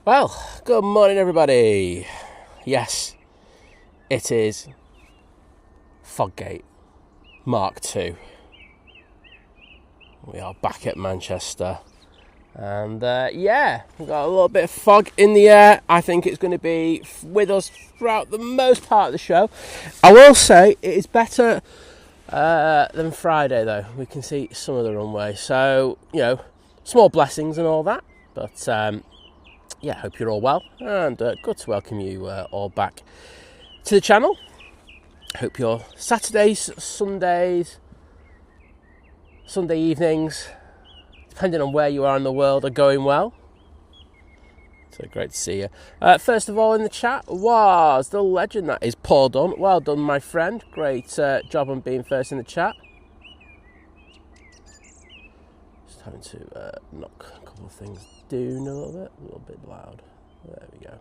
Well, good morning everybody. Yes, it is Foggate Mark II. We are back at Manchester. And yeah, we've got a little bit of fog in the air. I think it's going to be with us throughout the most part of the show. I will say it is better than Friday though. We can see some of the runway. So, you know, small blessings and all that. But yeah, hope you're all well, and good to welcome you all back to the channel. Hope your Saturdays, Sundays, Sunday evenings, depending on where you are in the world, are going well. So great to see you. First of all in the chat was the legend that is Paul Dunn. Well done, my friend. Great job on being first in the chat. Just having to knock a couple of things down a little bit loud. There we go.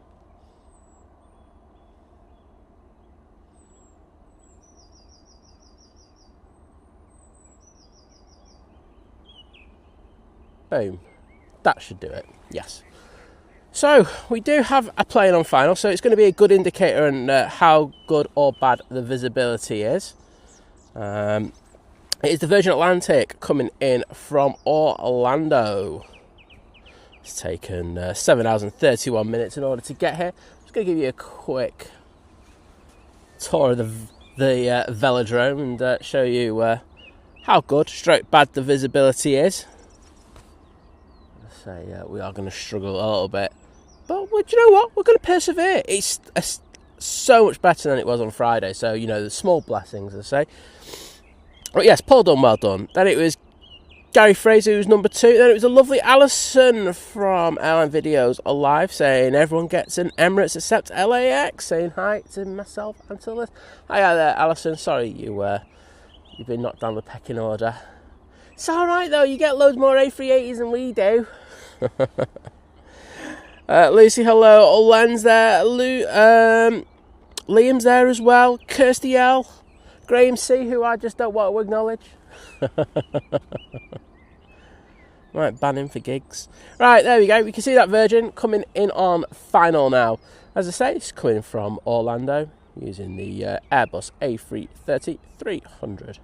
Boom. That should do it. Yes. So we do have a plane on final, so it's going to be a good indicator on how good or bad the visibility is. It is the Virgin Atlantic coming in from Orlando. It's taken 7 hours and 31 minutes in order to get here. I'm just going to give you a quick tour of the velodrome and show you how good, stroke bad the visibility is. We are going to struggle a little bit, but well, do you know what? We're going to persevere. It's so much better than it was on Friday. So, you know, the small blessings, as I say. But yes, Paul Dunn, well done. Then it was Gary Fraser, who was number 2. Then it was a lovely Alison from Airline Videos Alive saying everyone gets an Emirates except LAX. Saying hi to myself and to Liz. Hi there, Alison. Sorry you've been knocked down the pecking order. It's all right though. You get loads more A380s than we do. Lucy, hello. Len's there. Liam's there as well. Kirsty L. Graham C, who I just don't want to acknowledge. Might ban him for gigs. Right, there we go. We can see that Virgin coming in on final now. As I say, it's coming from Orlando using the Airbus A330-300.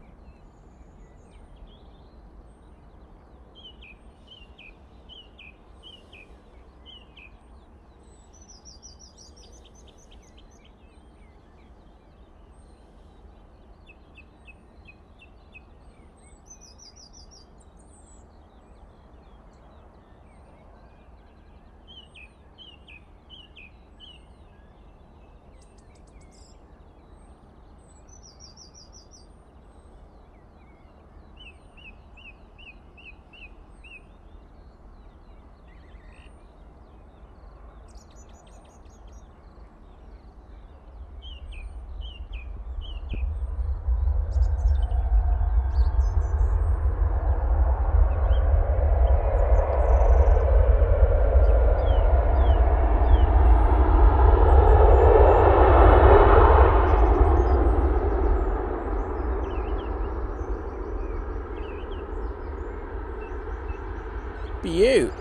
You.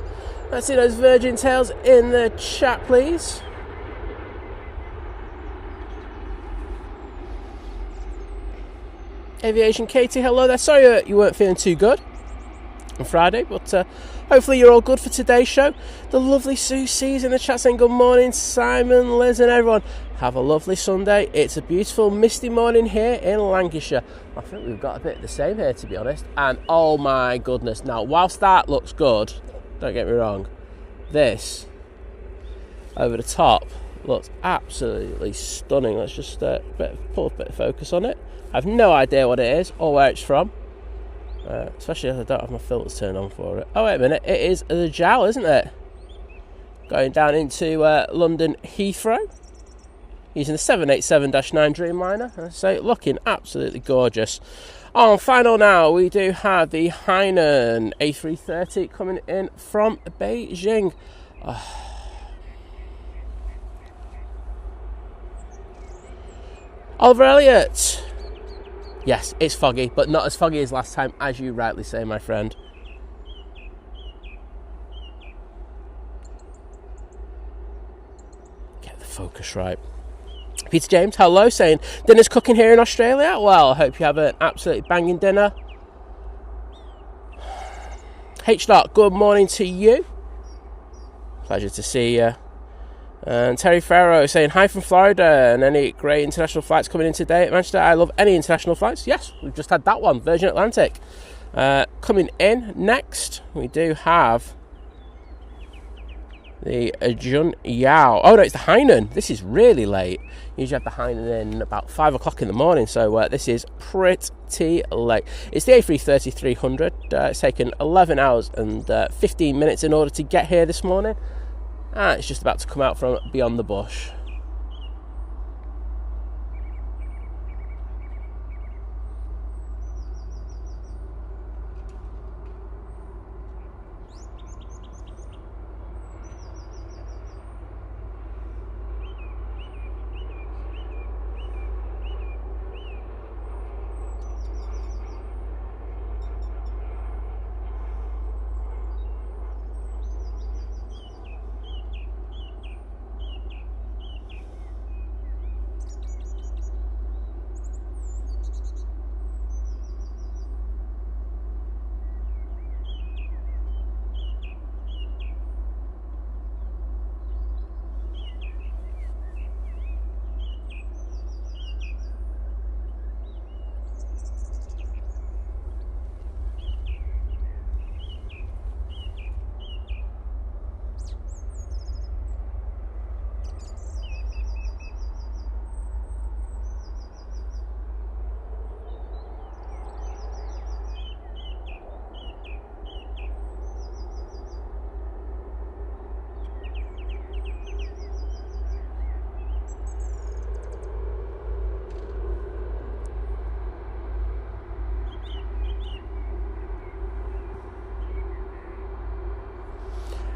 Let's see those Virgin tails in the chat, please. Aviation Katie, hello there. Sorry you weren't feeling too good on Friday, but hopefully you're all good for today's show. The lovely Sue C's in the chat saying good morning, Simon, Liz and everyone. Have a lovely Sunday. It's a beautiful misty morning here in Lancashire. I think we've got a bit of the same here, to be honest. And oh my goodness. Now, whilst that looks good, don't get me wrong, this over the top looks absolutely stunning. Let's just put a bit of focus on it. I have no idea what it is or where it's from. Especially if I don't have my filters turned on for it. Oh, wait a minute. It is the JAL, isn't it? Going down into London Heathrow. Using the 787-9 Dreamliner. So looking absolutely gorgeous. On final now, we do have the Hainan A330 coming in from Beijing. Oliver Elliott. Yes, it's foggy, but not as foggy as last time, as you rightly say, my friend. focus right. Peter James, hello, saying dinner's cooking here in Australia. Well, I hope you have an absolutely banging dinner. H. Dot, good morning to you. Pleasure to see you. And Terry Farrow saying hi from Florida, and any great international flights coming in today at Manchester. I love any international flights. Yes, we've just had that one, Virgin Atlantic. Coming in next, we do have the Jun Yao. Oh no, it's the Hainan. This is really late. Usually have the Hainan in about 5 o'clock in the morning, so this is pretty late. It's the A330-300. It's taken 11 hours and 15 minutes in order to get here this morning. It's just about to come out from beyond the bush.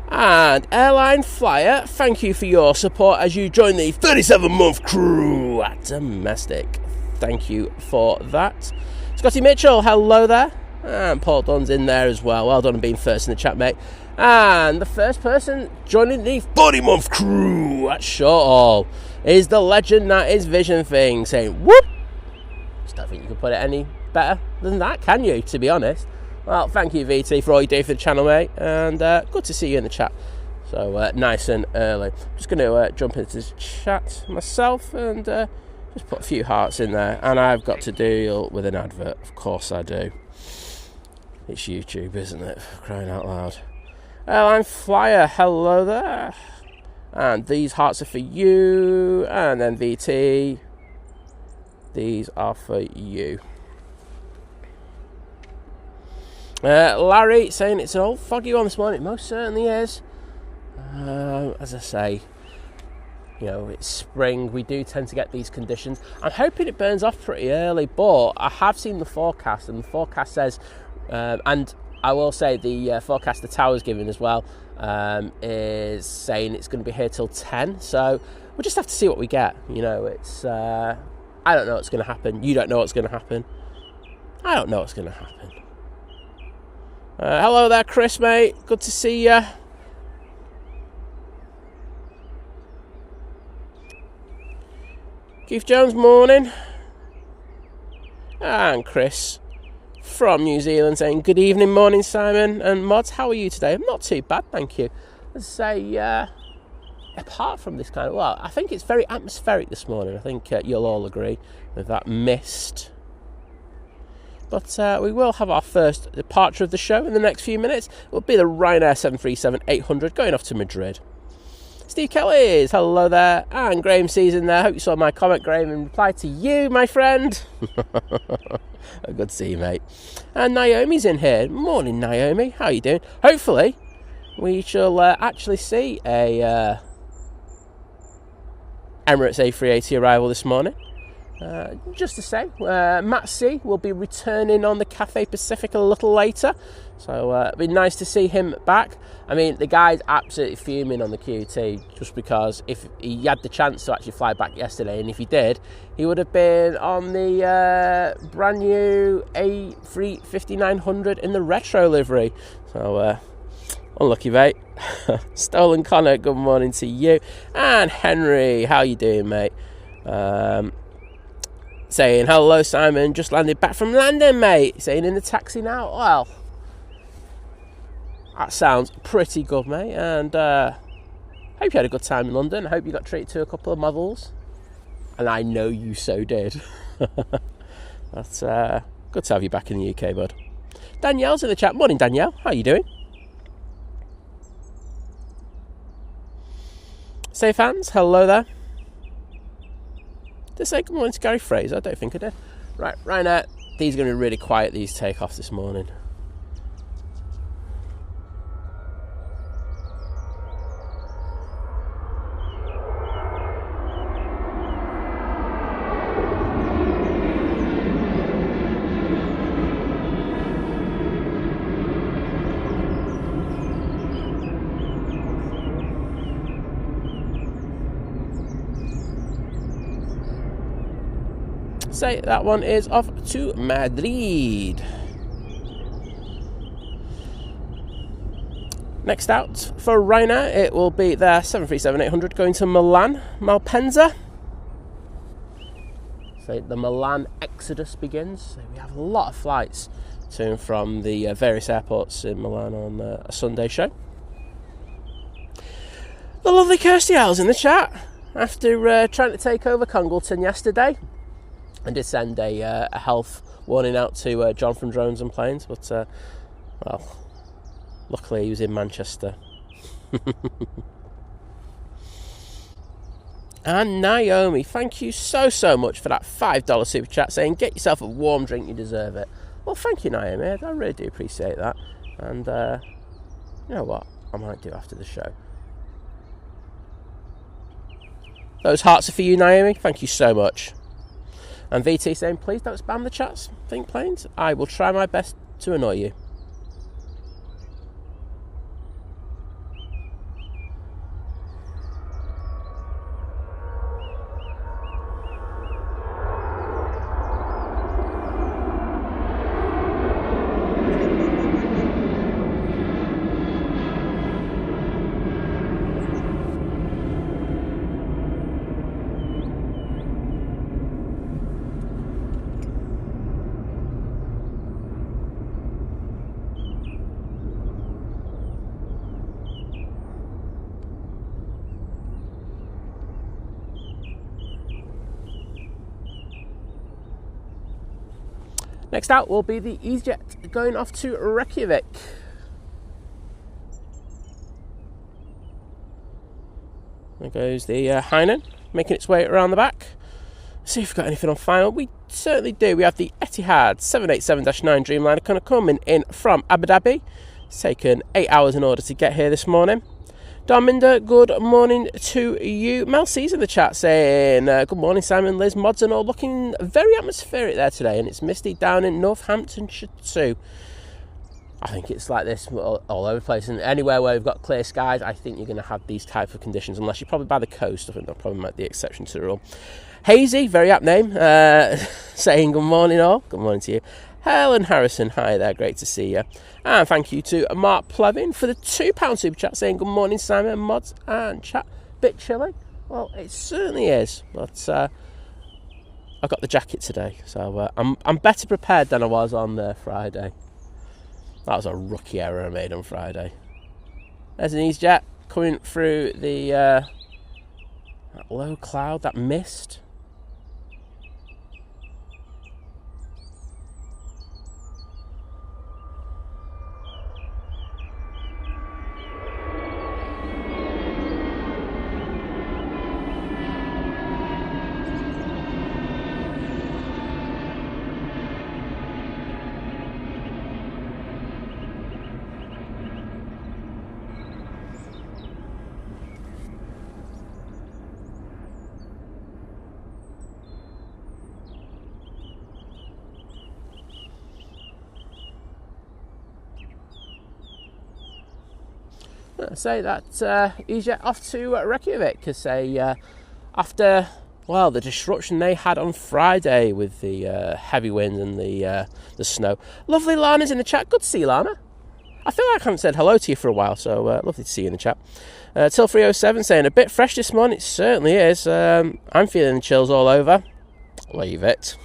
And Airline Flyer, thank you for your support as you join the 37-month crew at Domestic. Thank you for that. Scotty Mitchell, hello there. And Paul Dunn's in there as well. Well done on being first in the chat, mate. And the first person joining the 40-month crew at Short Haul is the legend that is Vision Thing, saying, whoop! Just don't think you can put it any better than that, can you, to be honest? Well, thank you, VT, for all you do for the channel, mate, and good to see you in the chat. So, nice and early. Just going to jump into this chat myself and just put a few hearts in there. And I've got to deal with an advert. Of course I do. It's YouTube, isn't it? For crying out loud. Airline Flyer, hello there. And these hearts are for you. And then VT, these are for you. Larry saying it's an old foggy one this morning. It most certainly is. As I say, you know, it's spring. We do tend to get these conditions. I'm hoping it burns off pretty early, but I have seen the forecast, and the forecast says, and I will say the forecast the tower's giving as well, is saying it's going to be here till 10. So we'll just have to see what we get. You know, it's I don't know what's going to happen. You don't know what's going to happen. I don't know what's going to happen. Hello there, Chris, mate. Good to see you. Keith Jones, morning. And Chris from New Zealand saying, good evening, morning, Simon and Mods. How are you today? I'm not too bad, thank you. Let's say, apart from this kind of, well, I think it's very atmospheric this morning. I think you'll all agree with that mist. But we will have our first departure of the show in the next few minutes. It will be the Ryanair 737-800 going off to Madrid. Steve Kelly's, hello there. And Graham C's in there. Hope you saw my comment, Graham, in reply to you, my friend. Good to see you, mate. And Naomi's in here. Morning, Naomi. How are you doing? Hopefully, we shall actually see a Emirates A380 arrival this morning. Just to say, Matt C will be returning on the Cathay Pacific a little later, so it'd be nice to see him back. I mean, the guy's absolutely fuming on the QT just because if he had the chance to actually fly back yesterday, and if he did, he would have been on the brand new A350-900 in the retro livery. So Unlucky, mate. Stolen Connor, good morning to you. And Henry, how you doing, mate? Saying, hello, Simon. Just landed back from London, mate. Saying in the taxi now. Well, that sounds pretty good, mate. And hope you had a good time in London. I hope you got treated to a couple of models. And I know you so did. That's good to have you back in the UK, bud. Danielle's in the chat. Morning, Danielle. How you doing? Safe hands. Hello there. Did I say good morning to Gary Fraser? I don't think I did. Right, Ryanair. These are going to be really quiet, these takeoffs this morning. Say that one is off to Madrid. Next out for Ryanair, it will be their 737-800 going to Milan, Malpensa. So the Milan exodus begins. So we have a lot of flights to and from the various airports in Milan on a Sunday show. The lovely Kirsty L's in the chat after trying to take over Congleton yesterday. I did send a health warning out to John from Drones and Planes, but, well, luckily he was in Manchester. And Naomi, thank you so much for that $5 super chat saying, get yourself a warm drink, you deserve it. Well, thank you, Naomi. I really do appreciate that. And, you know what? I might do after the show. Those hearts are for you, Naomi. Thank you so much. And VT saying, please don't spam the chats, Think Planes. I will try my best to annoy you. Next out will be the EasyJet going off to Reykjavik. There goes the Hainan, making its way around the back. See if we've got anything on final. We certainly do. We have the Etihad 787-9 Dreamliner kind of coming in from Abu Dhabi. It's taken 8 hours in order to get here this morning. Darminder, good morning to you. Mel C's in the chat saying, good morning, Simon, Liz, mods and all. Looking very atmospheric there today, and it's misty down in Northamptonshire too. I think it's like this all over the place, and anywhere where we've got clear skies, I think you're going to have these type of conditions, unless you're probably by the coast. I think that probably might be the exception to the rule. Hazy, very apt name, saying good morning all. Good morning to you. Helen Harrison, hi there, great to see you. And thank you to Mark Plevin for the £2 super chat saying good morning, Simon, mods and chat. Bit chilly? Well, it certainly is, but I got the jacket today, so I'm better prepared than I was on Friday. That was a rookie error I made on Friday. There's an EasyJet coming through the that low cloud, that mist. Say that EasyJet off to Reykjavik because after the disruption they had on Friday with the heavy winds and the snow. Lovely Lana's in the chat. Good to see you, Lana. I feel like I haven't said hello to you for a while, so lovely to see you in the chat. Till307 saying, a bit fresh this morning. It certainly is. I'm feeling the chills all over. Leave it.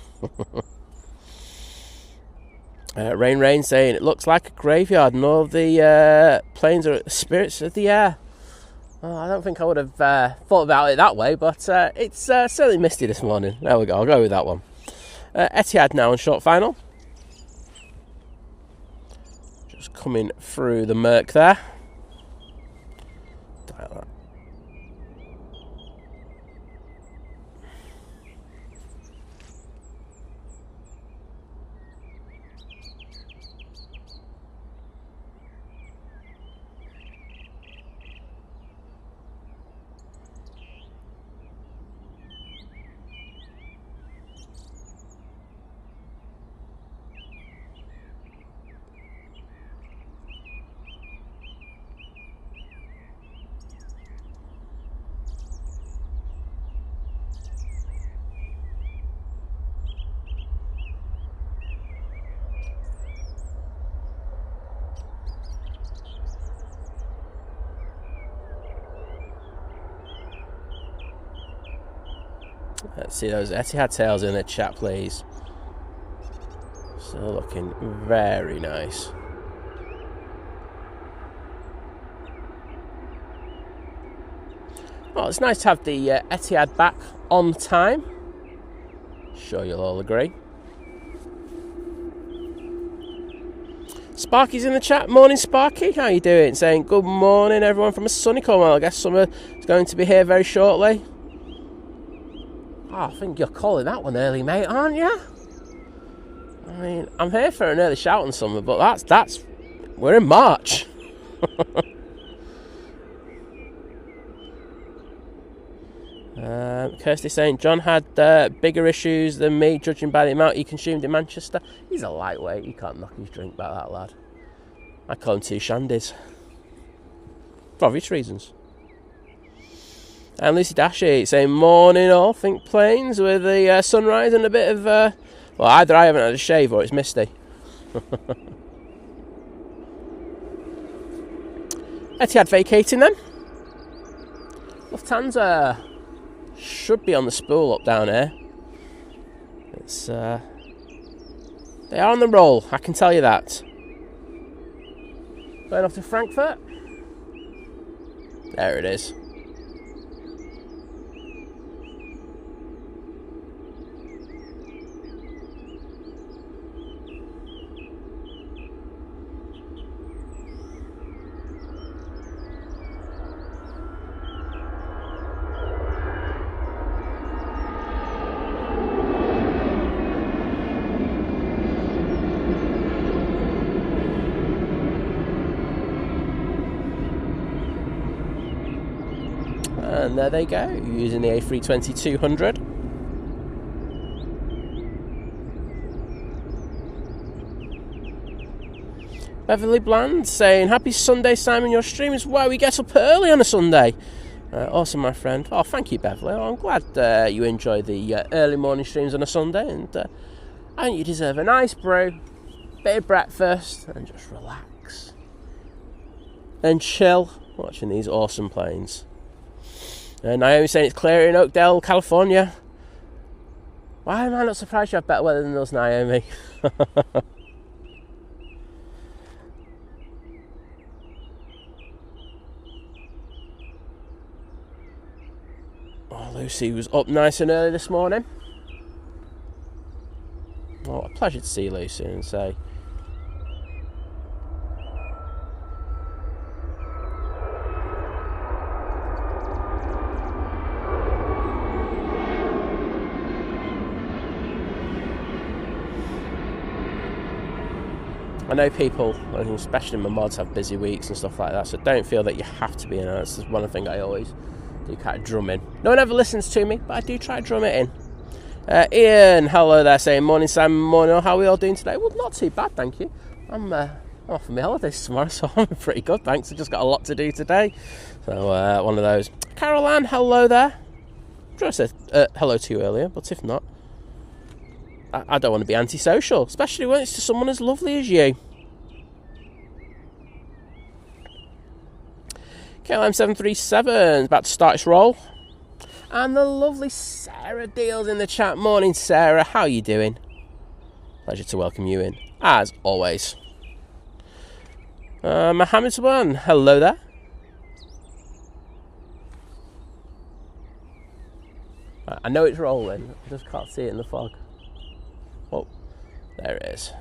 Rain saying, it looks like a graveyard and all the planes are spirits of the air. Well, I don't think I would have thought about it that way, but it's certainly misty this morning. There we go, I'll go with that one. Etihad now on short final. Just coming through the murk there. Dial that. Let's see those Etihad tails in the chat, please. Still looking very nice. Well, it's nice to have the Etihad back on time. Sure you'll all agree. Sparky's in the chat. Morning, Sparky. How you doing? Saying good morning, everyone, from a sunny Cornwall. I guess summer is going to be here very shortly. Oh, I think you're calling that one early, mate, aren't you? I mean, I'm here for an early shout on summer, but that's we're in March. Kirsty saying John had bigger issues than me, judging by the amount he consumed in Manchester. He's a lightweight. You can't knock his drink back, that lad. I call him two shandies. For obvious reasons. And Lucy Dashy saying, morning all, think planes with the sunrise and a bit of, well, either I haven't had a shave or it's misty. Etihad vacating then. Lufthansa should be on the spool up down here. It's, they are on the roll, I can tell you that. Going off to Frankfurt. There it is. And there they go, using the A320-200. Beverly Bland saying, happy Sunday, Simon, your stream is why we get up early on a Sunday. Awesome, my friend. Oh, thank you, Beverly. Oh, I'm glad you enjoy the early morning streams on a Sunday, and I think you deserve a nice brew, bit of breakfast, and just relax. And chill, watching these awesome planes. Naomi saying it's clear in Oakdale, California. Why am I not surprised you have better weather than us, Naomi? Oh, Lucy was up nice and early this morning. Oh, a pleasure to see Lucy and say, I know people, especially my mods, have busy weeks and stuff like that, so don't feel that you have to be in. That's one thing I always do, kind of drum in. No one ever listens to me, but I do try to drum it in. Ian, hello there, saying morning Simon, morning, how are we all doing today? Well, not too bad, thank you. I'm off for my holidays tomorrow, so I'm pretty good, thanks. I've just got a lot to do today, so one of those. Carol Ann, hello there. I'm sure I said hello to you earlier, but if not, I don't want to be antisocial, especially when it's to someone as lovely as you. KLM 737 is about to start its roll. And the lovely Sarah Deals in the chat. Morning, Sarah. How are you doing? Pleasure to welcome you in, as always. Mohammed Saban, hello there. I know it's rolling. I just can't see it in the fog. Oh, there it is.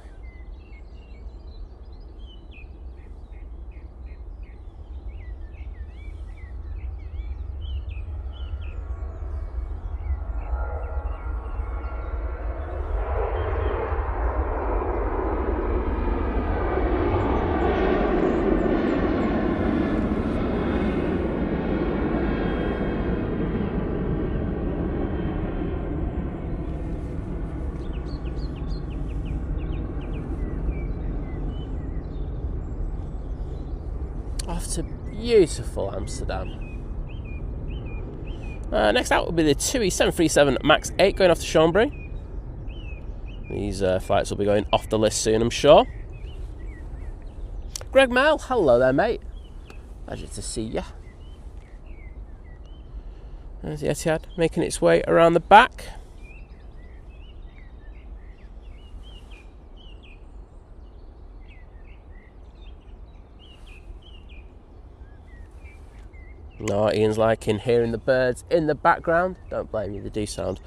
To beautiful Amsterdam. Next out will be the TUI 737 MAX 8 going off to Chambéry. These flights will be going off the list soon, I'm sure. Greg Mel, hello there, mate. Pleasure to see you. There's the Etihad making its way around the back. No, Ian's liking hearing the birds in the background. Don't blame you, they do sound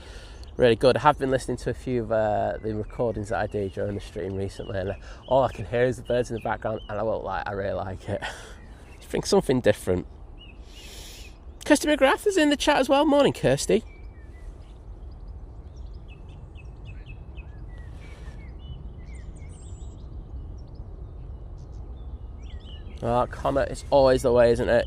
really good. I have been listening to a few of the recordings that I do during the stream recently, and all I can hear is the birds in the background, and I really like it. I think something different. Kirsty McGrath is in the chat as well. Morning, Kirsty. Oh, Connor, it's always the way, isn't it?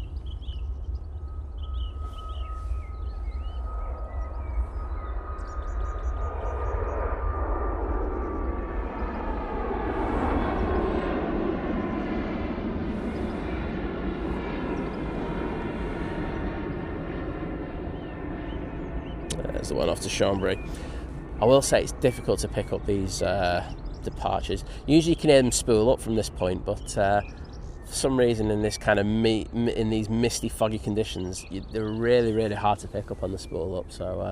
The one off to Chambéry. I will say it's difficult to pick up these departures. Usually you can hear them spool up from this point, but for some reason in this kind of in these misty, foggy conditions, they're really, really hard to pick up on the spool up. So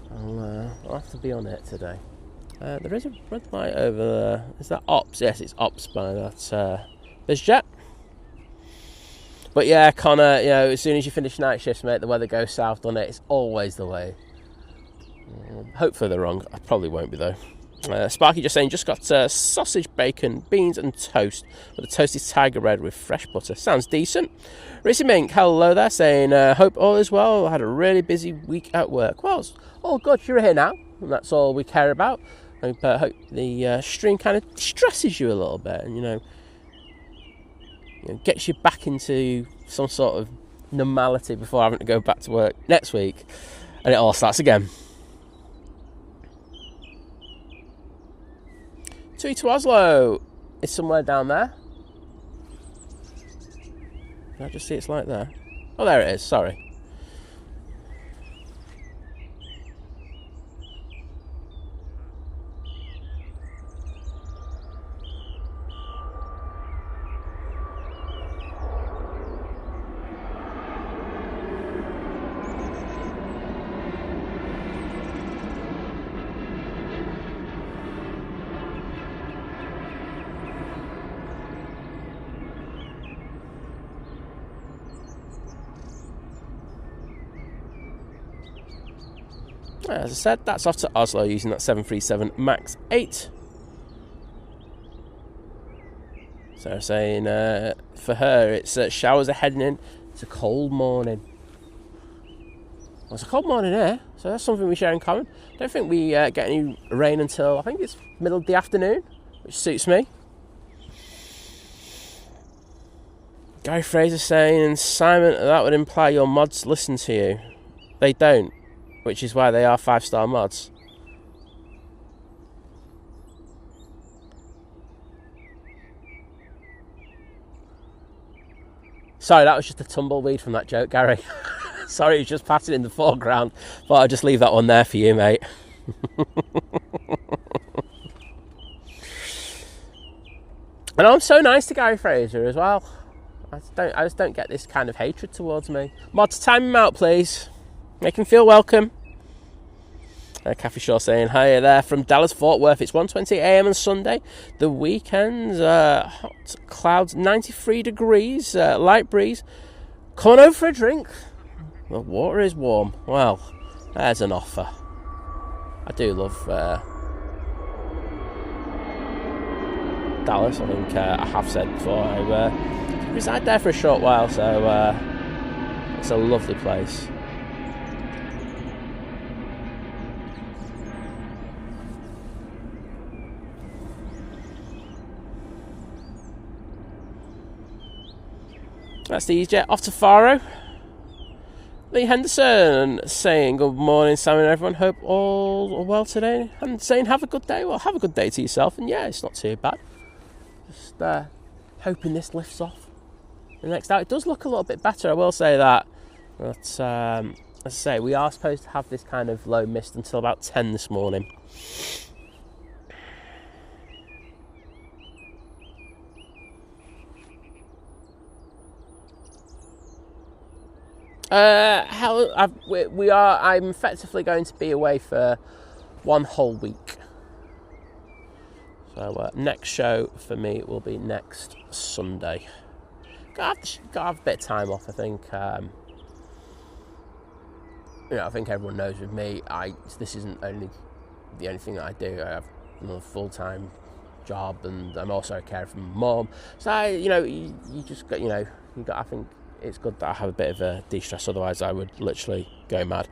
I'll have to be on it today. There is a red light over there. Is that Ops? Yes, it's Ops by that BizJet. But yeah, Connor, you know, as soon as you finish night shifts, mate, the weather goes south, doesn't it? It's always the way. Hopefully they're wrong. I probably won't be, though. Sparky just saying, just got sausage, bacon, beans and toast with a toasted tiger bread with fresh butter. Sounds decent. Rissy Mink, hello there, saying, hope all is well. I had a really busy week at work. Well, it's all good. You're here now, and that's all we care about. I hope the stream kind of stresses you a little bit and, you know, gets you back into some sort of normality before having to go back to work next week and it all starts again. TUI to Oslo is somewhere down there. Did I just see it's like there? Oh, there it is, sorry. As I said, that's off to Oslo using that 737 MAX 8. So saying for her, it's showers are heading in. It's a cold morning. Well, it's a cold morning here, so that's something we share in common. I don't think we get any rain until, I think it's middle of the afternoon, which suits me. Guy Fraser saying, Simon, that would imply your mods listen to you. They don't, which is why they are 5-star mods. Sorry, that was just a tumbleweed from that joke, Gary. Sorry, it's just passing in the foreground. Thought I'd just leave that one there for you, mate. And I'm so nice to Gary Fraser as well. I just don't get this kind of hatred towards me. Mods, time him out, please. Make him feel welcome. Kathy Shaw saying hi there from Dallas Fort Worth. It's 1:20 a.m. on Sunday. The weekend's hot clouds, 93 degrees, light breeze. Come on over for a drink. The water is warm. Well, there's an offer. I do love Dallas. I think I have said before. I reside there for a short while, so it's a lovely place. That's the EasyJet off to Faro. Lee Henderson saying good morning, Simon and everyone. Hope all are well today. And saying have a good day. Well, have a good day to yourself. And yeah, it's not too bad. Just hoping this lifts off the next hour. It does look a little bit better, I will say that. But as I say, we are supposed to have this kind of low mist until about 10 this morning. I'm effectively going to be away for one whole week. So next show for me will be next Sunday. Got to have a bit of time off, I think. I think everyone knows with me, this isn't only the only thing that I do. I have another full-time job, and I'm also a carer for my mum. So you just got, I think it's good that I have a bit of a de-stress, otherwise I would literally go mad.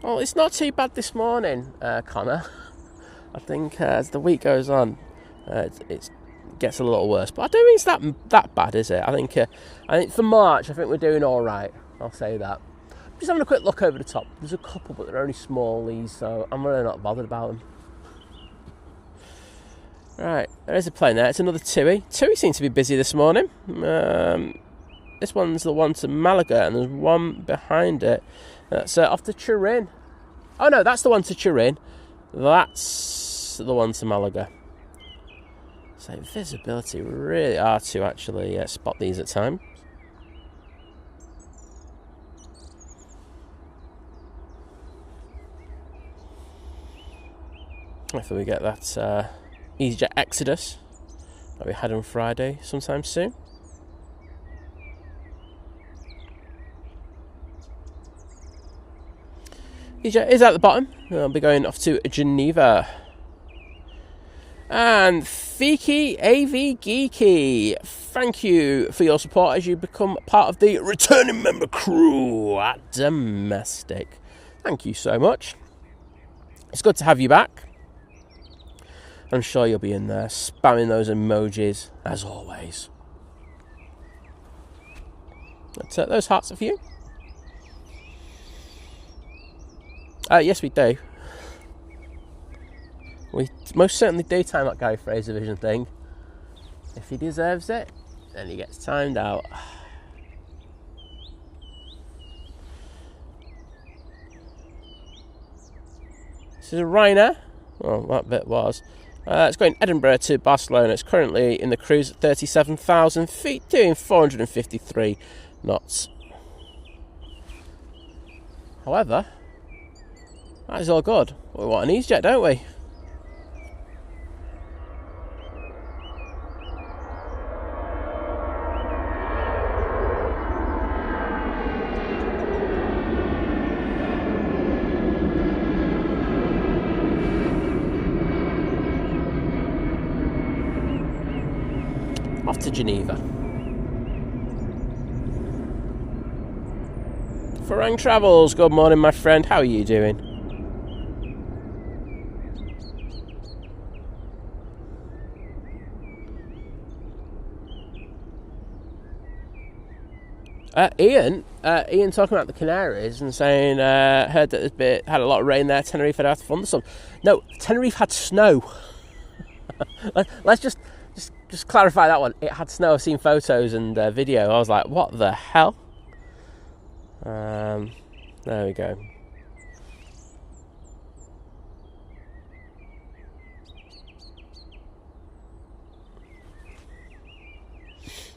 Well, it's not too bad this morning, Connor. I think as the week goes on, it gets a little worse. But I don't think it's that bad, is it? I think for March, I think we're doing all right. I'll say that. Just having a quick look over the top. There's a couple, but they're only smallies, so I'm really not bothered about them. Right, there is a plane there. It's another TUI. TUI seems to be busy this morning. This one's the one to Malaga, and there's one behind it. That's off to Turin. Oh no, that's the one to Turin. That's the one to Malaga. So visibility really hard to actually spot these at times. Hopefully we get that EasyJet Exodus that we had on Friday sometime soon. EasyJet is at the bottom. I'll be going off to Geneva. And Fiki avgeek, thank you for your support as you become part of the returning member crew at Domestic. Thank you so much. It's good to have you back. I'm sure you'll be in there spamming those emojis as always. But those hearts are for you. Yes, we do. We most certainly do time that Gary Fraser vision thing. If he deserves it, then he gets timed out. This is a Ryanair. Well, that bit was. It's going Edinburgh to Barcelona. It's currently in the cruise at 37,000 feet, doing 453 knots. However, that is all good. We want an EasyJet, don't we? Off to Geneva. Farang Travels, good morning, my friend. How are you doing? Ian talking about the Canaries and saying, heard that had a lot of rain there. Tenerife had a thunderstorm. No, Tenerife had snow. Let's just clarify that one. It had snow. I've seen photos and video. I was like, what the hell? There we go.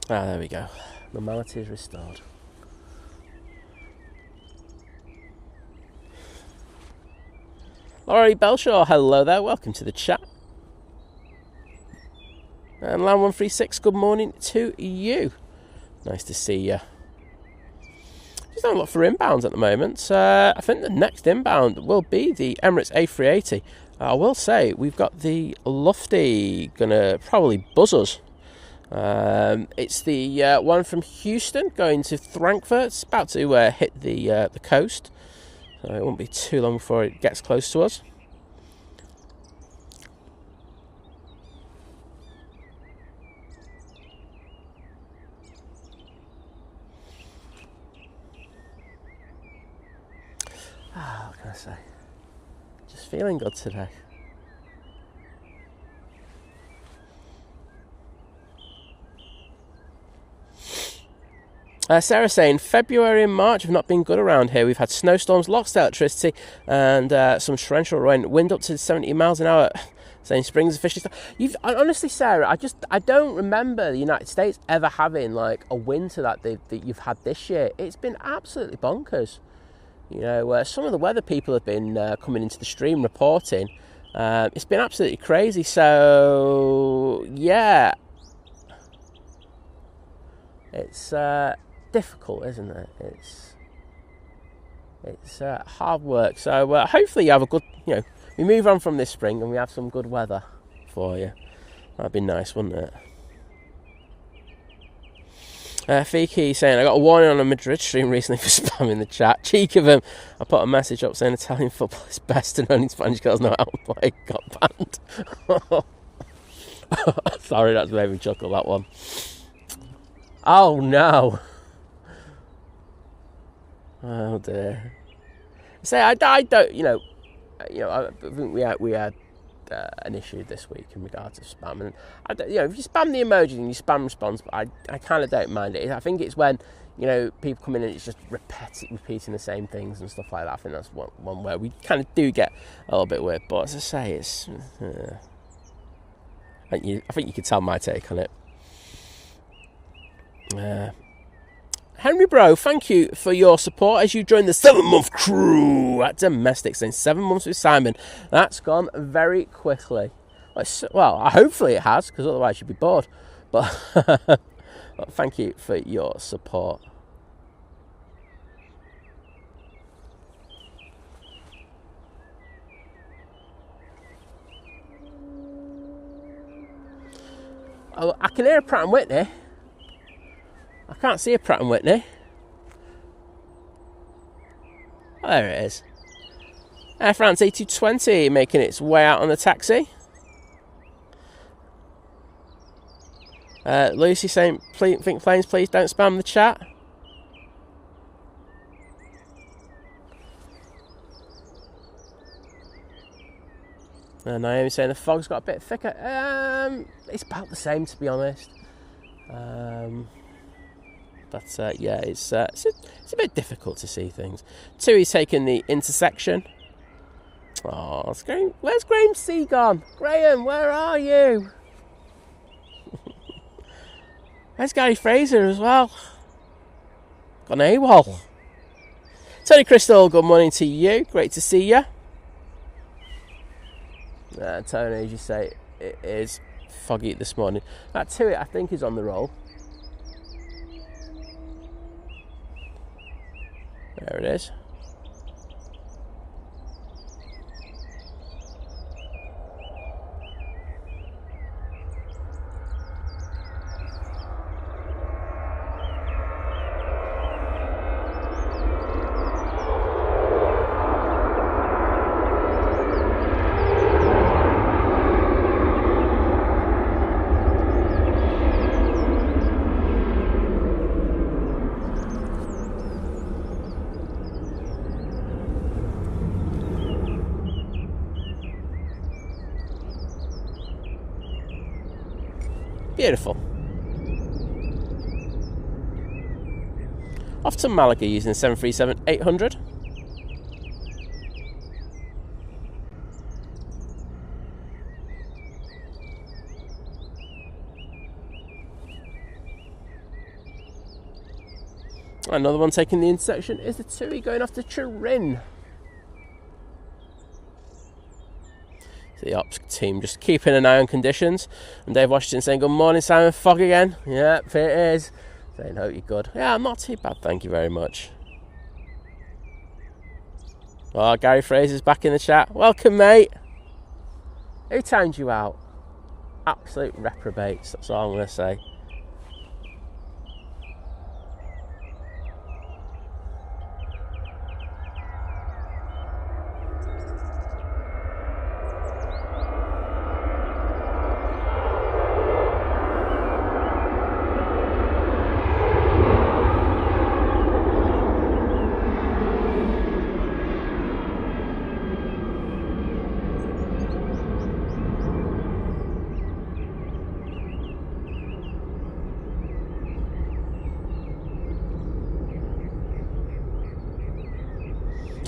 There we go. Normality is restored. Laurie Belshaw, hello there. Welcome to the chat. And Land 136, good morning to you. Nice to see you. Just having a look for inbounds at the moment. I think the next inbound will be the Emirates A380. I will say, we've got the Lufty going to probably buzz us. It's the one from Houston going to Frankfurt. It's about to hit the coast. So it won't be too long before it gets close to us. What can I say? Just feeling good today. Sarah saying, February and March have not been good around here. We've had snowstorms, lost electricity, and some torrential rain. Wind up to 70 miles an hour. Saying spring's officially honestly, Sarah, I don't remember the United States ever having like a winter that you've had this year. It's been absolutely bonkers. You know, some of the weather people have been coming into the stream reporting. It's been absolutely crazy. So yeah, it's difficult, isn't it? It's hard work. So hopefully you have a good, we move on from this spring and we have some good weather for you. That'd be nice, wouldn't it? Fiki saying, I got a warning on a Madrid stream recently for spamming the chat. Cheek of him. I put a message up saying Italian football is best and only Spanish girls know how to play. Got banned. Sorry, that's made me chuckle, that one. Oh no. Oh dear. Say, I don't, I think we had an issue this week in regards to spam, and if you spam the emoji and you spam response, I kind of don't mind it. I think it's when people come in and it's just repeating the same things and stuff like that. I think that's one where we kind of do get a little bit weird. But as I say, it's I think you can tell my take on it. Henry Bro, thank you for your support as you join the 7-month crew at Domestics. In 7 months with Simon, that's gone very quickly. Well, hopefully it has, because otherwise you'd be bored. But, but thank you for your support. Oh, I can hear a Pratt & Whitney. I can't see a Pratt & Whitney. Oh, there it is. Air France A220 making its way out on the taxi. Lucy saying, think planes, please don't spam the chat. Naomi saying the fog's got a bit thicker. It's about the same, to be honest. But yeah, it's a bit difficult to see things. TUI's taking the intersection. Oh, where's Graham C gone? Graham, where are you? Where's Gary Fraser as well? Gone AWOL. Tony Crystal, good morning to you. Great to see you. Tony, as you say, it is foggy this morning. That TUI, I think, is on the roll. There it is. Beautiful. off to Malaga using the 737-800. Another one taking the intersection is the TUI going off to Turin. So the ops team just keeping an eye on conditions. And Dave Washington saying, good morning, Simon. Fog again. Yep, it is. Saying, hope you're good. Yeah, I'm not too bad, thank you very much. Oh, Gary Fraser's back in the chat. Welcome, mate. Who timed you out? Absolute reprobates, that's all I'm going to say.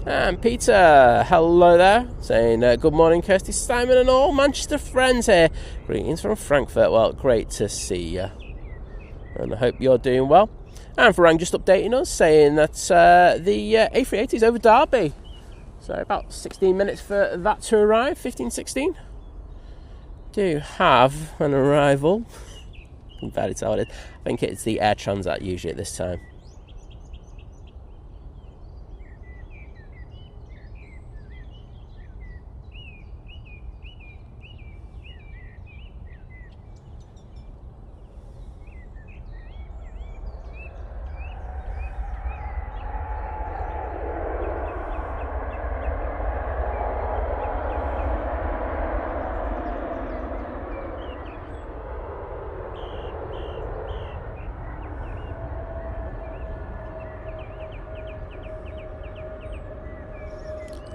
And Peter, hello there, saying good morning, Kirsty, Simon and all Manchester friends here. Greetings from Frankfurt. Well, great to see you. And I hope you're doing well. And Farang just updating us, saying that the A380 is over Derby. So about 16 minutes for that to arrive, 15-16. Do have an arrival. I can barely tell what it is. I think it's the Air Transat usually at this time.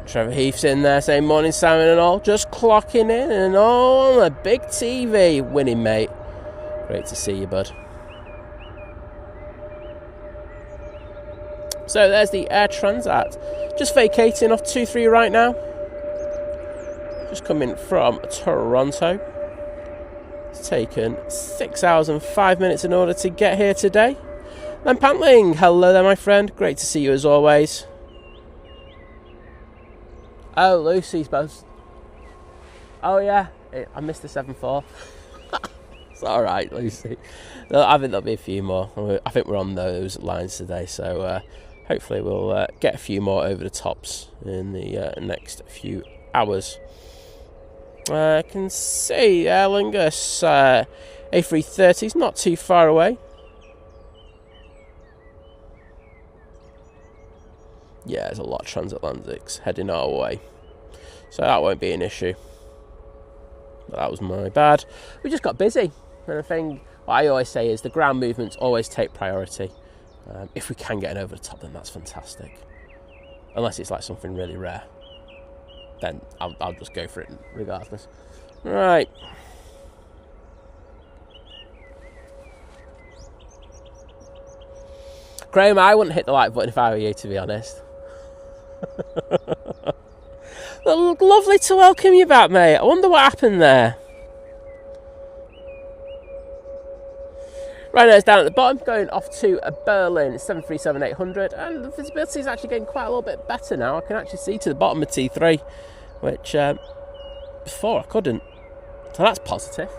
Trevor Heath's in there saying morning Simon and all, just clocking in and all on a big TV. Winning, mate. Great to see you, bud. So there's the Air Transat, just vacating off 23 right now. Just coming from Toronto. It's taken 6 hours and 5 minutes in order to get here today. Then Pantling, hello there my friend, great to see you as always. Oh, Lucy's both. Oh yeah, I missed the 7-4. It's alright, Lucy. I think there'll be a few more. I think we're on those lines today, so hopefully we'll get a few more over the tops in the next few hours. I can see Aer Lingus A380 is not too far away. Yeah, there's a lot of transatlantics heading our way, so that won't be an issue. But that was my bad. We just got busy, and the thing what I always say is the ground movements always take priority. If we can get an over the top, then that's fantastic. Unless it's like something really rare, then I'll just go for it regardless. Right. Graham, I wouldn't hit the like button if I were you, to be honest. Well, lovely to welcome you back, mate. I wonder what happened there. Ryanair's down at the bottom, going off to Berlin 737-800, and the visibility is actually getting quite a little bit better now. I can actually see to the bottom of T3, which before I couldn't. So that's positive.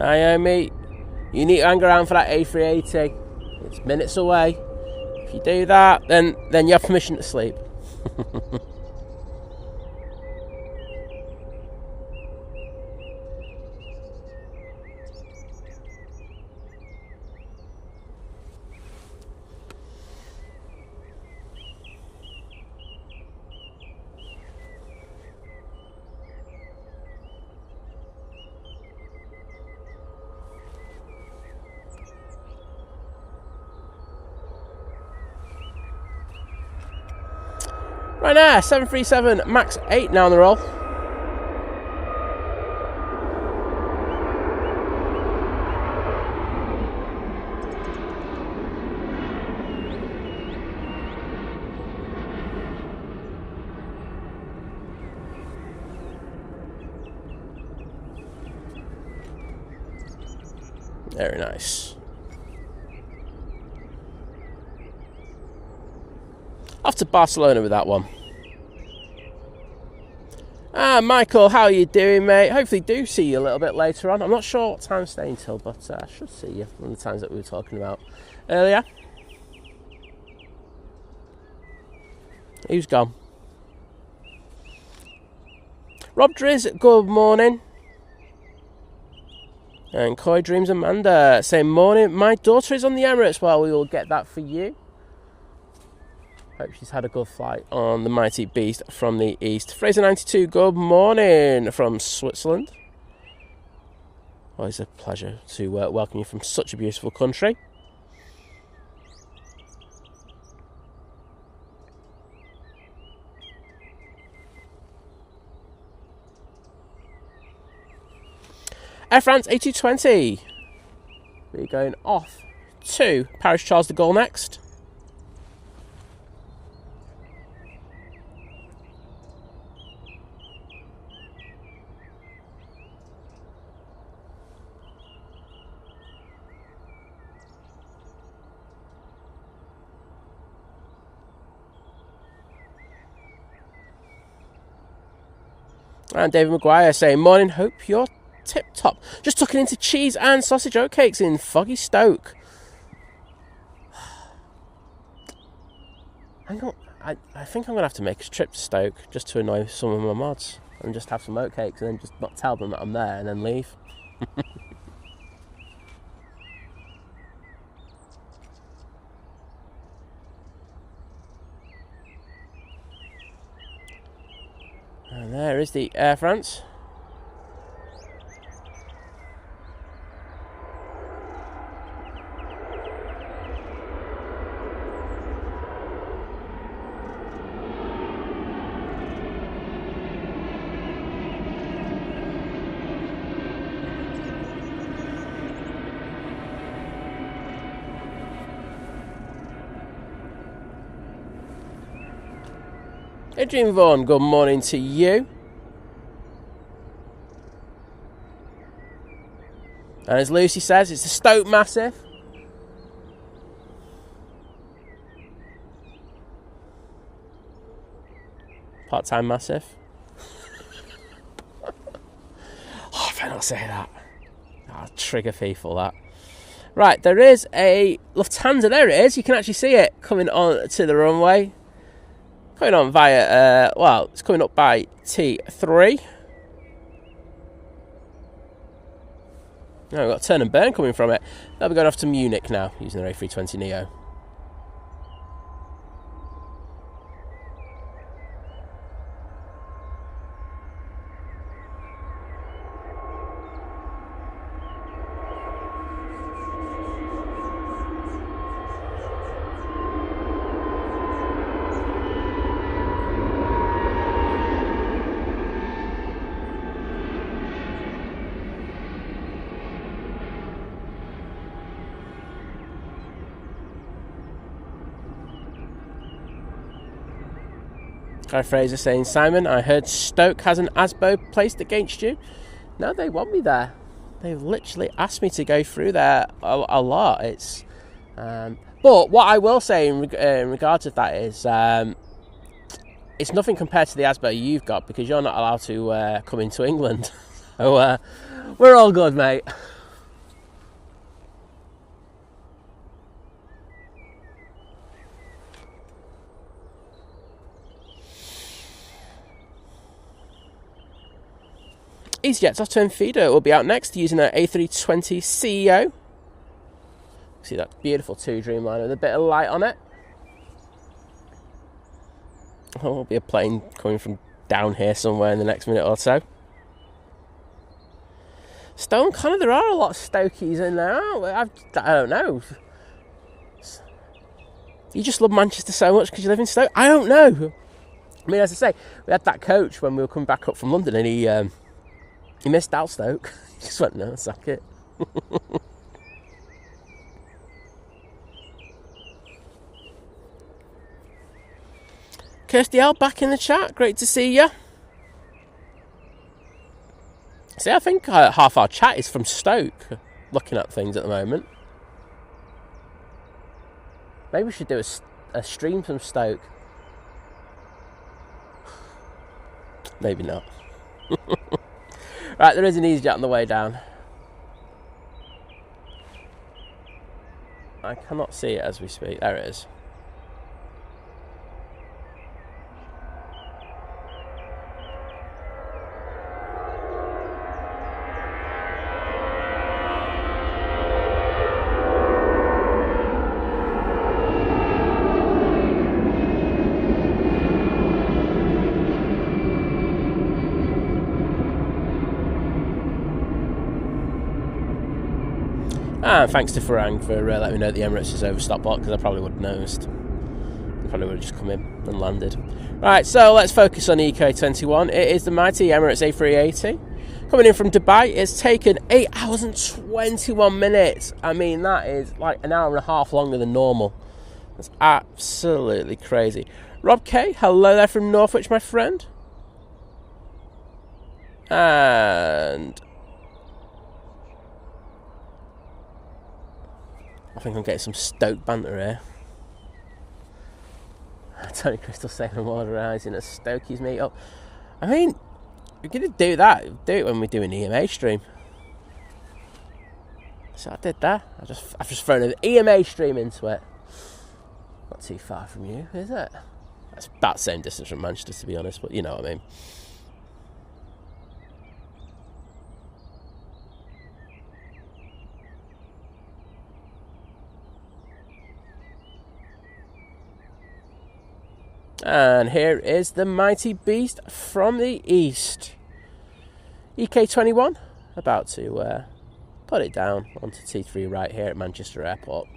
Naomi, you need to hang around for that A380. It's minutes away. If you do that, then you have permission to sleep. Ryanair 737 MAX 8 now on the roll. Very nice. Off to Barcelona with that one. Michael, how are you doing, mate? Hopefully do see you a little bit later on. I'm not sure what time I'm staying till, but I should see you one of the times that we were talking about earlier. Who's gone? Rob Driz, good morning. And Koi Dreams Amanda saying, morning, my daughter is on the Emirates. Well, we will get that for you. Hope she's had a good flight on the mighty beast from the east. Fraser92, good morning from Switzerland. Always a pleasure to welcome you from such a beautiful country. Air France A220. We're going off to Paris Charles de Gaulle next. And David Maguire saying, morning, hope you're tip top. Just tucking into cheese and sausage oatcakes in foggy Stoke. I think I'm going to have to make a trip to Stoke just to annoy some of my mods and just have some oatcakes and then just not tell them that I'm there and then leave. And there is the Air France. Adrian Vaughan, good morning to you. And as Lucy says, it's the Stoke Massive. Part-time Massive. I better not say that. I'll trigger people, that. Right, there is a Lufthansa. There it is. You can actually see it coming on to the runway. Coming on via, it's coming up by T3. Now we've got a turn and burn coming from it. They'll be going off to Munich now, using their A320neo. Guy Fraser saying, Simon, I heard Stoke has an ASBO placed against you. No, they want me there. They've literally asked me to go through there a lot. It's, but what I will say in regards to that is, it's nothing compared to the ASBO you've got because you're not allowed to come into England. So we're all good, mate. EasyJet's off-turn feeder will be out next using an A320 CEO. See that beautiful 2 Dreamliner with a bit of light on it. Oh, there'll be a plane coming from down here somewhere in the next minute or so. Stone Connor, there are a lot of Stokies in there, aren't there? I don't know. You just love Manchester so much because you live in Stoke? I don't know. I mean, as I say, we had that coach when we were coming back up from London and he missed out Stoke. He just went, no, sack it. Kirsty L back in the chat. Great to see you. See, I think half our chat is from Stoke, looking at things at the moment. Maybe we should do a stream from Stoke. Maybe not. Right, there is an EasyJet on the way down. I cannot see it as we speak. There it is. And thanks to Farang for letting me know the Emirates is over stop block, because I probably would have noticed. I probably would have just come in and landed. Right, so let's focus on EK21. It is the mighty Emirates A380. Coming in from Dubai, it's taken 8 hours and 21 minutes. I mean, that is like an hour and a half longer than normal. That's absolutely crazy. Rob K, hello there from Northwich, my friend. And I think I'm getting some Stoke banter here. Tony Crystal saying I'm organising a Stokies meet-up. I mean, we're going to do that. Do it when we do an EMA stream. So I did that. I've just thrown an EMA stream into it. Not too far from you, is it? That's about the same distance from Manchester, to be honest, but you know what I mean. And here is the mighty beast from the east. EK21, about to put it down onto T3 right here at Manchester Airport.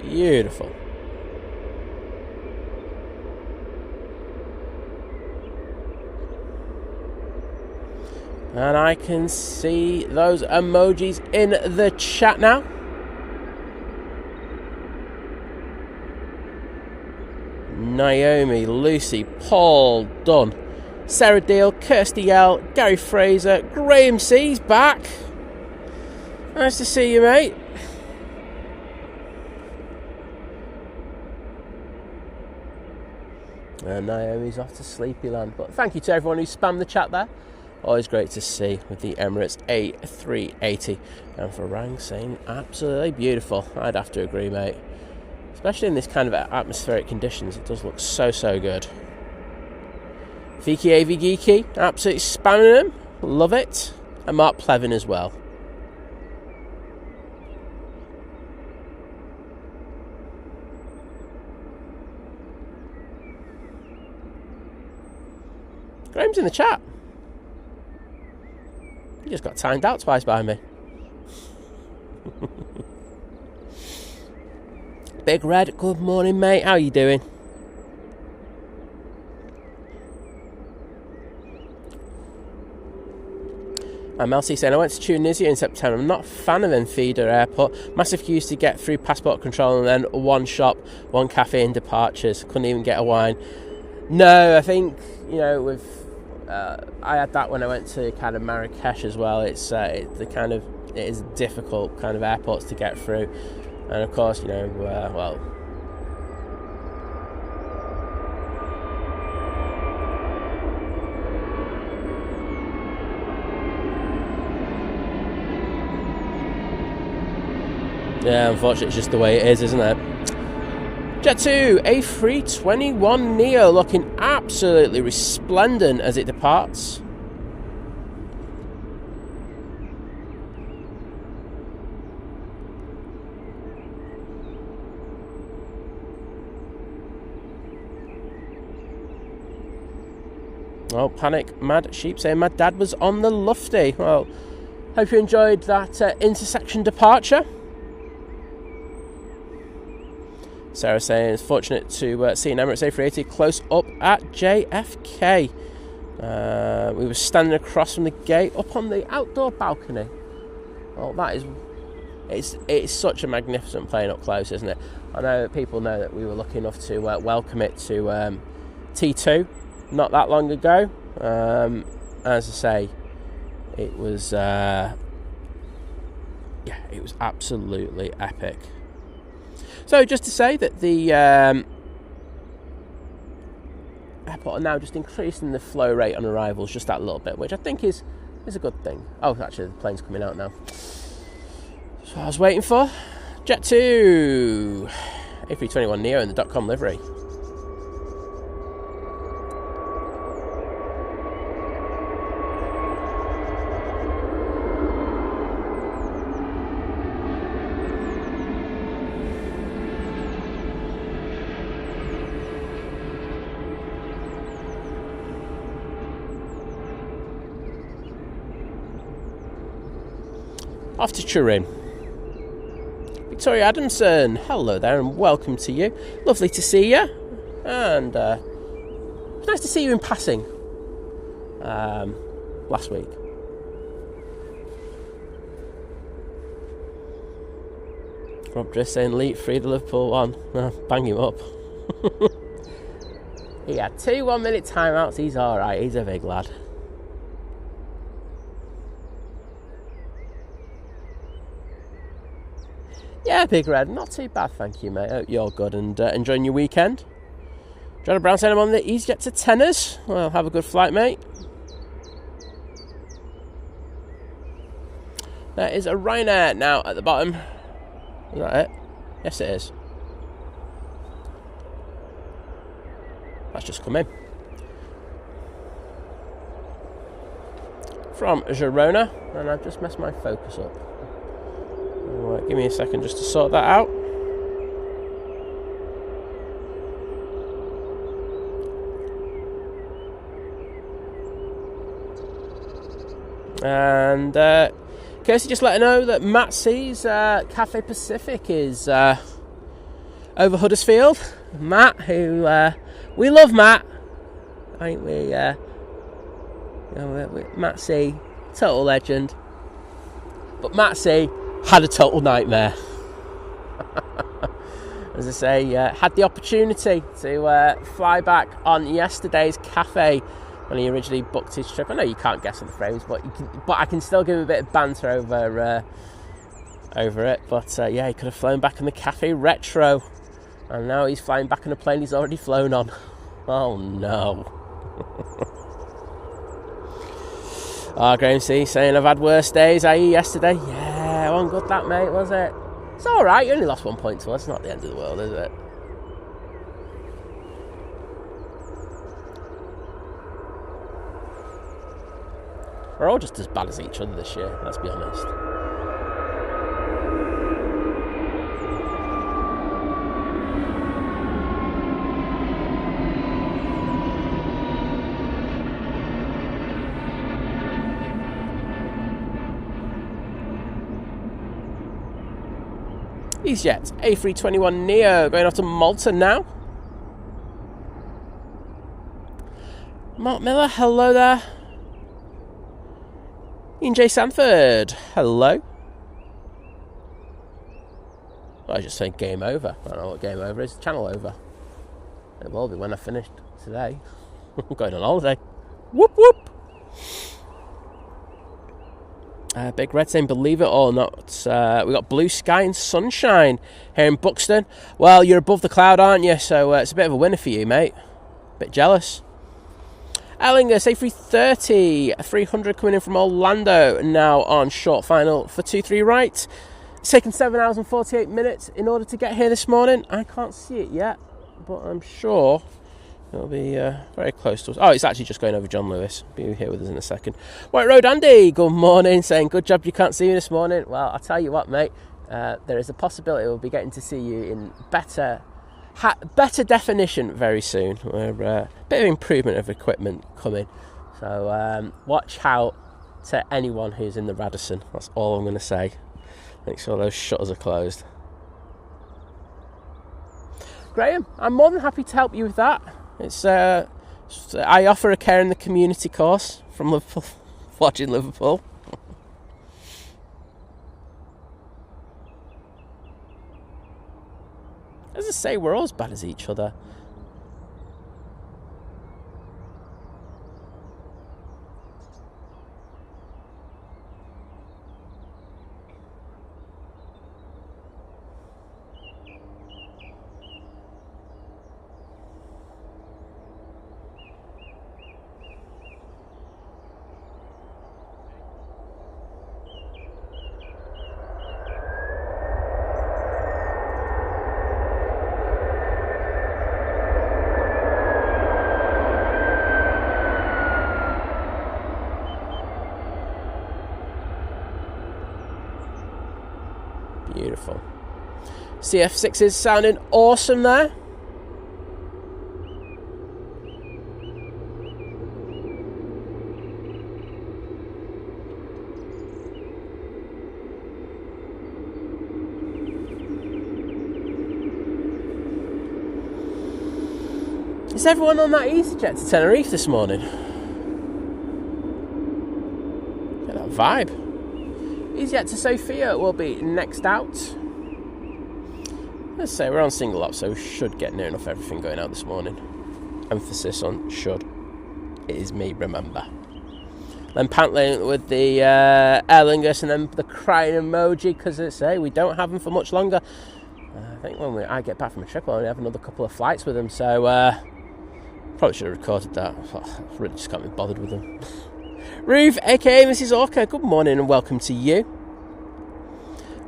Beautiful. And I can see those emojis in the chat now. Naomi, Lucy, Paul, Dunn, Sarah Deal, Kirsty L, Gary Fraser, Graham C's back. Nice to see you, mate. And Naomi's off to Sleepyland. But thank you to everyone who spammed the chat there. Always great to see with the Emirates A380. And for Rang saying absolutely beautiful. I'd have to agree, mate. Especially in this kind of atmospheric conditions, it does look so, so good. Fiki avgeeky, absolutely spamming him. Love it. And Mark Plevin as well. Graham's in the chat. He just got timed out twice by me. Big Red, good morning, mate. How you doing? I'm Elsie saying, I went to Tunisia in September. I'm not a fan of Feeder Airport. Massive queues to get through passport control, and then one shop, one cafe and departures. Couldn't even get a wine. No, I think, you know, with I had that when I went to kind of Marrakesh as well. It is difficult kind of airports to get through, and of course, you know, yeah, unfortunately, it's just the way it is, isn't it? Jet2 A321 Neo looking absolutely resplendent as it departs. Oh, panic, mad sheep saying my dad was on the lufty. Well, hope you enjoyed that intersection departure. Sarah saying it's fortunate to see an Emirates A380 close up at JFK. We were standing across from the gate up on the outdoor balcony. Well, that is, it's such a magnificent plane up close, isn't it? I know people know that we were lucky enough to welcome it to T2 not that long ago. As I say, it was it was absolutely epic. So just to say that the airport are now just increasing the flow rate on arrivals just that little bit, which I think is a good thing. Oh, actually, the plane's coming out now. That's what I was waiting for. Jet2 A321 Neo in the .com livery. Off to Turin. Victoria Adamson, hello there and welcome to you. Lovely to see you. And it's nice to see you in passing last week. Rob Driss saying Leap 3, the Liverpool one. Bang him up. He had 2 1-minute timeouts. He's alright. He's a big lad. Yeah, Big Red, not too bad, thank you, mate. Hope you're good and enjoying your weekend. John Brown saying I'm on the EasyJet to Tenors. Well, have a good flight, mate. There is a Ryanair now at the bottom. Is that it? Yes, it is. That's just come in. From Girona, and I've just messed my focus up. Right, give me a second just to sort that out. And Kirsty just let her know that Matt sees Cathay Pacific is over Huddersfield. Matt, who we love Matt, I think Matt C, total legend. But Matt C had a total nightmare. As I say, had the opportunity to fly back on yesterday's Cathay when he originally booked his trip. I know you can't guess on the frames, but I can still give him a bit of banter over it. But yeah, he could have flown back on the Cathay Retro, and now he's flying back on a plane he's already flown on. Oh no. Graham C saying I've had worse days, i.e. yesterday. Yeah, it wasn't good that, mate, was it? It's alright, you only lost 1 point to us. It's not the end of the world, is it? We're all just as bad as each other this year, let's be honest. EasyJet A321neo going off to Malta now. Mark Miller, hello there. Ian J. Sanford, hello. Well, I just saying game over. I don't know what game over is. Channel over. It will be when I finished today. I'm going on holiday. Whoop whoop. Big Red saying, believe it or not, we got blue sky and sunshine here in Buxton. Well, you're above the cloud, aren't you? So it's a bit of a winner for you, mate. Bit jealous. Aer Lingus A330, 300 coming in from Orlando, now on short final for 2-3 right. It's taken 7 hours and 48 minutes in order to get here this morning. I can't see it yet, but I'm sure it'll be very close to us. Oh, it's actually just going over John Lewis. Be here with us in a second. White Road Andy, good morning, saying good job you can't see me this morning. Well, I'll tell you what, mate, there is a possibility we'll be getting to see you in better definition very soon. We're a bit of improvement of equipment coming. So watch out to anyone who's in the Radisson. That's all I'm going to say. Make sure those shutters are closed. Graham, I'm more than happy to help you with that. It's I offer a care in the community course from Liverpool, watching Liverpool. As I say, we're all as bad as each other. Beautiful. CF6 is sounding awesome there. Is everyone on that EasyJet to Tenerife this morning? Get that vibe. EasyJet to Sofia will be next out. Let's say we're on single up, so we should get near enough everything going out this morning. Emphasis on should. It is me, remember. Then Pantling with the Aer Lingus and then the crying emoji, because it's we don't have them for much longer. I think when I get back from a trip, I only have another couple of flights with them, so probably should have recorded that. I really just can't be bothered with them. Ruth, aka Mrs. Orca, good morning and welcome to you.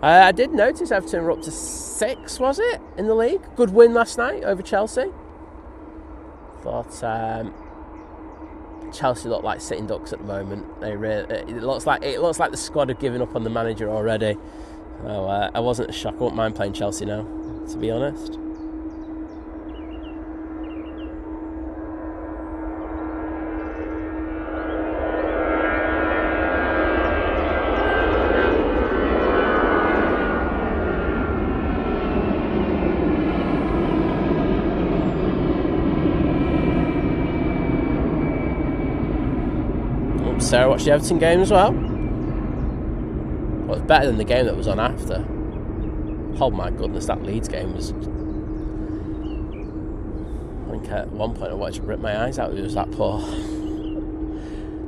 I did notice Everton were up to 6, was it, in the league? Good win last night over Chelsea. Thought Chelsea look like sitting ducks at the moment. It looks like the squad have given up on the manager already. So I wasn't shocked. I wouldn't mind playing Chelsea now, to be honest. Sarah watched the Everton game as well. Well, it's better than the game that was on after. Oh my goodness, that Leeds game was... I think at one point I wanted to rip my eyes out. It was that poor.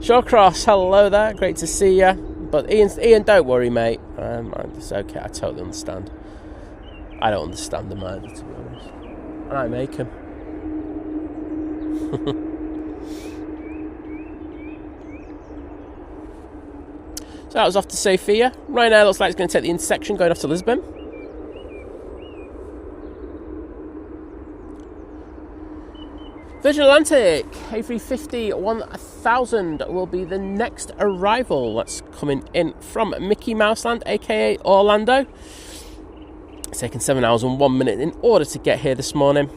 Shawcross, hello there. Great to see you. But Ian, don't worry, mate. It's okay. I totally understand. I don't understand them either, to be honest. And I make them. So that was off to Sofia. Ryanair looks like it's going to take the intersection going off to Lisbon. Virgin Atlantic A350 1000 will be the next arrival. That's coming in from Mickey Mouse Land, aka Orlando. It's taken 7 hours and 1 minute in order to get here this morning.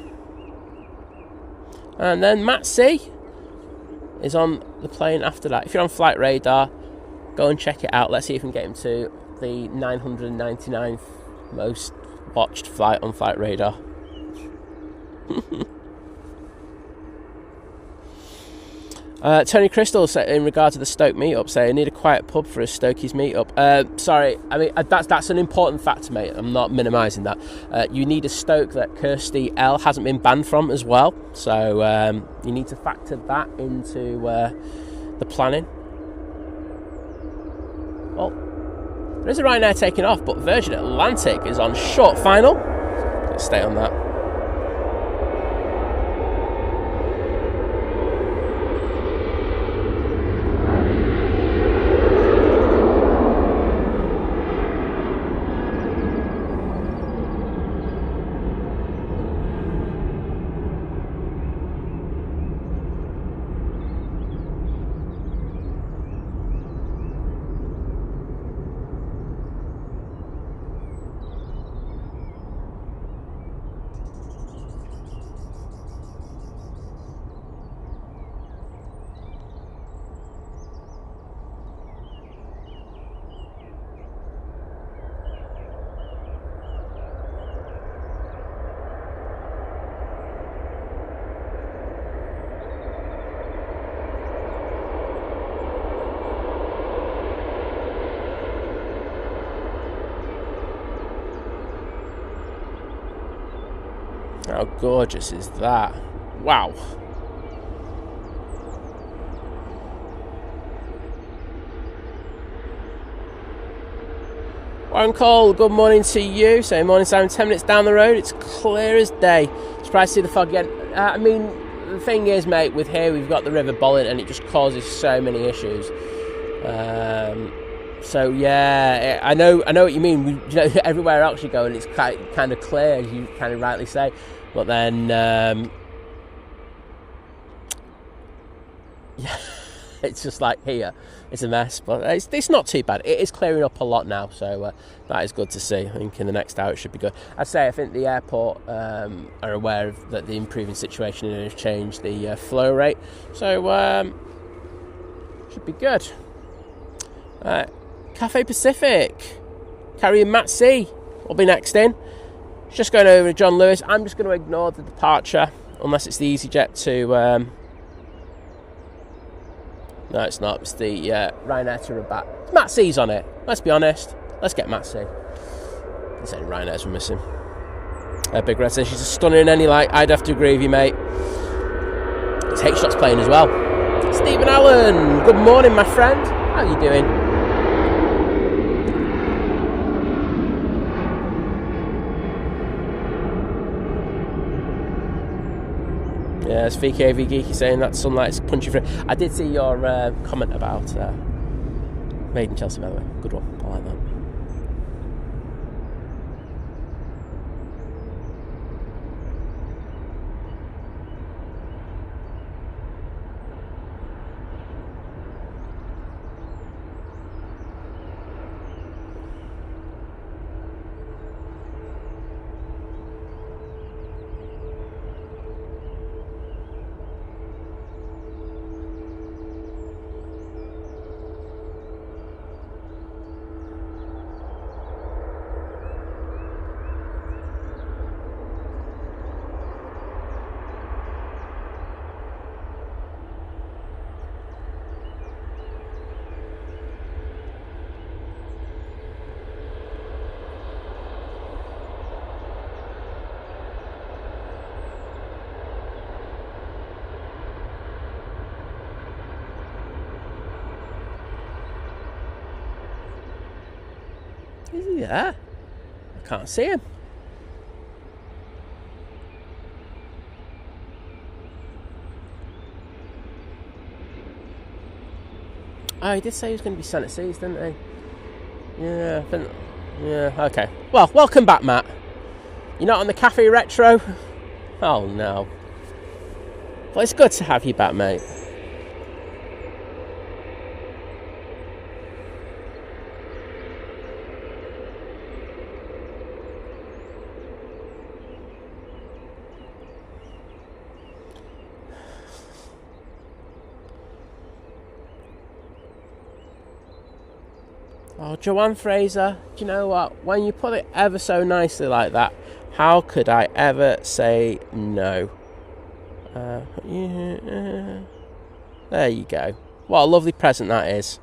And then Matt C is on the plane after that. If you're on Flight Radar, go and check it out. Let's see if we can get him to the 999th most watched Flight on Flight Radar. Tony Crystal said in regard to the Stoke meetup, say I need a quiet pub for a Stokies meetup. Sorry, I mean that's an important factor, mate. I'm not minimising that. You need a Stoke that Kirsty L hasn't been banned from as well, so you need to factor that into the planning. Well, there is a Ryanair taking off, but Virgin Atlantic is on short final. Let's stay on that. How gorgeous is that? Wow. Warren Cole, good morning to you. Say morning, Simon. 10 minutes down the road, it's clear as day. Surprised to see the fog again. I mean, the thing is, mate, with here we've got the River Bolin and it just causes so many issues. So yeah, I know what you mean. Everywhere else you go and it's kind of clear, as you kind of rightly say. But then, yeah, it's just like here, it's a mess. But it's not too bad. It is clearing up a lot now, so that is good to see. I think in the next hour it should be good. I think the airport are aware of that the improving situation and have changed the flow rate, so should be good. Cathay Pacific carrying Matt C will be next in. Just going over to John Lewis. I'm just going to ignore the departure unless it's the EasyJet to no, it's not. It's the Ryanair to Rabat. Matt C's on it. Let's be honest. Let's get Matt C. This ain't Ryanair's we're missing. Big Red says she's a stunner in any light. I'd have to agree with you, mate. It's H-Shot's playing as well. Stephen Allen. Good morning, my friend. How are you doing? Yeah, it's VK avgeek saying that sunlight is punchy through. I did see your comment about Made in Chelsea, by the way. Good one. I like that. Is he there? I can't see him. Oh, he did say he was going to be sent at seas, didn't he? Yeah, okay. Well, welcome back, Matt. You're not on the Cafe Retro? Oh, no. Well, it's good to have you back, mate. Oh, Joanne Fraser, do you know what? When you put it ever so nicely like that, how could I ever say no? There you go. What a lovely present that is.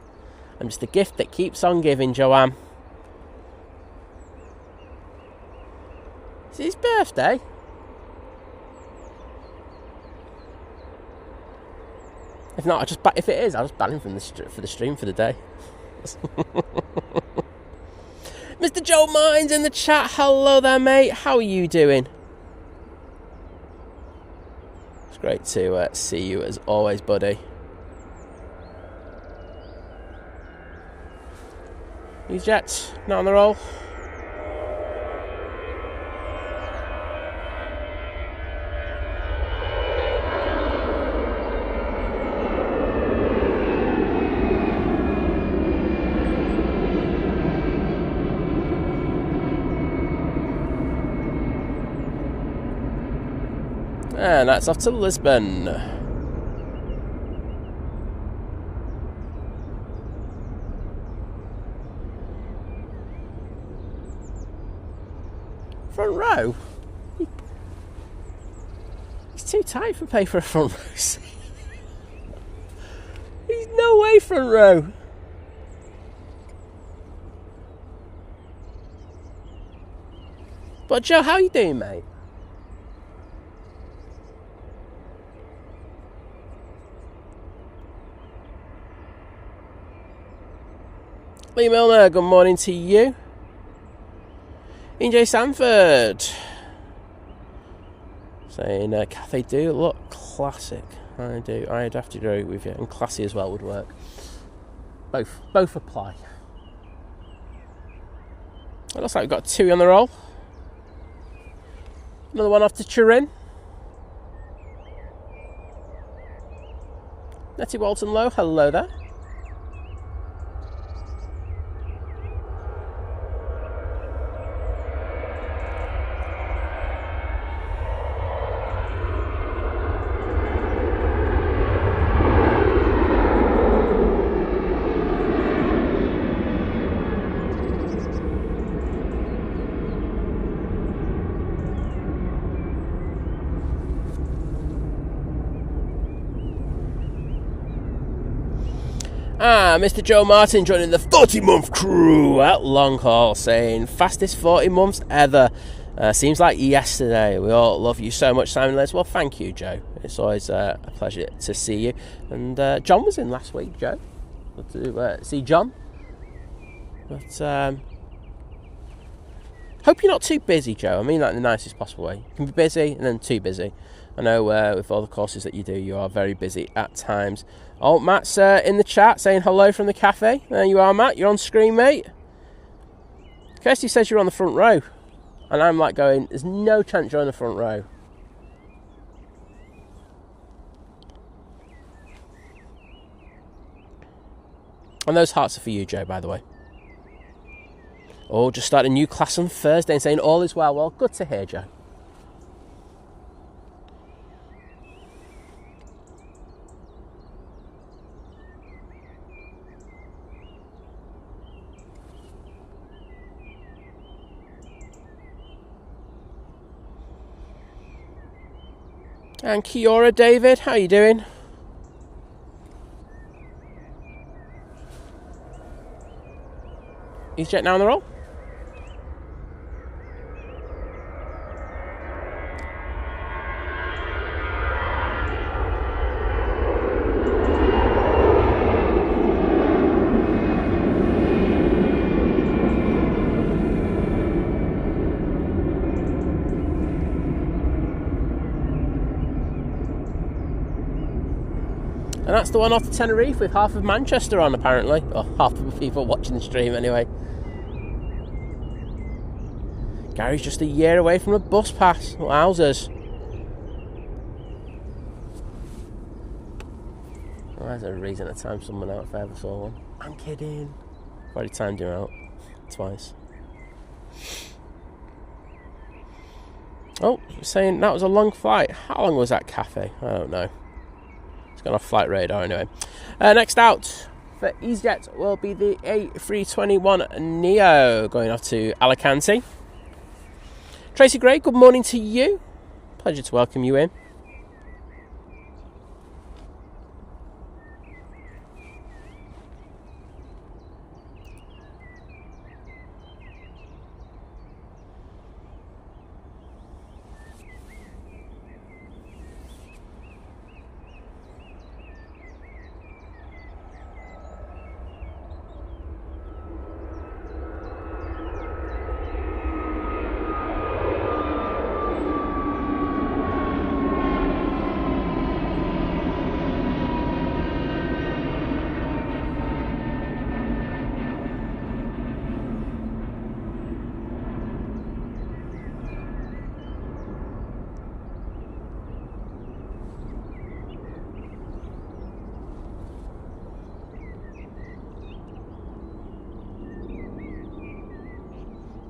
And just a gift that keeps on giving, Joanne. It's his birthday. If not, if it is, I'll just ban him from the stream for the day. Mr. Joe Mines in the chat. Hello there, mate. How are you doing? It's great to see you as always, buddy. EasyJet, not on the roll. And that's off to Lisbon. Front row? He's too tight for pay for a front row seat. He's no way front row. But Joe, how are you doing, mate? Lee Milner, good morning to you. EJ Sanford saying Cathay do look classic. I do. I'd have to agree with you. And classy as well would work. Both apply. It looks like we've got two on the roll. Another one off to Turin. Nettie Walton Low, hello there. Mr. Joe Martin joining the 40-month crew at long haul, saying fastest 40 months ever. Seems like yesterday. We all love you so much, Simon Les. Well, thank you, Joe. It's always a pleasure to see you. And John was in last week, Joe. Good to see John. But hope you're not too busy, Joe. I mean that in the nicest possible way. You can be busy and then too busy. I know with all the courses that you do, you are very busy at times. Oh, Matt's in the chat saying hello from the cafe. There you are, Matt. You're on screen, mate. Kirsty says you're on the front row. And I'm like going, there's no chance you're on the front row. And those hearts are for you, Joe, by the way. Oh, just started a new class on Thursday and saying all is well. Well, good to hear, Joe. And Kiora David, how you doing? EasyJet now on the roll. And that's the one off to Tenerife with half of Manchester on, apparently. Or half of the people watching the stream, anyway. Gary's just a year away from a bus pass. Wowzers. Well, there's a reason to time someone out if I ever saw one. I'm kidding. I've already timed him out twice. Oh, saying that was a long flight. How long was that cafe? I don't know. Gone off flight radar anyway. Next out, For EasyJet will be the A321 Neo going off to Alicante. Tracy Gray, good morning to you. Pleasure to welcome you in.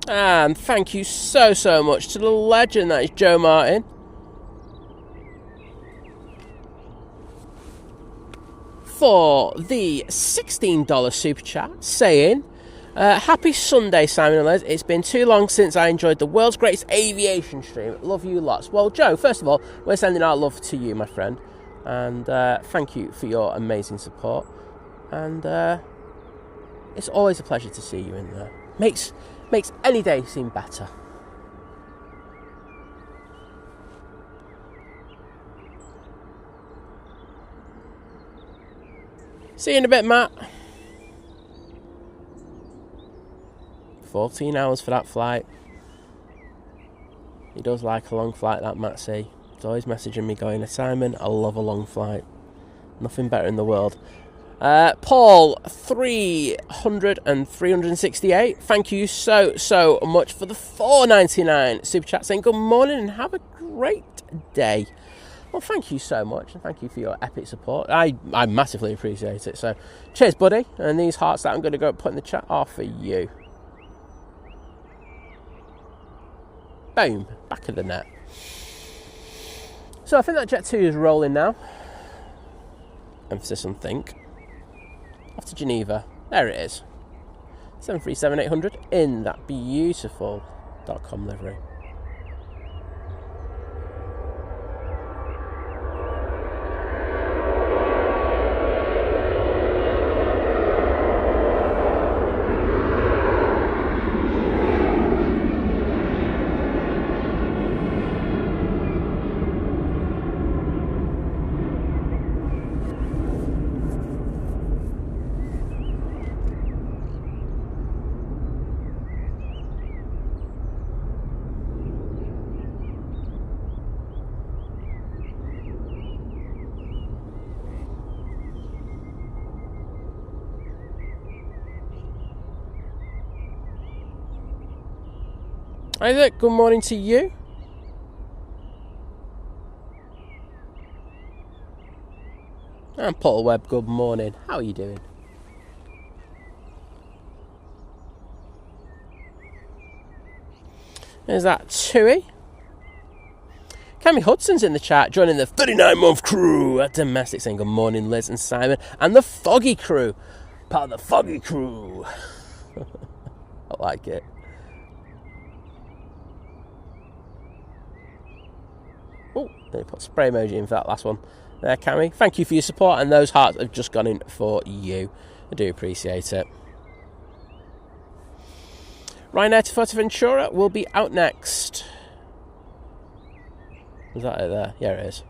And thank you so much to the legend that is Joe Martin for the $16 super chat, saying, happy Sunday, Simon and Les. It's been too long since I enjoyed the world's greatest aviation stream. Love you lots. Well, Joe, first of all, we're sending our love to you, my friend. And thank you for your amazing support. And it's always a pleasure to see you in there. Makes any day seem better. See you in a bit, Matt. 14 hours for that flight. He does like a long flight, that Matt C. He's always messaging me going, Simon, I love a long flight. Nothing better in the world. Paul 300 and 368, thank you so much for the $4.99 super chat, saying good morning and have a great day. Well, thank you so much, and thank you for your epic support. I massively appreciate it. So cheers, buddy. And these hearts that I'm going to go put in the chat are for you. Boom, back of the net. So I think that Jet2 is rolling now. Emphasis on think. Off to Geneva. There it is. 737-800 in that beautiful .com livery. Isaac, good morning to you. And Paul Webb, good morning. How are you doing? There's that TUI. Cammy Hudson's in the chat, joining the 39-month crew at Domestic, saying good morning, Liz and Simon, and the Foggy crew. Part of the Foggy crew. I like it. Oh, they put spray emoji in for that last one. There, Cammy. Thank you for your support, and those hearts have just gone in for you. I do appreciate it. Ryanair to Fuerteventura will be out next. Is that it there? Yeah, it is.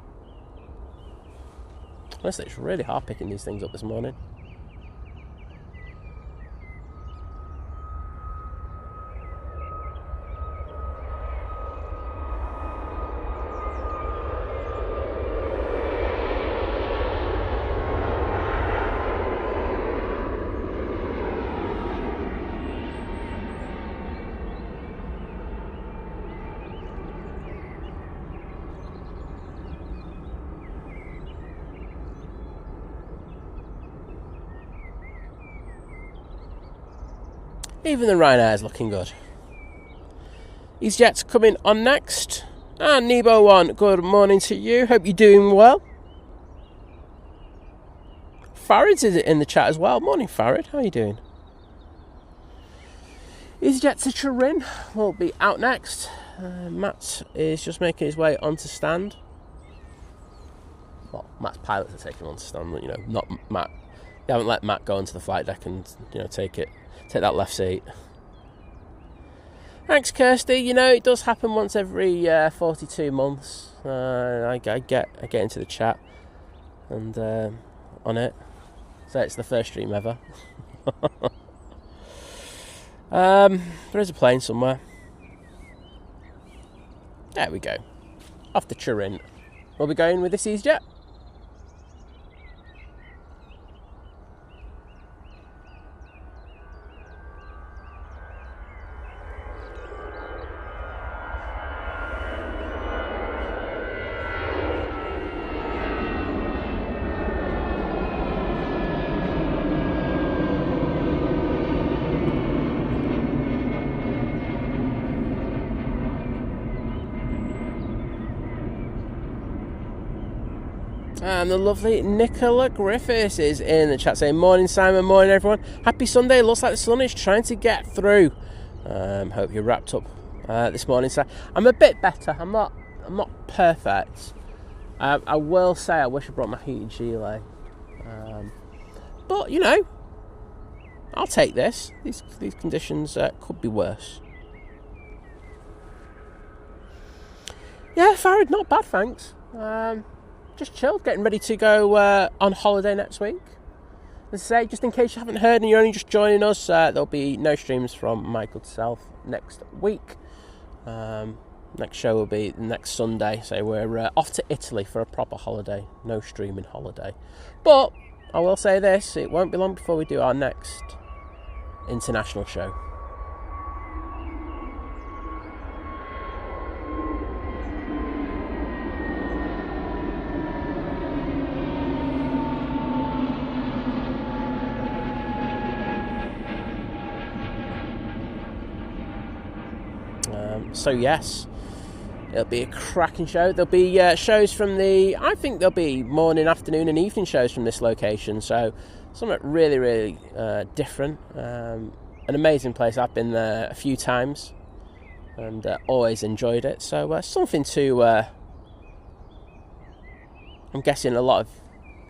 Honestly, it's really hard picking these things up this morning. Even the Ryanair is looking good. EasyJet's coming on next. And Nebo1, good morning to you. Hope you're doing well. Farid's in the chat as well. Morning, Farid. How are you doing? EasyJet to Turin will be out next. Matt is just making his way onto stand. Well, Matt's pilots are taking him onto stand, you know, not Matt. They haven't let Matt go onto the flight deck and, you know, take that left seat. Thanks, Kirsty. You know, it does happen once every 42 months. I get into the chat and on it. So it's the first stream ever. There is a plane somewhere. There we go. Off to Turin. We'll be going with this EasyJet. And the lovely Nicola Griffiths is in the chat saying, morning Simon, morning everyone. Happy Sunday. Looks like the sun is trying to get through. Hope you're wrapped up this morning. So I'm a bit better. I'm not perfect. I will say I wish I brought my heated gilet. But you know, I'll take this. These conditions could be worse. Yeah, Farid, not bad, thanks. Just chilled, getting ready to go on holiday next week. As I say, just in case you haven't heard and you're only just joining us, there'll be no streams from my good self next week. Next show will be next Sunday, so we're off to Italy for a proper holiday, no streaming holiday. But I will say this, it won't be long before we do our next international show. So yes, it'll be a cracking show. There'll be shows from I think there'll be morning, afternoon and evening shows from this location. So something really, really different. An amazing place. I've been there a few times and always enjoyed it. So something to, I'm guessing a lot of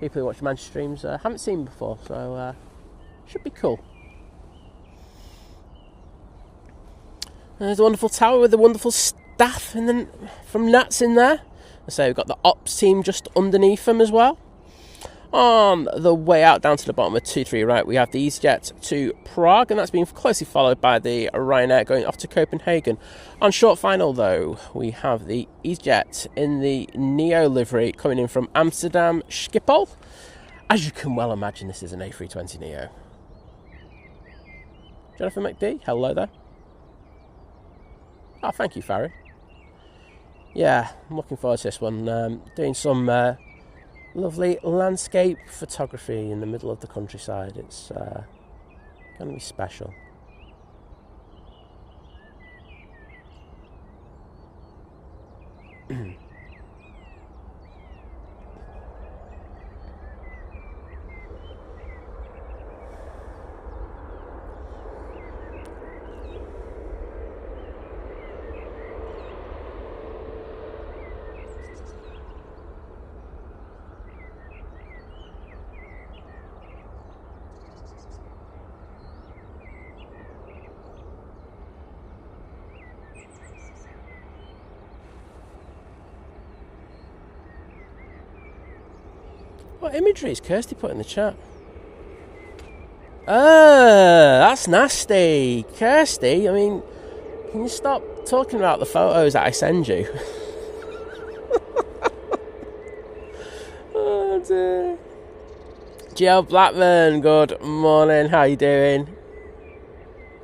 people who watch Manchester streams haven't seen before. So should be cool. There's a wonderful tower with a wonderful staff from Nats in there. So we've got the ops team just underneath them as well. On the way out down to the bottom of 23 right, we have the EasyJet to Prague, and that's been closely followed by the Ryanair going off to Copenhagen. On short final though, we have the EasyJet in the Neo livery coming in from Amsterdam Schiphol. As you can well imagine, this is an A320 Neo. Jennifer McD, hello there. Oh, thank you, Farry. Yeah, I'm looking forward to this one. Doing some lovely landscape photography in the middle of the countryside. It's going to be special. What imagery is Kirsty put in the chat? That's nasty. Kirsty, I mean, can you stop talking about the photos that I send you? Oh dear. Jill Blackman, good morning, how you doing?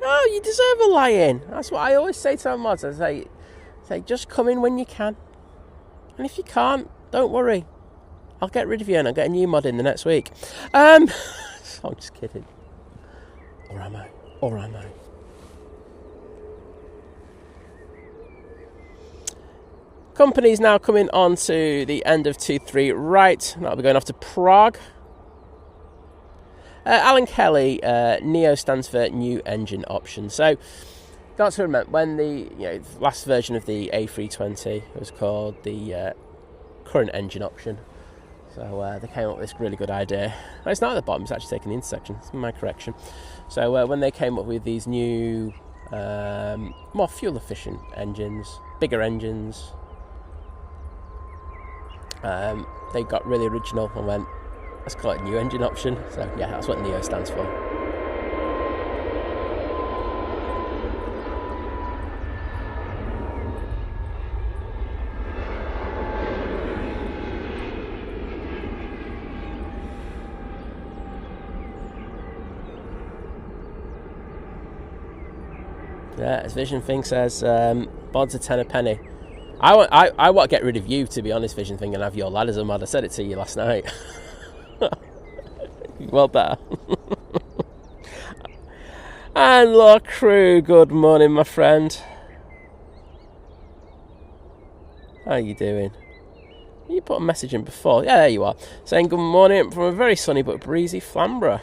Oh, you deserve a lie-in. That's what I always say to our mods. I say, just come in when you can. And if you can't, don't worry. I'll get rid of you and I'll get a new mod in the next week. I'm just kidding. Or am I? Company's now coming on to the end of 2-3 right. That'll be going off to Prague. Alan Kelly, NEO stands for New Engine Option. So, got to remember, when the last version of the A320 was called the current engine option. So they came up with this really good idea. Well, it's not at the bottom, it's actually taking the intersection. It's my correction. So when they came up with these new, more fuel-efficient engines, bigger engines, they got really original and went, let's call it New Engine Option. So yeah, that's what NEO stands for. Yeah, as Vision Thing says, bod's a tenner penny. I want to get rid of you, to be honest, Vision Thing, and have your lad as a mod. I said it to you last night. Well, better. And Lord Crew, good morning, my friend. How are you doing? You put a message in before. Yeah, there you are. Saying good morning from a very sunny but breezy Flamborough.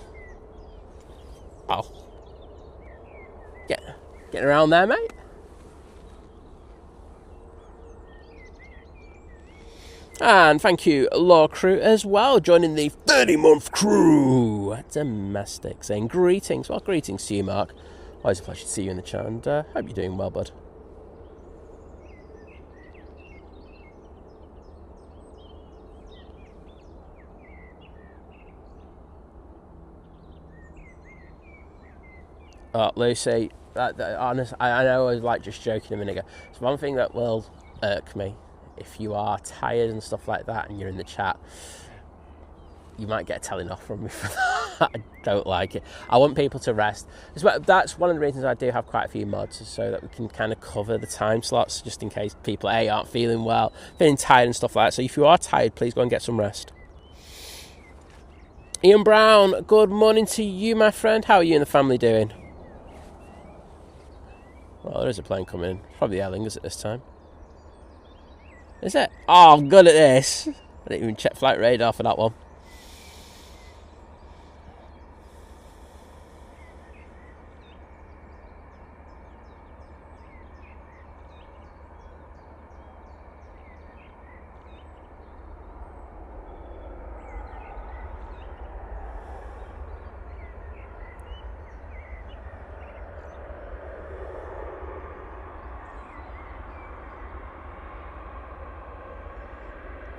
Oh. Getting around there, mate. And thank you, Law Crew, as well, joining the 30-month crew. Domestic, saying greetings. Well, greetings to you, Mark. Always a pleasure to see you in the chat, and hope you're doing well, bud. Oh, Lucy, honest, I know I was like just joking a minute ago. It's one thing that will irk me. If you are tired and stuff like that and you're in the chat, you might get a telling off from me for that. I don't like it. I want people to rest. That's one of the reasons I do have quite a few mods, so that we can kind of cover the time slots, just in case people aren't feeling well, feeling tired and stuff like that. So if you are tired, please go and get some rest. Ian Brown, good morning to you, my friend. How are you and the family doing? Well, there is a plane coming in. Probably Aer Lingus at this time. Is it? Oh, I'm good at this. I didn't even check flight radar for that one.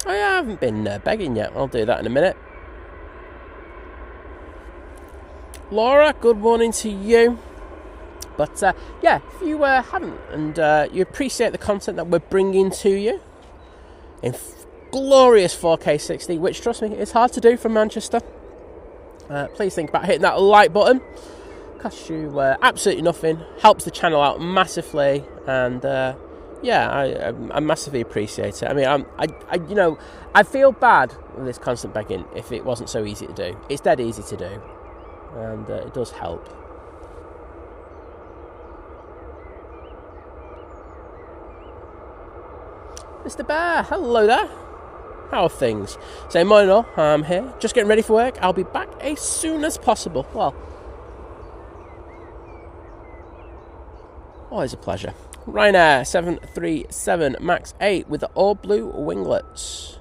I haven't been begging yet. I'll do that in a minute. Laura, good morning to you. But yeah, if you haven't and you appreciate the content that we're bringing to you in glorious 4K 60, which, trust me, it's hard to do from Manchester, please think about hitting that like button. Costs you absolutely nothing, helps the channel out massively, and yeah, I massively appreciate it. I mean, I feel bad with this constant begging if it wasn't so easy to do. It's dead easy to do, and it does help. Mr. Bear, hello there. How are things? Say morning all, I'm here, just getting ready for work. I'll be back as soon as possible. Well, always a pleasure. Ryanair 737 MAX 8 with the all blue winglets.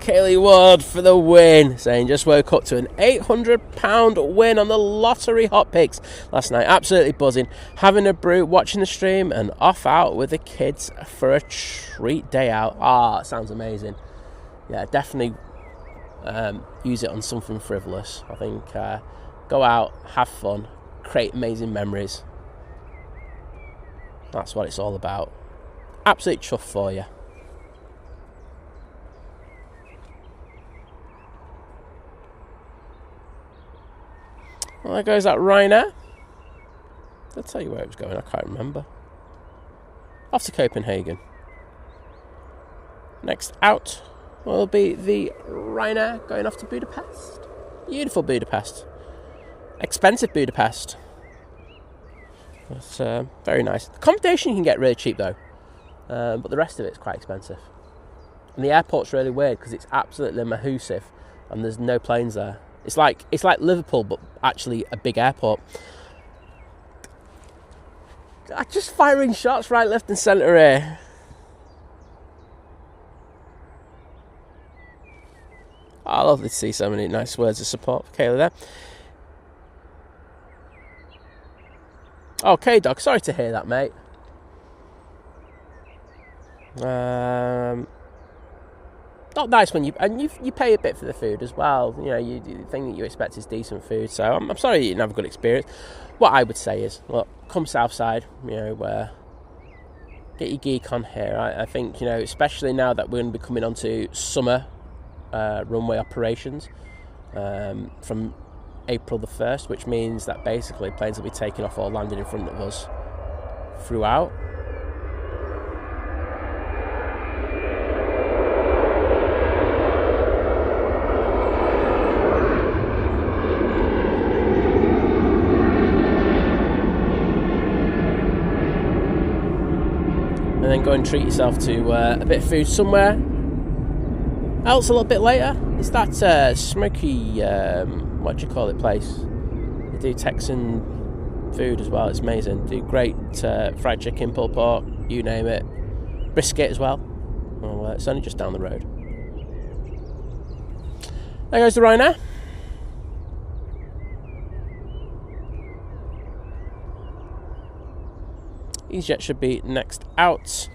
Kaylee Ward for the win, saying just woke up to an £800 win on the lottery hot picks last night. Absolutely buzzing, having a brew, watching the stream, and off out with the kids for a treat day out. It sounds amazing. Yeah, definitely use it on something frivolous. I think go out, have fun, create amazing memories. That's what it's all about. Absolute chuff for you. Well, there goes that Ryanair. I'll tell you where it was going, I can't remember. Off to Copenhagen. Next out will be the Ryanair going off to Budapest. Beautiful Budapest. Expensive Budapest. It's very nice. Accommodation you can get really cheap though, but the rest of it's quite expensive. And the airport's really weird because it's absolutely massive and there's no planes there. It's like Liverpool, but actually a big airport. I'm just firing shots right, left and centre here. I love to see so many nice words of support for Kayla there. Okay, Doc, sorry to hear that, mate. Not nice when you pay a bit for the food as well. You know, the thing that you expect is decent food. So I'm sorry you didn't have a good experience. What I would say is, look, come Southside. You know, get your geek on here. I think, you know, especially now that we're going to be coming onto summer runway operations from April the 1st, which means that basically planes will be taking off or landing in front of us throughout. And then go and treat yourself to a bit of food somewhere else a little bit later. It's that smoky, what do you call it, place. They do Texan food as well. It's amazing. They do great fried chicken, pulled pork, you name it. Brisket as well. Well, it's only just down the road. There goes the Ryanair. EasyJet should be next out.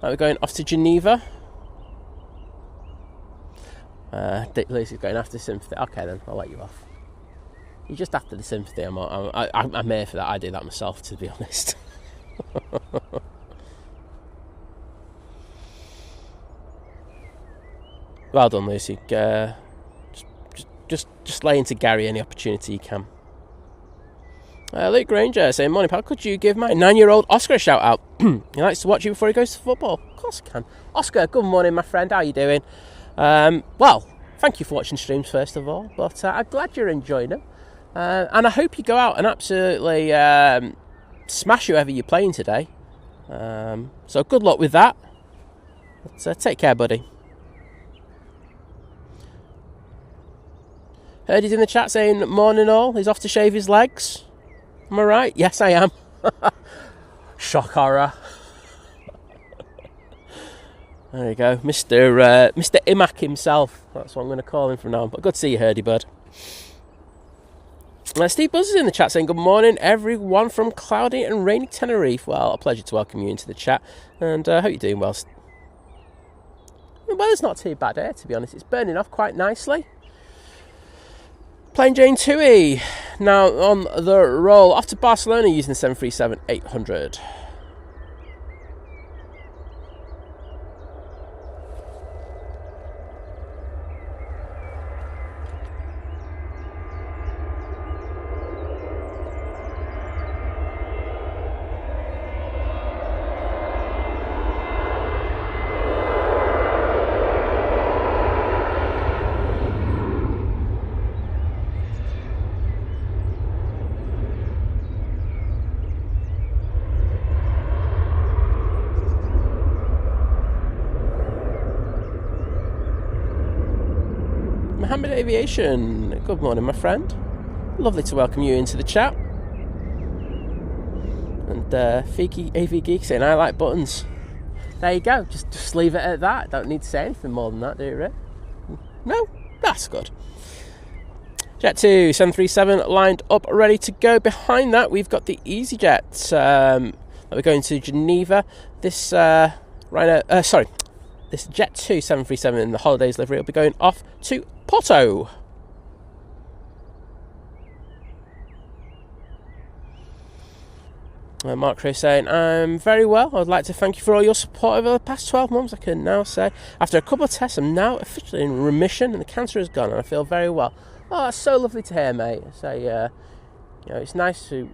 We're going off to Geneva. Dick Lewis is going after Sympathy. Okay then, I'll let you off. You're just after the Sympathy. I'm here for that. I do that myself, to be honest. Well done, Lucy. Just lay into Gary any opportunity you can. Luke Granger saying, morning pal, could you give my 9-year-old Oscar a shout out? He likes to watch you before he goes to football. Of course I can. Oscar, good morning my friend, how are you doing? Well, thank you for watching streams first of all, but I'm glad you're enjoying them. And I hope you go out and absolutely smash whoever you're playing today. So good luck with that. But, take care, buddy. Heard he's in the chat saying, morning all, he's off to shave his legs. Am I right? Yes, I am. Shock horror. There you go. Mr. Imac himself. That's what I'm going to call him from now on. But good to see you, Herdy Bud. Steve Buzz is in the chat saying, good morning, everyone from cloudy and rainy Tenerife. Well, a pleasure to welcome you into the chat. And I hope you're doing well. Well, it's not too bad here, to be honest. It's burning off quite nicely. Plain Jane TUI now on the roll off to Barcelona using the 737-800. Aviation, good morning my friend, lovely to welcome you into the chat. And Fiki avgeek saying I like buttons. There you go, just leave it at that. Don't need to say anything more than that, do you, Rick? No, that's good. Jet2 737 lined up ready to go. Behind that we've got the EasyJet that we're going to Geneva. This This Jet2 737 in the holidays livery will be going off to Porto. Mark Chris saying, I'm very well. I'd like to thank you for all your support over the past 12 months. I can now say, after a couple of tests, I'm now officially in remission and the cancer is gone and I feel very well. Oh, that's so lovely to hear, mate. So, You know, it's nice to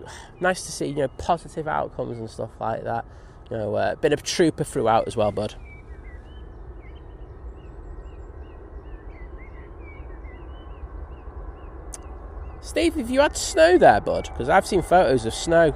see, you know, positive outcomes and stuff like that. You know, been a trooper throughout as well, bud. Steve, have you had snow there, bud? Because I've seen photos of snow.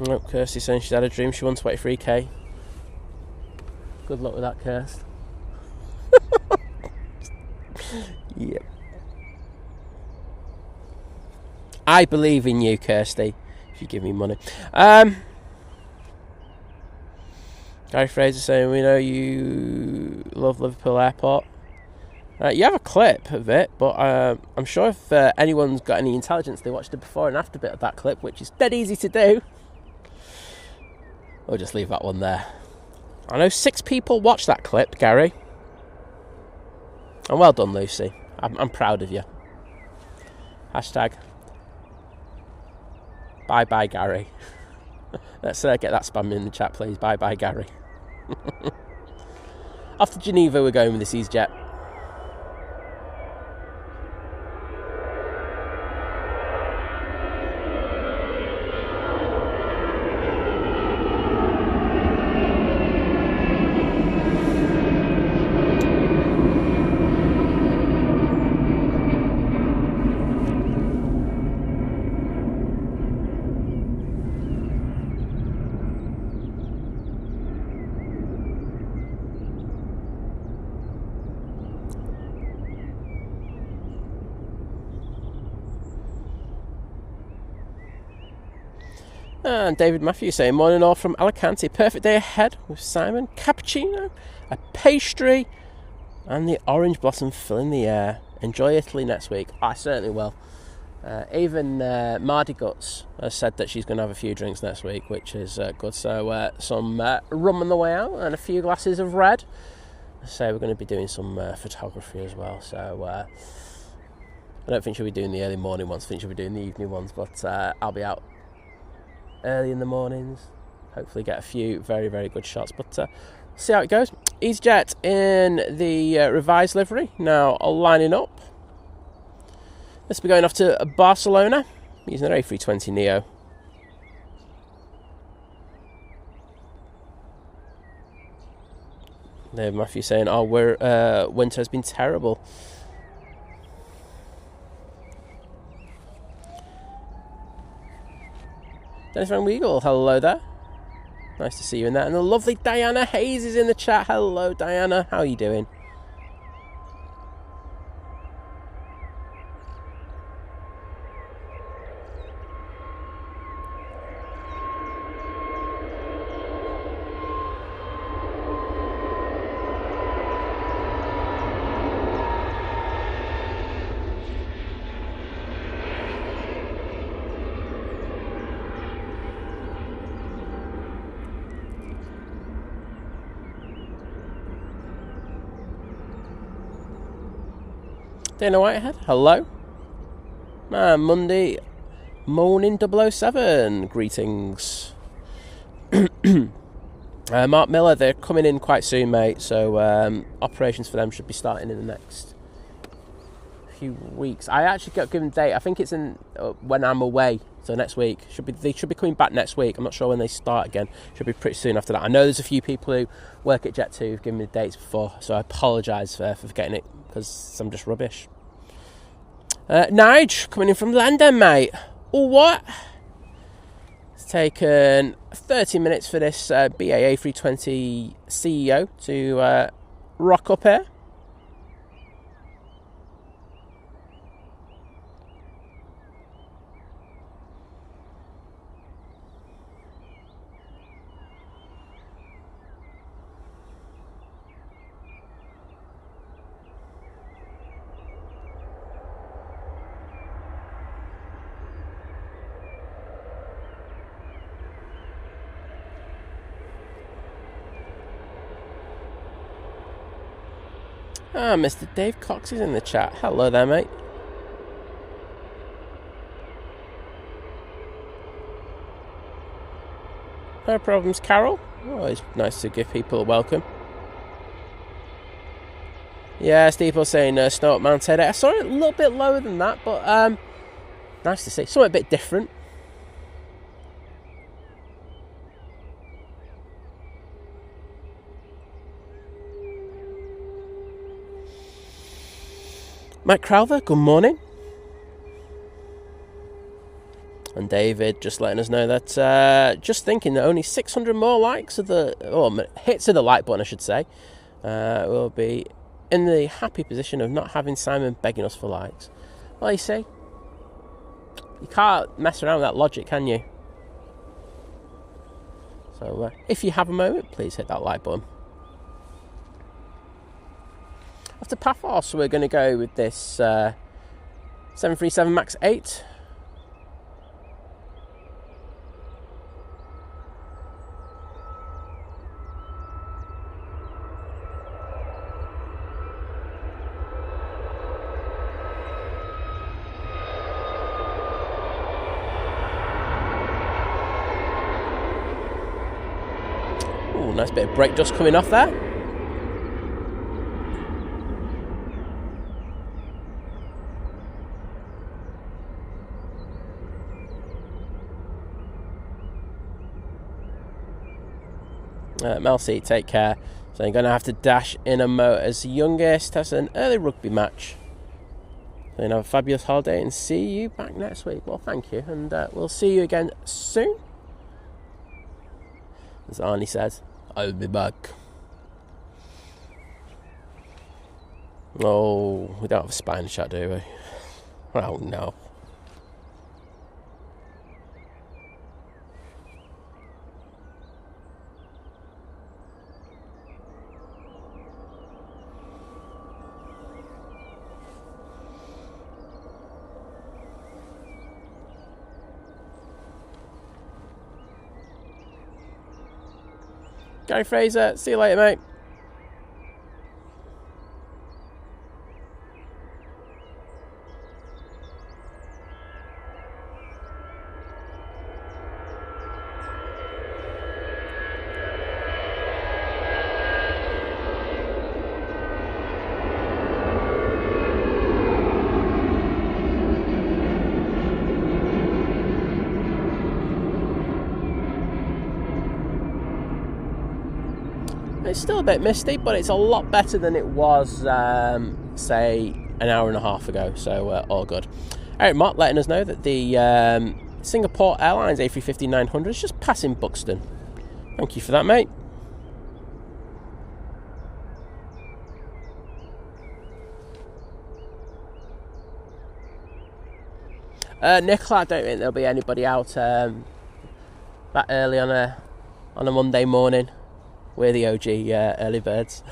Oh, Kirsty's saying she's had a dream she won 23k. Good luck with that, Kirst. Yep. I believe in you, Kirsty, if you give me money. Gary Fraser saying, we know you love Liverpool Airport. You have a clip of it, but I'm sure if anyone's got any intelligence, they watched the before and after bit of that clip, which is dead easy to do. We'll just leave that one there. I know 6 people watched that clip, Gary. And well done, Lucy. I'm proud of you. Hashtag bye Gary. Let's get that spam in the chat, please. Bye Gary. Off to Geneva we're going with this EasyJet. And David Matthews saying, morning all from Alicante. Perfect day ahead with Simon. Cappuccino, a pastry, and the orange blossom filling the air. Enjoy Italy next week. I certainly will. Even Mardy Guts has said that she's going to have a few drinks next week, which is good. So some rum on the way out and a few glasses of red. So we're going to be doing some photography as well. So I don't think she'll be doing the early morning ones. I think she'll be doing the evening ones. But I'll be out early in the mornings, hopefully get a few very, very good shots, but see how it goes. EasyJet in the revised livery now lining up. Let's be going off to Barcelona using their A320neo. There, Matthew saying, oh, winter has been terrible. Dennis Van Weagle, hello there. Nice to see you in there. And the lovely Diana Hayes is in the chat. Hello, Diana. How are you doing? Dana Whitehead, hello. Monday morning 007, greetings. Mark Miller, they're coming in quite soon, mate, so operations for them should be starting in the next few weeks. I actually got given a date, I think it's in when I'm away, so next week. They should be coming back next week. I'm not sure when they start again. Should be pretty soon after that. I know there's a few people who work at Jet2 who've given me the dates before, so I apologise for forgetting it, because I'm just rubbish. Nige, coming in from London, mate. Oh, what? It's taken 30 minutes for this BA A320 CEO to rock up here. Mr. Dave Cox is in the chat. Hello there, mate. No problems, Carol. Always nice to give people a welcome. Yeah, Steve was saying snow at Mount Ted. I saw it a little bit lower than that, but nice to see. Something a bit different. Mike Crowther, good morning. And David just letting us know that just thinking that only 600 more likes of hits of the like button, I should say, will be in the happy position of not having Simon begging us for likes. Well, you see, you can't mess around with that logic, can you? So if you have a moment, please hit that like button. After Paphos, we're going to go with this 737 MAX 8. Ooh, nice bit of brake dust coming off there. Mel C, take care. So you're going to have to dash in a motor's youngest. That's an early rugby match. So you have a fabulous holiday and see you back next week. Well, thank you, and we'll see you again soon. As Arnie says, I'll be back. Oh, we don't have a spine shot, do we? Oh no. Gary Fraser, see you later, mate. It's still a bit misty, but it's a lot better than it was, say, an hour and a half ago, so all good. Eric Mott letting us know that the Singapore Airlines A350-900 is just passing Buxton. Thank you for that, mate. Nicola, I don't think there'll be anybody out that early on a Monday morning. We're the OG early birds.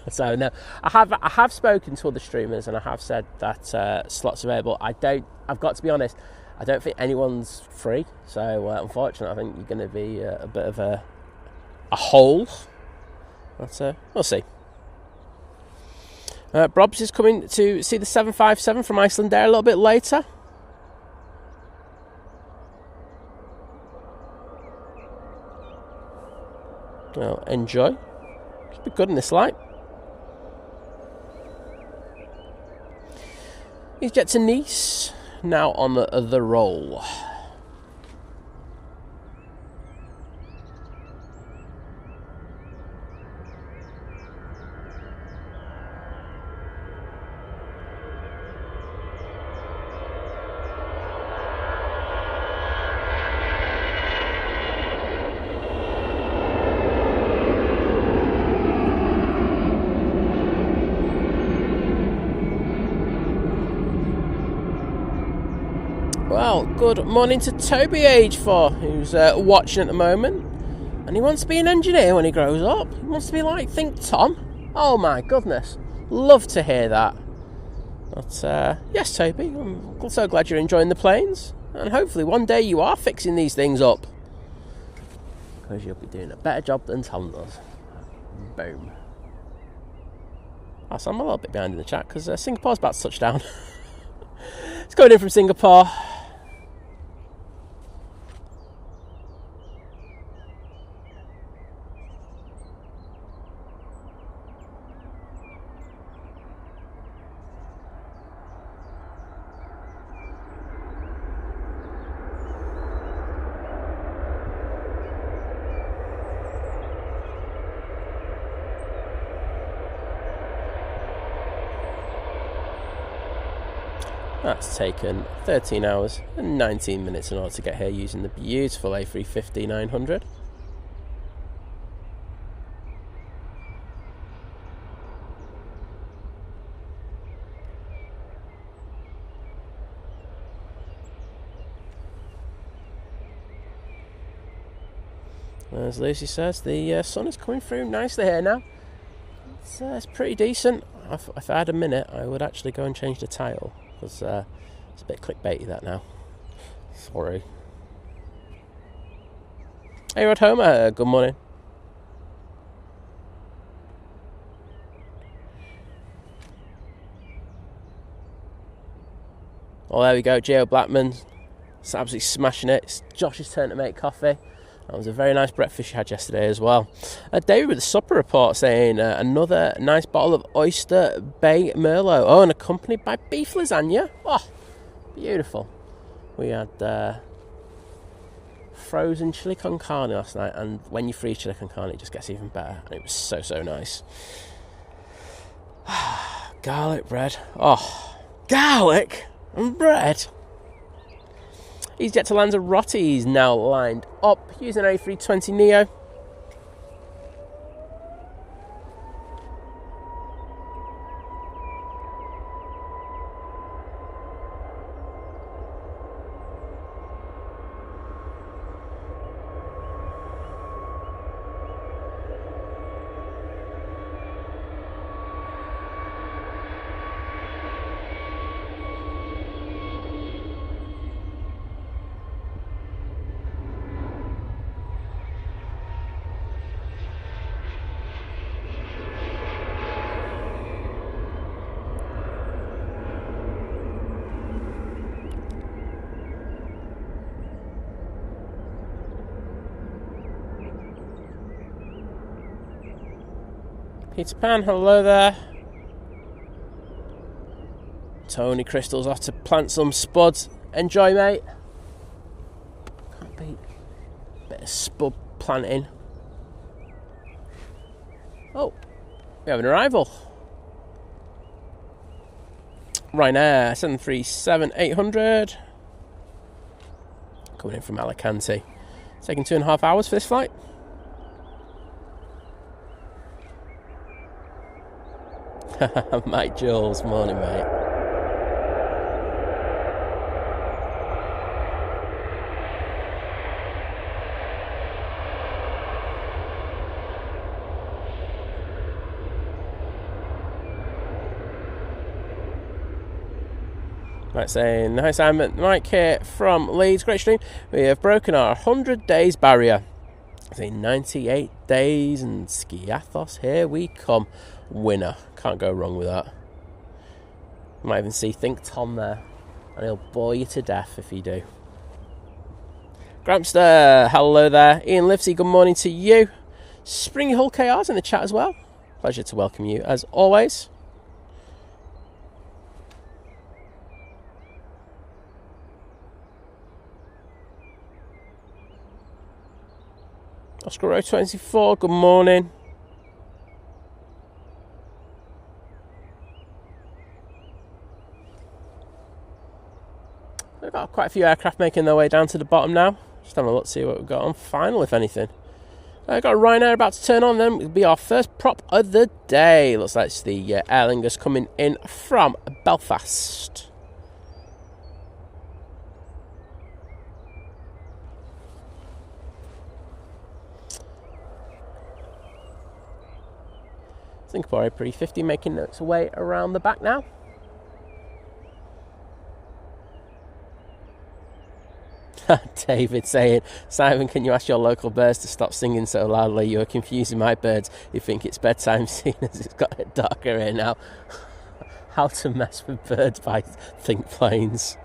So no, I have spoken to other streamers and I have said that slots available. I've got to be honest, I don't think anyone's free. So unfortunately, I think you're going to be a bit of a hole. But we'll see. Brobs is coming to see the 757 from Icelandair a little bit later. Well, enjoy. Should be good in this light. EasyJet to Nice, now on the roll. Well, good morning to Toby, age 4, who's watching at the moment. And he wants to be an engineer when he grows up. He wants to be like Think Tom. Oh my goodness. Love to hear that. But, yes, Toby, I'm so glad you're enjoying the planes. And hopefully one day you are fixing these things up. Because you'll be doing a better job than Tom does. Boom. Oh, so I'm a little bit behind in the chat because Singapore's about to touch down. It's going in from Singapore. That's taken 13 hours and 19 minutes in order to get here using the beautiful A350-900. As Lucy says, the sun is coming through nicely here now. It's pretty decent. If I had a minute, I would actually go and change the title. It's a bit clickbaity that now. Sorry. Hey Rod Homer, good morning. Oh, there we go. Gio Blackman. It's absolutely smashing it. It's Josh's turn to make coffee. That was a very nice breakfast you had yesterday as well. David with the supper report saying another nice bottle of Oyster Bay Merlot. Oh, and accompanied by beef lasagna. Oh, beautiful. We had frozen chili con carne last night, and when you freeze chili con carne, it just gets even better. And it was so, so nice. Garlic bread. Oh, garlic and bread. EasyJet to Lanzarote is now lined up using an A320 Neo. Peter Pan, hello there. Tony Crystal's off to plant some spuds. Enjoy, mate. Can't beat a bit of spud planting. Oh, we have an arrival. Ryanair 737-800. Coming in from Alicante. It's taking 2.5 hours for this flight. Mike Jules, morning mate. Right, saying, hi Simon, Mike here from Leeds, great stream. We have broken our 100 days barrier. Saying 98 days and Skiathos, here we come. Winner. Can't go wrong with that. You might even see Think Tom there, and he'll bore you to death if you do. Grampster, hello there. Ian Livesey, good morning to you. Springy Hull KR's in the chat as well. Pleasure to welcome you as always. Oscar Row 24, good morning. We've got quite a few aircraft making their way down to the bottom now. Just having a look to see what we've got on final, if anything. We've got a Ryanair about to turn on, then it'll be our first prop of the day. Looks like it's the Aer Lingus coming in from Belfast. Singapore A380 making its way around the back now. David saying, Simon, can you ask your local birds to stop singing so loudly? You are confusing my birds who think it's bedtime, seeing as it's got darker here now. How to mess with birds by Think Planes.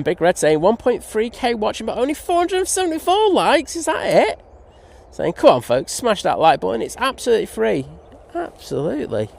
Big Red saying 1.3k watching but only 474 likes. Is that it? Saying, come on folks, smash that like button. It's absolutely free. Absolutely.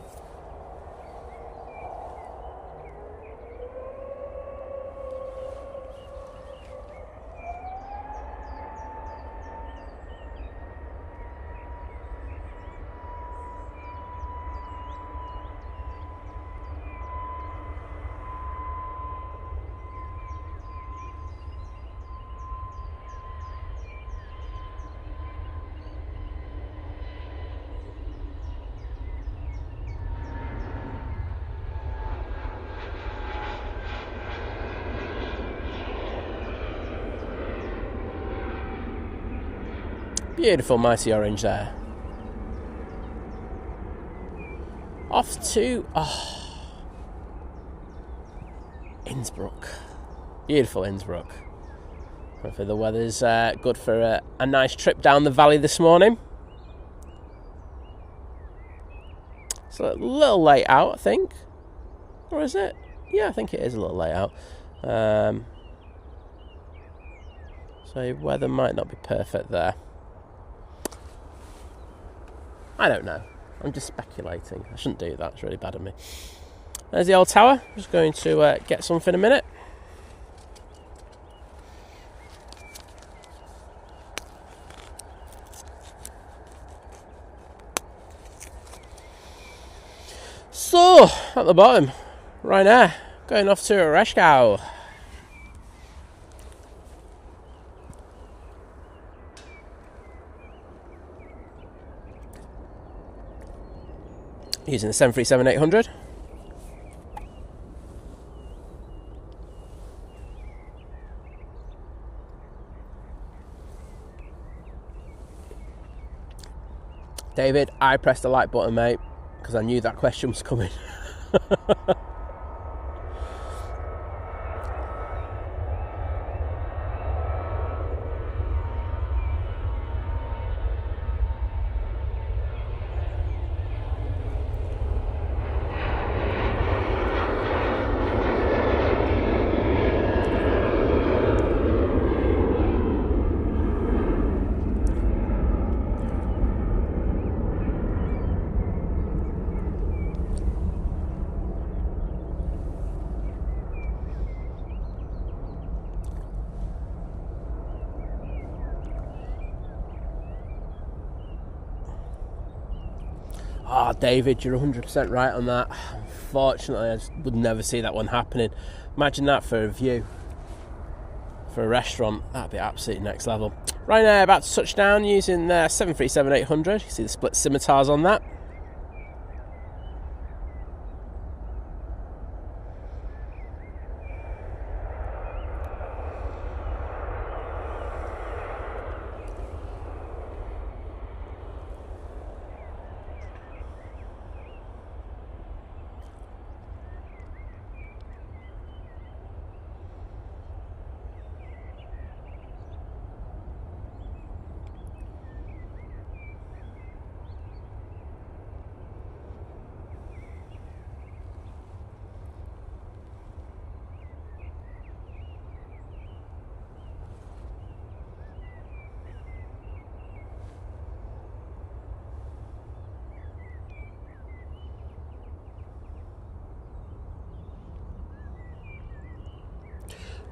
Beautiful mighty orange there. Off to Innsbruck. Beautiful Innsbruck. Hopefully the weather's good for a nice trip down the valley this morning. It's a little late out, I think. Or is it? Yeah, I think it is a little late out. So weather might not be perfect there. I don't know. I'm just speculating. I shouldn't do that. It's really bad of me. There's the old tower. Just going to get something in a minute. So, at the bottom, Ryanair, going off to Reshkau. Using the 737-800. David, I pressed the like button, mate, because I knew that question was coming. Oh, David, you're 100% right on that. Unfortunately, I just would never see that one happening. Imagine that for a view. For a restaurant, that'd be absolutely next level. Ryanair about to touch down using their 737-800. You see the split scimitars on that.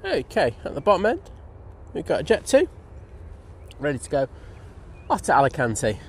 Okay, at the bottom end, we've got a Jet2, ready to go off to Alicante.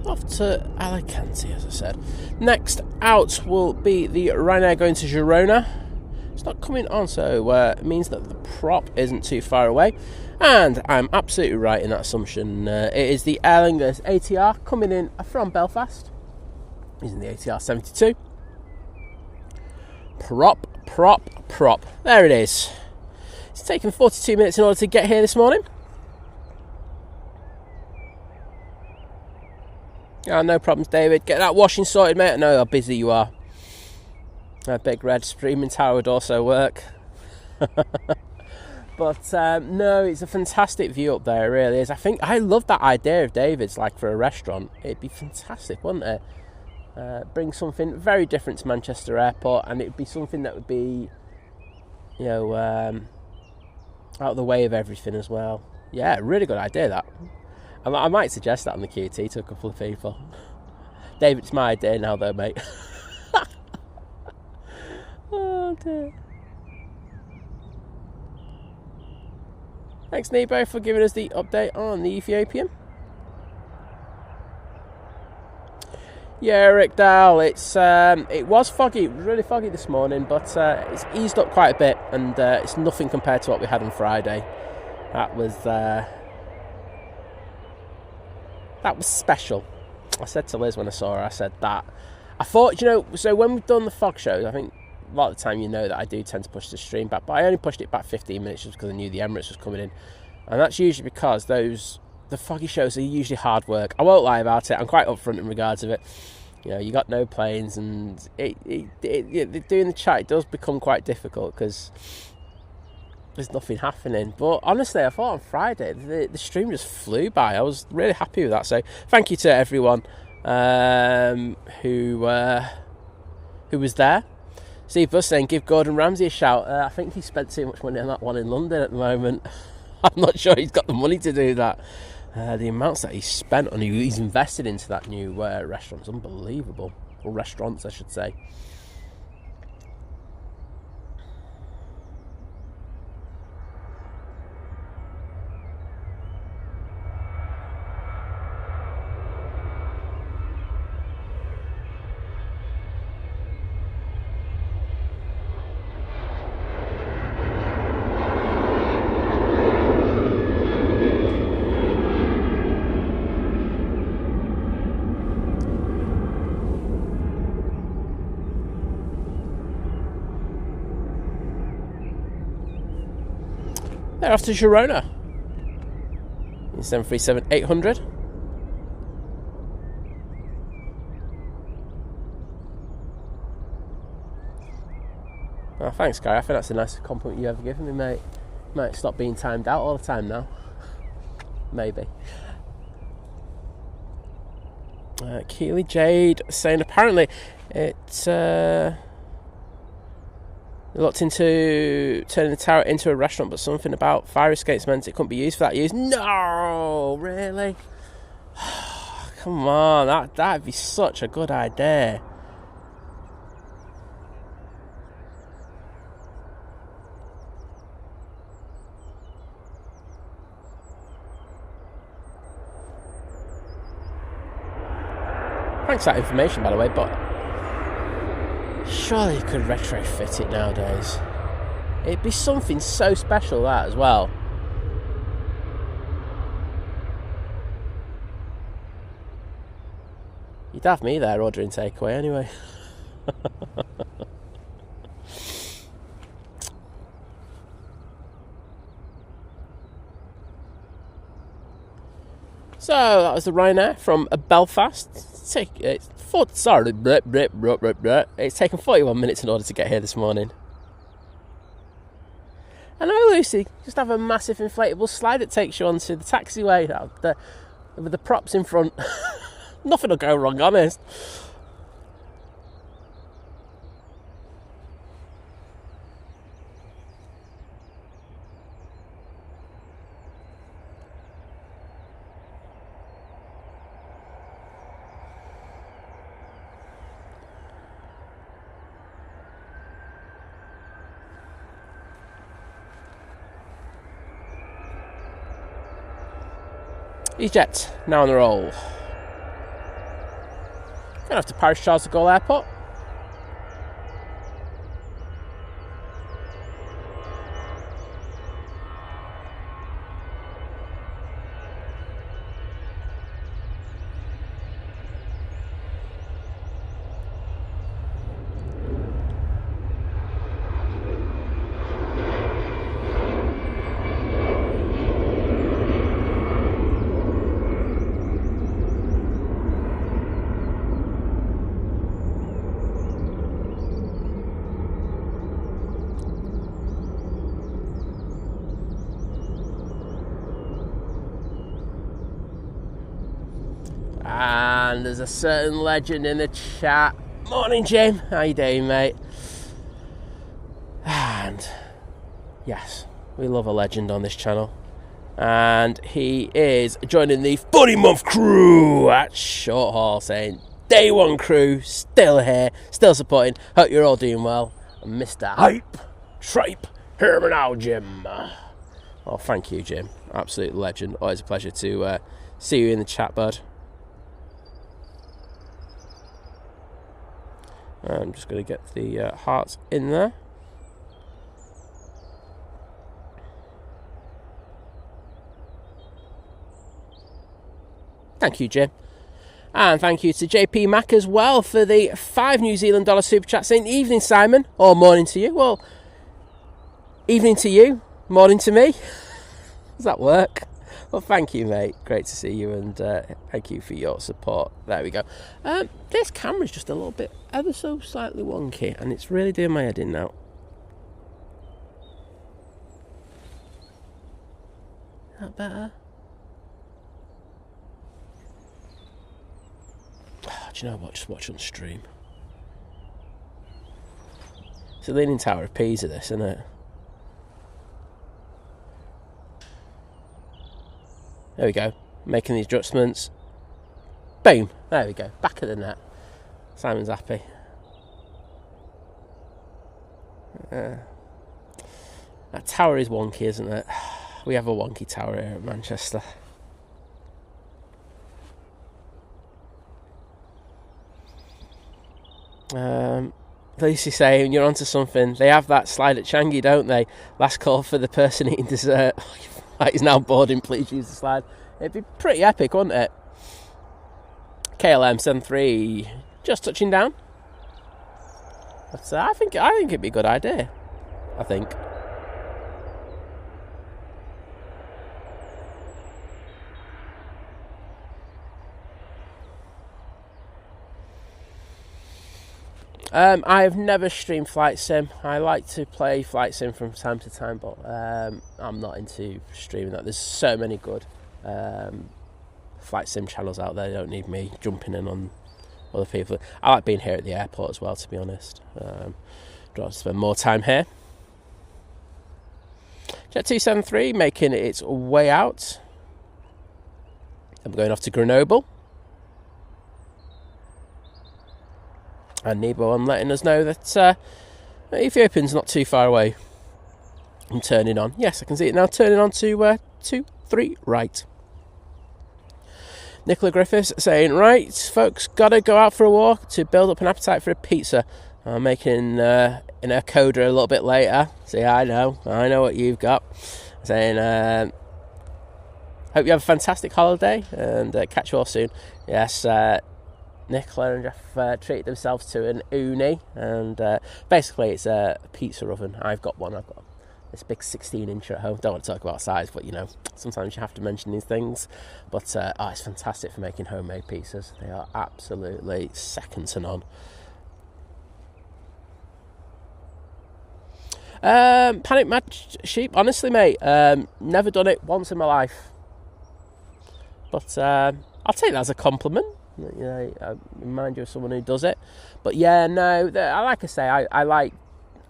off to Alicante, as I said. Next out will be the Ryanair going to Girona. It's not coming on, so it means that the prop isn't too far away. And I'm absolutely right in that assumption. It is the Aer Lingus ATR coming in from Belfast, using the ATR 72. Prop. There it is. It's taken 42 minutes in order to get here this morning. Oh, no problems, David. Get that washing sorted, mate. I know how busy you are. A big red streaming tower would also work. But no, it's a fantastic view up there, it really is. I love that idea of David's, like for a restaurant. It'd be fantastic, wouldn't it? Bring something very different to Manchester Airport, and it'd be something that would be, out of the way of everything as well. Yeah, really good idea, that. I might suggest that on the QT to a couple of people. David, it's my idea now, though, mate. Oh, dear. Thanks, Nebo, for giving us the update on the Ethiopian. Yeah, Eric Dahl, it was foggy. It was really foggy this morning, but it's eased up quite a bit, and it's nothing compared to what we had on Friday. That was special. I said to Liz when I saw her, I said that. I thought, so when we've done the fog shows, I think a lot of the time that I do tend to push the stream back, but I only pushed it back 15 minutes just because I knew the Emirates was coming in. And that's usually because the foggy shows are usually hard work. I won't lie about it. I'm quite upfront in regards of it. You got no planes, and doing the chat, it does become quite difficult because there's nothing happening. But honestly, I thought on Friday the stream just flew by. I was really happy with that. So thank you to everyone who was there. Steve Buss saying, give Gordon Ramsay a shout. I think he spent too much money on that one in London at the moment. I'm not sure he's got the money to do that. The amounts that he's spent on, he's invested into that new restaurant is unbelievable. Or restaurants, I should say. They're off to Girona in 737-800. Oh, thanks, Guy. I think that's the nicest compliment you ever given me, mate. Might stop being timed out all the time now. Maybe. Keely Jade saying apparently it's looked into turning the tower into a restaurant, but something about fire escapes meant it couldn't be used for that use. No, really? Come on, that'd be such a good idea. Thanks for that information, by the way, but surely you could retrofit it nowadays. It'd be something so special, that as well. You'd have me there ordering takeaway anyway. So that was the Ryanair from Belfast. It's taken 41 minutes in order to get here this morning. I know, Lucy. Just have a massive inflatable slide that takes you onto the taxiway with the props in front. Nothing will go wrong, honest. EasyJet, now on the roll. Going off to Paris Charles de Gaulle Airport. And there's a certain legend in the chat. Morning, Jim. How you doing, mate? And yes, we love a legend on this channel. And he is joining the Funny Month crew at Short Haul, saying, Day One crew, still here, still supporting. Hope you're all doing well. And Mr. Hype, Tripe, hear me now, Jim. Oh, thank you, Jim. Absolute legend. Always a pleasure to see you in the chat, bud. I'm just going to get the hearts in there. Thank you, Jim. And thank you to JP Mack as well for the $5 New Zealand super chat saying, evening, Simon, or morning to you. Well, evening to you, morning to me. Does that work? Well, thank you, mate. Great to see you, and thank you for your support. There we go. This camera's just a little bit ever so slightly wonky, and it's really doing my head in now. That better? Oh, do you know what? Just watch on stream. It's the Leaning Tower of Pisa, this, isn't it? There we go. Making the adjustments. Boom. There we go. Back of the net. Simon's happy. That tower is wonky, isn't it? We have a wonky tower here at Manchester. Lucy saying, you're onto something. They have that slide at Changi, don't they? Last call for the person eating dessert. He's now boarding, please use the slide. It'd be pretty epic, wouldn't it? KLM 73 just touching down. But I think it'd be a good idea. I think. I have never streamed Flight Sim. I like to play Flight Sim from time to time, but I'm not into streaming that. There's so many good Flight Sim channels out there. They don't need me jumping in on other people. I like being here at the airport as well, to be honest. I'd rather spend more time here. Jet273 making its way out. I'm going off to Grenoble. And Nebo, I'm letting us know that Ethiopian's not too far away. I'm turning on. Yes, I can see it now. Turning on to 2-3 right. Nicola Griffiths saying, right, folks, gotta go out for a walk to build up an appetite for a pizza. I'm making in a coda a little bit later. See, I know what you've got. Saying, hope you have a fantastic holiday and catch you all soon. Yes, Nicola and Jeff treated themselves to an uni, and basically it's a pizza oven. I've got one. I've got this big 16-inch at home. Don't want to talk about size, but you know, sometimes you have to mention these things. But it's fantastic for making homemade pizzas. They are absolutely second to none. Panic Mad Sheep, honestly, mate, never done it once in my life. But I'll take that as a compliment. You know, I remind you of someone who does it. But yeah, no, like I say, I like.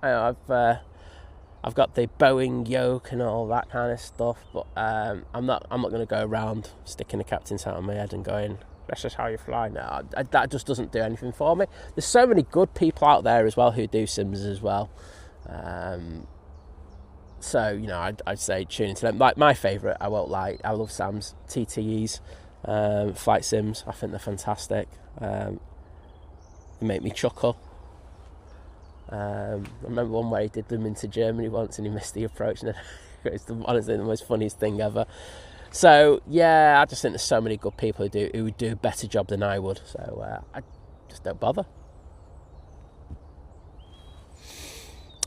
I've got the Boeing yoke and all that kind of stuff. But I'm not going to go around sticking a captain's hat on my head and going, "This is how you fly." No, that just doesn't do anything for me. There's so many good people out there as well who do sims as well. So you know, I'd say tune into them. Like my favourite, I won't lie, I love Sam's TTEs. Flight sims, I think they're fantastic. They make me chuckle. I remember one where he did them into Germany once and he missed the approach, and it's honestly the most funniest thing ever. So yeah, I just think there's so many good people who would do a better job than I would. So I just don't bother.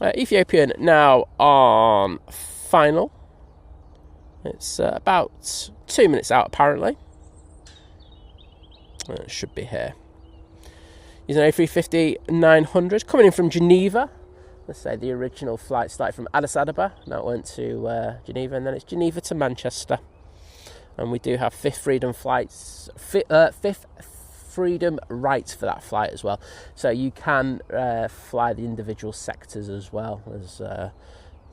Ethiopian now on final. It's about 2 minutes out apparently. It should be here. He's an A350-900 coming in from Geneva. Let's say the original flight started from Addis Ababa. Now it went to Geneva, and then it's Geneva to Manchester. And we do have fifth freedom rights for that flight as well. So you can fly the individual sectors as well as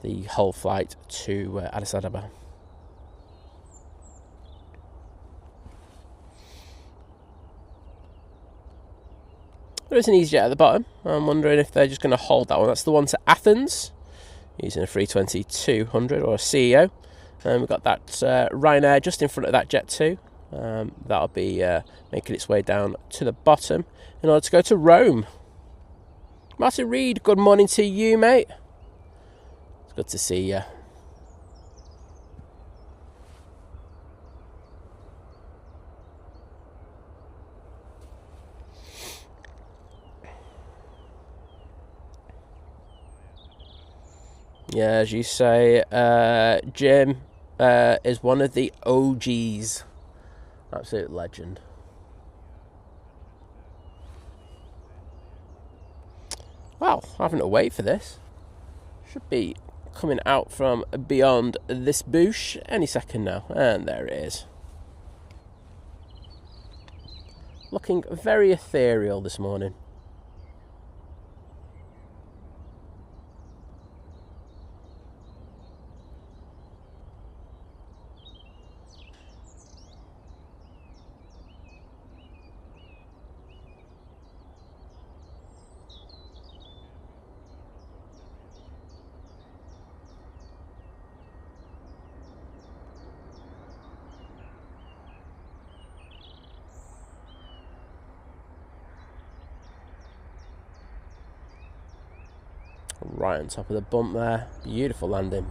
the whole flight to Addis Ababa. There is an EasyJet at the bottom. I'm wondering if they're just going to hold that one. That's the one to Athens, using a 320-200 or a CEO. And we've got that Ryanair just in front of that Jet2. That'll be making its way down to the bottom in order to go to Rome. Martin Reed, good morning to you, mate. It's good to see you. Yeah, as you say, Jim is one of the OGs. Absolute legend. Well, having to wait for this. Should be coming out from beyond this bush any second now. And there it is. Looking very ethereal this morning. Right on top of the bump there. Beautiful landing.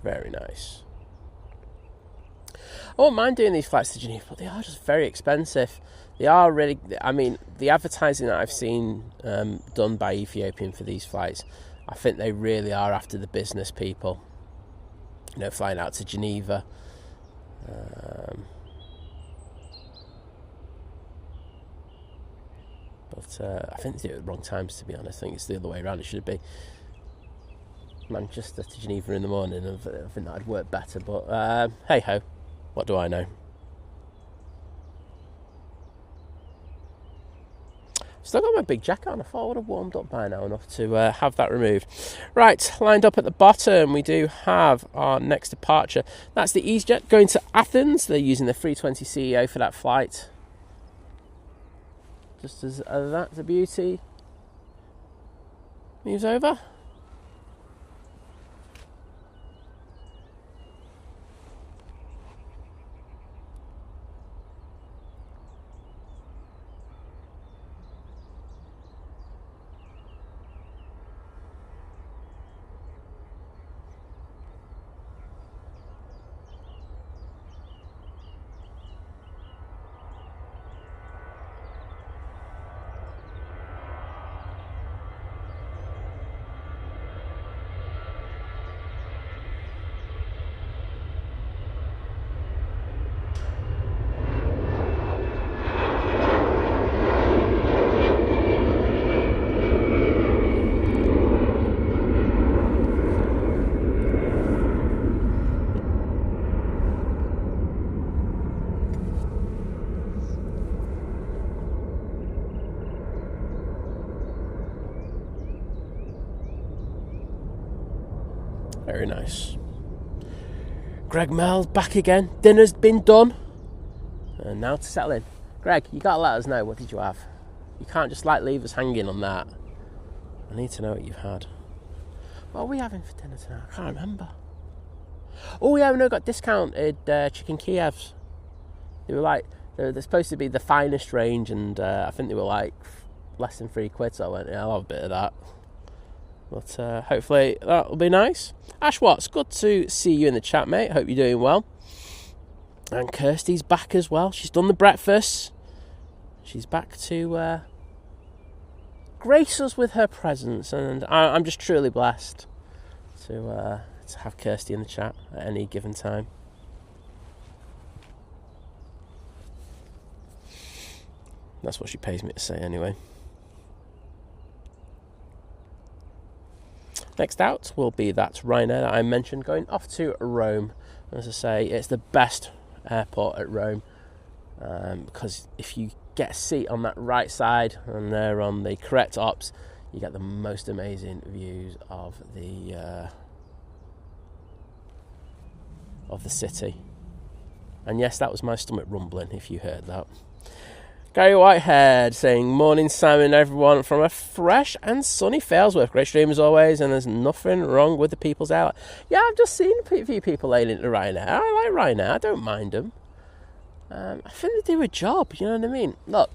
Very nice. I won't mind doing these flights to Geneva, but they are just very expensive. They are really, I mean, the advertising that I've seen done by Ethiopian for these flights, I think they really are after the business people. You know, flying out to Geneva. But I think they do it at the wrong times, to be honest. I think it's the other way around. It should be Manchester to Geneva in the morning. I think that'd work better, but hey-ho. What do I know? Still got my big jacket on. I thought I would have warmed up by now enough to have that removed. Right, lined up at the bottom, we do have our next departure. That's the EasyJet going to Athens. They're using the 320 CEO for that flight. Just as that's a beauty. Moves over. Very nice. Greg Mel's back again. Dinner's been done. And now to settle in. Greg, you got to let us know, what did you have? You can't just like leave us hanging on that. I need to know what you've had. What are we having for dinner tonight? I can't remember. Oh yeah, we know, got discounted chicken Kievs. They were like, they're supposed to be the finest range, and I think they were like less than £3, so I went, yeah, I'll have a bit of that. But hopefully that'll be nice. Ash Watts, good to see you in the chat, mate. Hope you're doing well. And Kirsty's back as well. She's done the breakfast. She's back to grace us with her presence, and I'm just truly blessed to have Kirsty in the chat at any given time. That's what she pays me to say anyway. Next out will be that Ryanair that I mentioned going off to Rome. As I say, it's the best airport at Rome, because if you get a seat on that right side and they're on the correct ops, you get the most amazing views of the city. And yes, that was my stomach rumbling if you heard that. Gary Whitehead saying, morning Simon everyone from a fresh and sunny Failsworth. Great stream as always, and there's nothing wrong with the People's Airline. Yeah, I've just seen a few people laying into Ryanair. I like Ryanair, I don't mind them. I think they do a job, you know what I mean? Look,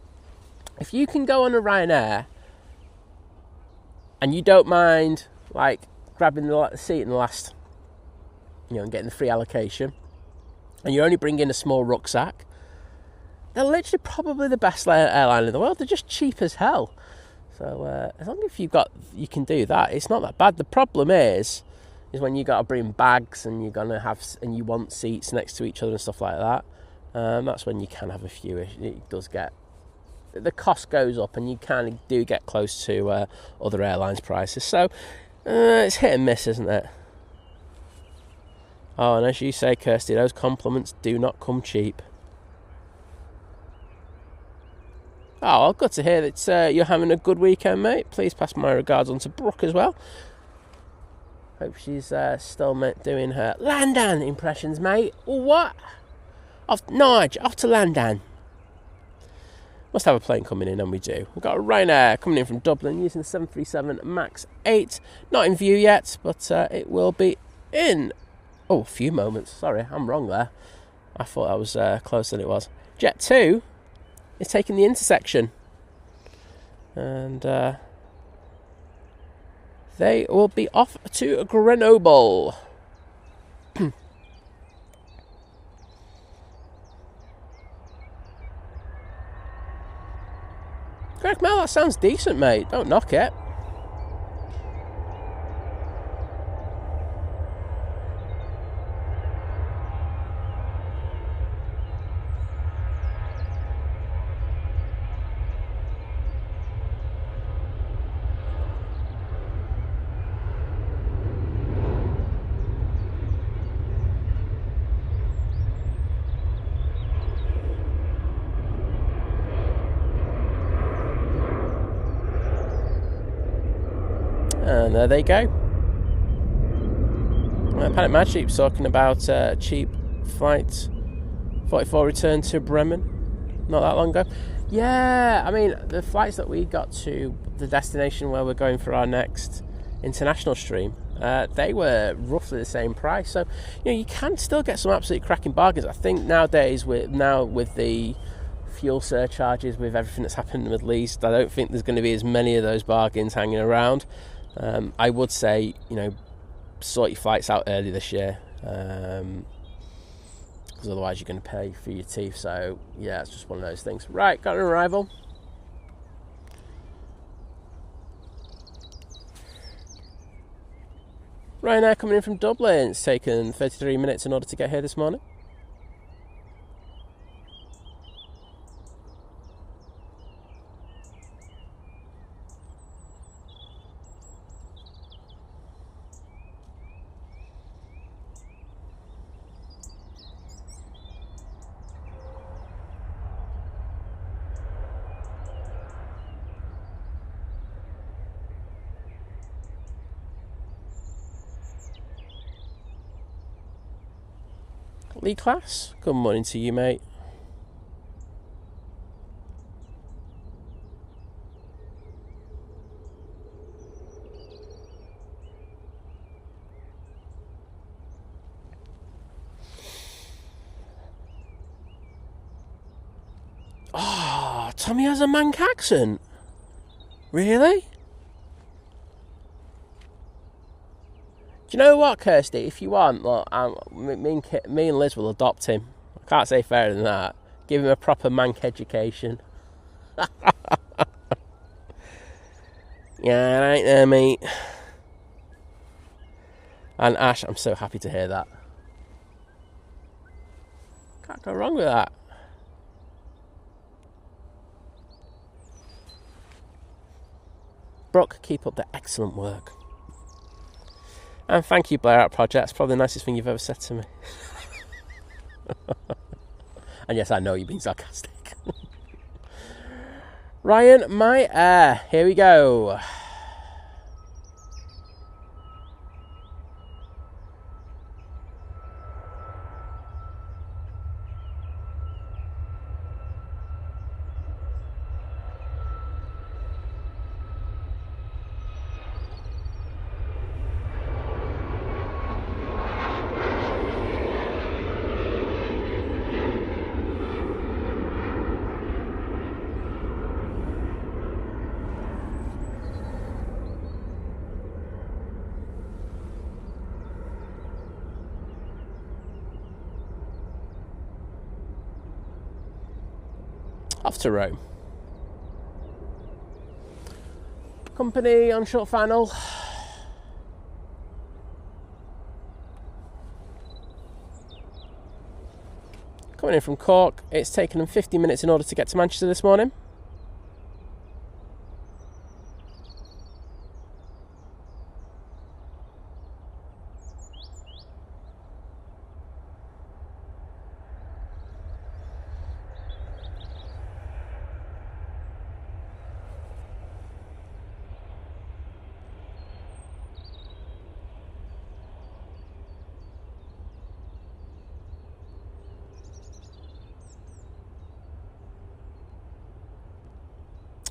if you can go on a Ryanair and you don't mind like grabbing the seat in the last, and getting the free allocation, and you only bring in a small rucksack, they're literally probably the best airline in the world. They're just cheap as hell. So as long as you can do that, it's not that bad. The problem is when you got to bring bags and you want seats next to each other and stuff like that. That's when you can have a few. It does get, the cost goes up, and you kind of do get close to other airlines' prices. So it's hit and miss, isn't it? Oh, and as you say, Kirsty, those compliments do not come cheap. Oh, well, good to hear that you're having a good weekend, mate. Please pass my regards on to Brooke as well. Hope she's still doing her Landan impressions, mate. What? Off to Landan. Must have a plane coming in, and we do. We've got a Ryanair coming in from Dublin using the 737 MAX 8. Not in view yet, but it will be in a few moments. Sorry, I'm wrong there. I thought I was closer than it was. Jet2 is taking the intersection, and they will be off to Grenoble. Greg Mel, that sounds decent, mate. Don't knock it. And there they go. Panic Mad Sheep's talking about cheap flight 44 return to Bremen not that long ago. Yeah, I mean, the flights that we got to the destination where we're going for our next international stream, they were roughly the same price. So, you can still get some absolutely cracking bargains. I think nowadays, with the fuel surcharges, with everything that's happened in the Middle East, I don't think there's going to be as many of those bargains hanging around. I would say, sort your flights out early this year, because otherwise you're going to pay for your teeth. So yeah, it's just one of those things. Right, got an arrival. Ryanair coming in from Dublin. It's taken 33 minutes in order to get here this morning. Lee Class, good morning to you, mate. Oh, Tommy has a Manc accent. Really? Do you know what, Kirsty? If you want, look, me and Liz will adopt him. I can't say fairer than that. Give him a proper Manc education. Yeah, right there, mate. And Ash, I'm so happy to hear that. Can't go wrong with that. Brooke, keep up the excellent work. And thank you, Blair Out Project. It's probably the nicest thing you've ever said to me. And yes, I know you're being sarcastic. Ryan, my Air. Here we go. Off to Rome. Company on short final. Coming in from Cork. It's taken them 50 minutes in order to get to Manchester this morning.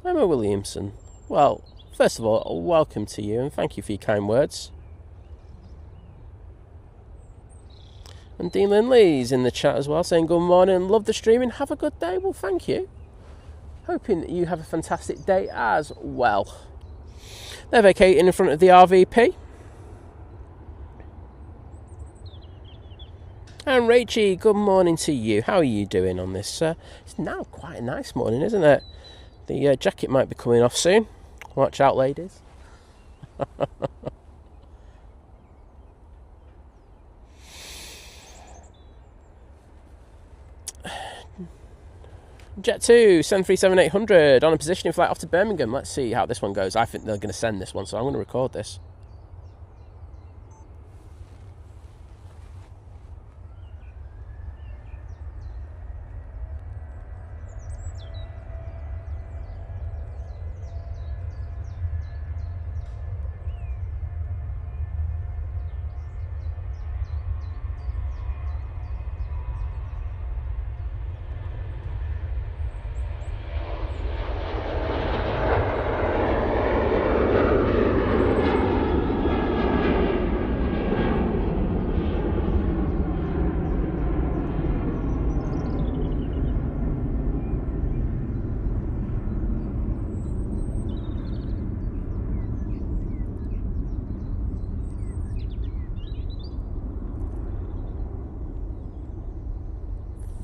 Emma Williamson. Well, first of all, welcome to you and thank you for your kind words. And Dean Lindley's in the chat as well, saying good morning, love the streaming, have a good day. Well, thank you. Hoping that you have a fantastic day as well. They're vacating in front of the RVP. And Rachie, good morning to you. How are you doing on this? It's now quite a nice morning, isn't it? The jacket might be coming off soon. Watch out, ladies. Jet2, 737-800 on a positioning flight off to Birmingham. Let's see how this one goes. I think they're going to send this one, so I'm going to record this.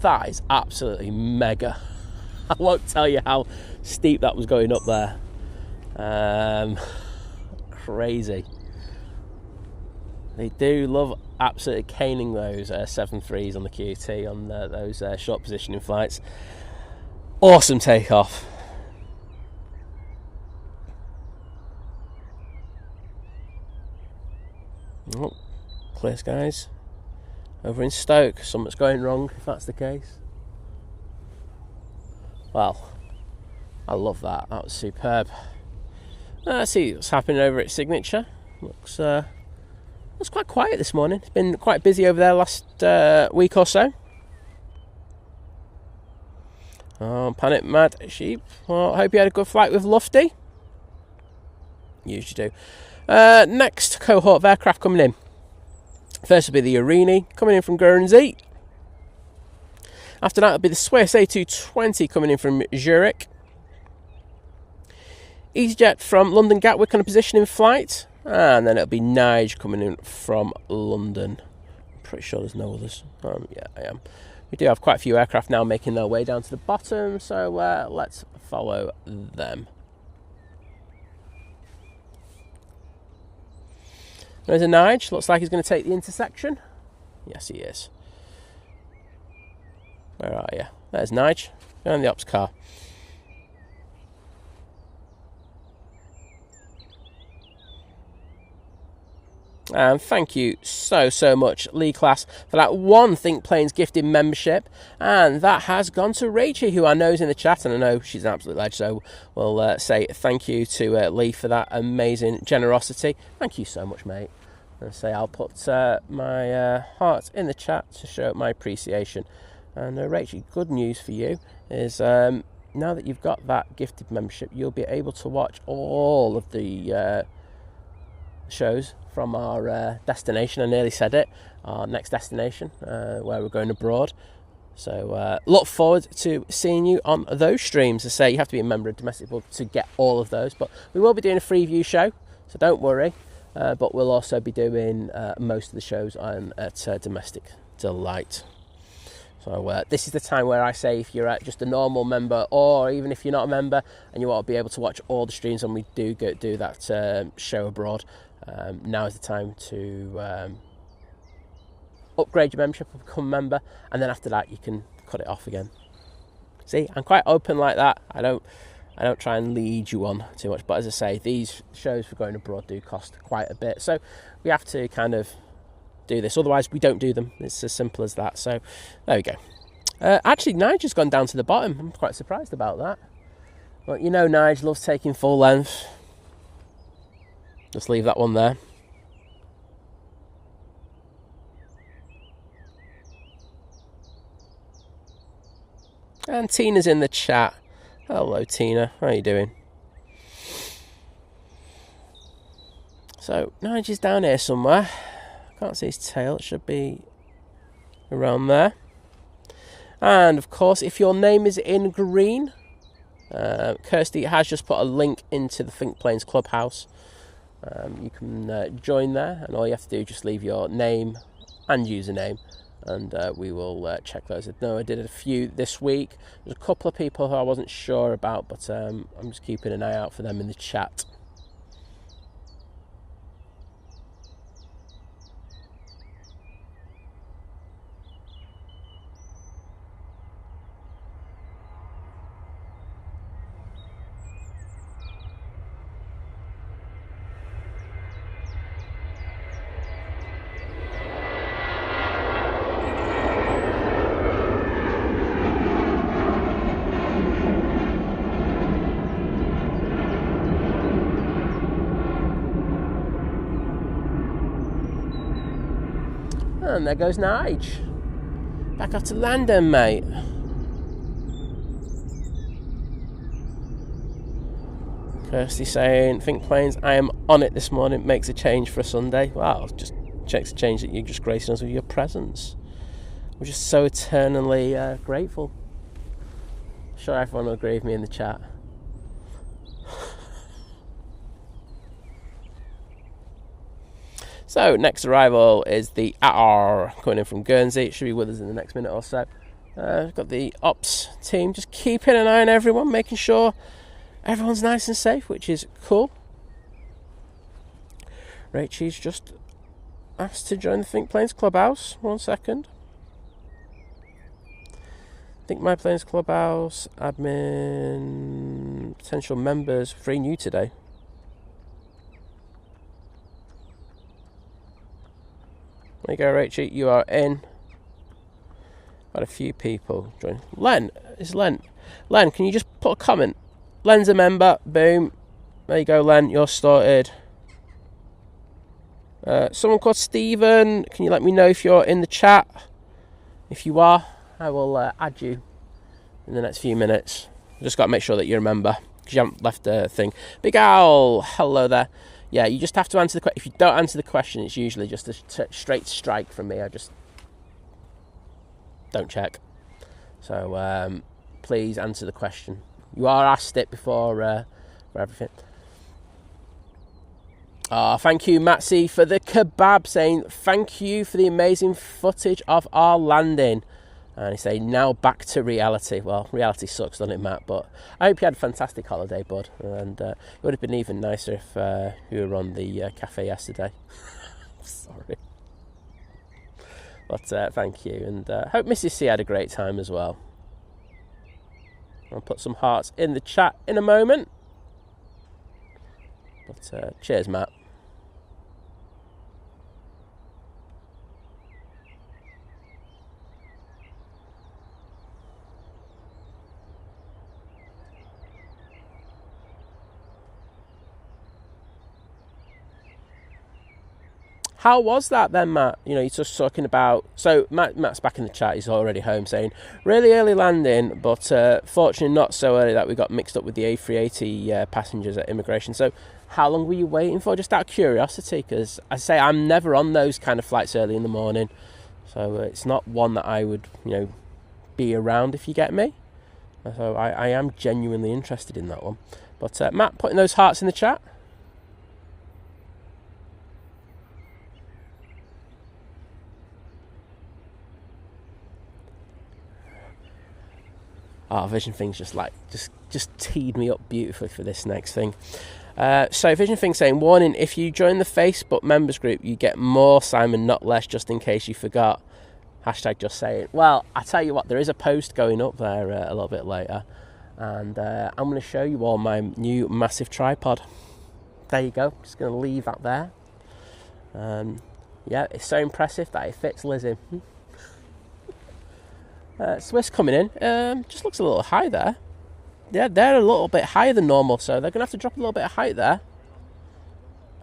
That is absolutely mega. I won't tell you how steep that was going up there. Crazy. They do love absolutely caning those 7.3s on the QT on those short positioning flights. Awesome takeoff. Oh, clear skies. Over in Stoke, something's going wrong if that's the case. Well, I love that. That was superb. Let's see what's happening over at Signature. Looks was quite quiet this morning. It's been quite busy over there last week or so. Oh, Panic Mad Sheep. Well, I hope you had a good flight with Lufty. Usually do. Next cohort of aircraft coming in. First will be the Arini coming in from Guernsey. After that will be the Swiss A220 coming in from Zurich. EasyJet from London Gatwick on a positioning flight. And then it'll be Nige coming in from London. I'm pretty sure there's no others. Yeah, I am. We do have quite a few aircraft now making their way down to the bottom, so let's follow them. There's a Nige. Looks like he's going to take the intersection. Yes, he is. Where are you? There's Nige. Behind the ops car. And thank you so much, Lee Class, for that one Think Planes gifted membership. And that has gone to Rachel, who I know is in the chat, and I know she's an absolute legend. So we'll say thank you to Lee for that amazing generosity. Thank you so much, mate. And say I'll put my heart in the chat to show my appreciation. And Rachel, good news for you is now that you've got that gifted membership, you'll be able to watch all of the shows from our destination. I nearly said it, our next destination, where we're going abroad. So look forward to seeing you on those streams. I say you have to be a member of Domestic Book to get all of those, but we will be doing a free view show, so don't worry. But we'll also be doing most of the shows at Domestic Delight. So this is the time where I say if you're just a normal member, or even if you're not a member and you want to be able to watch all the streams when we do that show abroad, now is the time to upgrade your membership and become a member, and then after that you can cut it off again. See, I'm quite open like that. I don't try and lead you on too much, but as I say, these shows for going abroad do cost quite a bit, so we have to kind of do this, otherwise we don't do them. It's as simple as that. So there we go. Actually, Nigel's gone down to the bottom. I'm quite surprised about that. Well, you know, Nigel loves taking full length. Just leave that one there. And Tina's in the chat. Hello, Tina. How are you doing? So Nigel's down here somewhere. Can't see his tail. It should be around there. And of course, if your name is in green, Kirsty has just put a link into the Think Planes Clubhouse. You can join there, and all you have to do is just leave your name and username, and we will check those. I did a few this week. There's a couple of people who I wasn't sure about, but I'm just keeping an eye out for them in the chat. And there goes Nige. Back off to London, mate. Kirsty saying, Think Planes, I am on it this morning. Makes a change for a Sunday. Wow, just checks a change that you just gracing us with your presence. We're just so eternally grateful. I'm sure everyone will agree with me in the chat. So, next arrival is the Aer coming in from Guernsey. It should be with us in the next minute or so. We've got the ops team just keeping an eye on everyone, making sure everyone's nice and safe, which is cool. Rachel's just asked to join the Think Planes Clubhouse. 1 second. Think My Planes Clubhouse, admin, potential members, free new today. There you go, Rachel. You are in. Got a few people join. Len, it's Len. Len, can you just put a comment? Len's a member. Boom. There you go, Len. You're started. Someone called Stephen, can you let me know if you're in the chat? If you are, I will add you in the next few minutes. Just got to make sure that you remember, because you haven't left a thing. Big Owl, hello there. Yeah, you just have to answer the question. If you don't answer the question, it's usually just a straight strike from me. I just don't check. So please answer the question. You are asked it before for everything. Thank you, Matsy, for the kebab, saying thank you for the amazing footage of our landing. And he's saying, now back to reality. Well, reality sucks, doesn't it, Matt? But I hope you had a fantastic holiday, bud. And it would have been even nicer if you were on the cafe yesterday. Sorry. But thank you. And hope Mrs. C had a great time as well. I'll put some hearts in the chat in a moment. But cheers, Matt. How was that then, Matt? You know, you're just talking about... So, Matt's back in the chat. He's already home, saying, really early landing, but fortunately not so early that we got mixed up with the A380 passengers at immigration. So, how long were you waiting for? Just out of curiosity, because I say I'm never on those kind of flights early in the morning. So, it's not one that I would, you know, be around, if you get me. So, I am genuinely interested in that one. But, Matt, putting those hearts in the chat. Vision Thing's just teed me up beautifully for this next thing. So Vision Thing saying, warning, if you join the Facebook members group, you get more, Simon, not less, just in case you forgot. Hashtag just saying. Well, I tell you what, there is a post going up there a little bit later, and I'm going to show you all my new massive tripod. There you go. Just going to leave that there. Yeah, it's so impressive that it fits Lizzie. Swiss coming in, just looks a little high there. Yeah, they're a little bit higher than normal, so they're going to have to drop a little bit of height there.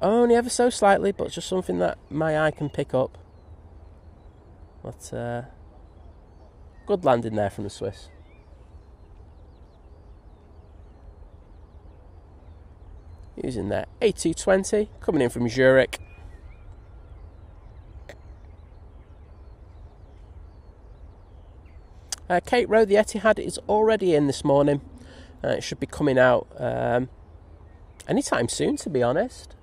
Only ever so slightly, but just something that my eye can pick up. But good landing there from the Swiss. Using their A220, coming in from Zurich. Kate Rowe, the Etihad is already in this morning. It should be coming out anytime soon, to be honest.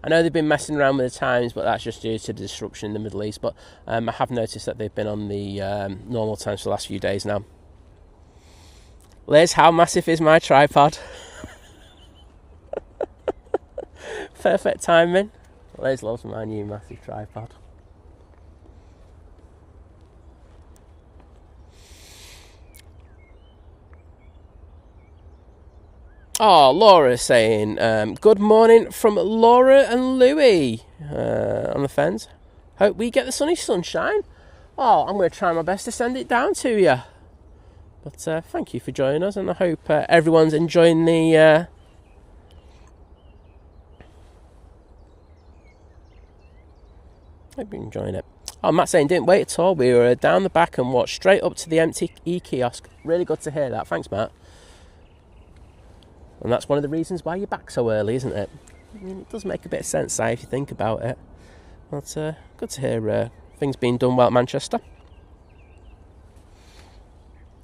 I know they've been messing around with the times, but that's just due to the disruption in the Middle East. But I have noticed that they've been on the normal times for the last few days now. Liz, how massive is my tripod? Perfect timing. Liz loves my new massive tripod. Oh, Laura's saying, good morning from Laura and Louie on the fence. Hope we get the sunny sunshine. Oh, I'm going to try my best to send it down to you. But thank you for joining us, and I hope everyone's enjoying the... hope you're enjoying it. Oh, Matt's saying, didn't wait at all. We were down the back and walked straight up to the empty e-kiosk. Really good to hear that. Thanks, Matt. And that's one of the reasons why you're back so early, isn't it? I mean, it does make a bit of sense, Si, if you think about it. But good to hear things being done well at Manchester.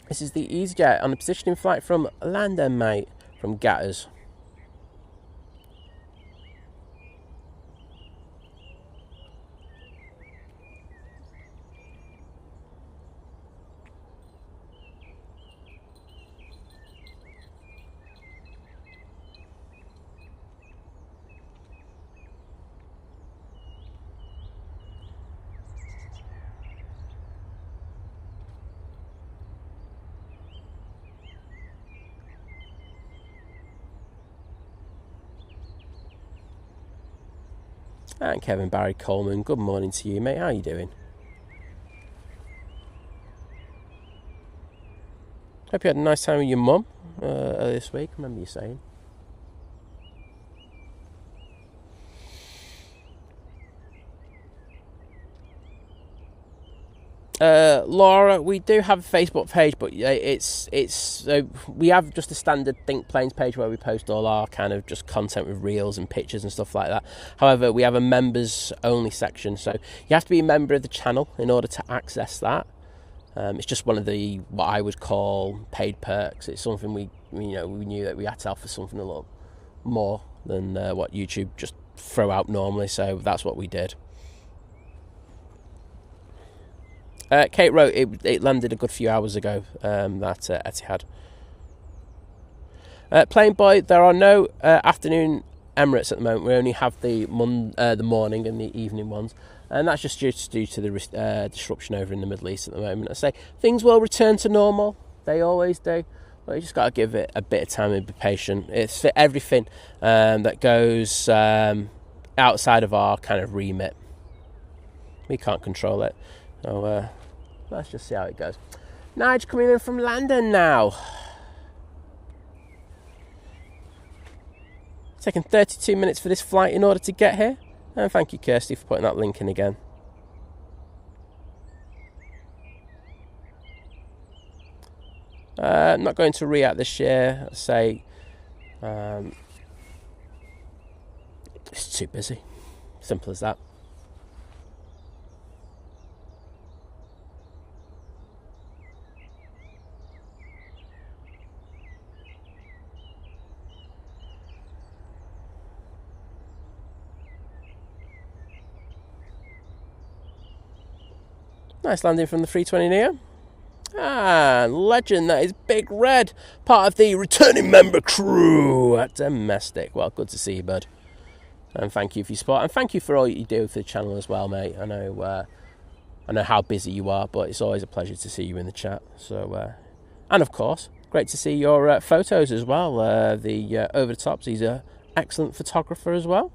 This is the EasyJet on a positioning flight from London, mate, from Gatters. And Kevin Barry Coleman, good morning to you, mate. How are you doing? Hope you had a nice time with your mum earlier this week, I remember you saying. Laura, we do have a Facebook page, but we have just a standard Think Planes page where we post all our kind of just content with reels and pictures and stuff like that. However, we have a members only section, so you have to be a member of the channel in order to access that. It's just one of the what I would call paid perks. It's something we knew that we had to offer something a little more than what YouTube just throw out normally, so that's what we did. Kate wrote it landed a good few hours ago, that Etihad. Plane Boy, there are no afternoon Emirates at the moment. We only have the morning and the evening ones, and that's just due to the disruption over in the Middle East at the moment. I say things will return to normal. They always do. But you just got to give it a bit of time and be patient. It's for everything that goes outside of our kind of remit. We can't control it. So let's just see how it goes. Nige coming in from London now. It's taken 32 minutes for this flight in order to get here. And thank you, Kirsty, for putting that link in again. I'm not going to Riyadh this year. I say it's too busy. Simple as that. Nice landing from the 320neo. Ah, legend, that is Big Red, part of the returning member crew at Domestic. Well, good to see you, bud. And thank you for your support, and thank you for all you do for the channel as well, mate. I know how busy you are, but it's always a pleasure to see you in the chat. So, and of course, great to see your photos as well. The over the tops. He's an excellent photographer as well.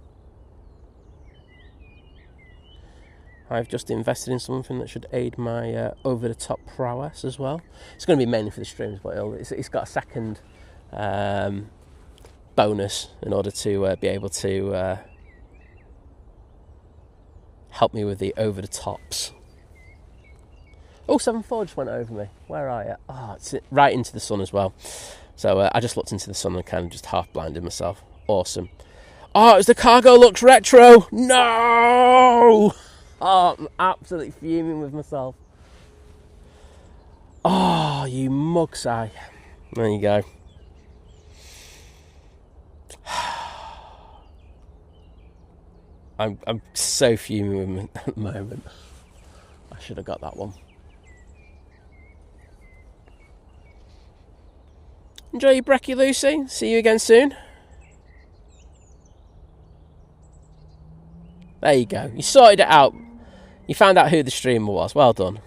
I've just invested in something that should aid my over-the-top prowess as well. It's going to be mainly for the streams, but it's got a second bonus in order to be able to help me with the over-the-tops. Oh, 7.4 just went over me. Where are you? Oh, it's right into the sun as well. So I just looked into the sun and kind of just half-blinded myself. Awesome. Oh, it's the cargo looks retro. No! Oh, I'm absolutely fuming with myself. Oh, you mug's eye. There you go. I'm so fuming with me at the moment. I should have got that one. Enjoy your brekkie, Lucy. See you again soon. There you go. You sorted it out. You found out who the streamer was. Well done.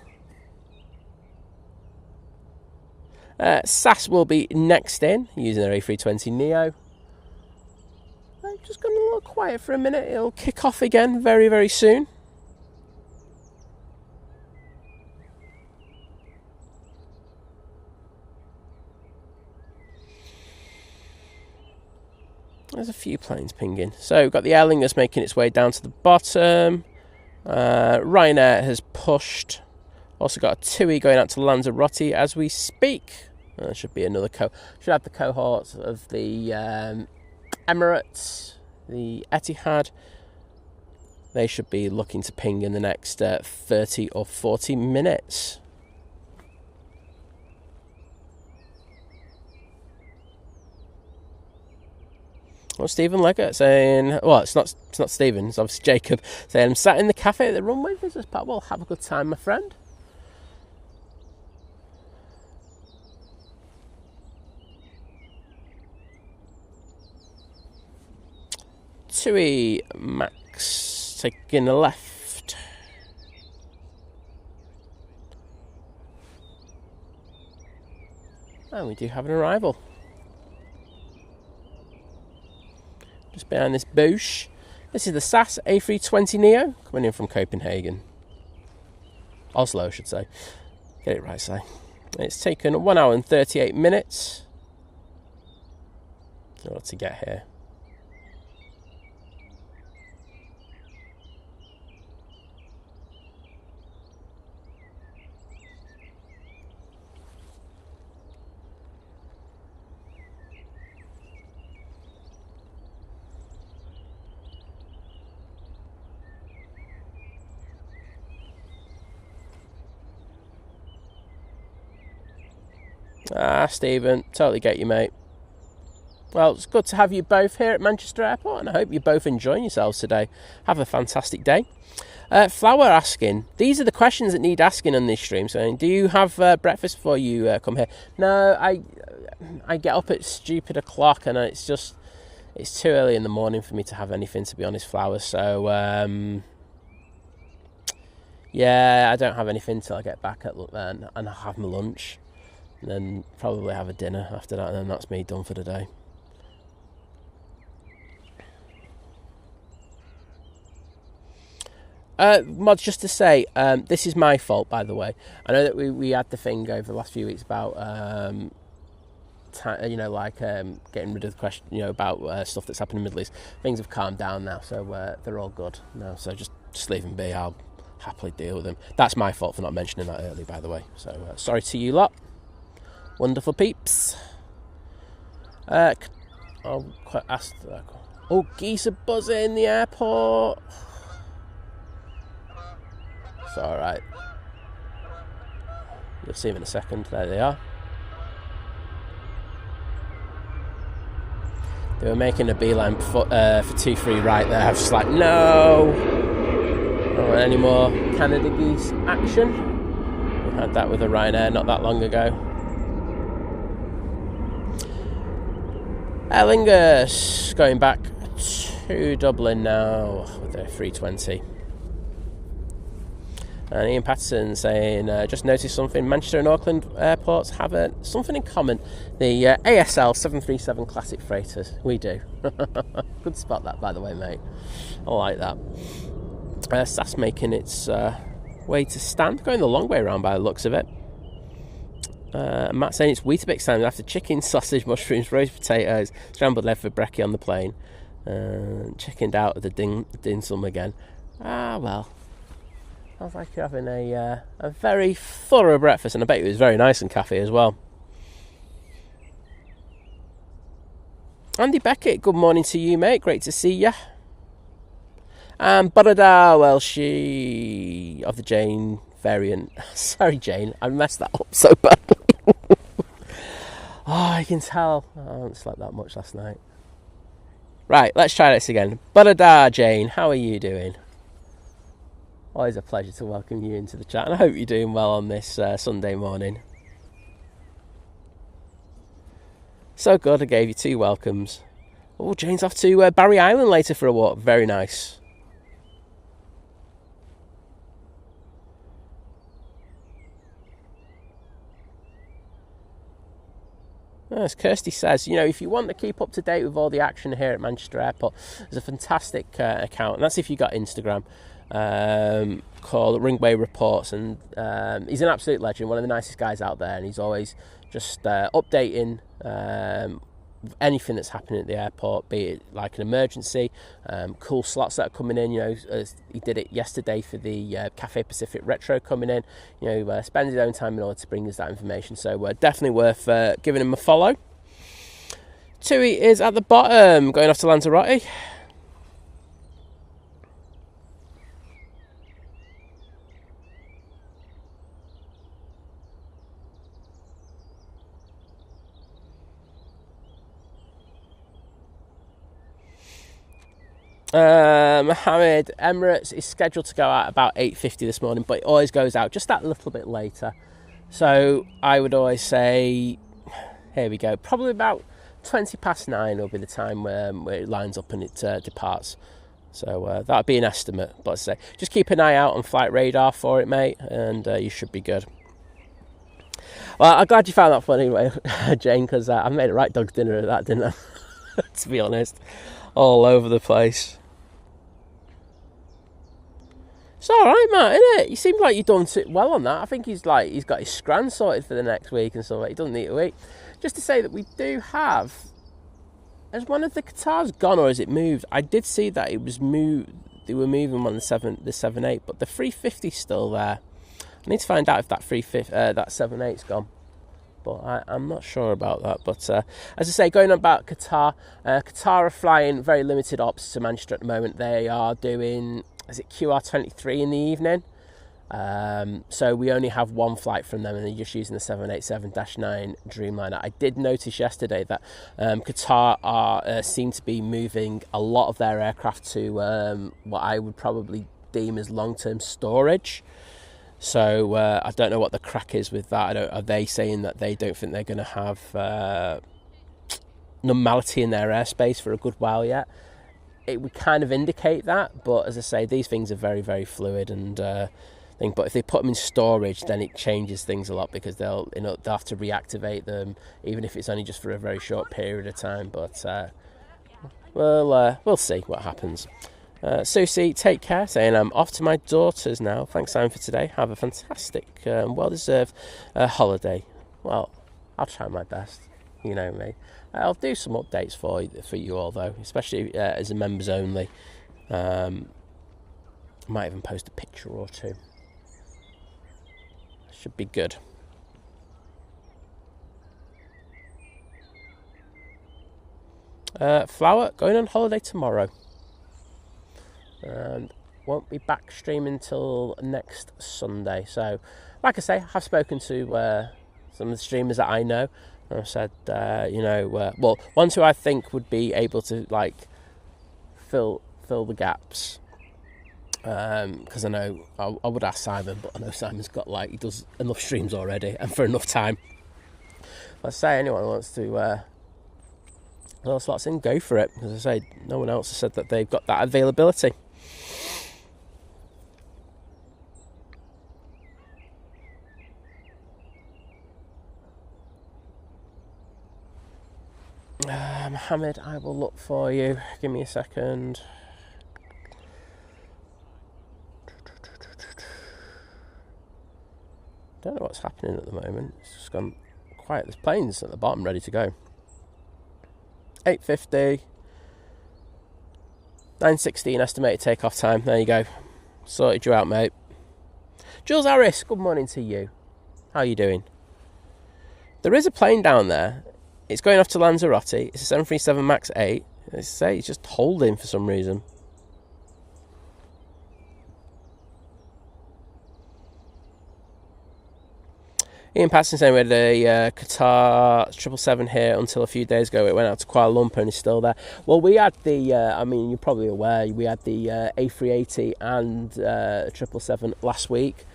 SAS will be next in, using their A320neo. I've just gone a little quiet for a minute. It'll kick off again very, very soon. There's a few planes pinging. So we've got the Aer Lingus making its way down to the bottom. Ryanair has pushed. Also got a TUI going out to Lanzarote as we speak. Should be another should have the cohorts of the Emirates, the Etihad. They should be looking to ping in the next 30 or 40 minutes. Well, Stephen Leggett saying, well, it's not Stephen, it's obviously Jacob, saying, I'm sat in the cafe at the runway business park. Well, have a good time, my friend. TUI Max taking a left. And we do have an arrival. Just behind this bush. This is the SAS A320neo coming in from Copenhagen. Oslo, I should say. Get it right, say. It's taken 1 hour and 38 minutes in order to get here. Stephen, totally get you, mate. Well, it's good to have you both here at Manchester Airport, and I hope you're both enjoying yourselves today. Have a fantastic day. Flower asking, these are the questions that need asking on this stream. So, do you have breakfast before you come here? No, I get up at stupid o'clock, and it's too early in the morning for me to have anything, to be honest, Flower. So, yeah, I don't have anything till I get back and I'll have my lunch, and then probably have a dinner after that, and then that's me done for the day. Mods, just to say, this is my fault, by the way. I know that we had the thing over the last few weeks about, getting rid of the question, about stuff that's happened in the Middle East. Things have calmed down now, so they're all good now. So just leave them be. I'll happily deal with them. That's my fault for not mentioning that early, by the way. So sorry to you lot. Wonderful peeps. Geese are buzzing in the airport. It's alright. You'll see them in a second. There they are. They were making a beeline for 2-3 right there. I was just like, no! Don't want any more Canada geese action. We had that with a Ryanair not that long ago. Aer Lingus going back to Dublin now with their 320. And Ian Patterson saying, just noticed something, Manchester and Auckland airports have something in common. The ASL 737 Classic freighters. We do. Good spot that, by the way, mate. I like that. SAS making its way to stand. Going the long way around by the looks of it. Matt saying it's Weetabix time after chicken, sausage, mushrooms, roast potatoes, scrambled egg for brekkie on the plane. Chickened out of the dim sum again. Well. Sounds like you're having a very thorough breakfast, and I bet it was very nice in cafe as well. Andy Beckett, good morning to you, mate. Great to see you. And Barada Welshi of the Jane variant. Sorry, Jane, I messed that up so badly. I can tell. I haven't slept that much last night. Right, let's try this again. Barada Jane, how are you doing? Always a pleasure to welcome you into the chat, and I hope you're doing well on this Sunday morning. So good, I gave you 2 welcomes. Oh, Jane's off to Barry Island later for a walk. Very nice. As Kirsty says, if you want to keep up to date with all the action here at Manchester Airport, there's a fantastic account, and that's if you've got Instagram, called Runway Reports, and he's an absolute legend, one of the nicest guys out there, and he's always just updating anything that's happening at the airport, be it like an emergency, cool slots that are coming in. He did it yesterday for the Cathay Pacific retro coming in. Spends his own time in order to bring us that information, so definitely worth giving him a follow. Tui is at the bottom, going off to Lanzarote. Mohammed, Emirates is scheduled to go out about 8:50 this morning, but it always goes out just that little bit later. So I would always say, here we go, probably about 9:20 will be the time where it lines up and it departs. So that would be an estimate. But say, just keep an eye out on flight radar for it, mate, and you should be good. Well, I'm glad you found that funny, anyway, Jane, because I made a right dog's dinner of that, didn't I? To be honest, all over the place. It's all right, Matt, isn't it? You seem like you've done well on that. I think he's got his scran sorted for the next week and stuff. He doesn't need to wait. Just to say that we do have. Has one of the Qatars gone, or has it moved? I did see that it was moved. They were moving on the 7-8, but the 350's still there. I need to find out if that 7-8's gone. But I'm not sure about that. But as I say, going on about Qatar, Qatar are flying very limited ops to Manchester at the moment. They are doing, is it QR23 in the evening? So we only have one flight from them, and they're just using the 787-9 Dreamliner. I did notice yesterday that Qatar seem to be moving a lot of their aircraft to what I would probably deem as long-term storage. So I don't know what the crack is with that. Are they saying that they don't think they're going to have normality in their airspace for a good while yet? It would kind of indicate that, but as I say, these things are very, very fluid and thing. But if they put them in storage, then it changes things a lot, because they'll have to reactivate them, even if it's only just for a very short period of time. But we'll see what happens. Susie, take care, saying I'm off to my daughter's now. Thanks, Simon, for today. Have a fantastic, well-deserved holiday. Well, I'll try my best. You know me. I'll do some updates for you all, though, especially as a members only. I might even post a picture or two. Should be good. Flower, going on holiday tomorrow. And won't be back streaming until next Sunday. So, like I say, I've spoken to some of the streamers that I know. And I've said, well, ones who I think would be able to fill the gaps. Because I know I would ask Simon, but I know Simon's got he does enough streams already and for enough time. Let's say anyone wants to throw slots in, go for it. As I say, no one else has said that they've got that availability. Mohammed, I will look for you. Give me a second. Don't know what's happening at the moment. It's just gone quiet. There's planes at the bottom ready to go. 8:50. 9:16 estimated takeoff time. There you go. Sorted you out, mate. Jules Harris, good morning to you. How are you doing? There is a plane down there. It's going off to Lanzarote. It's a 737 MAX 8. It's just holding for some reason. Ian Patson saying we had a Qatar 777 here until a few days ago. It went out to Kuala Lumpur and is still there. Well, we had the, you're probably aware, we had the A380 and 777 last week.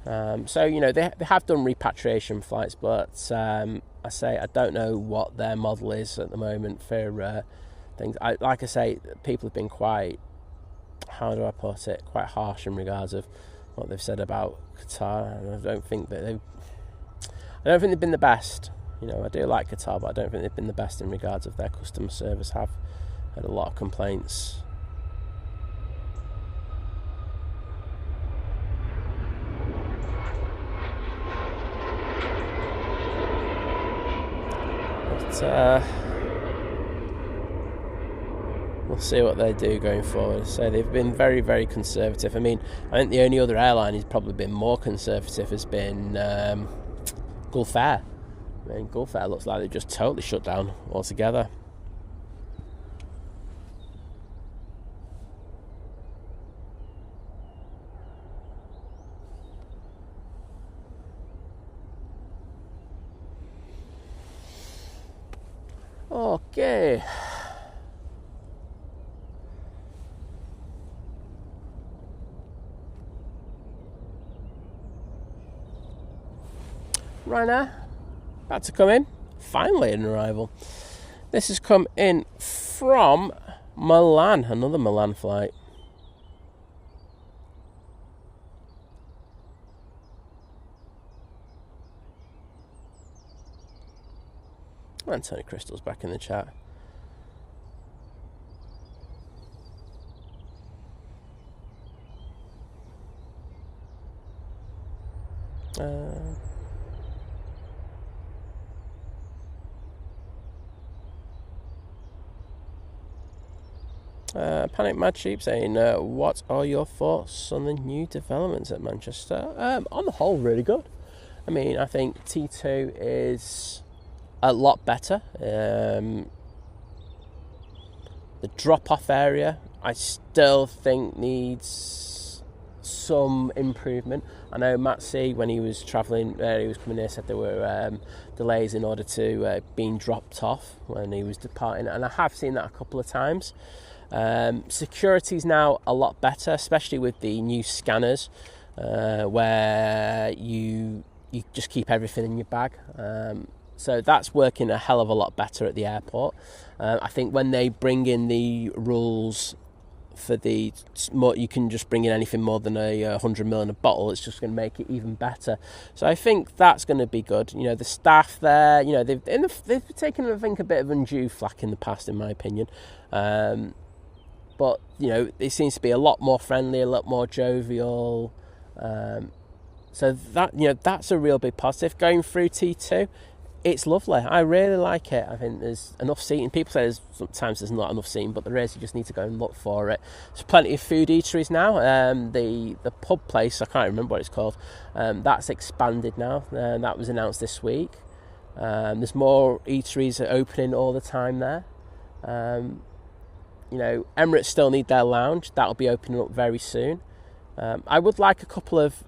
So, they have done repatriation flights, but I say I don't know what their model is at the moment for things. Like I say, people have been quite, how do I put it, quite harsh in regards of what they've said about Qatar. And I don't think they've been the best. I do like Qatar, but I don't think they've been the best in regards of their customer service. Have had a lot of complaints. But we'll see what they do going forward. So they've been very, very conservative. I think the only other airline who's probably been more conservative has been Gulf Air. Gulf Air looks like they've just totally shut down altogether. Okay. Ryanair, about to come in. Finally an arrival. This has come in from Milan, another Milan flight. And Tony Crystal's back in the chat. Panic Mad Sheep saying, what are your thoughts on the new developments at Manchester? On the whole, really good. I think T2 is a lot better. The drop-off area, I still think needs some improvement. I know Matt C, when he was travelling, he was coming here, said there were delays in order to being dropped off when he was departing, and I have seen that a couple of times. Security's now a lot better, especially with the new scanners, where you just keep everything in your bag. So that's working a hell of a lot better at the airport. I think when they bring in the rules for the more, you can just bring in anything more than 100 ml in a bottle, it's just going to make it even better. So I think that's going to be good. You know, the staff there, you know, they've taken, I think, a bit of undue flack in the past, in my opinion. But, you know, it seems to be a lot more friendly, a lot more jovial. So that, you know, that's a real big positive. Going through T2, it's lovely. I really like it. I think there's enough seating. People say sometimes there's not enough seating, but there is. You just need to go and look for it. There's plenty of food eateries now. The pub place, I can't remember what it's called, that's expanded now. That was announced this week. There's more eateries opening all the time there. You know, Emirates still need their lounge. That'll be opening up very soon. I would like a couple of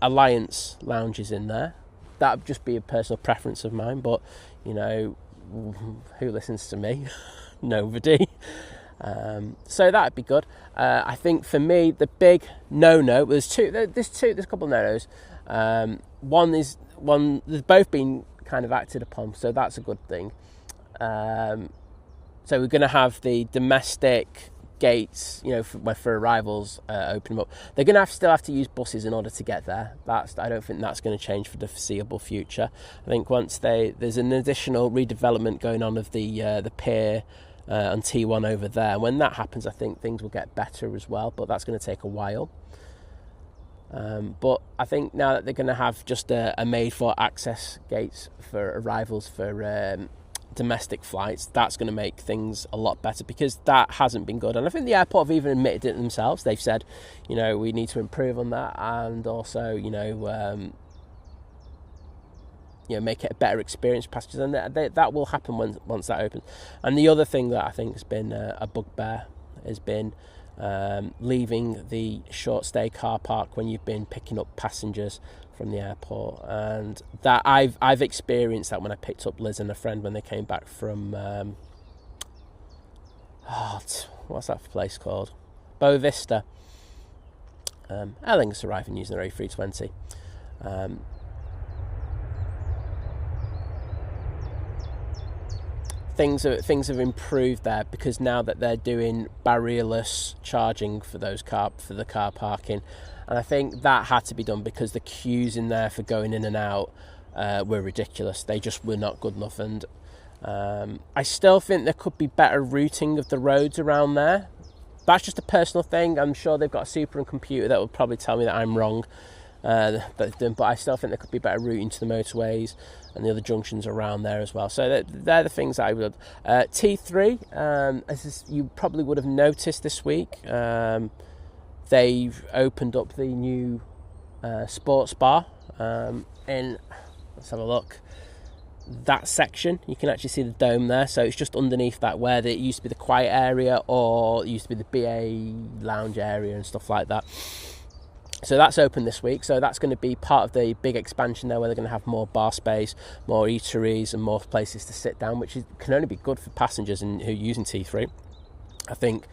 Alliance lounges in there. That would just be a personal preference of mine, but, you know, who listens to me? Nobody. So that'd be good. I think for me, the big no-no, there's a couple of no-nos. They've both been kind of acted upon, so that's a good thing. So we're going to have the domestic gates, you know, for arrivals open up. They're going to still have to use buses in order to get there. I don't think that's going to change for the foreseeable future. I think once there's an additional redevelopment going on of the pier on T1 over there. When that happens, I think things will get better as well, but that's going to take a while. But I think now that they're going to have just a made for access gates for arrivals for domestic flights, that's going to make things a lot better, because that hasn't been good. And I think the airport have even admitted it themselves. They've said, you know, we need to improve on that, and also, you know, make it a better experience for passengers, and that will happen once that opens. And the other thing that I think has been a bugbear has been leaving the short stay car park when you've been picking up passengers from the airport, and that I've experienced that when I picked up Liz and a friend when they came back from what's that place called? Boa Vista. Aer Lingus arriving using their A320. Things have improved there, because now that they're doing barrierless charging for the car parking, and I think that had to be done because the queues in there for going in and out were ridiculous. They just were not good enough, and I still think there could be better routing of the roads around there. That's just a personal thing. I'm sure they've got a supercomputer that will probably tell me that I'm wrong. But I still think there could be better routing to the motorways and the other junctions around there as well. So they're the things that I would. T3, as you probably would have noticed this week, they've opened up the new sports bar in, let's have a look, that section. You can actually see the dome there, so it's just underneath that, where it used to be the quiet area, or it used to be the BA lounge area and stuff like that. So that's open this week, so that's going to be part of the big expansion there, where they're going to have more bar space, more eateries and more places to sit down, which can only be good for passengers who are using T3. I think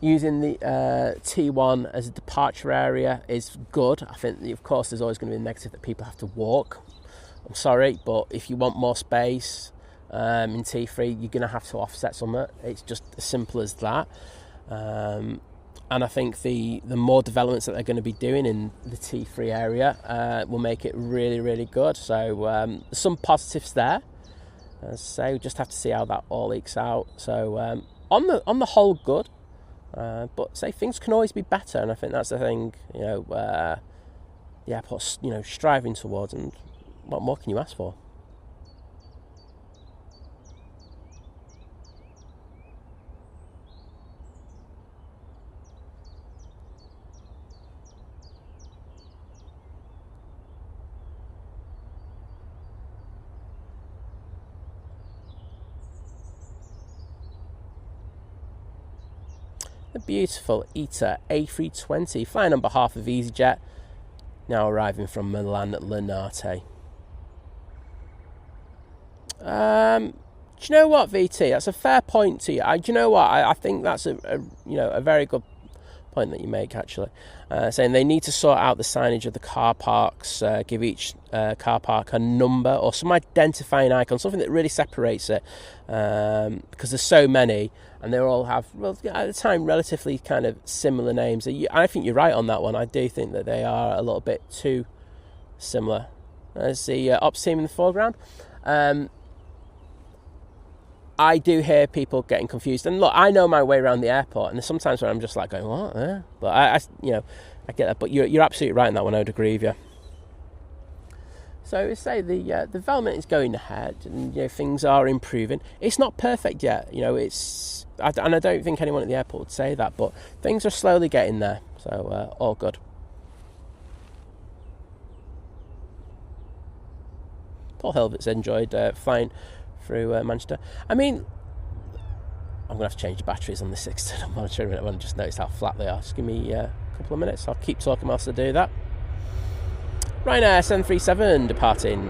using the T1 as a departure area is good. I think, of course, there's always going to be a negative that people have to walk. I'm sorry, but if you want more space in T3, you're going to have to offset some of it. It's just as simple as that. And I think the more developments that they're going to be doing in the T3 area will make it really, really good. So there's some positives there. As I say, we just have to see how that all leaks out. So on the whole, good. But say things can always be better, and I think that's the thing. You know, the airport's striving towards, and what more can you ask for? a beautiful Emirates A380 flying on behalf of EasyJet, now arriving from Milan Linate. Do you know what, VT? That's a fair point to you. Do you know what? I think that's a very good point that you make, actually. Saying they need to sort out the signage of the car parks, give each car park a number or some identifying icon, something that really separates it, because there's so many and they all have, well, at the time, relatively kind of similar names. I think you're right on that one. I do think that they are a little bit too similar. There's the ops team in the foreground. I do hear people getting confused, and look, I know my way around the airport, and there's sometimes where I'm just like going, what? But I get that. But you're absolutely right in that one. I would agree with you. So say the development is going ahead, and things are improving. It's not perfect yet, and I don't think anyone at the airport would say that, but things are slowly getting there. So all good. Paul Hilbert's enjoyed flying through Manchester. I mean, I'm going to have to change the batteries on this external monitor. I want to just notice how flat they are. Just give me a couple of minutes. I'll keep talking whilst I do that. Ryanair 737 departing.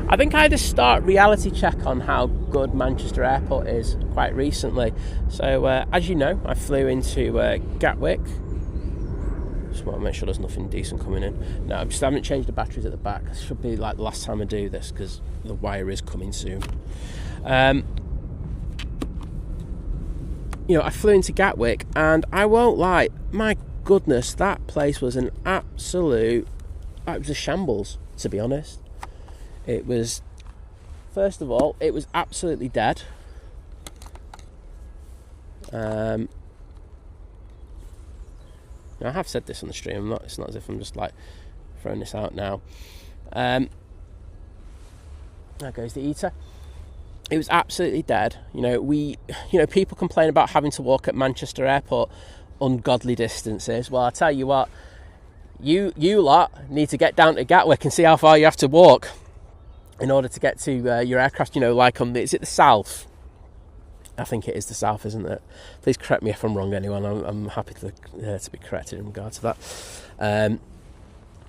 I think I had a start reality check on how good Manchester Airport is quite recently. So, as you know, I flew into Gatwick. Just want to make sure there's nothing decent coming in. No, I haven't changed the batteries at the back. It should be like the last time I do this because the wire is coming soon. I flew into Gatwick, and I won't lie, my goodness, that place was it was a shambles, to be honest. It was, first of all, it was absolutely dead. I have said this on the stream. It's not as if I'm just like throwing this out now. There goes the eater. It was absolutely dead. People complain about having to walk at Manchester Airport ungodly distances. Well, I tell you what, you lot need to get down to Gatwick and see how far you have to walk in order to get to your aircraft, is it the south? I think it is the south, isn't it? Please correct me if I'm wrong, anyone. I'm happy to be corrected in regard to that.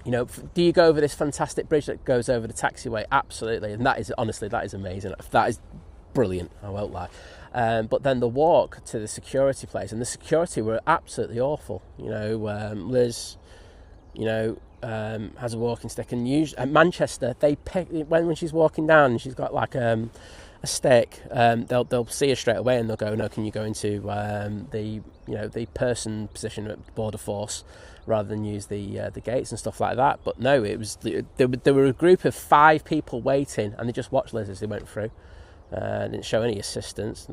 Do you go over this fantastic bridge that goes over the taxiway? Absolutely. And that is amazing. That is brilliant, I won't lie. But then the walk to the security place, and the security were absolutely awful. Liz, has a walking stick, and usually at Manchester they pick when she's walking down and she's got like a stick, they'll see her straight away and they'll go, no, can you go into the person position at border force rather than use the gates and stuff like that. But no, it was there were a group of 5 people waiting, and they just watched Liz as they went through. Didn't show any assistance.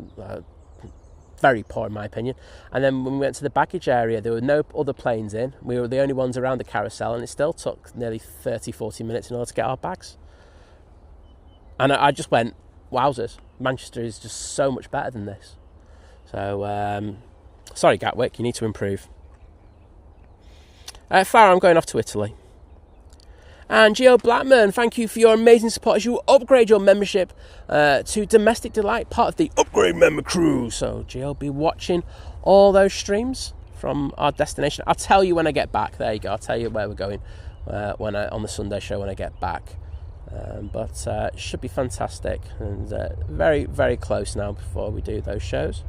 Very poor in my opinion. And then when we went to the baggage area, there were no other planes in. We were the only ones around the carousel, and it still took nearly 30-40 minutes in order to get our bags. And I just went, wowzers, Manchester is just so much better than this. So sorry Gatwick, you need to improve. Farah, I'm going off to Italy. And Geo Blackman, thank you for your amazing support as you upgrade your membership to Domestic Delight, part of the Upgrade Member Crew. So Geo, be watching all those streams from our destination. I'll tell you when I get back. There you go. I'll tell you where we're going on the Sunday show when I get back. But it should be fantastic, and very, very close now before we do those shows.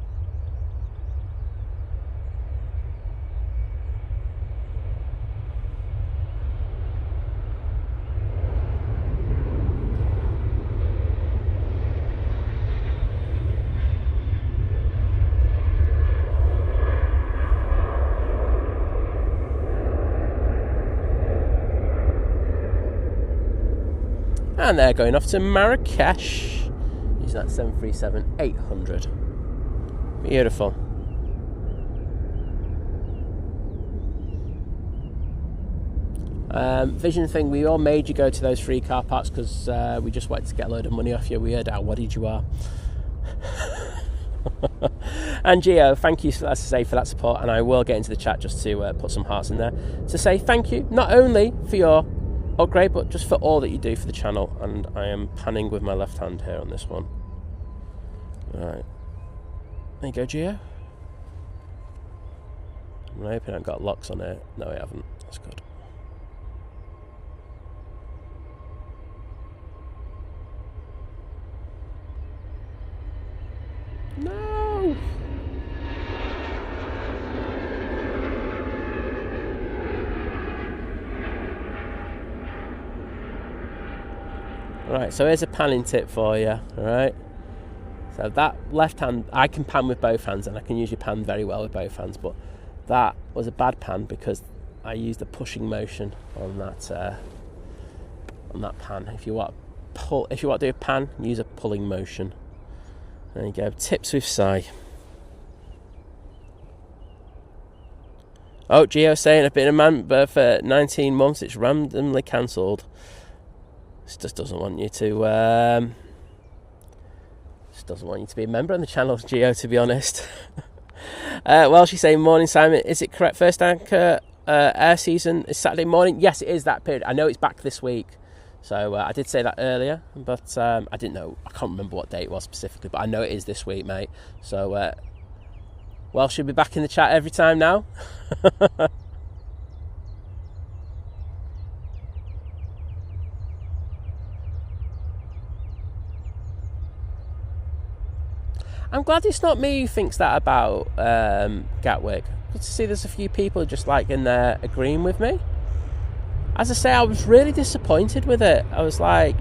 And they're going off to Marrakesh using that 737-800. Beautiful. Vision thing, we all made you go to those free car parks because we just wanted to get a load of money off you. We heard how waddied you are. And Gio, thank you, as I say, for that support. And I will get into the chat just to put some hearts in there to say thank you, not only for your upgrade, but just for all that you do for the channel. And I am panning with my left hand here on this one. Right. There you go, Gio. I'm hoping I've got locks on it. No, I haven't. That's good. No! Right, so here's a panning tip for you, alright? So that left hand, I can pan with both hands, and I can usually pan very well with both hands, but that was a bad pan because I used a pushing motion on that pan. If you want to do a pan, use a pulling motion. There you go. Tips with Si. Oh, Gio saying I've been a member for 19 months. It's randomly cancelled. This just doesn't want you to. Just doesn't want you to be a member on the channel, Gio. To be honest. Well, she's saying morning, Simon. Is it correct? First anchor air season is Saturday morning. Yes, it is that period. I know it's back this week. So I did say that earlier, but I didn't know. I can't remember what date it was specifically, but I know it is this week, mate. So, well, she'll be back in the chat every time now. I'm glad it's not me who thinks that about Gatwick. Good to see there's a few people just like in there agreeing with me. As I say, I was really disappointed with it. I was like,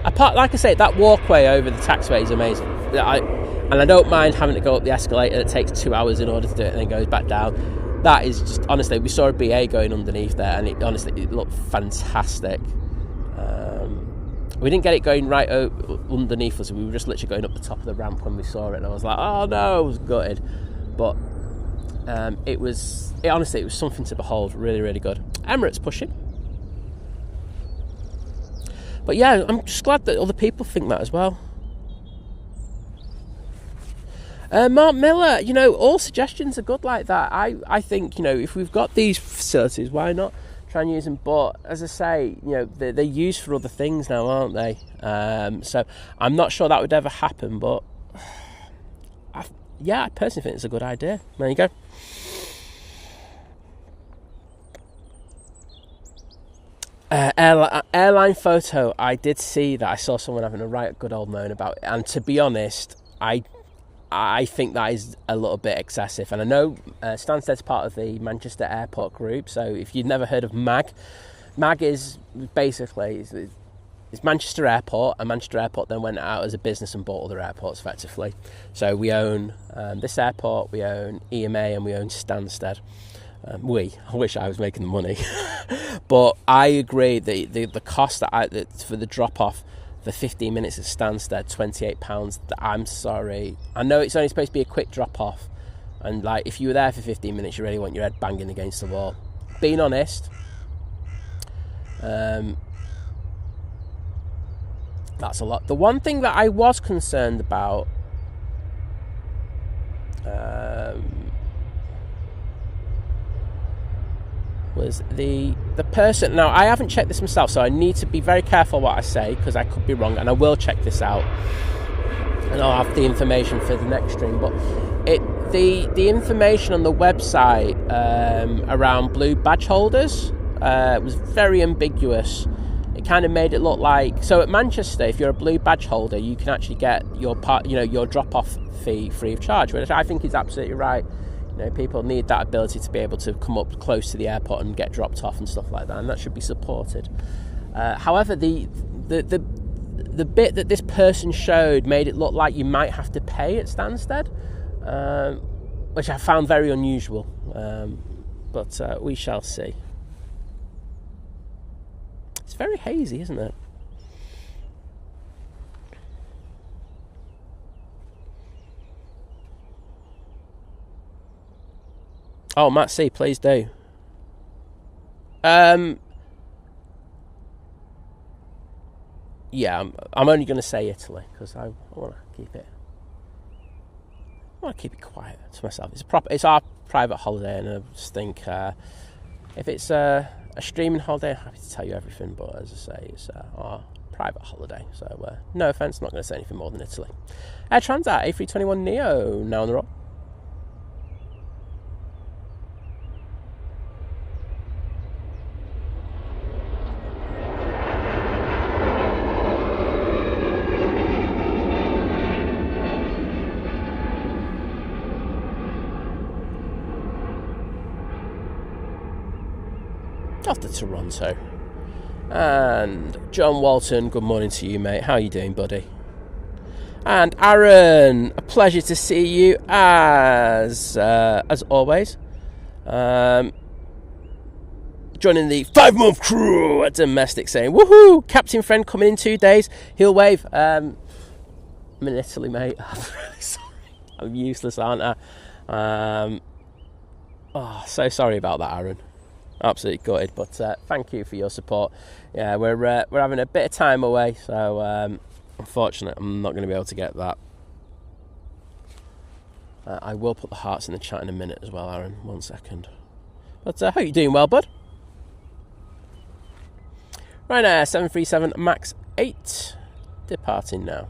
apart, like I say, that walkway over the taxiway is amazing. And I don't mind having to go up the escalator that takes 2 hours in order to do it and then goes back down. That is just, honestly, we saw a BA going underneath there, and it looked fantastic. We didn't get it going right underneath us. We were just literally going up the top of the ramp when we saw it, and I was like, oh no, I was gutted. But it was something to behold. Really, really good. Emirates pushing. But yeah, I'm just glad that other people think that as well. Mark Miller, all suggestions are good like that. I think, if we've got these facilities, why not try and use them? But as I say, they're used for other things now, aren't they? So I'm not sure that would ever happen, but I personally think it's a good idea. There you go. Airline photo. I did see that. I saw someone having a right good old moan about it, and to be honest, I think that is a little bit excessive. And I know Stansted's part of the Manchester Airport group, so if you've never heard of MAG is basically it's Manchester Airport, and Manchester Airport then went out as a business and bought other airports effectively. So we own this airport, we own EMA, and we own Stansted. I wish I was making the money. But I agree, the cost for the drop-off for 15 minutes at Stansted, £28. I'm sorry. I know it's only supposed to be a quick drop-off, and like if you were there for 15 minutes, you really want your head banging against the wall. Being honest, that's a lot. The one thing that I was concerned about was the person. Now, I haven't checked this myself, so I need to be very careful what I say, because I could be wrong, and I will check this out, and I'll have the information for the next stream. But the information on the website around blue badge holders was very ambiguous. It kind of made it look like, so at Manchester, if you're a blue badge holder, you can actually get your your drop-off fee free of charge, which I think is absolutely right. People need that ability to be able to come up close to the airport and get dropped off and stuff like that, and that should be supported. However, the bit that this person showed made it look like you might have to pay at Stansted, which I found very unusual. But we shall see. It's very hazy, isn't it? Oh, Matt C, please do. Yeah, I'm only going to say Italy, because I want to keep it want to keep it quiet to myself. It's our private holiday, and I just think if it's a streaming holiday, I'm happy to tell you everything. But as I say, it's our private holiday. So no offence, not going to say anything more than Italy. Air Transat A321neo now on the roll. Off to Toronto. And John Walton, good morning to you, mate. How are you doing, buddy? And Aaron, a pleasure to see you as always. Joining the 5-month crew at Domestic, saying, woohoo, Captain Friend coming in 2 days. He'll wave. I'm in Italy, mate. I'm really sorry. I'm useless, aren't I? So sorry about that, Aaron. Absolutely gutted, but thank you for your support. Yeah, we're having a bit of time away, so unfortunately I'm not going to be able to get that. I will put the hearts in the chat in a minute as well, Aaron. 1 second. But I hope you're doing well, bud. Ryanair 737 MAX 8 departing now.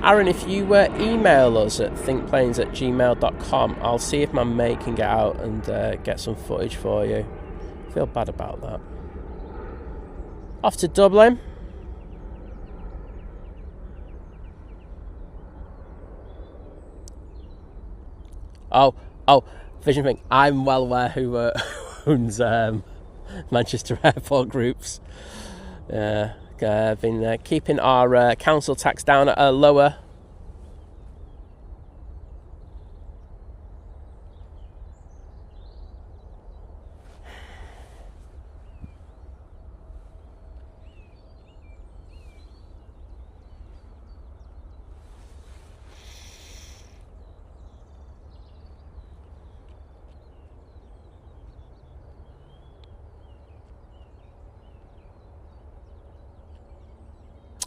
Aaron, if you email us at thinkplanes@gmail.com, I'll see if my mate can get out and get some footage for you. I feel bad about that. Off to Dublin. Oh, Vision Thing. I'm well aware who owns Manchester Airport Groups. Been keeping our council tax down at a lower.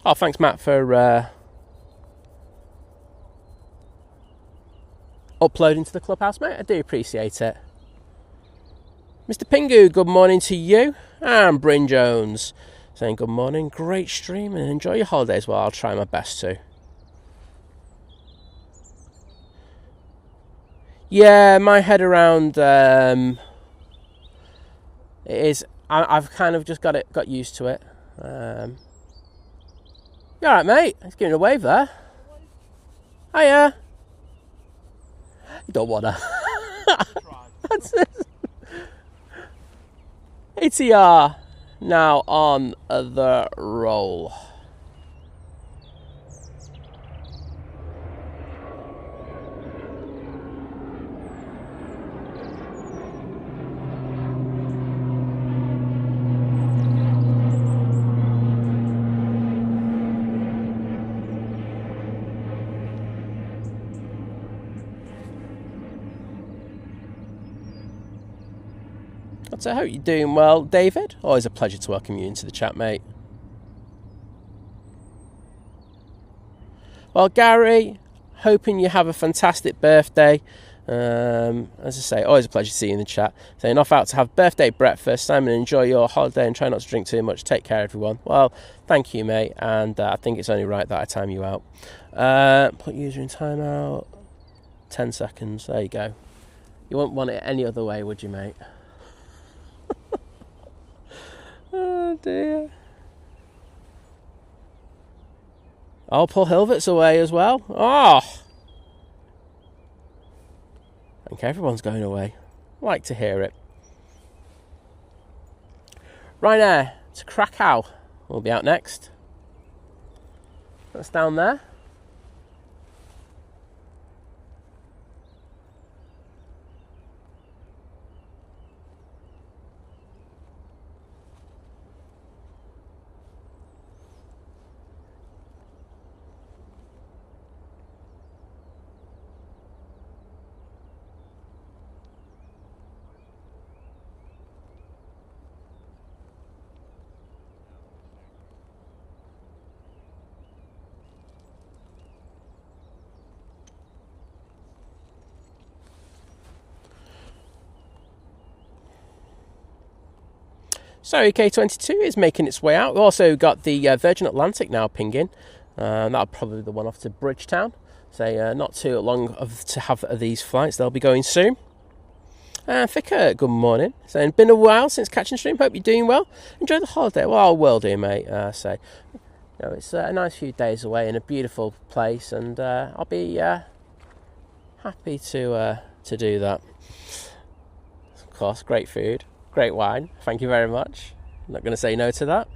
Oh, thanks, Matt, for uploading to the clubhouse, mate. I do appreciate it. Mr. Pingu, good morning to you. And Bryn Jones saying good morning. Great stream and enjoy your holidays. Well, I'll try my best to. Yeah, my head around it is. I've kind of just got used to it. You alright, mate? He's giving a wave there. Hiya. You don't wanna. That's it. ATR now on the roll. So I hope you're doing well, David. Always a pleasure to welcome you into the chat, mate. Well, Gary, hoping you have a fantastic birthday. As I say, always a pleasure to see you in the chat. Saying off out to have birthday breakfast. Simon, enjoy your holiday and try not to drink too much. Take care, everyone. Well, thank you, mate. And I think it's only right that I time you out. Put user in timeout. 10 seconds. There you go. You wouldn't want it any other way, would you, mate? Oh dear. Oh, Paul Hilvert's away as well. Oh, I think everyone's going away. I like to hear it. Ryanair to Krakow will be out next. That's down there. So UK22 is making its way out. We've also got the Virgin Atlantic now pinging. That'll probably be the one off to Bridgetown. So not too long to have these flights. They'll be going soon. Thicka, good morning. Saying, been a while since catching stream. Hope you're doing well. Enjoy the holiday. Well, I will do, mate. It's a nice few days away in a beautiful place, and I'll be happy to do that. Of course, great food, great wine. Thank you very much. I'm not going to say no to that.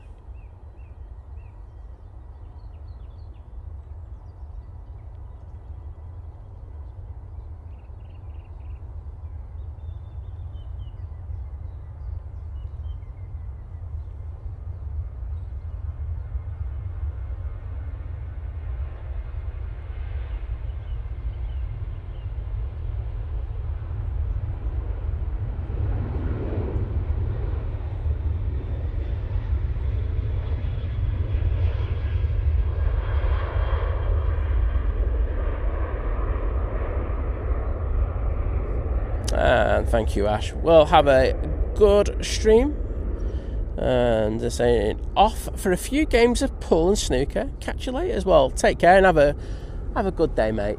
And thank you, Ash. We'll have a good stream. And they're saying off for a few games of pool and snooker. Catch you later as well. Take care and have a good day, mate.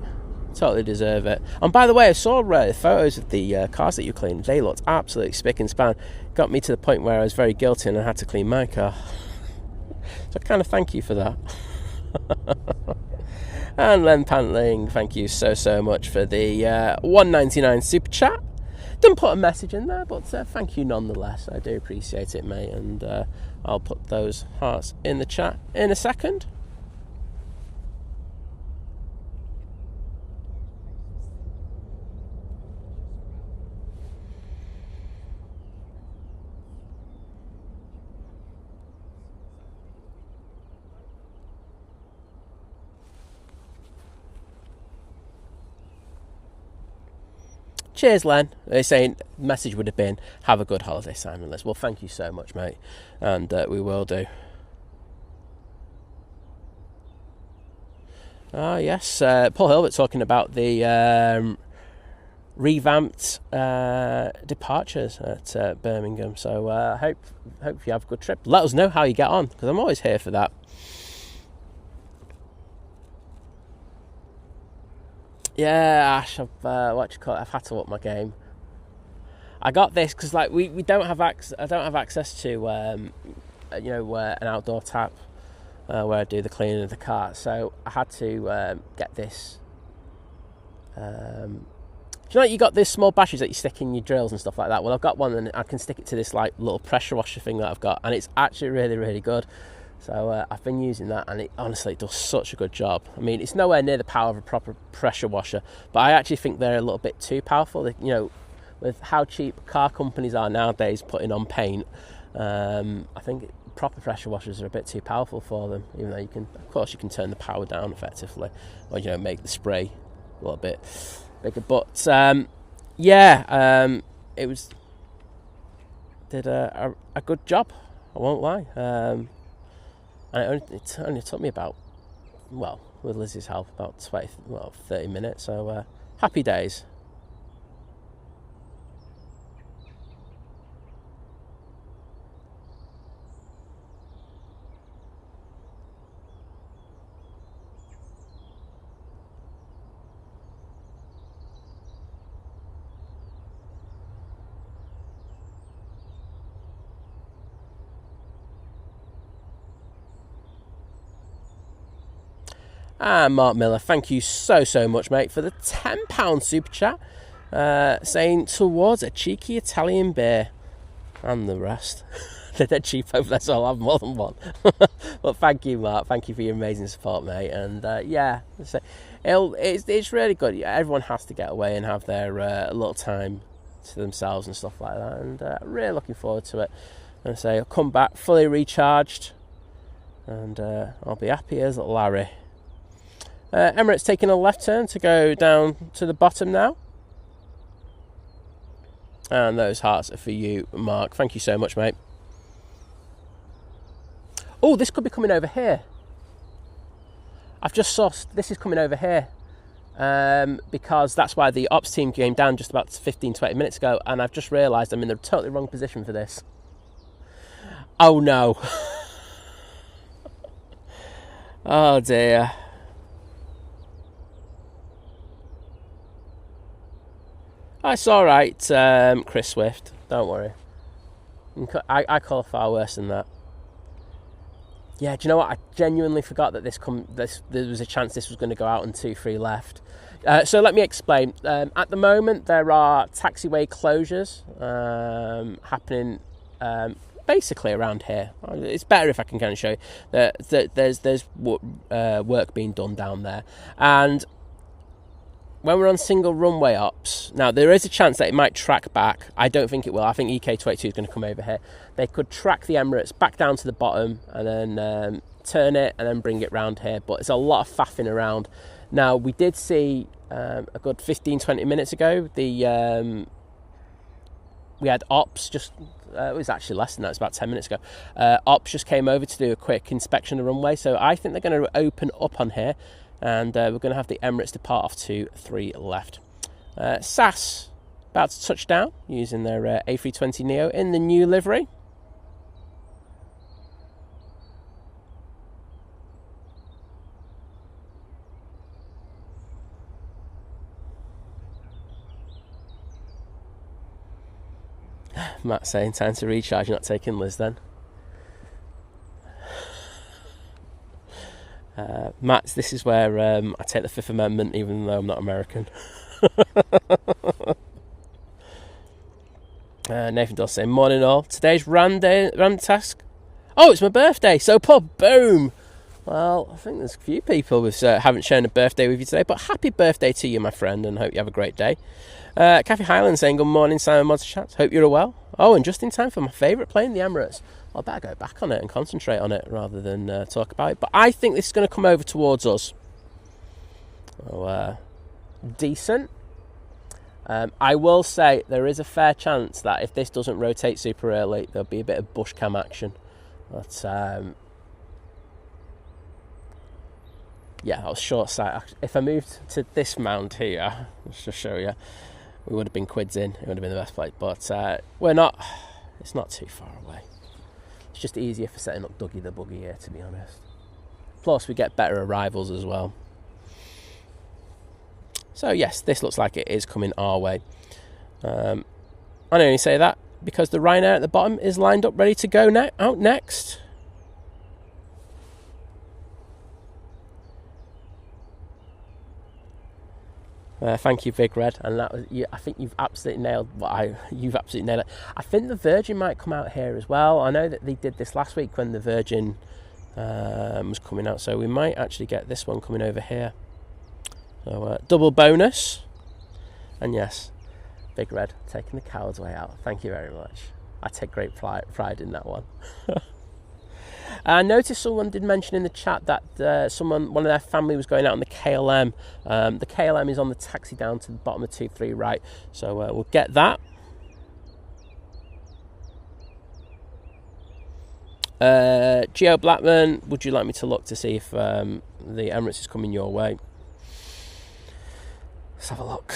Totally deserve it. And by the way, I saw photos of the cars that you cleaned. They looked absolutely spick and span. Got me to the point where I was very guilty and I had to clean my car. So I kind of thank you for that. And Len Pantling, thank you so much for the 1.99 super chat. Didn't put a message in there, but thank you nonetheless. I do appreciate it, mate, and I'll put those hearts in the chat in a second. Cheers, Len. They're saying the message would have been, have a good holiday, Simon Liz. Well, thank you so much, mate. And we will do. Yes. Paul Hilbert talking about the revamped departures at Birmingham. So I hope you have a good trip. Let us know how you get on, because I'm always here for that. Yeah, Ash, I've had to up my game. I got this because we don't have access. I don't have access to an outdoor tap where I do the cleaning of the car. So I had to get this. Do you got these small batteries that you stick in your drills and stuff like that? Well, I've got one and I can stick it to this little pressure washer thing that I've got, and it's actually really, really good. So I've been using that, and it does such a good job. I mean, it's nowhere near the power of a proper pressure washer, but I actually think they're a little bit too powerful. With how cheap car companies are nowadays putting on paint, I think proper pressure washers are a bit too powerful for them. Even though you can turn the power down effectively, or make the spray a little bit bigger. But it did a good job. I won't lie. And it only took me about, with Lizzie's help, about 30 minutes. So happy days. And Mark Miller, thank you so much, mate, for the £10 super chat, saying towards a cheeky Italian beer and the rest. They're dead cheap over there, so I'll have more than one. But thank you, Mark. Thank you for your amazing support, mate. And it's really good. Everyone has to get away and have their little time to themselves and stuff like that. And really looking forward to it. And I'll come back fully recharged, and I'll be happy as Larry. Emirates taking a left turn to go down to the bottom now. And those hearts are for you, Mark. Thank you so much, mate. Oh, this could be coming over here. I've just saw this is coming over here. Because that's why the ops team came down just about 15-20 minutes ago, and I've just realised I'm in the totally wrong position for this. Oh no. Oh dear. That's alright, Chris Swift. Don't worry. I call far worse than that. Yeah, do you know what? I genuinely forgot that there was a chance this was going to go out on 2-3 left. So let me explain. At the moment, there are taxiway closures happening basically around here. It's better if I can kind of show you that there's work being done down there. And when we're on single runway ops, now there is a chance that it might track back. I don't think it will. I think EK22 is going to come over here. They could track the Emirates back down to the bottom and then turn it and then bring it round here. But it's a lot of faffing around. Now, we did see a good 15-20 minutes ago, we had ops just, it was actually less than that, it's about 10 minutes ago. Ops just came over to do a quick inspection of the runway. So I think they're going to open up on here. And we're going to have the Emirates depart off 2-3 left. SAS about to touch down using their A320neo in the new livery. Matt saying time to recharge, not taking Liz then. Matt, this is where I take the Fifth Amendment even though I'm not American. Nathan does say, morning all. Today's random task. Oh, it's my birthday, so pub, boom. Well, I think there's a few people who haven't shared a birthday with you today, but happy birthday to you, my friend, and hope you have a great day. Kathy Highland saying, good morning, Simon Mods Chat. Hope you're well. Oh, and just in time for my favourite plane, the Emirates. I better go back on it and concentrate on it rather than talk about it. But I think this is going to come over towards us. Oh, decent. I will say there is a fair chance that if this doesn't rotate super early, there'll be a bit of bush cam action. But yeah, that was short sight. If I moved to this mount here, let's just show you, we would have been quids in. It would have been the best place. But we're not. It's not too far away. It's just easier for setting up Dougie the Buggy here, to be honest. Plus, we get better arrivals as well. So, yes, this looks like it is coming our way. I only say that because the Ryanair at the bottom is lined up ready to go out next. Thank you, Big Red, and that was. I think you've absolutely nailed you've absolutely nailed it. I think the Virgin might come out here as well. I know that they did this last week when the Virgin was coming out, so we might actually get this one coming over here. So double bonus, and yes, Big Red taking the coward's way out. Thank you very much. I take great pride in that one. I noticed someone did mention in the chat that one of their family was going out on the KLM. The KLM is on the taxi down to the bottom of 2-3 right, so we'll get that. Geo Blackman, would you like me to look to see if the Emirates is coming your way? Let's have a look.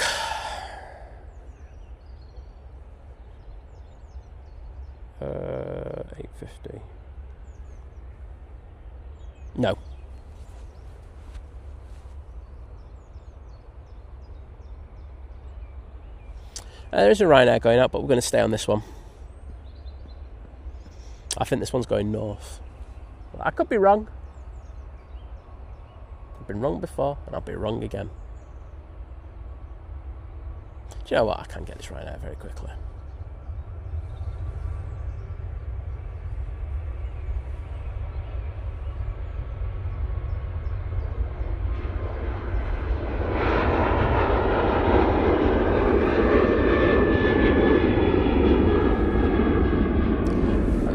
$850. No. There is a Ryanair going out, but we're going to stay on this one. I think this one's going north. I could be wrong. I've been wrong before, and I'll be wrong again. Do you know what? I can get this Ryanair very quickly.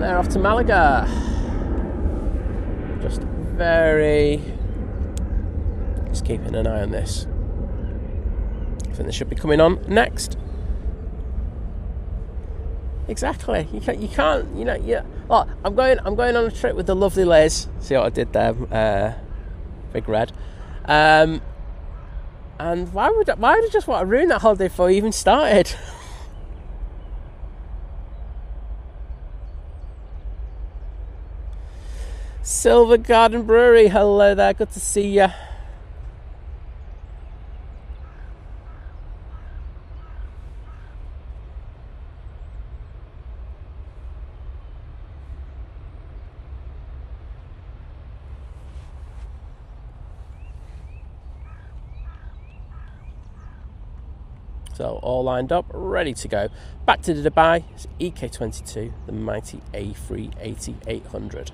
Off to Malaga. Just keeping an eye on this. I think they should be coming on next. Exactly. You can't. You know. Yeah. Oh, I'm going on a trip with the lovely Liz. See what I did there, Big Red. And why would I just want to ruin that holiday before you even started? Silver Garden Brewery, hello there, good to see you. So all lined up, ready to go. Back to the Dubai, it's EK22, the mighty A380-800.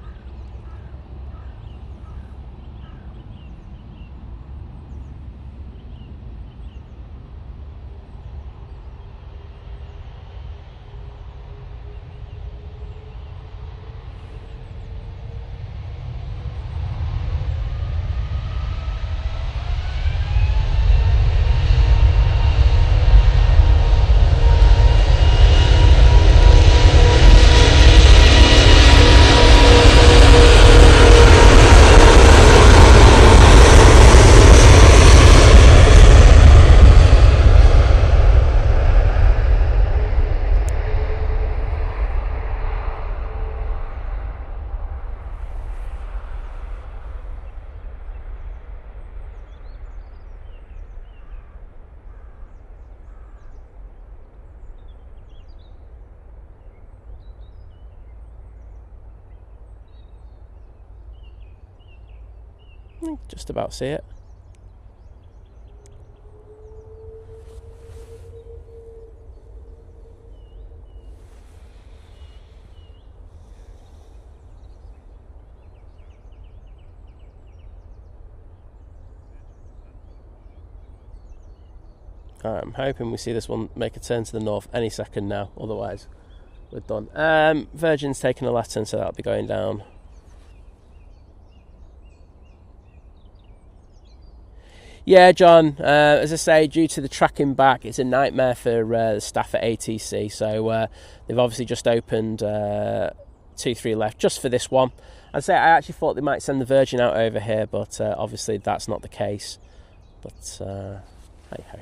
Just about see it. I'm hoping we see this one make a turn to the north any second now, otherwise we're done. Virgin's taking a left turn, so that'll be going down. Yeah, John, as I say, due to the tracking back, it's a nightmare for the staff at ATC. So they've obviously just opened 2-3 left just for this one. I'd say I actually thought they might send the Virgin out over here, but obviously that's not the case. But hey ho.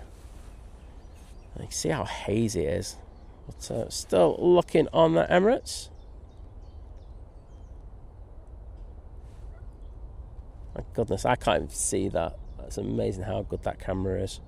You can see how hazy it is. But still looking on the Emirates. My goodness, I can't even see that. It's amazing how good that camera is.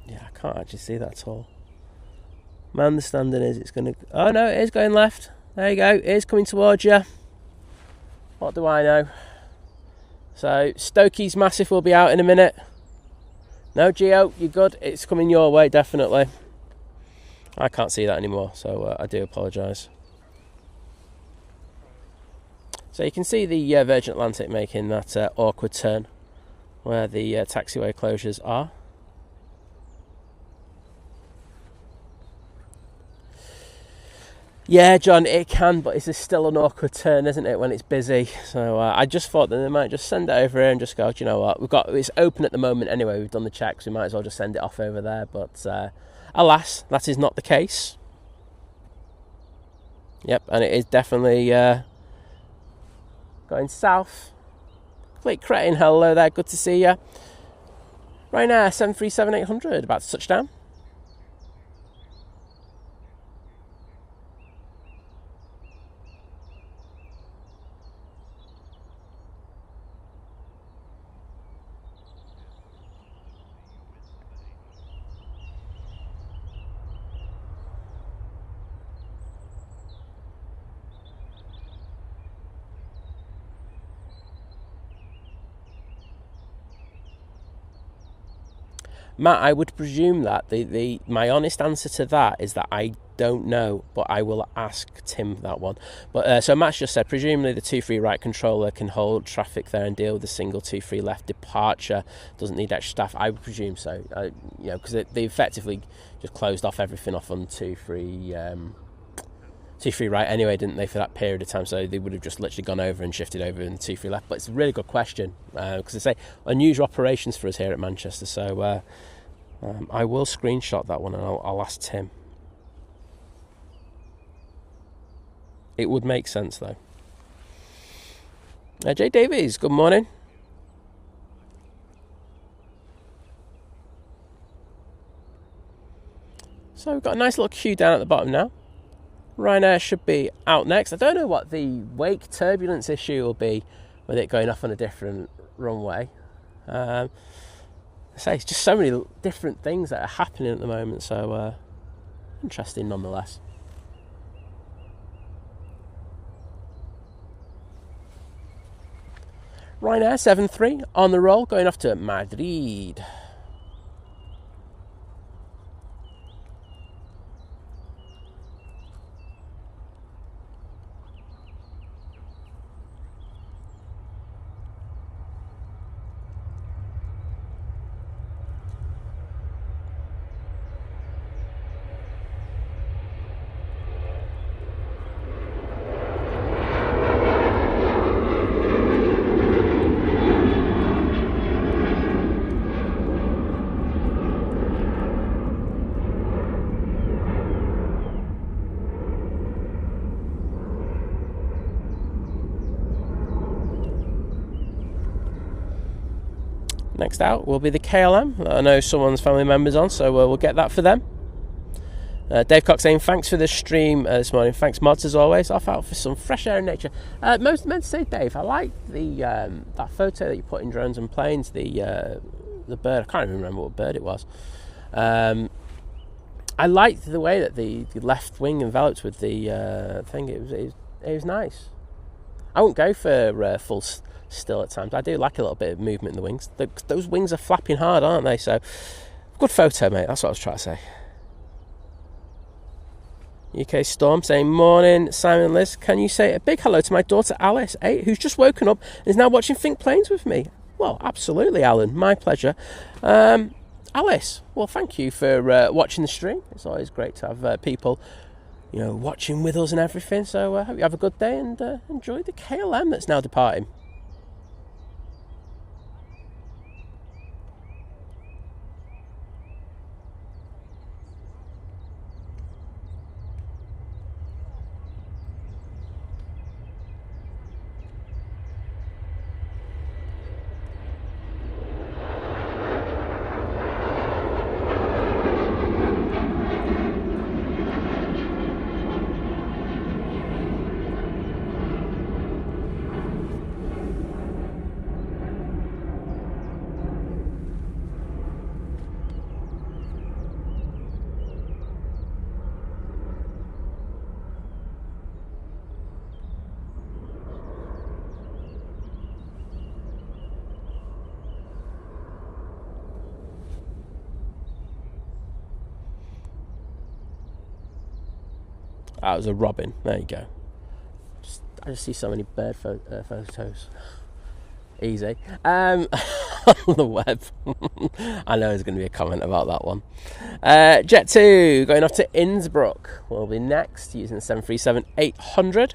Yeah, I can't actually see that at all. My understanding is it's going to... Oh no, it is going left. There you go, it is coming towards you. What do I know? So, Stokey's Massive will be out in a minute. No, Gio, you're good. It's coming your way, definitely. I can't see that anymore, so I do apologise. So you can see the Virgin Atlantic making that awkward turn where the taxiway closures are. Yeah, John, it can, but it's still an awkward turn, isn't it, when it's busy? So I just thought that they might just send it over here and just go, do you know what, it's open at the moment anyway, we've done the checks, we might as well just send it off over there. But alas, that is not the case. Yep, and it is definitely going south. Complete cretin, hello there, good to see you. Ryanair 737-800, about to touch down. Matt, I would presume that my honest answer to that is that I don't know, but I will ask Tim that one. But so Matt's just said, presumably the 2-3 right controller can hold traffic there and deal with the single 2-3 left departure. Doesn't need extra staff. I would presume so. Because they effectively just closed off everything off on 2-3 right anyway, didn't they, for that period of time? So they would have just literally gone over and shifted over in 2-3 left. But it's a really good question because they say unusual operations for us here at Manchester. So I will screenshot that one and I'll ask Tim. It would make sense though. Jay Davies, good morning. So we've got a nice little queue down at the bottom now. Ryanair should be out next. I don't know what the wake turbulence issue will be with it going off on a different runway. I say it's just so many different things that are happening at the moment, so interesting nonetheless. Ryanair 7-3 on the roll, going off to Madrid. Next out will be the KLM. I know someone's family member's on, so we'll get that for them. Dave Cox saying, thanks for the stream this morning. Thanks, mods, as always. Off out for some fresh air and nature. Most meant to say, Dave, I like the that photo that you put in Drones and Planes, the bird. I can't even remember what bird it was. I liked the way that the left wing enveloped with the thing. It was nice. I won't go for full still at times. I do like a little bit of movement in the wings. Those wings are flapping hard, aren't they? So, good photo, mate. That's what I was trying to say. UK Storm saying, morning, Simon and Liz. Can you say a big hello to my daughter Alice, 8, who's just woken up and is now watching Think Planes with me? Well, absolutely, Alan. My pleasure. Alice, well, thank you for watching the stream. It's always great to have people, watching with us and everything. So I hope you have a good day and enjoy the KLM that's now departing. That was a robin. There you go. I just see so many bird photos. Easy. On the web. I know there's going to be a comment about that one. Jet2 going off to Innsbruck. Will be next using the 737-800.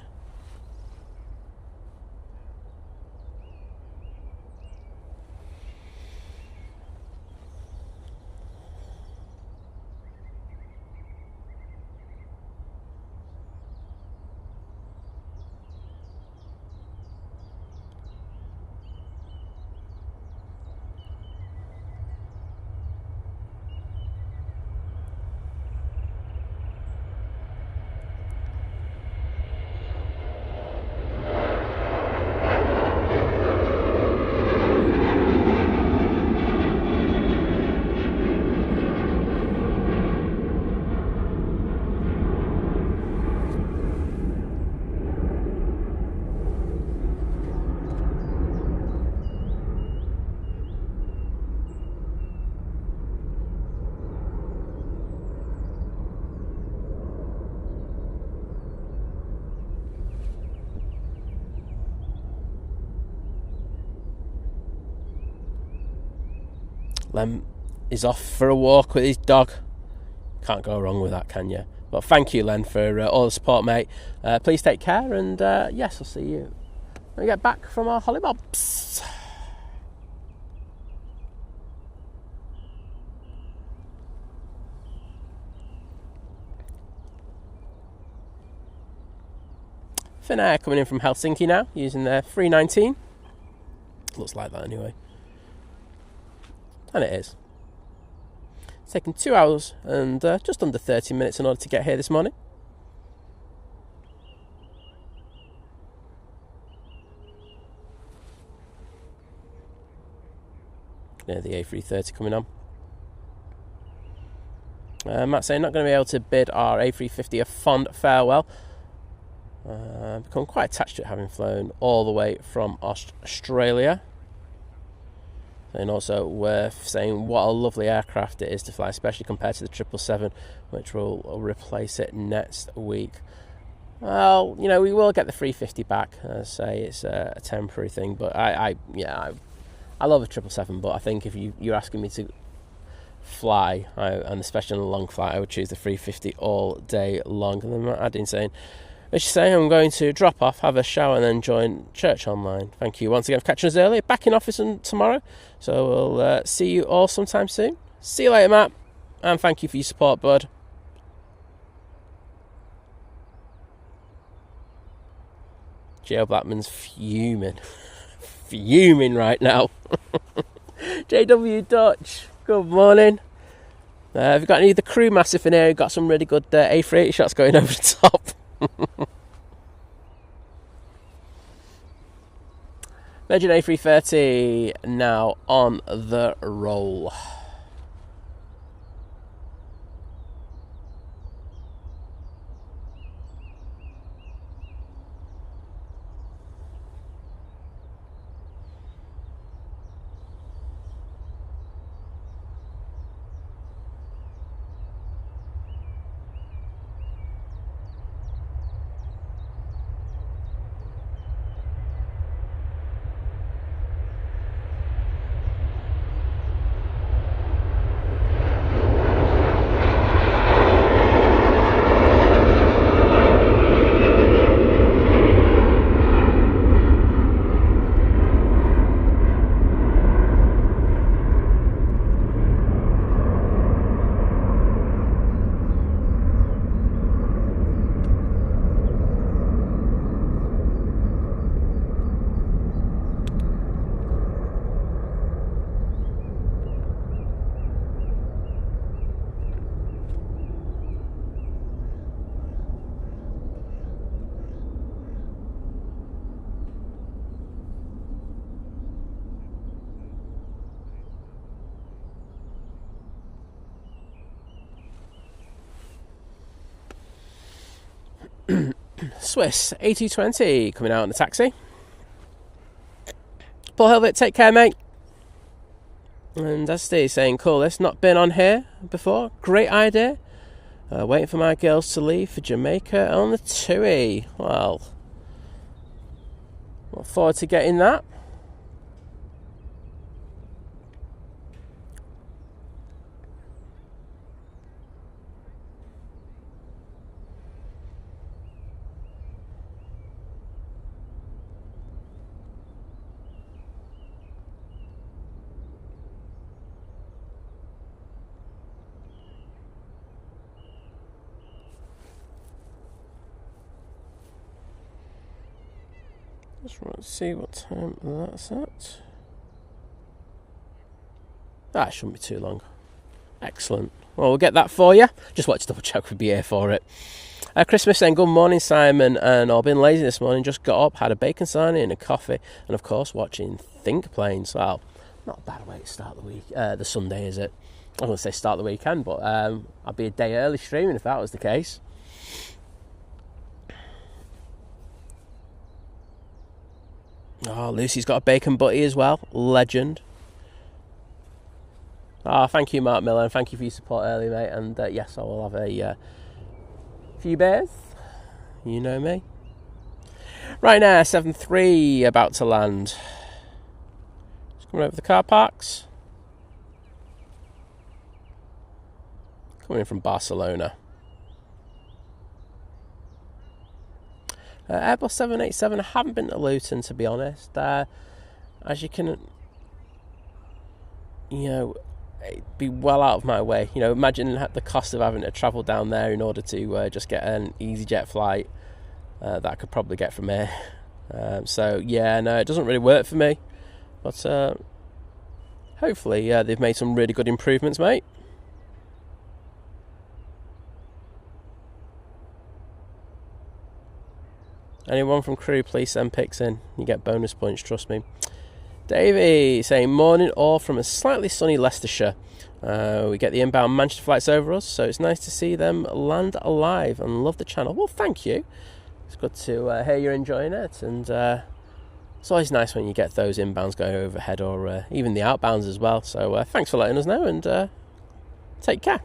Lem is off for a walk with his dog. Can't go wrong with that, can you? But thank you, Len, for all the support, mate. Please take care, and yes, I'll see you when we get back from our hollybobs. Finnair coming in from Helsinki now, using their 319. Looks like that anyway. And it is. It's taken 2 hours and just under 30 minutes in order to get here this morning. Yeah, the A330 coming on. Matt saying not going to be able to bid our A350 a fond farewell. Become quite attached to it, having flown all the way from Australia. And also worth saying what a lovely aircraft it is to fly, especially compared to the 777, which will replace it next week. Well, you know, we will get the 350 back. I say it's a temporary thing, but I love a 777, but I think if you're asking me to fly, and especially on a long flight, I would choose the 350 all day long. And then Matt adding saying, as you say, I'm going to drop off, have a shower, and then join church online. Thank you once again for catching us earlier. Back in office tomorrow, so we'll see you all sometime soon. See you later, Matt, and thank you for your support, bud. Joe Blackman's fuming. Fuming right now. JW Dutch, good morning. Have you got any of the crew massive in here? You've got some really good A380 shots going over the top. Virgin A330 now on the roll. Swiss A220 coming out in the taxi. Paul Helvet, take care, mate. And as Steve saying, cool, it's not been on here before. Great idea. Waiting for my girls to leave for Jamaica on the TUI. Well, look forward to getting that. Just want to see what time that's at. That shouldn't be too long. Excellent. Well, we'll get that for you. Just wanted to double check we'd be here for it. Christmas saying, good morning, Simon. And I've been lazy this morning. Just got up, had a bacon sarnie and a coffee. And of course, watching Think Planes. Well, not a bad way to start the week. The Sunday, is it? I was going to say start the weekend, but I'd be a day early streaming if that was the case. Oh, Lucy's got a bacon butty as well. Legend. Thank you, Mark Miller, and thank you for your support earlier, mate. And yes, I will have a few beers. You know me. Ryanair 737 about to land. Just coming over the car parks. Coming in from Barcelona. Airbus 787, I haven't been to Luton, to be honest. As you can, it'd be well out of my way. Imagine the cost of having to travel down there in order to just get an EasyJet flight. that I could probably get from here. So yeah, no, it doesn't really work for me, but hopefully they've made some really good improvements, mate. Anyone from crew, please send pics in. You get bonus points, trust me. Davey saying, morning all from a slightly sunny Leicestershire. We get the inbound Manchester flights over us, so it's nice to see them land alive and love the channel. Well, thank you. It's good to hear you're enjoying it, and it's always nice when you get those inbounds going overhead, or even the outbounds as well. So thanks for letting us know, and take care.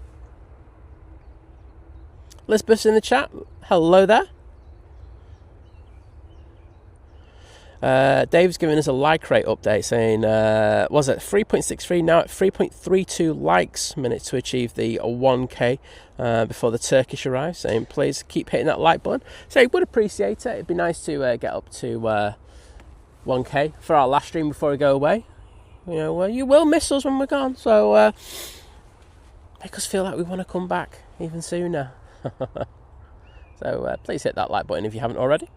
Lisbeth's in the chat. Hello there. Dave's giving us a like rate update saying, was it 3.63, now at 3.32 likes minutes to achieve the 1k before the Turkish arrives, saying please keep hitting that like button. So would appreciate it. It'd be nice to get up to 1k for our last stream before we go away. You know, you will miss us when we're gone, so make us feel like we want to come back even sooner. So please hit that like button if you haven't already.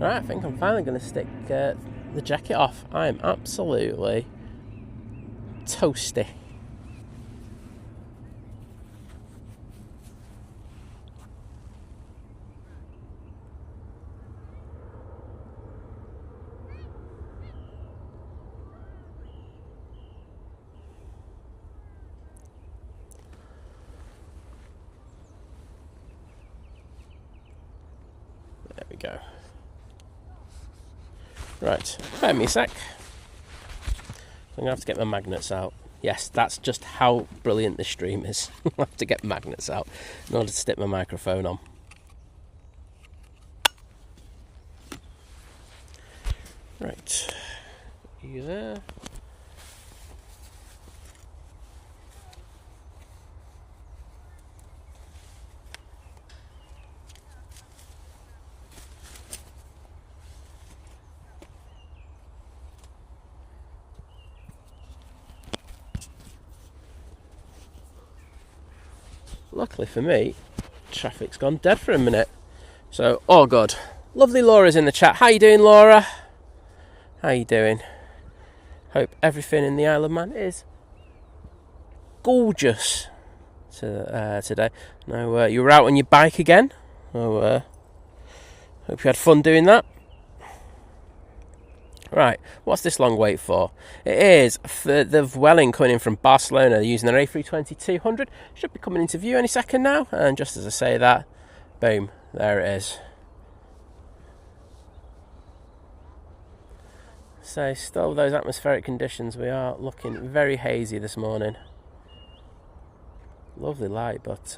Right, I think I'm finally going to stick the jacket off. I am absolutely toasty. There we go. Right, bear me a sec. I'm going to have to get my magnets out. Yes, that's just how brilliant this stream is. I have to get magnets out in order to stick my microphone on. Right, you there. Luckily for me, traffic's gone dead for a minute. So, oh god. Lovely Laura's in the chat. How you doing, Laura? How you doing? Hope everything in the Isle of Man is gorgeous today. No, you were out on your bike again. So, hope you had fun doing that. Right, what's this long wait for? It is for the Vueling coming in from Barcelona. They're using their A320-200. Should be coming into view any second now. And just as I say that, boom, there it is. So, still with those atmospheric conditions, we are looking very hazy this morning. Lovely light, but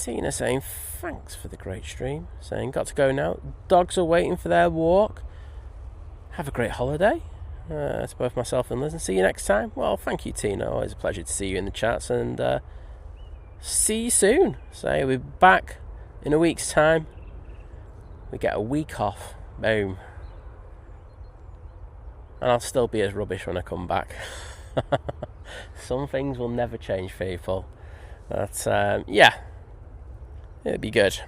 Tina saying thanks for the great stream, saying got to go now, dogs are waiting for their walk. Have a great holiday to both myself and Liz, and see you next time. Well, thank you, Tina, always a pleasure to see you in the chats, and see you soon. So we're back in a week's time. We get a week off, boom, and I'll still be as rubbish when I come back. Some things will never change, people, but yeah, it'd be good.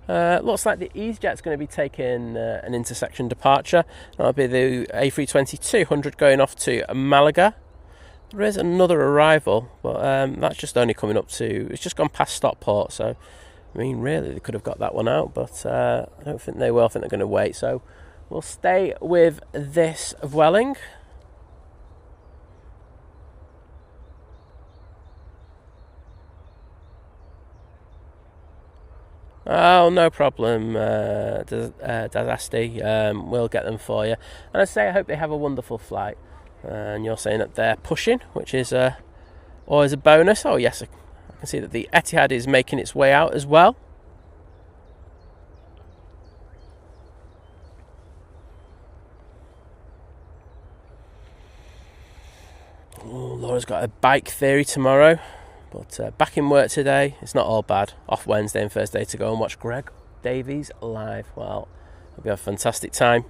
Looks like the EasyJet's going to be taking an intersection departure. That'll be the A320-200 going off to Malaga. There is another arrival, but that's just only coming up to... It's just gone past Stockport, so... I mean, really, they could have got that one out, but I don't think they will. I think they're going to wait. So We'll stay with this Vueling. Oh, no problem, Dazasti. We'll get them for you. And I say I hope they have a wonderful flight. And you're saying that they're pushing, which is always a bonus. Oh, yes, I can see that the Etihad is making its way out as well. Ooh, Laura's got a bike theory tomorrow. But back in work today. It's not all bad. Off Wednesday and Thursday to go and watch Greg Davies live. Well, it'll be a fantastic time.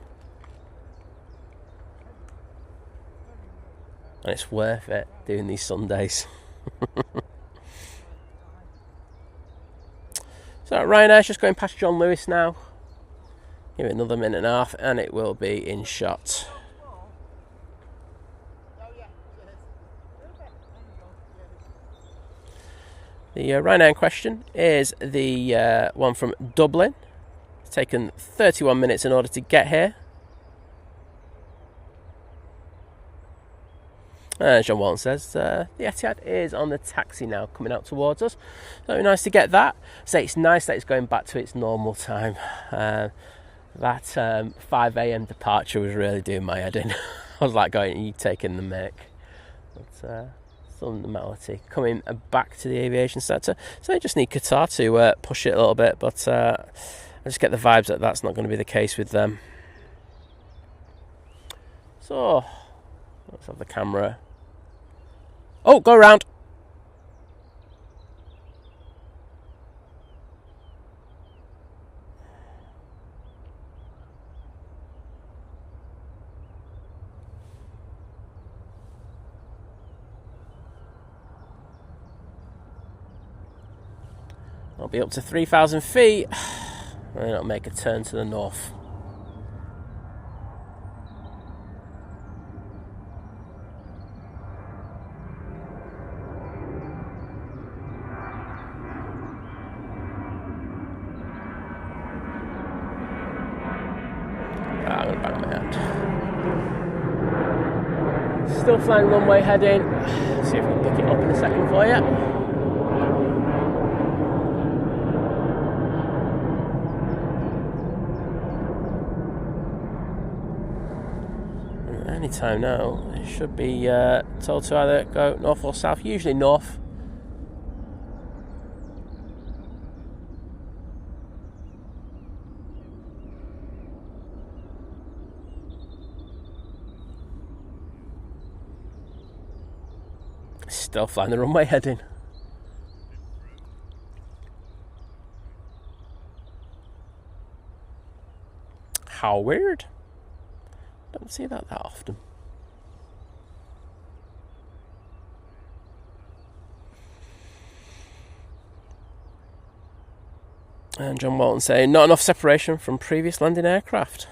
And it's worth it doing these Sundays. So Ryanair's just going past John Lewis now. Give it another minute and a half and it will be in shot. The Ryanair in question is the one from Dublin. It's taken 31 minutes in order to get here. John Walton says the Etihad is on the taxi now, coming out towards us. So nice to get that. So it's nice that it's going back to its normal time. That 5 a.m. departure was really doing my head in. I was like going, you taking the mick. But some normality coming back to the aviation sector. So I just need Qatar to push it a little bit, but I just get the vibes that that's not going to be the case with them. So let's have the camera. Oh, go around. I'll be up to 3,000 feet, and then I'll make a turn to the north. I'm going to bang my hand. Still flying runway heading. See if I can pick it up in a second for you. Any time now, it should be told to either go north or south, usually north. Still flying the runway heading. How weird. Don't see that often. And John Walton saying, not enough separation from previous landing aircraft.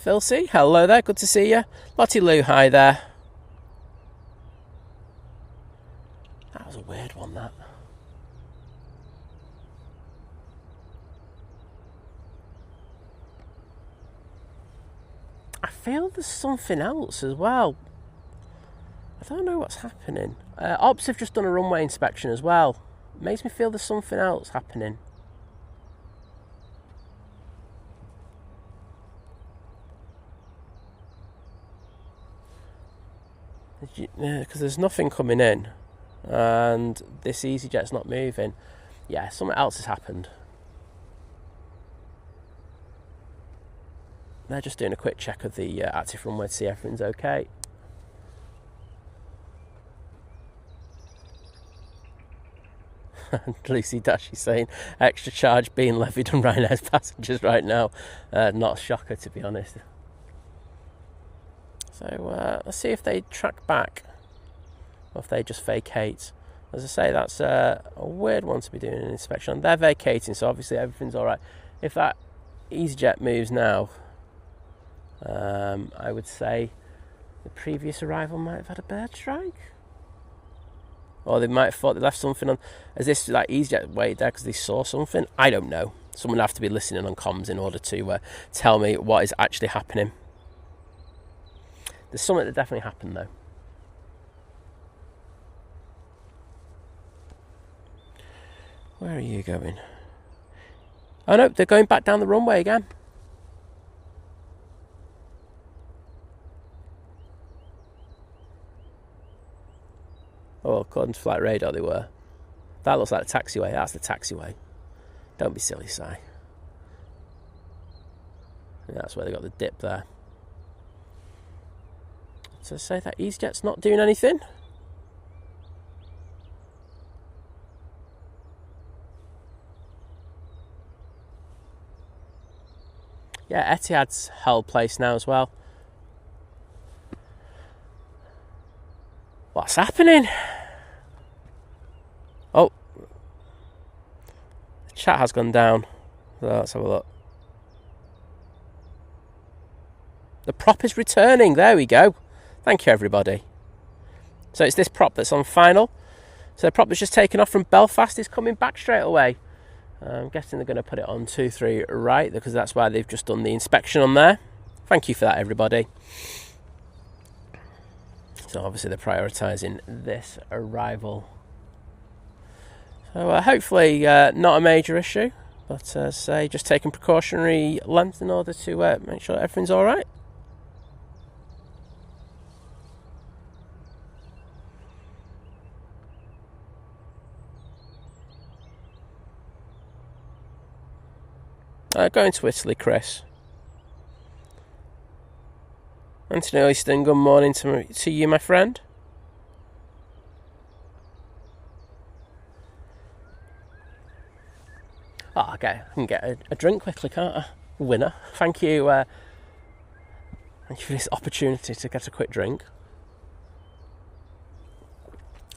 Phil C, hello there, good to see you. Lottie Lou, hi there. That was a weird one, that. I feel there's something else as well. I don't know what's happening. Ops have just done a runway inspection as well. It makes me feel there's something else happening. Because there's nothing coming in and this EasyJet's not moving. Yeah, something else has happened. They're just doing a quick check of the active runway to see everything's okay. Lucy Dash is saying extra charge being levied on Ryanair's passengers right now. Not a shocker, to be honest. So let's see if they track back or if they just vacate. As I say, that's a weird one to be doing an inspection on. They're vacating, so obviously everything's all right. If that EasyJet moves now, I would say the previous arrival might have had a bird strike. Or they might have thought they left something on. Is this like EasyJet waited there because they saw something? I don't know. Someone would have to be listening on comms in order to tell me what is actually happening. There's something that definitely happened though. Where are you going? Oh no, they're going back down the runway again. Oh, according to flight radar they were. That looks like the taxiway. That's the taxiway. Don't be silly, Si. That's where they got the dip there. So say that EasyJet's not doing anything. Yeah, Etihad's held place now as well. What's happening? Oh, the chat has gone down. So let's have a look. The prop is returning. There we go. Thank you, everybody. So it's this prop that's on final. So the prop that's just taken off from Belfast is coming back straight away. I'm guessing they're going to put it on 2-3 right, because that's why they've just done the inspection on there. Thank you for that, everybody. So obviously they're prioritising this arrival. So hopefully not a major issue, but say just taking precautionary length in order to make sure everything's all right. Going to Italy, Chris. Anthony Oyston, good morning to you, my friend. Oh, okay, I can get a drink quickly, can't I? Winner. Thank you. Thank you for this opportunity to get a quick drink.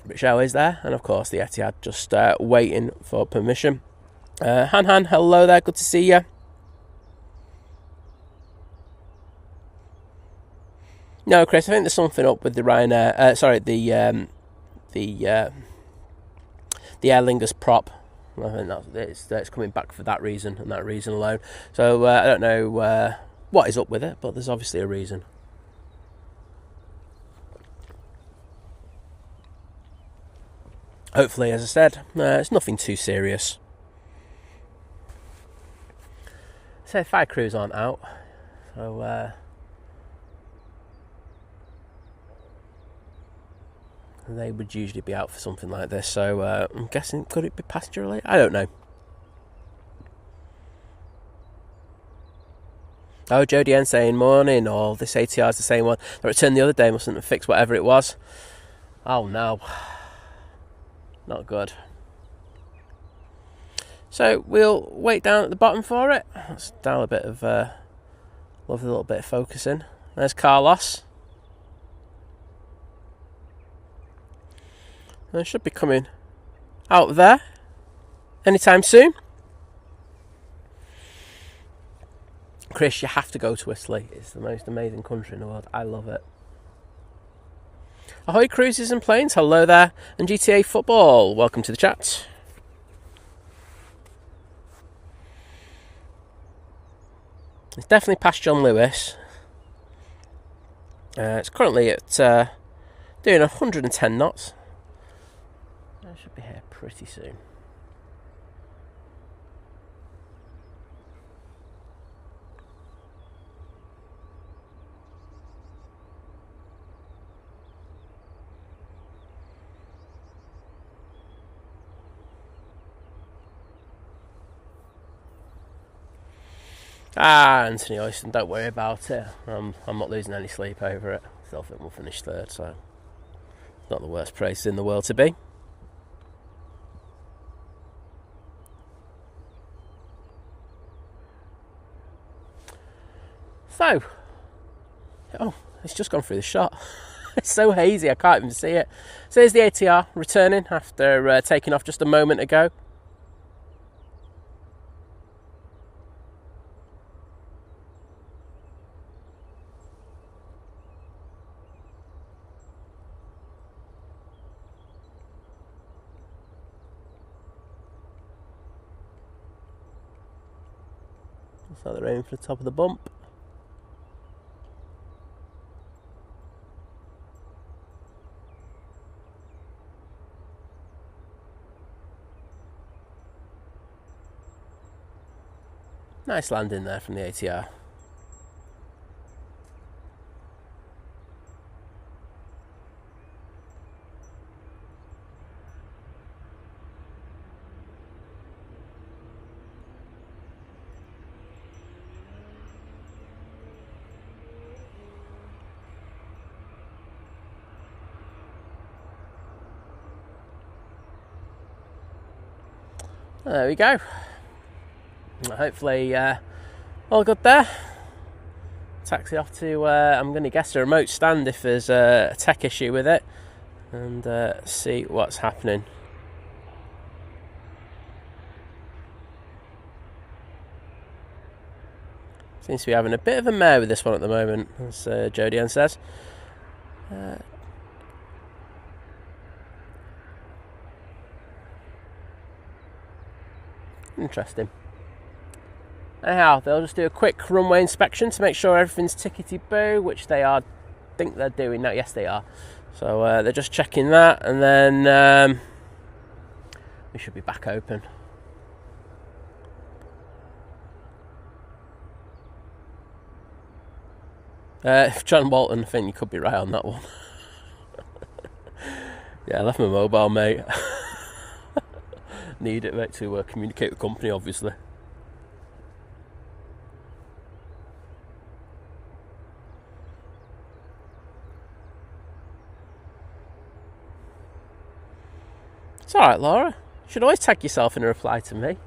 British Airways there, and of course the Etihad just waiting for permission. Han, hello there, good to see you. No, Chris, I think there's something up with the Ryanair. The Aer Lingus prop. I think it's coming back for that reason and that reason alone. So I don't know what is up with it, but there's obviously a reason. Hopefully, as I said, it's nothing too serious. So fire crews aren't out, so they would usually be out for something like this. So I'm guessing, could it be passenger related? I don't know. Oh, Jodie N saying morning. Oh, this ATR is the same one that returned the other day. Mustn't have fixed whatever it was. Oh no, not good. So we'll wait down at the bottom for it. Let's dial a bit of lovely little bit of focusing. There's Carlos. And it should be coming out there anytime soon. Chris, you have to go to Italy. It's the most amazing country in the world. I love it. Ahoy cruises and planes, hello there. And GTA Football, welcome to the chat. It's definitely past John Lewis. It's currently at doing 110 knots. I should be here pretty soon. Anthony Oyston, don't worry about it. I'm not losing any sleep over it. Still think we'll finish third, so it's not the worst place in the world to be. So, oh, it's just gone through the shot. It's so hazy, I can't even see it. So here's the ATR returning after taking off just a moment ago. So they're aiming for the top of the bump. Nice landing there from the ATR. There we go. Hopefully all good there. Taxi off to, I'm going to guess, a remote stand if there's a tech issue with it, and see what's happening. Seems to be having a bit of a mare with this one at the moment, as Jodian says. Interesting. Anyhow, they'll just do a quick runway inspection to make sure everything's tickety-boo, which they are. I think they're doing that. Yes, they are. So they're just checking that, and then we should be back open. John Walton, I think you could be right on that one. Yeah, I left my mobile, mate. Need it, mate, to communicate with the company, obviously. It's alright, Laura. You should always tag yourself in a reply to me.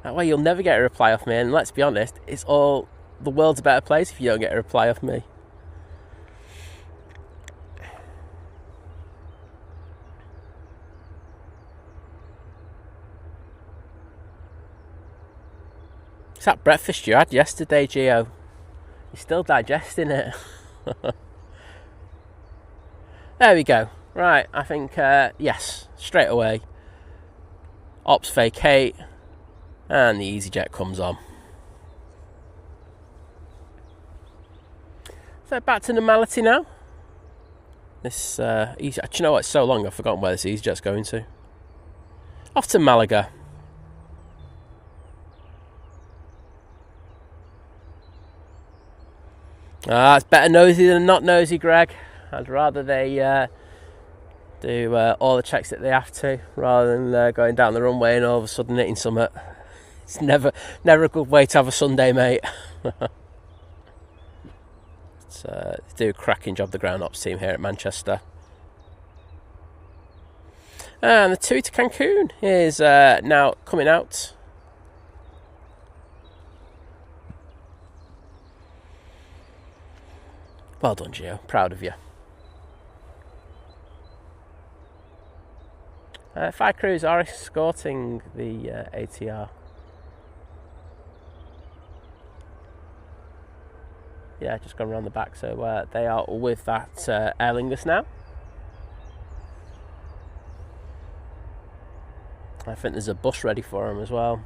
That way you'll never get a reply off me, and let's be honest, it's all the world's a better place if you don't get a reply off me. It's that breakfast you had yesterday, Gio. You're still digesting it. There we go. Right, I think, yes, straight away. Ops vacate, and the EasyJet comes on. So back to normality now. This easy. Do you know what? It's so long I've forgotten where this EasyJet's going to. Off to Malaga. It's better nosy than not nosy, Greg. I'd rather they do all the checks that they have to, rather than going down the runway and all of a sudden hitting something. It's never a good way to have a Sunday, mate. They do a cracking job, the ground ops team here at Manchester. And the TUI to Cancun is now coming out. Well done, Gio. Proud of you. 5 crews are escorting the ATR. Yeah, just gone around the back. So they are with that Aer Lingus now. I think there's a bus ready for them as well.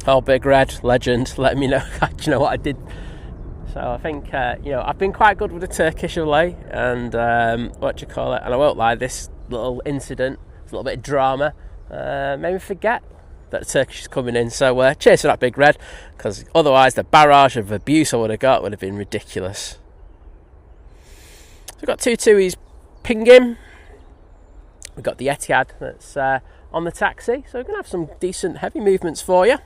Oh, Big Red, legend, let me know. Do you know what I did? So I think, I've been quite good with the Turkish of late, and and I won't lie, this little incident, this little bit of drama, made me forget that the Turkish is coming in. So cheers for that, Big Red, because otherwise the barrage of abuse I would have got would have been ridiculous. So we've got two TUIs pinging. We've got the Etihad that's on the taxi, so we're going to have some decent heavy movements for you.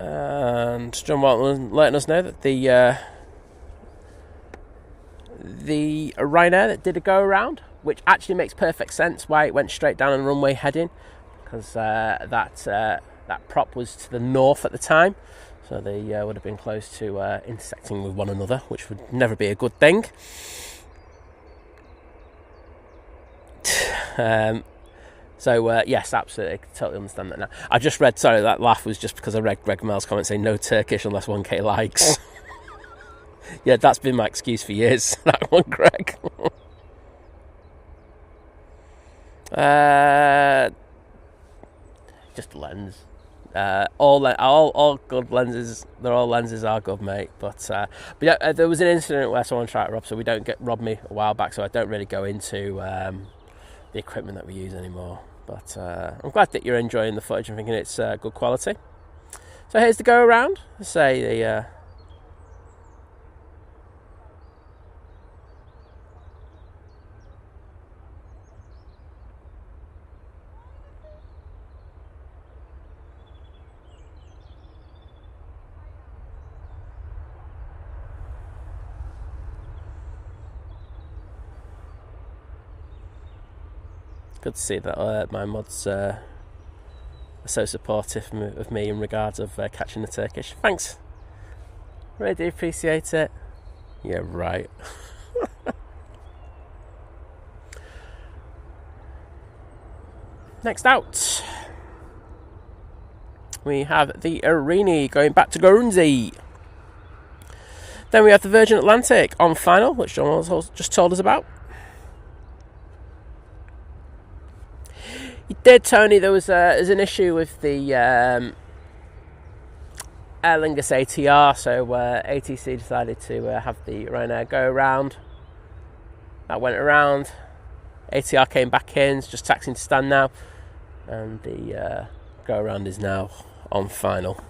And John Walton letting us know that the Ryanair that did a go around, which actually makes perfect sense why it went straight down on runway heading, because that prop was to the north at the time, so they would have been close to intersecting with one another, which would never be a good thing. Yes, absolutely, totally understand that now. I just read, sorry, that laugh was just because I read Greg Mel's comment saying no Turkish unless 1k likes. Yeah, that's been my excuse for years, that one, Greg. Just lens. All good lenses. They're all lenses are good, mate. But yeah, there was an incident where someone tried to rob, so we don't get robbed me a while back. So I don't really go into the equipment that we use anymore. But I'm glad that you're enjoying the footage and thinking it's good quality. So here's the go around. Say the. Good to see that my mods are so supportive of me in regards of catching the Turkish. Thanks. Really do appreciate it. Yeah, right. Next out, we have the Irini going back to Guernsey. Then we have the Virgin Atlantic on final, which John just told us about. You did, Tony. There's an issue with the Aer Lingus ATR, so ATC decided to have the Ryanair go around. That went around. ATR came back in, it's just taxiing to stand now, and the go around is now on final.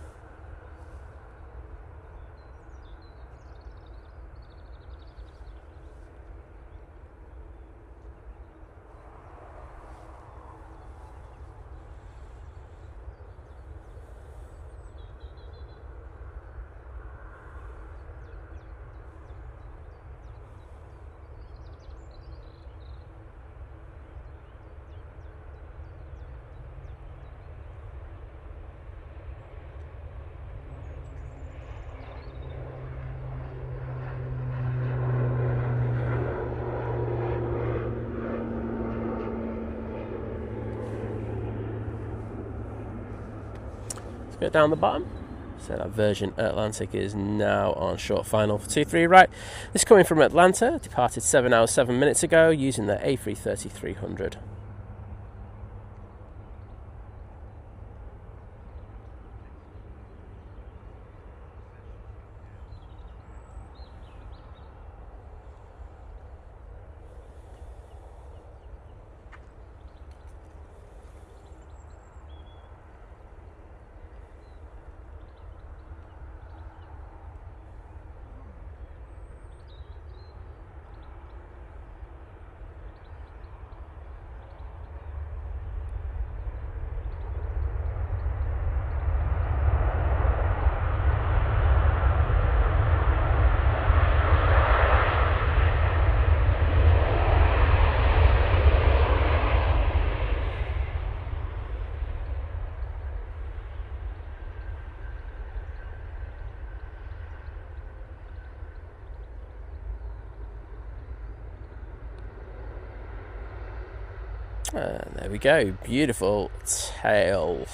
Go down the bottom. So that Virgin Atlantic is now on short final for 2-3 right. This coming from Atlanta, departed 7 hours 7 minutes ago using the A330-300. And there we go. Beautiful tail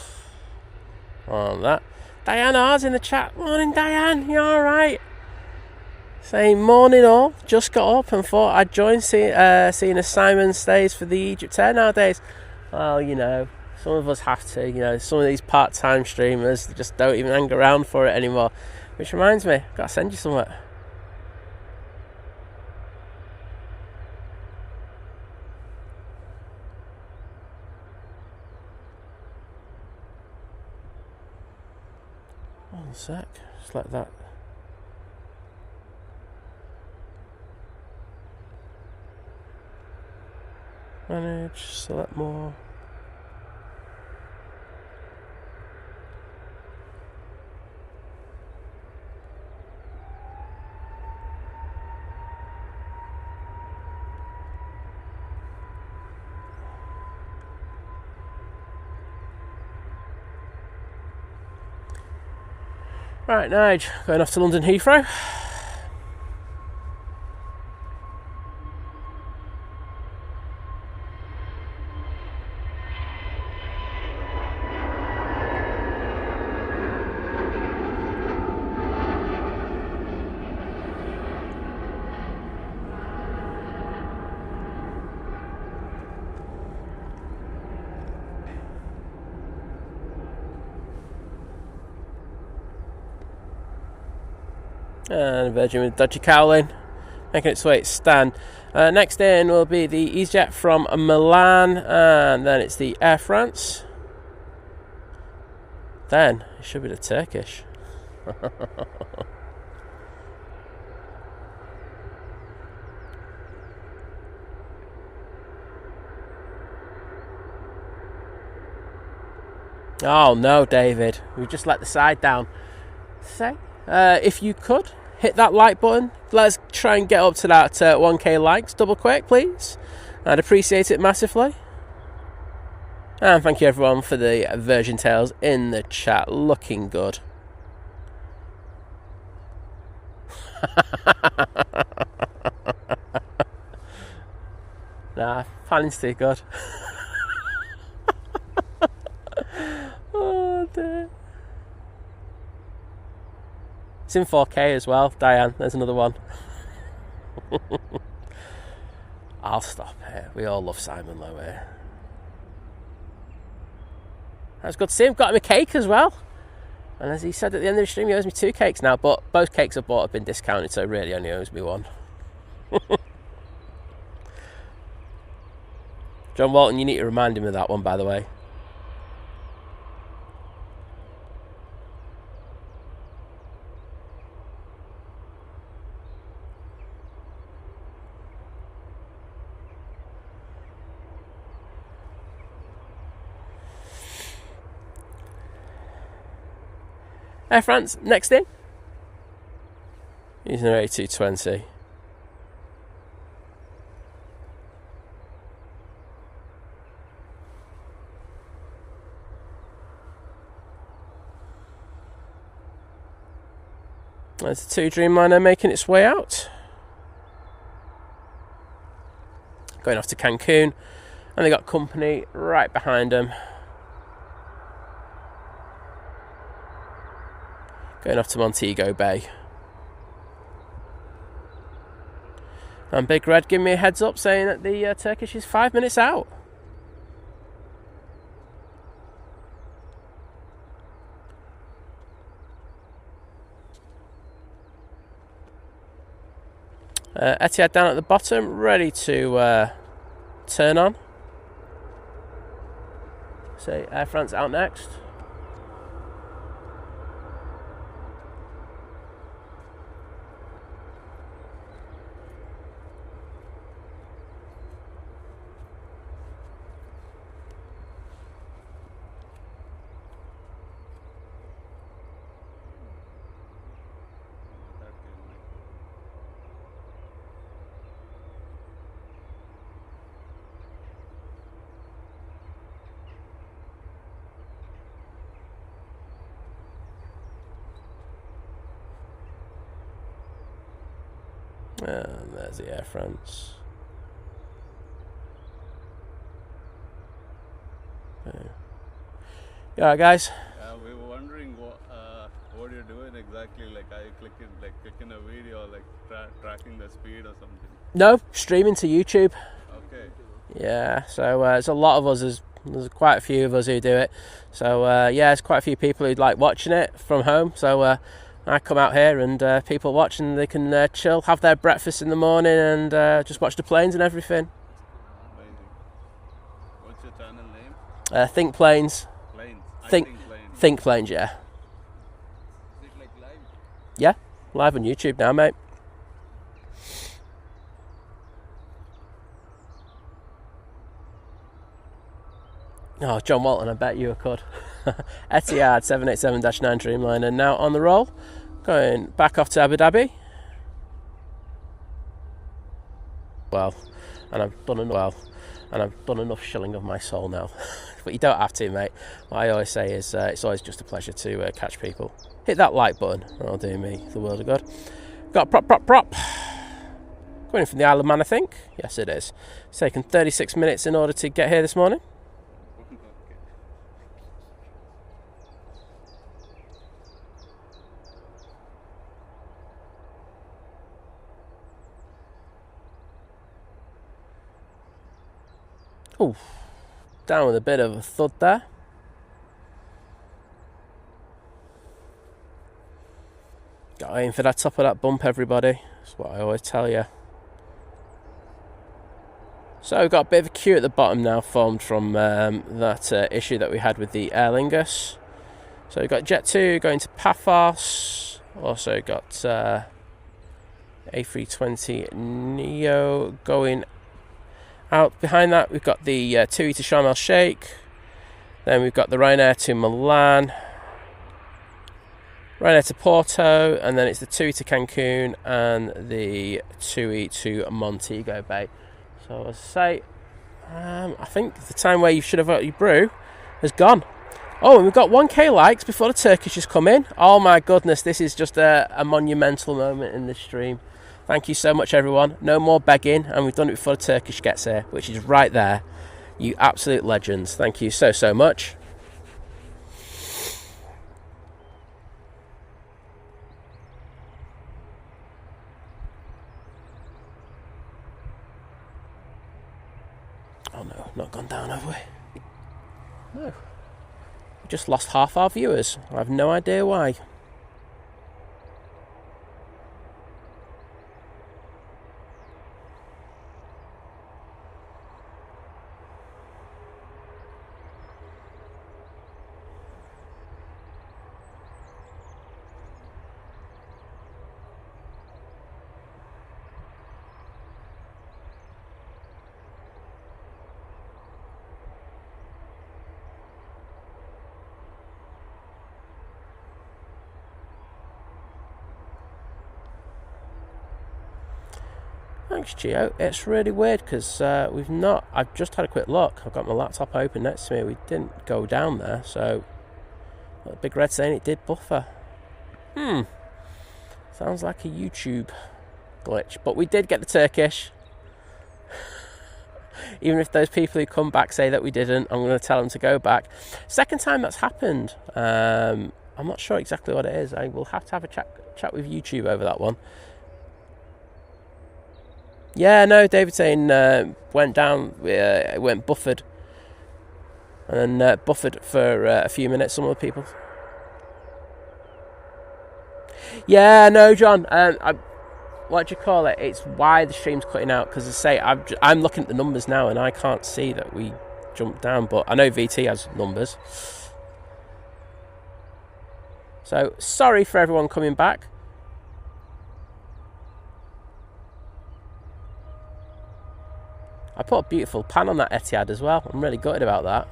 on that. Diane R's in the chat. Morning, Diane. You alright? Saying morning all. Just got up and thought I'd join seeing as Simon stays for the Egypt Air nowadays. Well, you know, some of us have to. You know, some of these part-time streamers just don't even hang around for it anymore. Which reminds me, I've got to send you somewhere. One sec, just like that. Manage, select more. Right, Nige, going off to London Heathrow. And Virgin with dodgy cowling, making its way to stand. Next in will be the EasyJet from Milan, and then it's the Air France. Then it should be the Turkish. Oh no, David, we've just let the side down. Say, if you could hit that like button, let's try and get up to that 1k likes double quick, please. I'd appreciate it massively. And thank you everyone for the Virgin Tales in the chat, looking good. Nah, planning's too good. Oh dear. It's in 4K as well, Diane. There's another one. I'll stop it. We all love Simon Lowe here. That's good to see him. Got him a cake as well. And as he said at the end of the stream, he owes me 2 cakes now. But both cakes I bought have been discounted, so really only owes me 1. John Walton, you need to remind him of that one, by the way. Air France, next in. Using their A220. There's the 2 Dreamliner making its way out. Going off to Cancun. And they got company right behind them. Going off to Montego Bay. And Big Red giving me a heads up saying that the Turkish is 5 minutes out. Etihad down at the bottom, ready to turn on. So Air France out next. And there's the Air France. You alright, guys? We were wondering what you're doing exactly. Like, are you clicking a video, like tracking the speed or something? No, streaming to YouTube. Okay. Yeah, so there's a lot of us. There's quite a few of us who do it. So yeah, there's quite a few people who like watching it from home. So I come out here and people watching, they can chill, have their breakfast in the morning, and just watch the planes and everything. Amazing. What's your channel name? Think Planes. Planes. Think Planes, yeah. Is it like live? Yeah, live on YouTube now, mate. Oh, John Walton, I bet you could. Etihad 787-9 Dreamliner now on the roll, going back off to Abu Dhabi. And I've done enough shilling of my soul now. But you don't have to, mate. What I always say is it's always just a pleasure to catch people. Hit that like button, that'll do me the world of good. Got prop. Going in from the Isle of Man, I think. Yes, it is. It's taken 36 minutes in order to get here this morning. Oh, down with a bit of a thud there. Got aim for that top of that bump, everybody. That's what I always tell you. So we've got a bit of a queue at the bottom now, formed from that issue that we had with the Aer Lingus. So we've got Jet2 going to Paphos. Also got A380 Neo going out. Behind that we've got the TUI to Sharm el Sheikh. Then we've got the Ryanair to Milan, Ryanair to Porto, and then it's the TUI to Cancun and the TUI to Montego Bay. So as I say, I think the time where you should have got your brew has gone. Oh, and we've got 1k likes before the Turkish has come in. Oh my goodness, this is just a monumental moment in this stream. Thank you so much, everyone. No more begging, and we've done it before the Turkish gets here, which is right there. You absolute legends. Thank you so much. Oh no, not gone down, have we? No. We just lost half our viewers. I have no idea why. Thanks, Gio. It's really weird because I've just had a quick look. I've got my laptop open next to me. We didn't go down there, so Big Red saying it did buffer. Sounds like a YouTube glitch, but we did get the Turkish. Even if those people who come back say that we didn't, I'm going to tell them to go back. Second time that's happened. I'm not sure exactly what it is. I will have to have a chat with YouTube over that one. Yeah, no, David saying went down, went buffered. And then buffered for a few minutes, some other people. Yeah, no, John, what do you call it? It's why the stream's cutting out, because I say I'm looking at the numbers now and I can't see that we jumped down, but I know VT has numbers. So, sorry for everyone coming back. I put a beautiful pan on that Etihad as well. I'm really gutted about that.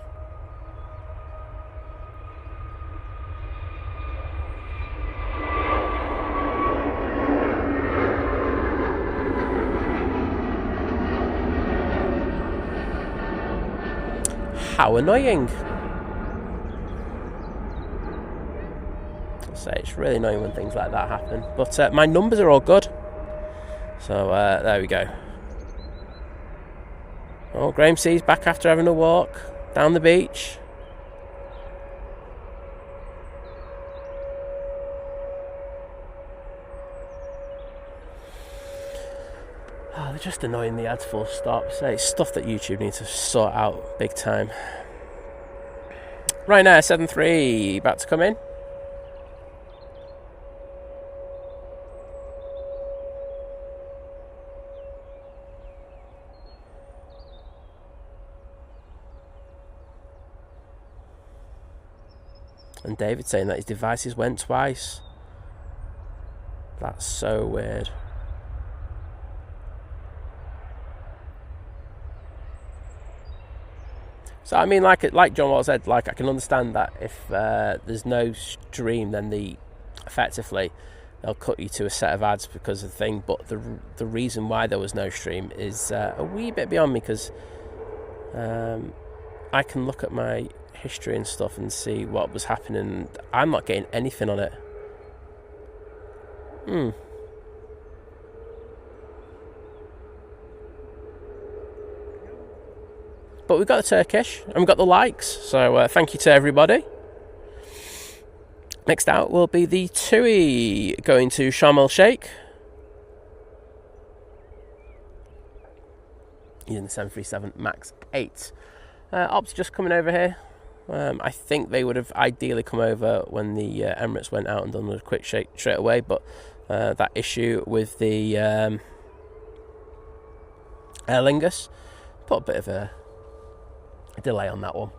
How annoying. I'll say it's really annoying when things like that happen. But my numbers are all good. So there we go. Oh, Graham C's back after having a walk down the beach. just annoying, the ads full stop. So it's stuff that YouTube needs to sort out big time. Ryanair 73 about to come in. And David saying that his devices went twice. That's so weird. So I mean, like John Wall said, like, I can understand that if there's no stream, then effectively they'll cut you to a set of ads because of the thing. But the reason why there was no stream is a wee bit beyond me, because I can look at my history and stuff and see what was happening. I'm not getting anything on it. But we've got the Turkish and we've got the likes, so thank you to everybody. Next out will be the TUI going to Sharm el Sheikh using the 737 MAX 8. Ops just coming over here. I think they would have ideally come over when the Emirates went out and done a quick shake straight away, but that issue with the Aer Lingus put a bit of a delay on that one.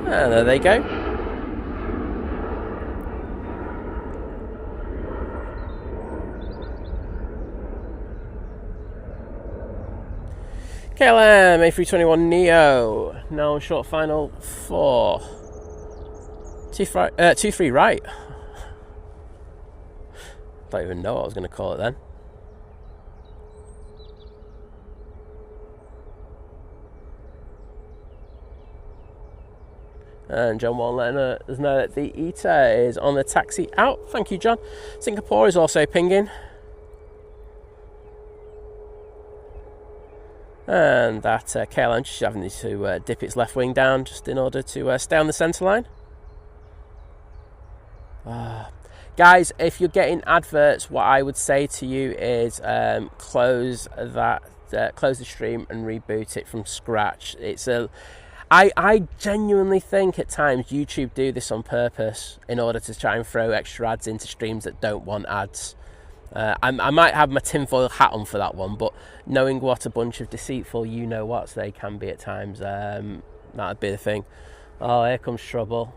And there they go. KLM A321 Neo. Now on short final 4. 2-3 right. Don't even know what I was going to call it then. And John Wall letting us know that the ETA is on the taxi out. Thank you, John. Singapore is also pinging. And that KLM just having to dip its left wing down just in order to stay on the centre line. Guys, if you're getting adverts, what I would say to you is close the stream and reboot it from scratch. I genuinely think at times YouTube do this on purpose in order to try and throw extra ads into streams that don't want ads. I might have my tinfoil hat on for that one, but knowing what a bunch of deceitful you-know-whats they can be at times, that'd be the thing. Oh, here comes trouble.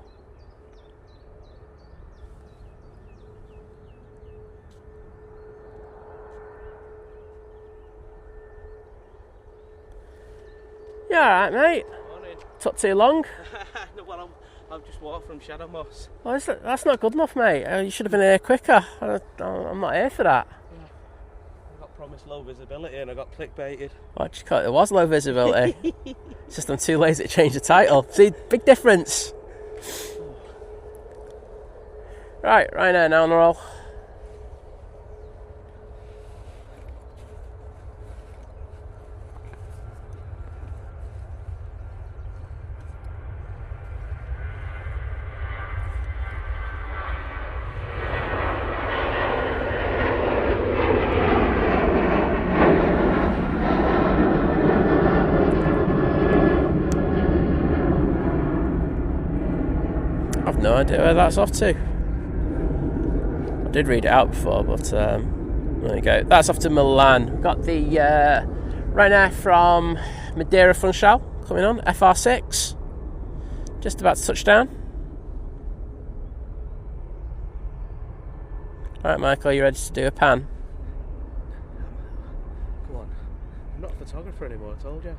You alright, mate? Morning. Took too long? Well, I've just walked from Shadow Moss. Well, that's not good enough, mate. You should have been here quicker. I'm not here for that. Yeah. I got promised low visibility and I got clickbaited. What you call it? There was low visibility. It's just I'm too lazy to change the title. See, big difference. Right now on the roll. No idea where that's off to. I did read it out before, but there you go. That's off to Milan. Got the Ryanair from Midday Funchal coming on, FR6. Just about to touch down. Alright, Michael, you ready to do a pan? Come on. I'm not a photographer anymore, I told you.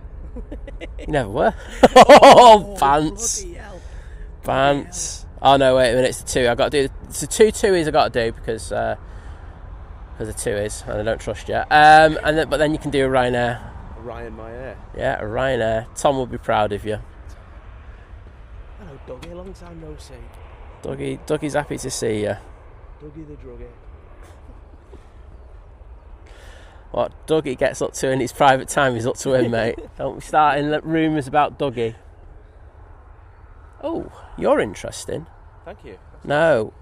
You never were. Oh, pants. Bloody hell. Pants. Oh no, wait a minute, it's the two. It's the two TUIs I got to do because because the two is, and I don't trust you. But then you can do a Ryanair. Ryan My Air. Yeah, a Ryanair. Tom will be proud of you. Hello, Dougie. Long time no see. Dougie's happy to see you. Dougie the druggie. What Dougie gets up to in his private time is up to him, mate. Don't be starting rumours about Dougie. Oh, you're interesting. Thank you. No,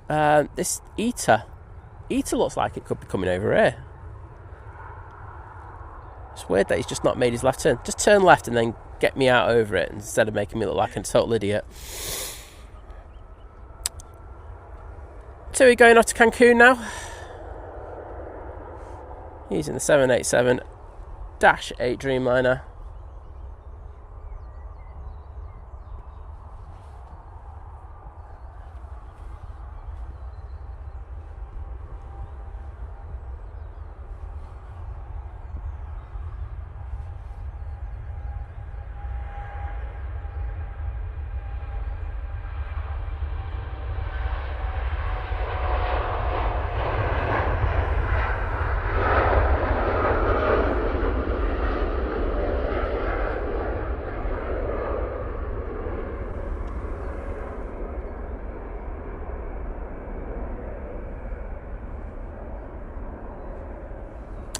this Eater looks like it could be coming over here. It's weird that he's just not made his left turn. Just turn left and then get me out over it instead of making me look like a total idiot. So we're going off to Cancun now. Using the 787-8 Dreamliner.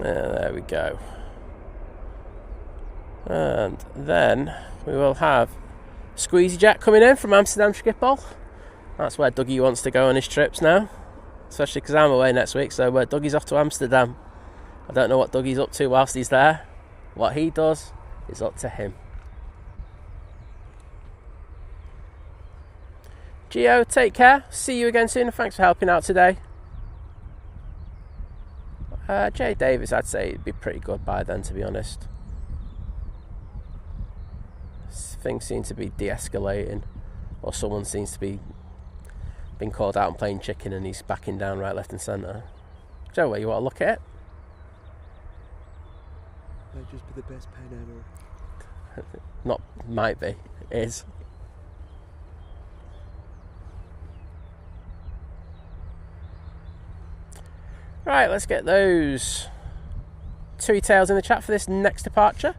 There we go. And then we will have EasyJet coming in from Amsterdam Schiphol. That's where Dougie wants to go on his trips now. Especially because I'm away next week, so Dougie's off to Amsterdam. I don't know what Dougie's up to whilst he's there. What he does is up to him. Gio, take care. See you again soon. Thanks for helping out today. Jay Davis, I'd say it'd be pretty good by then, to be honest. Things seem to be de-escalating, or someone seems to be being called out and playing chicken, and he's backing down right, left, and centre. Joe, where you want to look at it? Might just be the best pen ever. Not might be, it is. Right, let's get those TUI tails in the chat for this next departure.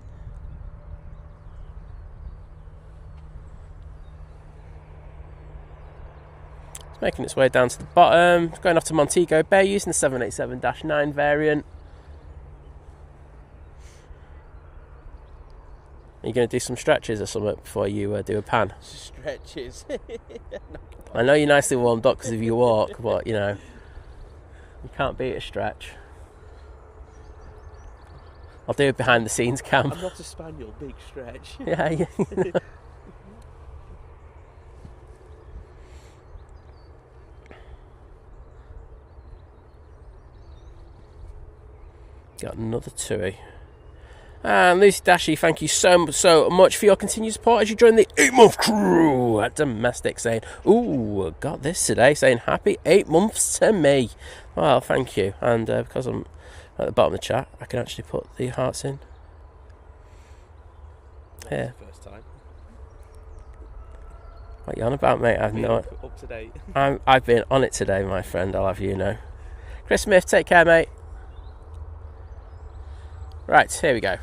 It's making its way down to the bottom. It's going off to Montego Bay using the 787-9 variant. Are you going to do some stretches or something before you do a pan? Stretches. I know you're nicely warmed up because of your walk, but you know, you can't beat a stretch. I'll do it behind the scenes cam. I'm not a spaniel, big stretch. Yeah. Got another TUI. And Lucy Dashy, thank you so much for your continued support as you join the 8-month crew at Domestic, saying, ooh, got this today, saying happy 8 months to me. Well, thank you. And because I'm at the bottom of the chat, I can actually put the hearts in. Here. First time. What you on about, mate? I've no. Up to date. I've been on it today, my friend. I'll have you know. Chris Smith, take care, mate. Right, here we go.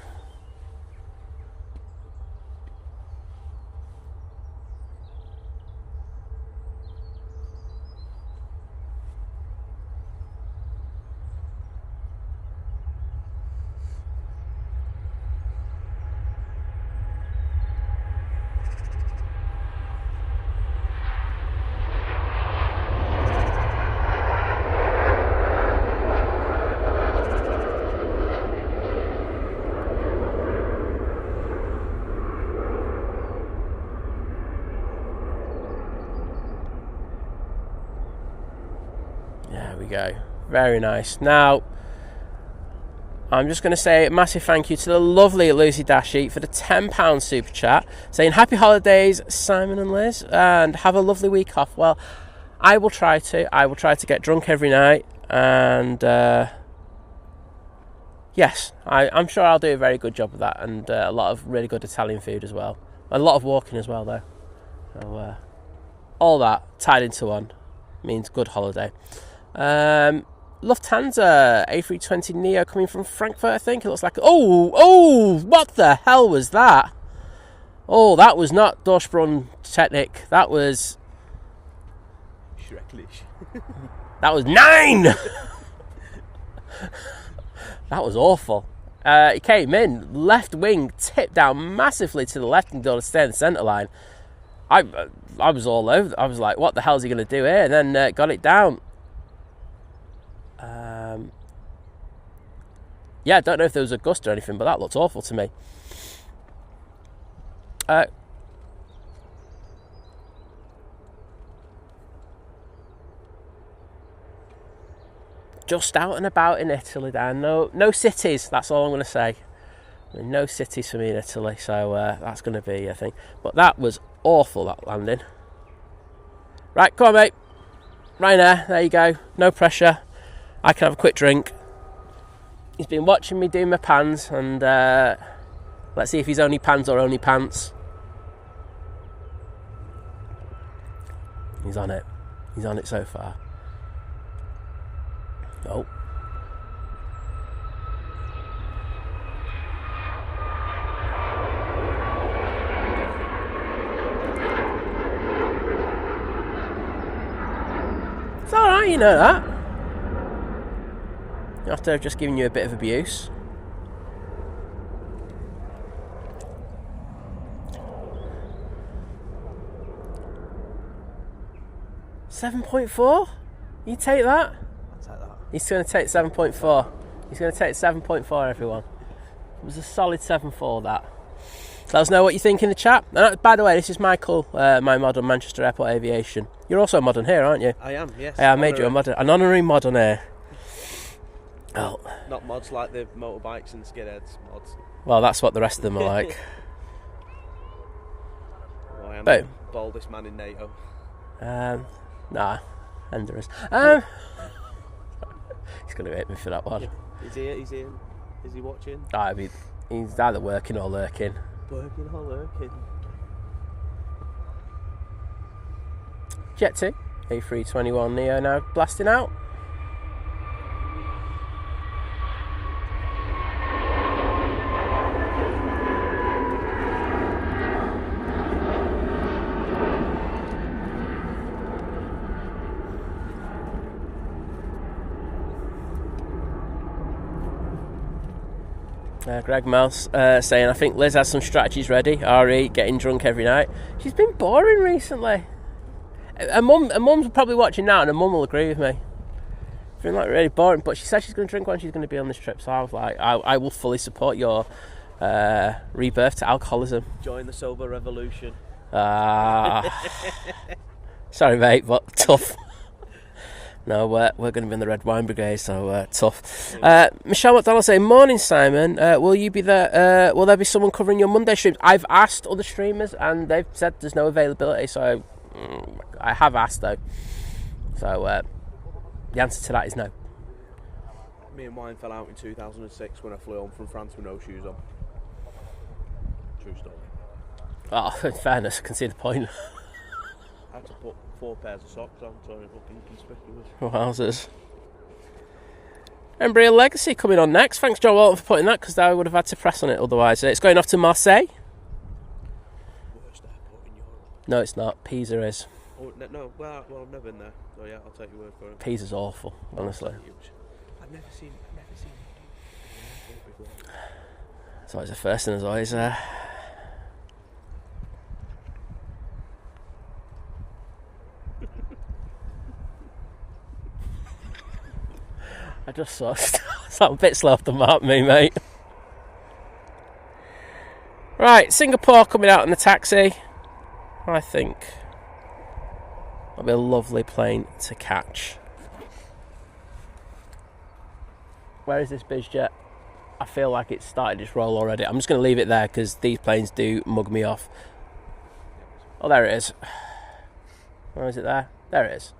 Go. Very nice. Now, I'm just going to say a massive thank you to the lovely Lucy Dashy for the £10 super chat, saying happy holidays, Simon and Liz, and have a lovely week off. Well, I will try to get drunk every night, and yes, I'm sure I'll do a very good job of that, and a lot of really good Italian food as well. A lot of walking as well, though. So all that tied into one means good holiday. Lufthansa A320 Neo coming from Frankfurt, I think. It looks like... Oh, what the hell was that? Oh, that was not Durchsprung Technik. That was... Schrecklich. That was 9! That was awful. He came in, left wing tipped down massively to the left and got to stay in the centre line. I was all over. I was like, what the hell is he going to do here? And then got it down. Yeah, I don't know if there was a gust or anything, but that looked awful to me. Just out and about in Italy, Dan. No cities, that's all I'm going to say. No cities for me in Italy, so that's going to be a thing. But that was awful, that landing. Right, come on, mate. Ryanair, there you go. No pressure. I can have a quick drink. He's been watching me do my pans, and let's see if he's only pans or only pants. He's on it. He's on it so far. Oh. It's alright, you know that. After I've just given you a bit of abuse. $7.4? You take that? He's going to take 7.4. He's going to take 7.4, everyone. It was a solid 7.4, that. Let us know what you think in the chat. And by the way, this is Michael, my mod on Manchester Airport Aviation. You're also a mod on here, aren't you? I am, yes. I made you a mod, an honorary mod on here. Oh. Not mods like the motorbikes and skinheads mods. Well, that's what the rest of them are like. Well, I am the baldest man in NATO. Nah, Ender is. He's going to hit me for that one. Is he watching? He's either working or lurking. Working or lurking. Jet2, A321 Neo now blasting out. Greg Mouse saying, I think Liz has some strategies ready. RE getting drunk every night. She's been boring recently. Her mum's probably watching now, and her mum will agree with me. Feeling like really boring, but she said she's going to drink when she's going to be on this trip. So I was like, I will fully support your rebirth to alcoholism. Join the sober revolution. Sorry, mate, but tough. No, we're going to be in the Red Wine Brigade, so tough. Michelle McDonald saying, morning, Simon. Will you be there? Will there be someone covering your Monday streams? I've asked other streamers, and they've said there's no availability, so I have asked, though. So the answer to that is no. Me and mine fell out in 2006 when I flew home from France with no shoes on. True story. Oh, in fairness, I can see the point. I had to put 4 pairs of socks on, so it looked inconspicuous. Wowzers. Embraer Legacy coming on next. Thanks, John Walton, for putting that, because I would have had to press on it otherwise. It's going off to Marseille. Worst airport in Europe. No, it's not. Pisa is. Oh, no, well, I've never been there, so yeah, I'll take your word for it. Pisa's awful, honestly. I've never seen it before. It's always a first, and there's always I just saw I'm a bit slow off the mark, me, mate. Right, Singapore coming out in the taxi. I think that'll be a lovely plane to catch. Where is this BizJet? I feel like it's started its roll already. I'm just going to leave it there because these planes do mug me off. Oh, there it is. Where is it there? There it is.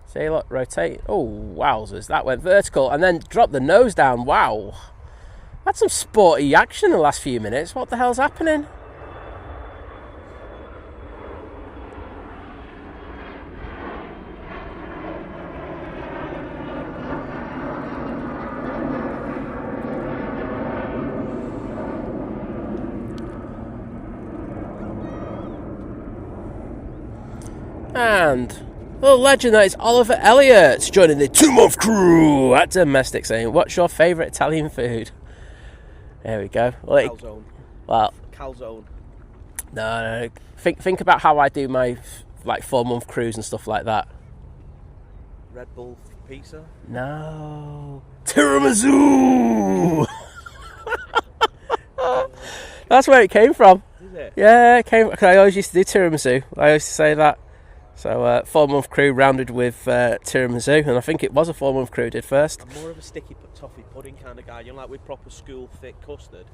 See, look, rotate. Oh, wowzers. That went vertical and then dropped the nose down. Wow. Had some sporty action in the last few minutes. What the hell's happening? And the legend that is Oliver Elliott joining the 2-month crew at Domestic, saying, "What's your favourite Italian food?" There we go. Calzone. Well, Calzone. no. Think about how I do my 4-month cruise and stuff like that. Red Bull pizza. No, tiramisu. That's where it came from. Is it? Yeah, it came. Cause I always used to do tiramisu. I used to say that. So 4-month crew rounded with tiramisu, and I think it was a 4-month crew did first. I'm more of a sticky toffee pudding kind of guy. You know, like with proper school thick custard.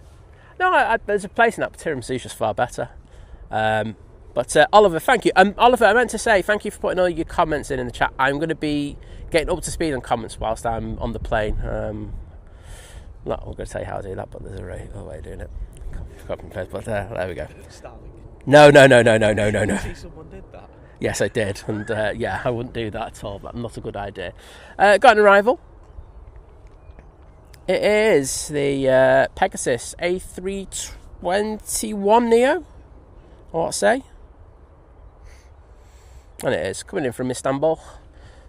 No, there's a place in that, but tiramisu's just far better. But Oliver, thank you. Oliver, I meant to say thank you for putting all your comments in the chat. I'm going to be getting up to speed on comments whilst I'm on the plane. Not I'm going to tell you how to do that, but there's a way of doing it. Copy and paste, but there we go. No. See, someone did that. Yes, I did, and yeah, I wouldn't do that at all. That's not a good idea. Got an arrival. It is the Pegasus A321 Neo, I want to say. And it is coming in from Istanbul.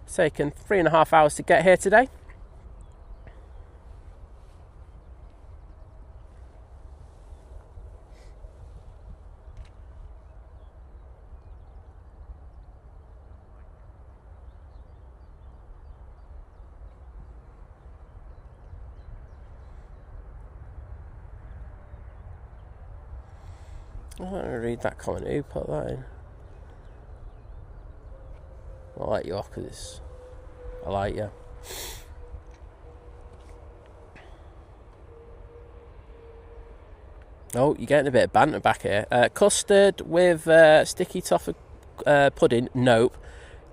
It's taken 3.5 hours to get here today. I don't want to read that comment. Who put that in? I'll let you off because I like you. Oh, you're getting a bit of banter back here. Custard with sticky toffee pudding. Nope.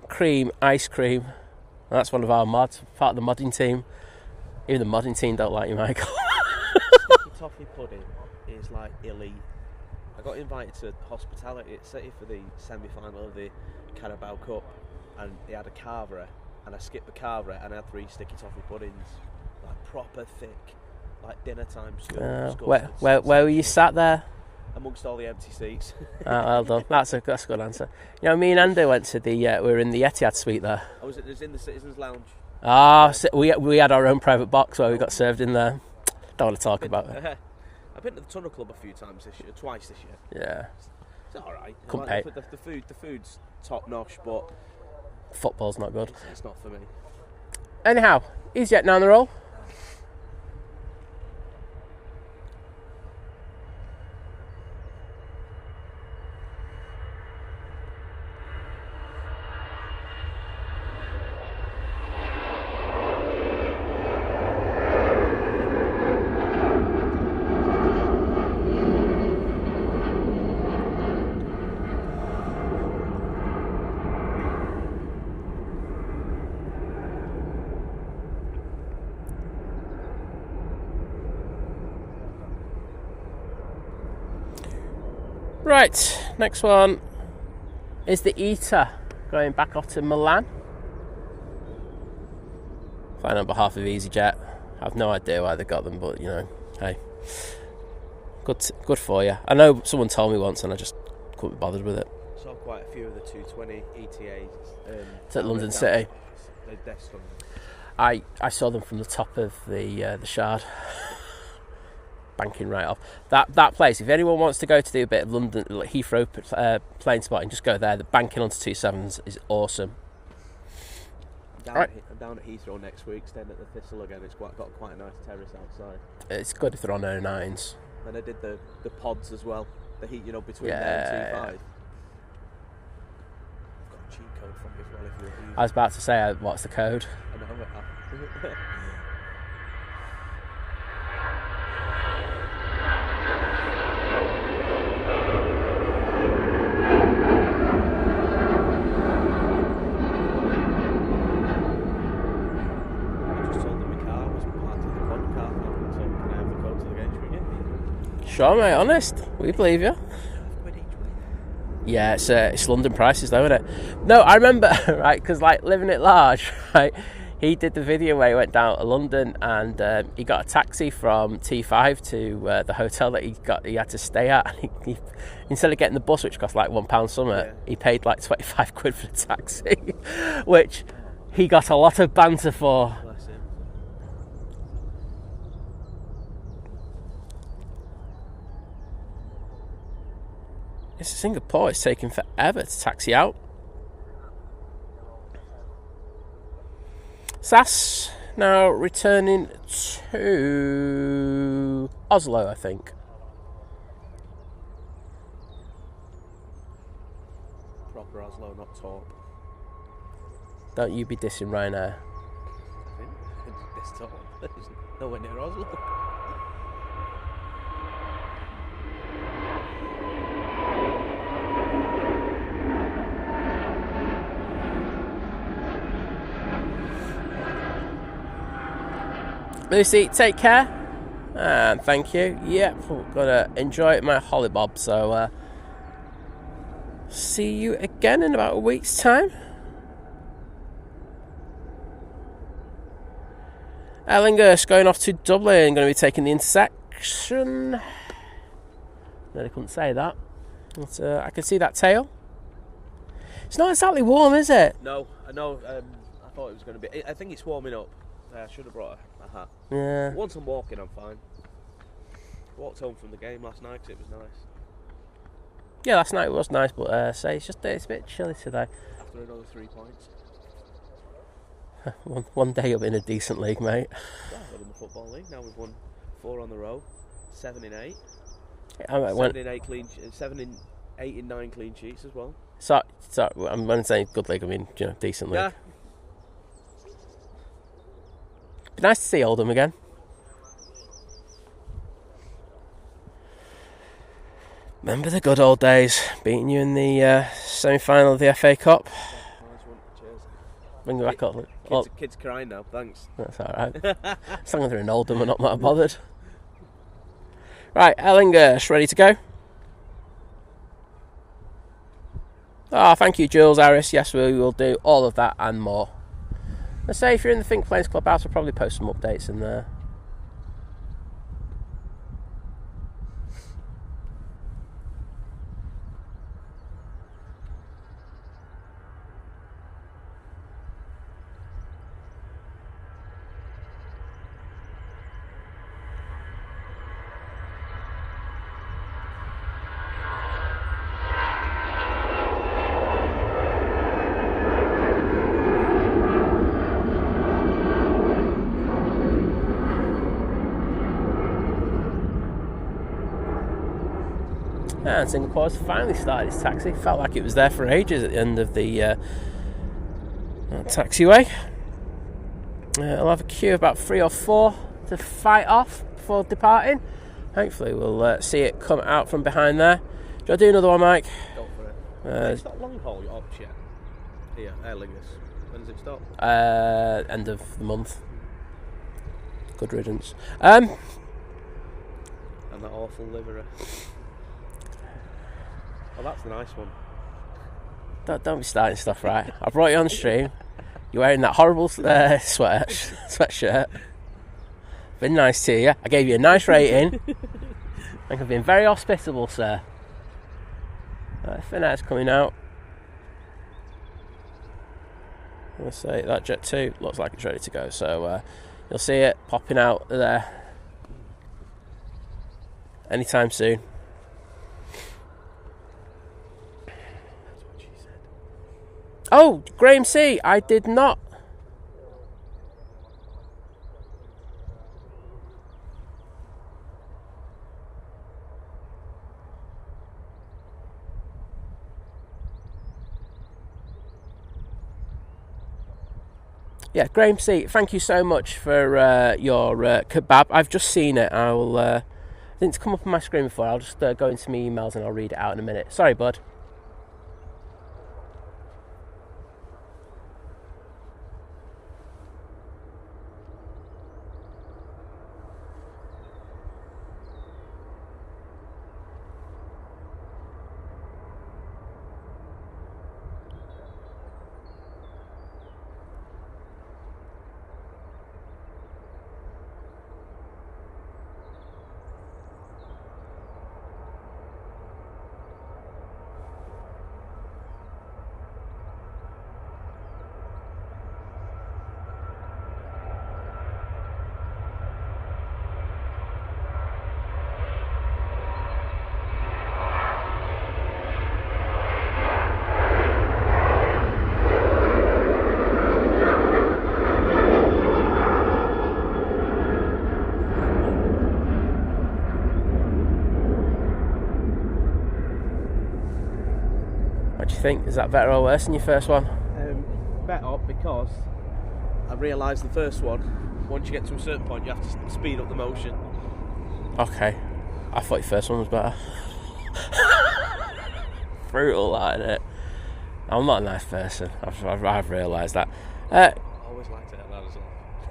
Cream, ice cream. That's one of our mods. Part of the modding team. Even the modding team don't like you, Michael. Sticky toffee pudding is like elite. I got invited to hospitality at City for the semi-final of the Carabao Cup, and they had a carvery, and I skipped the carvery and I had 3 sticky toffee puddings, like proper thick, like dinner time school. Where were you sat there? Amongst all the empty seats. Well done. That's a good answer. You know, me and Andy went to we were in the Etihad suite there. I was in the Citizens Lounge. So we had our own private box where we got served in there. Don't want to talk about it. I've been to the Tunnel Club a few times twice this year. Yeah. It's alright. Like the food's top notch, but football's not good. It's not for me. Anyhow, EasyJet now on the roll. Right, next one is the Eater going back off to Milan. Flying on behalf of EasyJet. I have no idea why they got them, but you know, hey, good for you. I know someone told me once, and I just couldn't be bothered with it. Saw quite a few of the 220 ETAs. It's at London City. They're stunning. I saw them from the top of the Shard. Banking right off that place. If anyone wants to go to do a bit of London Heathrow plane spotting, just go there. The banking onto 27s is awesome. I'm down at Heathrow next week, staying at the Thistle again. It's got quite a nice terrace outside. It's good if they're on 09s. And I did the pods as well. The heat, between yeah. there and T5. I've got a cheat code from you as well if you're using. I was about to say, what's the code? I know it. Sure, mate, honest. We believe you. Yeah, it's London prices though, isn't it? No, I remember, right, because like living at large, right, he did the video where he went down to London and he got a taxi from T5 to the hotel that he had to stay at. And he instead of getting the bus, which cost like £1 something, he paid like 25 quid for the taxi, which he got a lot of banter for. Bless him. It's Singapore. It's taking forever to taxi out. SAS now returning to Oslo, I think. Proper Oslo, not Torp. Don't you be dissing Ryanair. I think it's Torp. It's nowhere near Oslo. Lucy, take care, and thank you. Yep, I'm gonna enjoy my hollybob. So, see you again in about a week's time. Aer Lingus going off to Dublin. Going to be taking the intersection. No, they couldn't say that. But, I can see that tail. It's not exactly warm, is it? No, I know. I thought it was going to be. I think it's warming up. I should have brought a hat. Yeah. Once I'm walking, I'm fine. Walked home from the game last night because it was nice. Yeah, last night was nice, but say it's a bit chilly today. After another 3 points. one day you'll be in a decent league, mate. Yeah, we're in the Football League. Now we've won 4 on the row, 7 in 8. Seven in 8 in 9 clean sheets as well. So when I'm saying good league, I mean decent league. Yeah. Be nice to see Oldham again. Remember the good old days, beating you in the semi-final of the FA Cup. Nice one. Cheers. Bring me back up. Kids crying now, thanks. That's alright. As long as they're in Oldham, I'm not that bothered. Right, Aer Lingus, ready to go? Thank you, Jules Harris. Yes, we will do all of that and more. Let's say if you're in the Think Planes Clubhouse, I'll probably post some updates in there. And Singapore's finally started its taxi. Felt like it was there for ages at the end of the taxiway. I'll have a queue of about 3 or 4 to fight off before departing. Hopefully we'll see it come out from behind there. Do I do another one, Mike? Go for it. It's not long haul ops yet. Here, Aer Lingus. When does it stop? End of the month. Good riddance. And that awful livery. Oh, that's the nice one. Don't be starting stuff, right? I brought you on stream. You're wearing that horrible sweatshirt. Been nice to you. I gave you a nice rating. I think I've been very hospitable, sir. Finnair's coming out. Let's say that Jet2 looks like it's ready to go. So you'll see it popping out there anytime soon. Oh, Graham C. I did not. Yeah, Graham C. Thank you so much for your kebab. I've just seen it. I didn't come up on my screen before. I'll just go into my emails and I'll read it out in a minute. Sorry, bud. What do you think? Is that better or worse than your first one? Better, because I realised the first one, once you get to a certain point, you have to speed up the motion. Okay. I thought your first one was better. Brutal, like it. I'm not a nice person. I've realised that. I always liked it like that as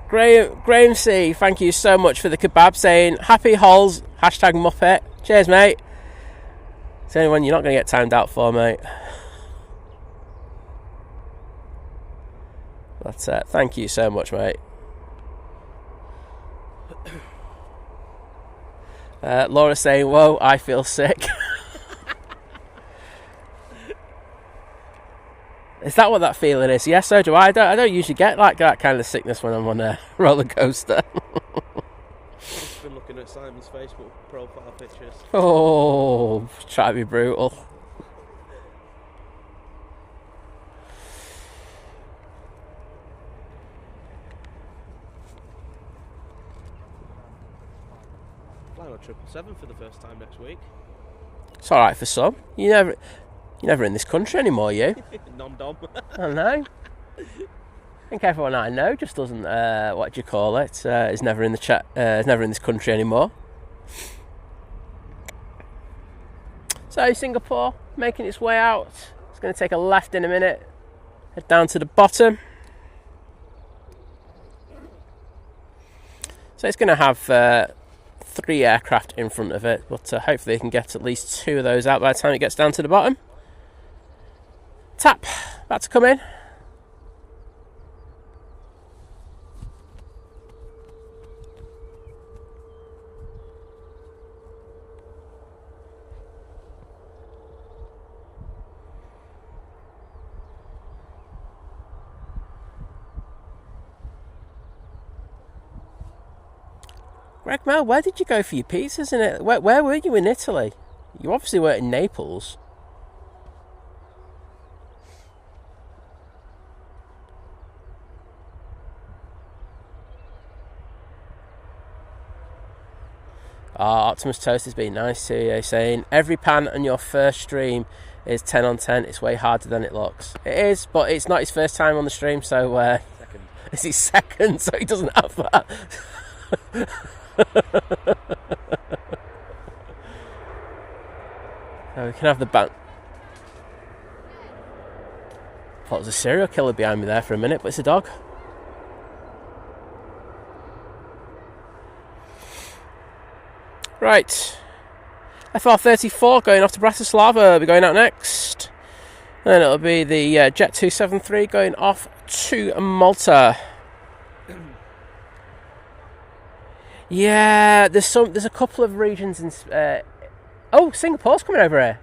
well. Graham C, thank you so much for the kebab, saying happy holes, hashtag Muppet. Cheers, mate. It's the only one you're not going to get timed out for, mate. That's it. Thank you so much, mate. Laura saying, whoa, I feel sick. Is that what that feeling is? Yes, so do I. I don't usually get like that kind of sickness when I'm on a roller coaster. I've been looking at Simon's Facebook profile pictures. Oh, try to be brutal. Flying on 777 for the first time next week. It's alright for some. You're never in this country anymore, you. Nom-dom. I know. I think everyone I know just doesn't, what do you call it, is never in the is never in this country anymore. So Singapore, making its way out. It's going to take a left in a minute. Head down to the bottom. So it's going to have 3 aircraft in front of it, but hopefully they can get at least 2 of those out by the time it gets down to the bottom. Tap, about to come in. Greg Mel, where did you go for your pizzas in it? Where were you in Italy? You obviously weren't in Naples. Optimus Toast has been nice to you, saying every pan on your first stream is 10 on 10. It's way harder than it looks. It is, but it's not his first time on the stream, so Second. It's his second, so he doesn't have that. So we can have the band. I thought there was a serial killer behind me there for a minute, but it's a dog. Right, FR34 going off to Bratislava, will be going out next. Then it'll be the Jet273 going off to Malta. Yeah, there's a couple of regions in. Oh, Singapore's coming over here.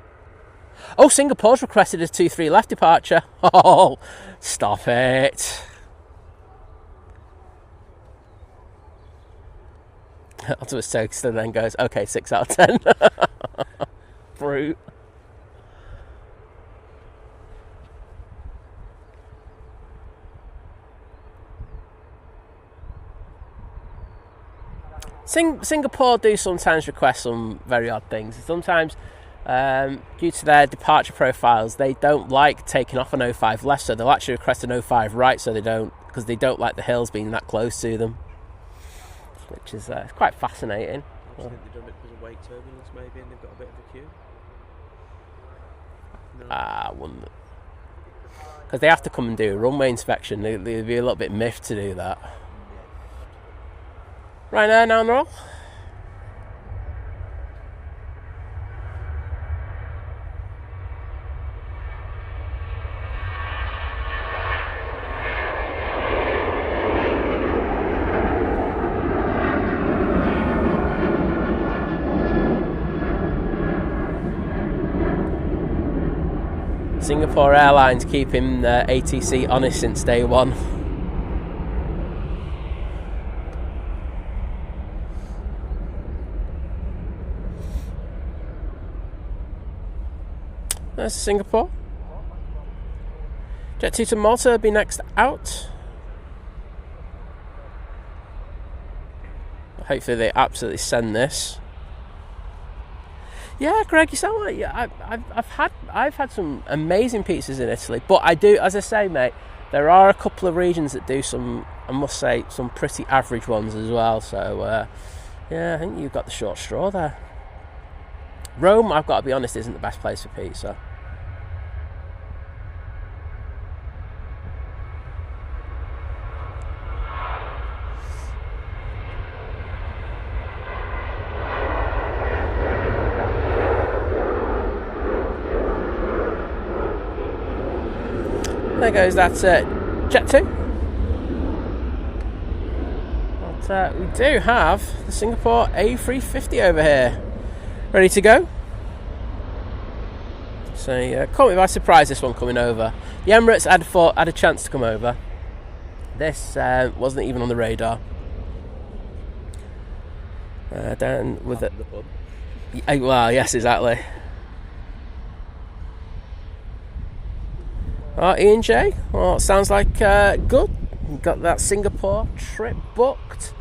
Oh, Singapore's requested a 2-3 left departure. Oh, stop it. Optimus Toaster then goes, okay, 6 out of 10. Brute. Singapore do sometimes request some very odd things. Sometimes, due to their departure profiles, they don't like taking off an 05 left, so they'll actually request an 05 right, so they don't, because they don't like the hills being that close to them. Which is quite fascinating. I think they've done it because of weight turbulence, maybe, and they've got a bit of a queue. No. I wouldn't. Because they have to come and do a runway inspection. They'd be a little bit miffed to do that. Ryanair now on the roll. Singapore Airlines keeping ATC honest since day one. There's Singapore. Jet2 to Malta will be next out. Hopefully they absolutely send this. Yeah, Greg, you sound like I've had some amazing pizzas in Italy, but I do, as I say, mate, there are a couple of regions that do some, I must say, some pretty average ones as well. So yeah, I think you've got the short straw there. Rome, I've got to be honest, isn't the best place for pizza. There goes that Jet2. But we do have the Singapore A350 over here, ready to go. So caught me by surprise, this one coming over. The Emirates had a chance to come over. This wasn't even on the radar. Down with it. Well, yes, exactly. Ian J. Well, it sounds like good. We've got that Singapore trip booked.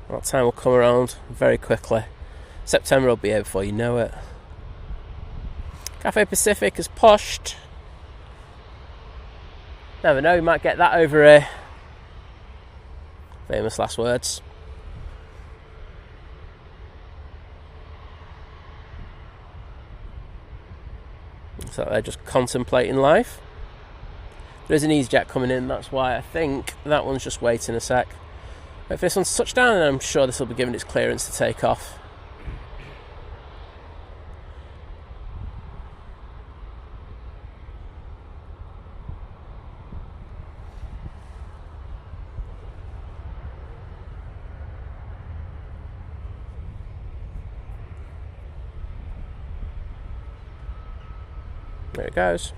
That time will come around very quickly. September will be here before you know it. Cathay Pacific has pushed. Never know, we might get that over here. Famous last words. So they're just contemplating life. There's an EasyJet coming in, that's why I think that one's just waiting a sec. If this one's touchdown, and I'm sure this will be given its clearance to take off. There it goes.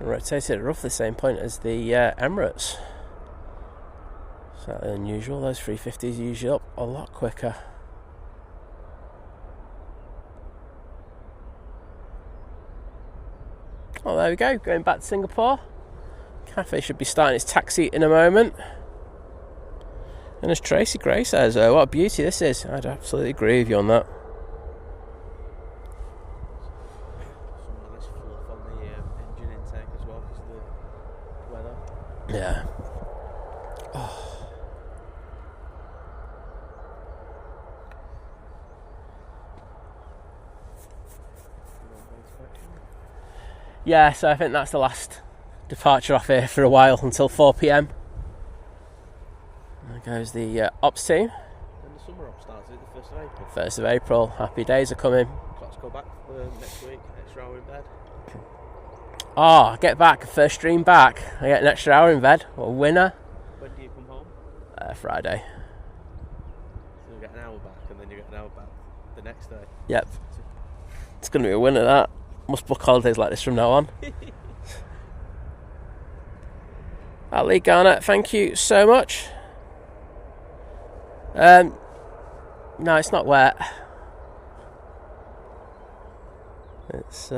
Rotated at roughly the same point as the Emirates. Slightly unusual. Those 350s are usually up a lot quicker. Oh, there we go. Going back to Singapore. Cathay should be starting its taxi in a moment. And as Tracy Gray says, what a beauty this is. I'd absolutely agree with you on that. Yeah. Oh. Yeah, so I think that's the last departure off here for a while until 4 p.m. There goes the ops team. When the summer ops starts, is it the 1st of April? 1st of April. Happy days are coming. Got to go back for next week, extra hour in bed. Oh, get back, first stream back. I get an extra hour in bed. What a winner. When do you come home? Friday. So you get an hour back and then you get an hour back the next day. Yep. It's going to be a winner, that. Must book holidays like this from now on. Ali Garnett, thank you so much. No, it's not wet. It's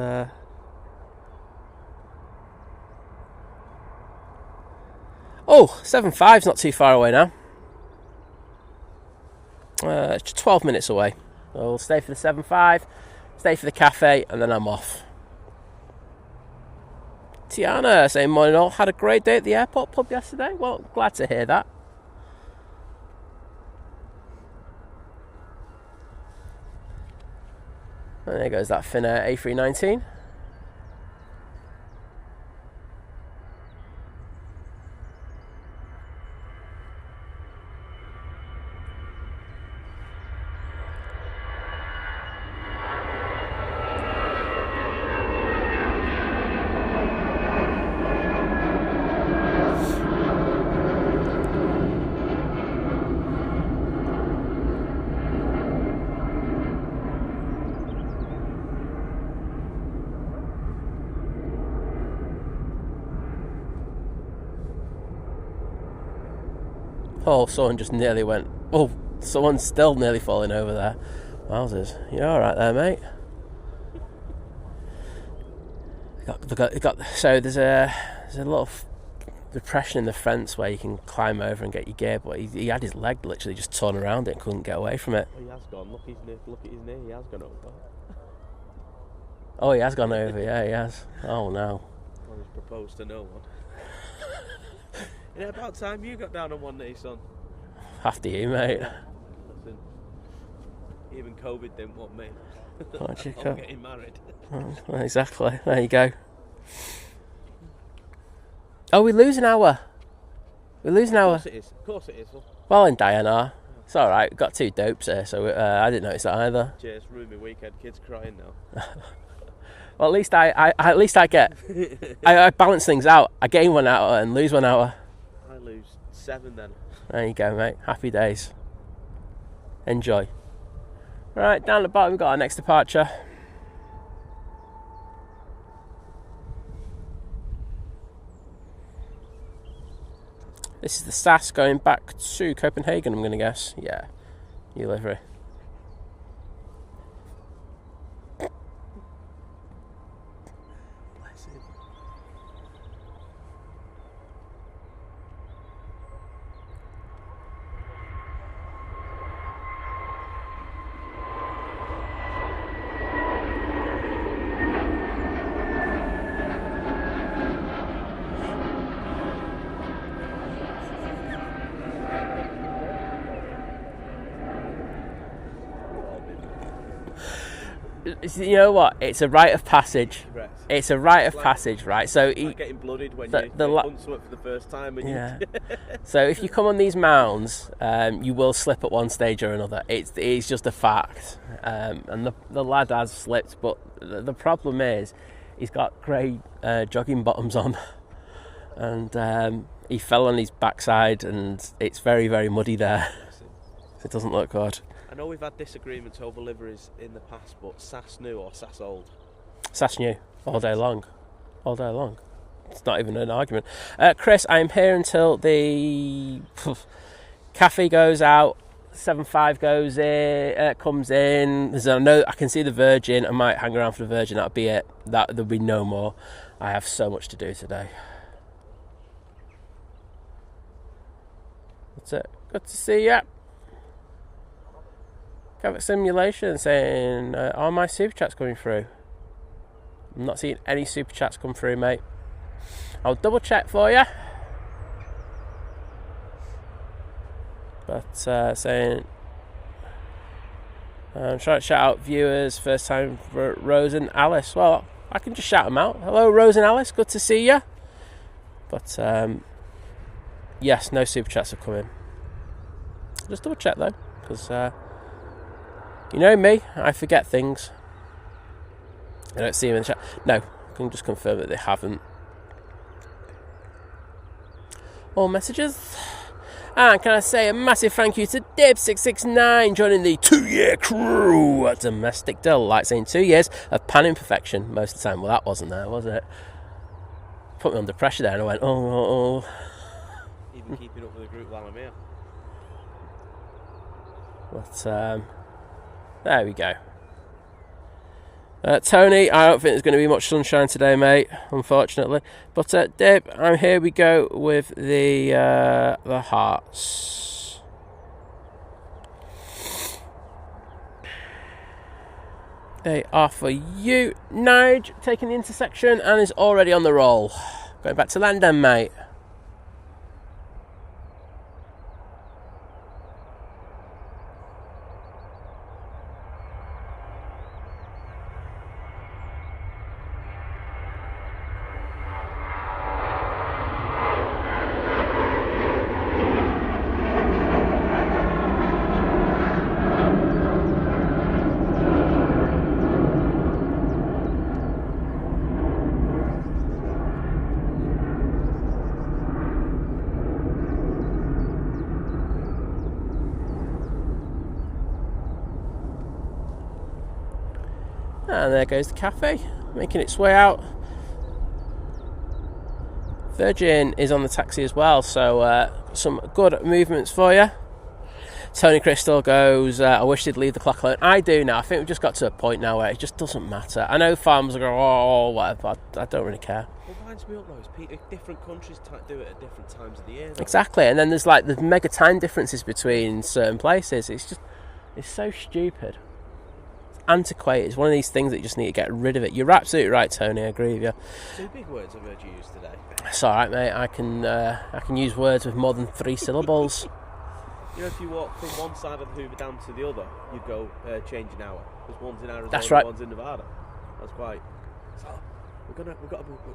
Oh, 7.5's not too far away now. It's 12 minutes away. So we'll stay for the 7.5, stay for the cafe, and then I'm off. Tiana saying, morning all, had a great day at the airport pub yesterday. Well, glad to hear that. And there goes that Finnair A319. Oh, someone just nearly went. Oh, someone's still nearly falling over there. Wowzers. You're alright there, mate. So there's a little depression in the fence where you can climb over and get your gear, but he had his leg literally just torn around it and couldn't get away from it. Oh, he has gone. Look at his knee. He has gone over. Oh, he has gone over. Yeah, he has. Oh no. Well, he's proposed to no one. Yeah, about time you got down on one knee, son. After you, mate. Listen, even COVID didn't want me. What you I'm getting married. Oh, exactly. There you go. Oh, we lose an hour. We lose an hour. Of course it is. Well, in Diana. It's alright, we've got two dopes here, so I didn't notice that either. Cheers, ruined my weekend. Kids crying now. Well, at least I get... I balance things out. I gain 1 hour and lose 1 hour. I lose 7 then. There you go, mate. Happy days. Enjoy. Right, down the bottom we've got our next departure. This is the SAS going back to Copenhagen, I'm going to guess. Yeah, new livery. Bless him. You know what? It's a rite of passage. Right. It's a rite of passage, right? So It's like getting blooded when you hunt something for the first time. And yeah. So if you come on these mounds, you will slip at one stage or another. It's just a fact. And the lad has slipped, but the problem is he's got grey jogging bottoms on, and he fell on his backside, and it's very, very muddy there. It doesn't look good. I know we've had disagreements over liveries in the past, but SAS new or SAS old? SAS new, all day long. All day long. It's not even an argument. Chris, I'm here until the cafe goes out, 7.5 goes in, comes in. I can see the Virgin. I might hang around for the Virgin, that'll be it. There'll be no more. I have so much to do today. That's it. Good to see you. Have a simulation saying, are my super chats coming through? I'm not seeing any super chats come through, mate. I'll double check for you. But saying, I'm trying to shout out viewers, first time for Rose and Alice. Well, I can just shout them out. Hello, Rose and Alice, good to see you. But yes, no super chats have come in. Just double check though, because you know me, I forget things. I don't see them in the chat. No, I can just confirm that they haven't. All messages. And can I say a massive thank you to Dib669 joining the 2-year crew. Domestic delight, saying 2 years of pan imperfection most of the time. Well, that wasn't there, was it? Put me under pressure there and I went, oh. Even keeping up with the group while I'm here. But there we go. Tony, I don't think there's going to be much sunshine today, mate, unfortunately. But Dib, here we go with the hearts. They are for you. Nige taking the intersection and is already on the roll. Going back to London, mate. And there goes the cafe, making its way out. Virgin is on the taxi as well, so some good movements for you. Tony Crystal goes, I wish they'd leave the clock alone. I do now. I think we've just got to a point now where it just doesn't matter. I know farmers will go, oh, whatever. I don't really care. What winds me up though is different countries do it at different times of the year. Exactly. And then there's like the mega time differences between certain places. It's so stupid. It's antiquated. It's one of these things that you just need to get rid of it. You're absolutely right, Tony. I agree with you. 2 big words I've heard you use today. It's all right, mate. I can use words with more than 3 syllables. You know, if you walk from one side of the Hoover Dam to the other, you'd go change an hour. Because one's in Arizona, That's right. One's in Nevada. That's quite. So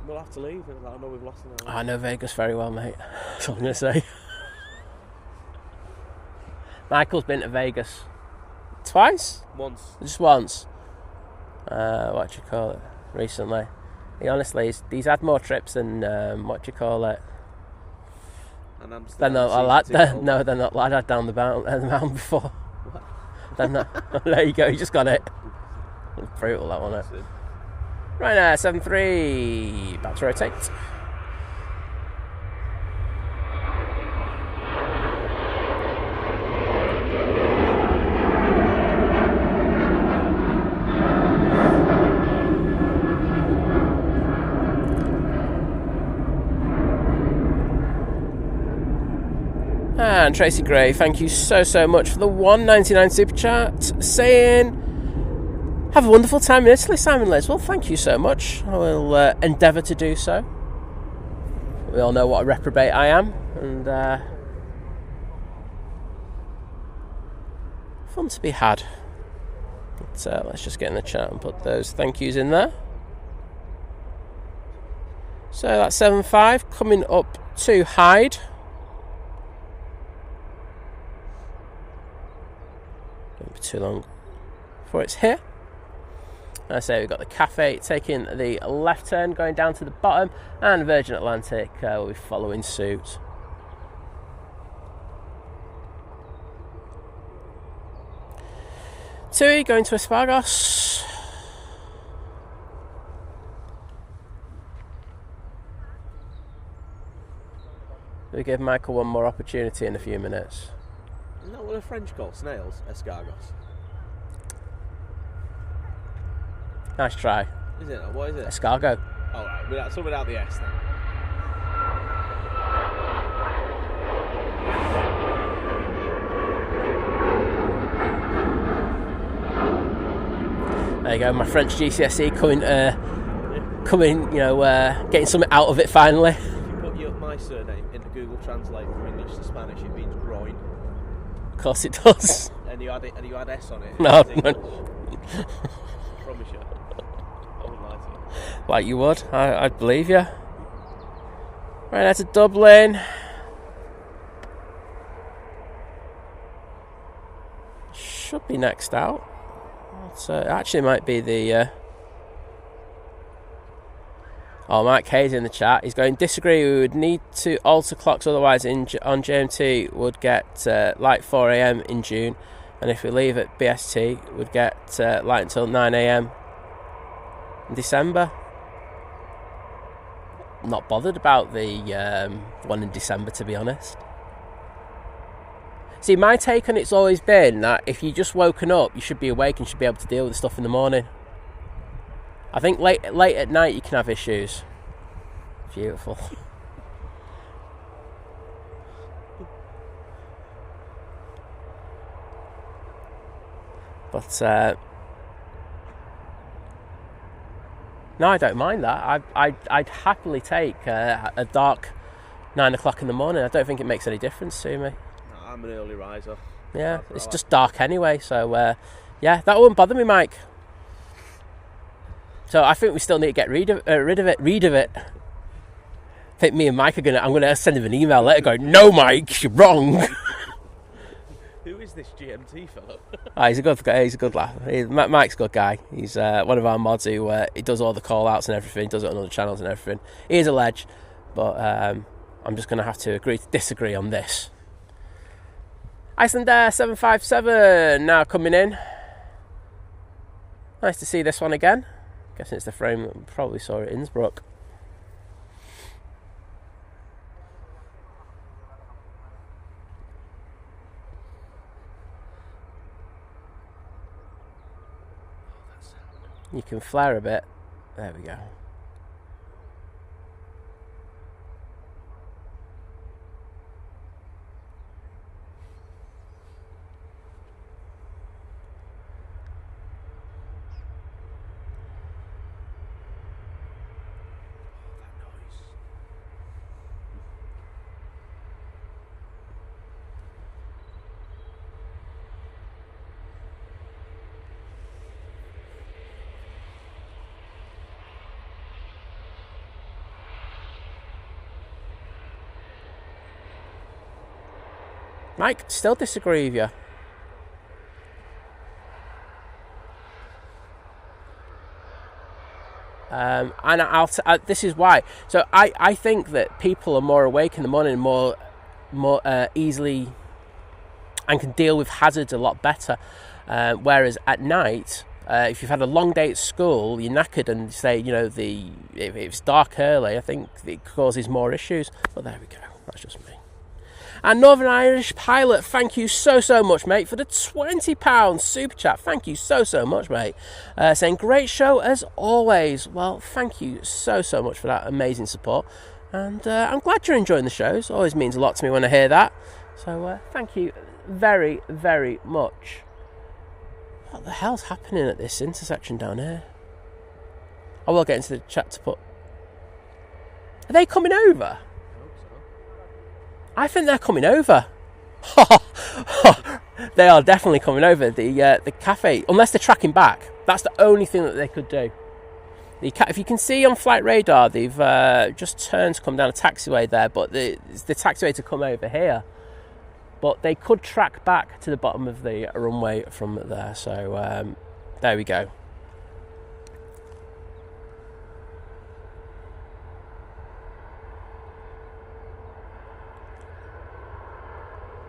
we'll have to leave. And I know we've lost an hour. I know Vegas very well, mate. That's all I'm going to say. Michael's been to Vegas twice? Once. Just once. What do you call it? Recently. He's had more trips than, what do you call it? They're not lad. They're not lad down the mountain before. What? They're not. There you go. You just got it. Brutal that one. It. Right now, 7-3. About to rotate. And Tracy Gray, thank you so much for the $1.99 super chat, saying, have a wonderful time in Italy, Simon Liz. Well, thank you so much. I will endeavour to do so. We all know what a reprobate I am, and fun to be had. But, let's just get in the chat and put those thank yous in there. So that's 7.5 coming up to Hyde. Don't be too long before it's here. I say we've got the Cafe taking the left turn, going down to the bottom, and Virgin Atlantic will be following suit. TUI going to Espargos. We give Michael one more opportunity in a few minutes. Isn't that what the French call snails? Escargots. Nice try. Is it? What is it? Escargot. Oh, right. Without the S then. There you go, my French GCSE coming, getting something out of it finally. If you put my surname into Google Translate from English to Spanish, it means groin. Of course it does. And you add S on it. No. Promise you. I wouldn't lie to you. Like you would, I'd believe you. Right, that's a Dublin. Should be next out. So it actually might be the. Mike Hayes in the chat. He's going, disagree. We would need to alter clocks, otherwise on GMT would get light 4 a.m. in June, and if we leave at BST, would get light until 9 a.m. in December. Not bothered about the one in December, to be honest. See, my take on it's always been that if you just woken up, you should be awake and should be able to deal with the stuff in the morning. I think late at night you can have issues. Beautiful. But no, I don't mind that. I'd happily take a dark 9 o'clock in the morning. I don't think it makes any difference to me. I'm an early riser. Yeah, it's just dark anyway, so yeah, that wouldn't bother me, Mike. So I think we still need to get rid of it. I think me and Mike I'm gonna send him an email later going, no, Mike, you're wrong. Who is this GMT fellow? He's a good guy. He's a good laugh. Mike's a good guy. He's one of our mods who he does all the call outs and everything. Does it on other channels and everything. He is a ledge, but I'm just gonna have to agree to disagree on this. Icelandair 757 now coming in. Nice to see this one again. Guessing it's the frame that we probably saw at Innsbruck. You can flare a bit. There we go. Mike, still disagree with you. And this is why. So I think that people are more awake in the morning, more easily, and can deal with hazards a lot better. Whereas at night, if you've had a long day at school, you're knackered, and say, you know, if it's dark early, I think it causes more issues. But there we go. That's just me. And Northern Irish Pilot, thank you so much, mate, for the £20 super chat. Thank you so much, mate. Saying, great show as always. Well, thank you so much for that amazing support. And I'm glad you're enjoying the shows. Always means a lot to me when I hear that. So thank you very, very much. What the hell's happening at this intersection down here? I will get into the chat to put... Are they coming over? I think they're coming over. They are definitely coming over. The cafe, unless they're tracking back, that's the only thing that they could do. If you can see on flight radar, they've just turned to come down a taxiway there, but it's the taxiway to come over here. But they could track back to the bottom of the runway from there. So there we go.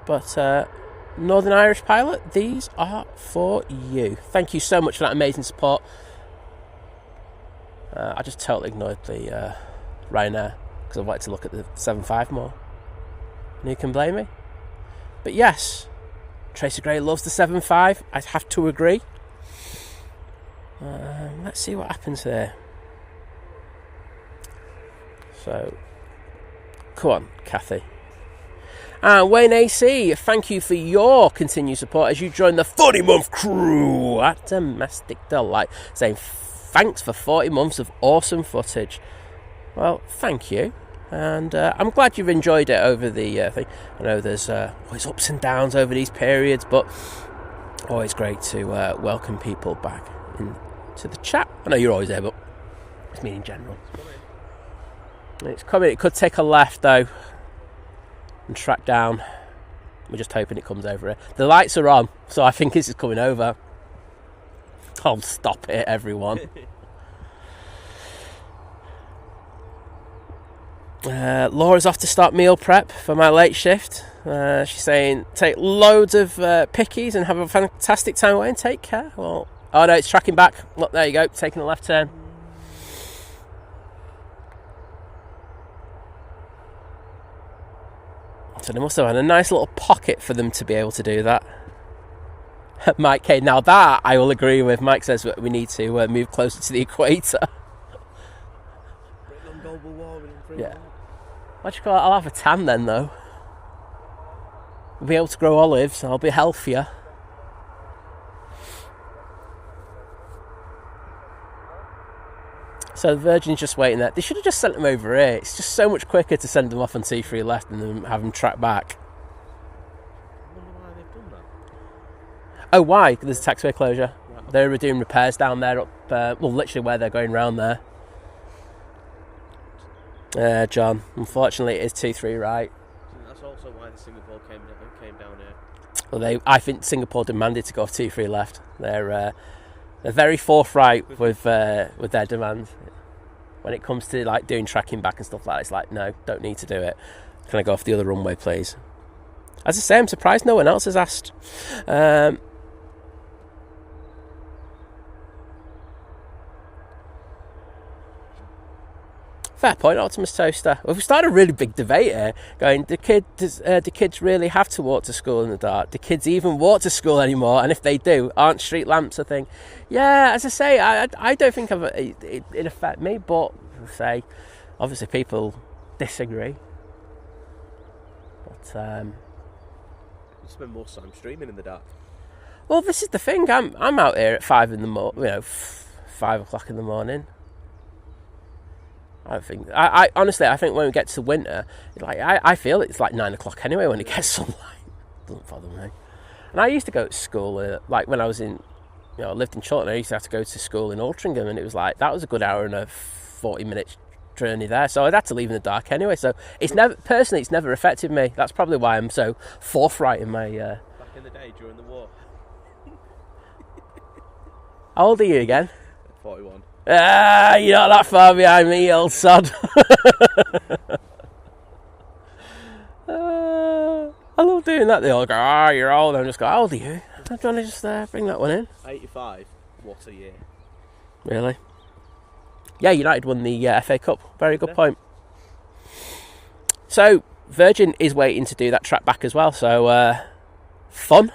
But Northern Irish Pilot, these are for you. Thank you so much for that amazing support. I just totally ignored the Ryanair because I wanted to look at the 7.5 more. And you can blame me. But yes, Tracy Gray loves the 7.5. I have to agree. Let's see what happens there. So, come on, Cathay. And Wayne AC, thank you for your continued support as you join the 40-month crew at Domestic Delight. Saying thanks for 40 months of awesome footage. Well, thank you. And I'm glad you've enjoyed it over the thing. I know there's always ups and downs over these periods, but always great to welcome people back into the chat. I know you're always there, but it's me in general. It's coming. It could take a left, though. And track down. We're just hoping it comes over here. The lights are on, so I think this is coming over. Oh, stop it, everyone. Laura's off to start meal prep for my late shift. She's saying, take loads of pickies and have a fantastic time away and take care. Well, oh no, it's tracking back. Look, there you go, taking a left turn. So they must have had a nice little pocket for them to be able to do that. Mike K, now that I will agree with. Mike says that we need to move closer to the equator. Yeah. What do you call it? I'll have a tan then, though. I'll be able to grow olives. I'll be healthier. So the Virgin's just waiting there. They should have just sent them over here. It's just so much quicker to send them off on T3 left and then have them track back. I wonder why they've done that. Oh, why? There's a taxiway closure. Right. They were doing repairs down there, up well, literally where they're going round there. John, unfortunately it is T3 right. That's also why the Singapore came down here. Well, I think Singapore demanded to go off T3 left. They're very forthright with their demands. When it comes to like doing tracking back and stuff like that, it's like, no, don't need to do it. Can I go off the other runway, please? As I say, I'm surprised no one else has asked. Fair point, Optimus Toaster. Well, we started a really big debate here, going, do kids really have to walk to school in the dark? Do kids even walk to school anymore? And if they do, aren't street lamps a thing? Yeah, as I say, I don't think it affect me, but as I say, obviously people disagree. But you spend more time streaming in the dark. Well, this is the thing. I'm out here at 5 in the morning, 5 o'clock in the morning. I honestly, I think when we get to winter, I feel it's like 9 o'clock anyway when it gets sunlight. It doesn't bother me. And I used to go to school, like when I was in, I lived in Chorlton. I used to have to go to school in Altrincham, and it was like that was a good hour and a 40-minute journey there. So I'd had to leave in the dark anyway. So it's never affected me. That's probably why I'm so forthright in my. Back in the day during the war. How old are you again? 41. You're not that far behind me, you old sod. I love doing that. They all go, you're old. I'm just going, how old are you? I'm trying to just bring that one in. 85. What a year. Really? Yeah, United won the FA Cup. Very good point. So, Virgin is waiting to do that track back as well. So, fun.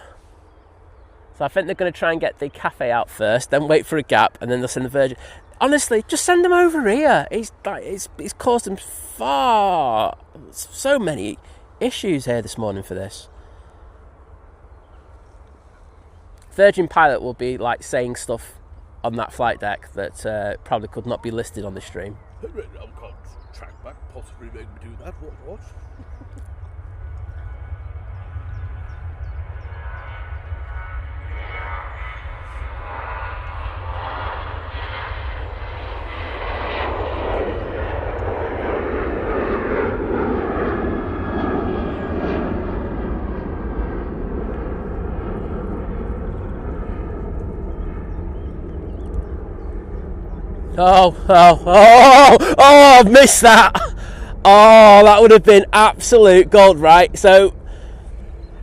So I think they're going to try and get the Cathay out first, then wait for a gap, and then they'll send the Virgin. Honestly, just send them over here. It's caused them so many issues here this morning for this. Virgin pilot will be like saying stuff on that flight deck that probably could not be listed on the stream. I can't track back, possibly make me do that. What? I've missed that. Oh, that would have been absolute gold, right? So,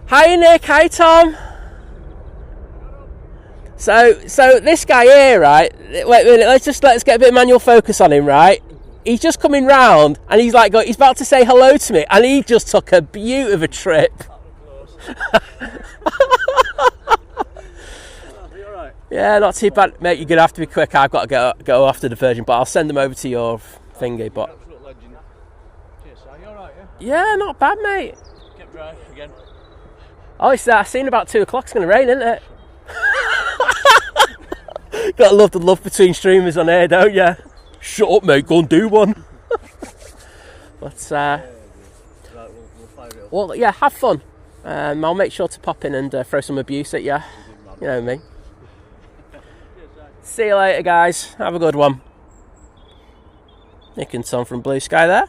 hi Nick, hi Tom. So this guy here, right? Wait a minute, let's get a bit of manual focus on him, right? He's just coming round and he's about to say hello to me, and he just took a beaut of a trip. Yeah, not too bad, mate. You're gonna have to be quick. I've got to go after the Virgin, but I'll send them over to your thingy. But absolute legend. Cheers, sir. You alright, yeah, not bad, mate. Kept dry again. Oh, it's I've seen about 2 o'clock. It's gonna rain, isn't it? Gotta love the love between streamers on air, don't you? Shut up, mate. Go and do one. But right, we'll fire it up. well, yeah, have fun. I'll make sure to pop in and throw some abuse at you. You know me. See you later, guys. Have a good one. Nick and Tom from Blue Sky there.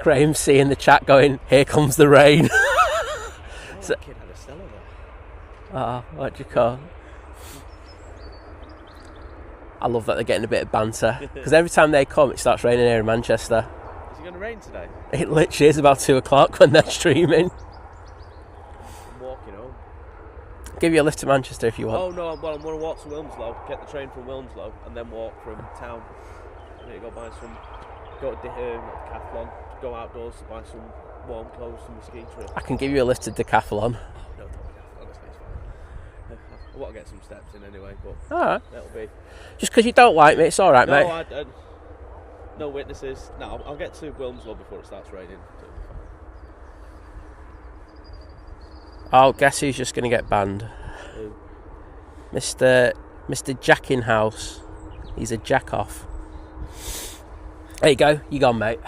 Graham C in the chat going, here comes the rain. So, kid had a stellar there. What do you call it? I love that they're getting a bit of banter, because every time they come it starts raining here in Manchester. Is it going to rain today? It literally is about 2 o'clock when they're streaming. I'm walking home. Give you a lift to Manchester if you want. Oh no, well I'm going to walk to Wilmslow, get the train from Wilmslow, and then walk from town. I need to go buy some, go to Decathlon, go outdoors to buy some warm clothes, some mosquito. I can give you a lift to Decathlon. No, don't be daft, honestly, it's fine. I want to get some steps in anyway, but Alright. that'll be. Just because you don't like me, it's alright, mate. No, no witnesses. No, I'll get to Wilmslow before it starts raining. Oh, guess who's just going to get banned? Who? Mr. Jackinhouse. He's a jack off. There you go. You gone, mate.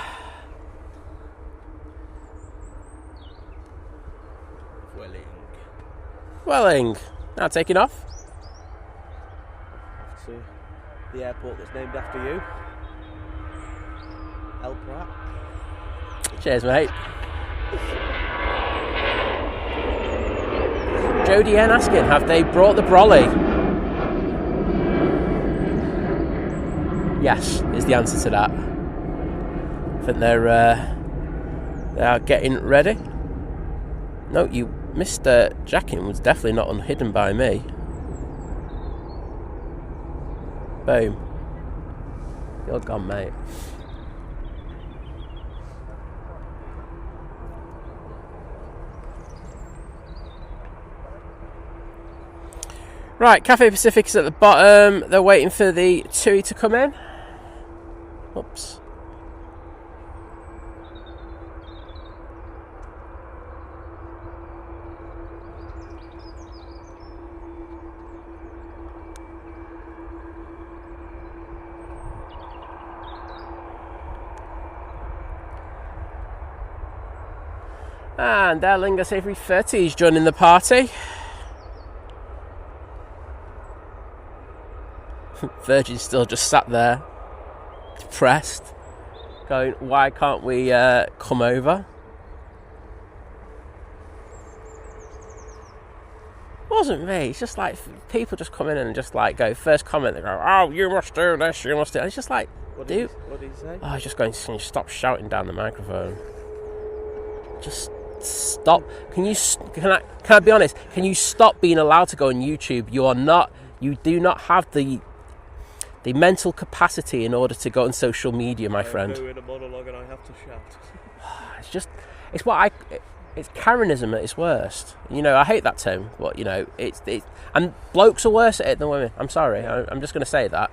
Welling. Now taking off. To the airport that's named after you. El Prat. Cheers, mate. Jodie N asking, have they brought the brolly? Yes, is the answer to that. I think they are getting ready. No, Mr. Jackin was definitely not unhidden by me. Boom. You're gone, mate. Right, Cathay Pacific is at the bottom. They're waiting for the TUI to come in. Oops. And Aer Lingus A380 is joining the party. Virgin's still just sat there, depressed, going, why can't we come over? It wasn't me, it's just like people just come in and just like go, first comment, they go, oh, you must do this, you must do it. It's just like, what did he say? Oh, he's just going, can you stop shouting down the microphone? Just stop. Can I be honest? Can you stop being allowed to go on YouTube? You do not have the mental capacity in order to go on social media, my friend. I'm doing a monologue and I have to shout. It's Karenism at its worst. You know, I hate that term, but you know, and blokes are worse at it than women. I'm sorry, I'm just going to say that.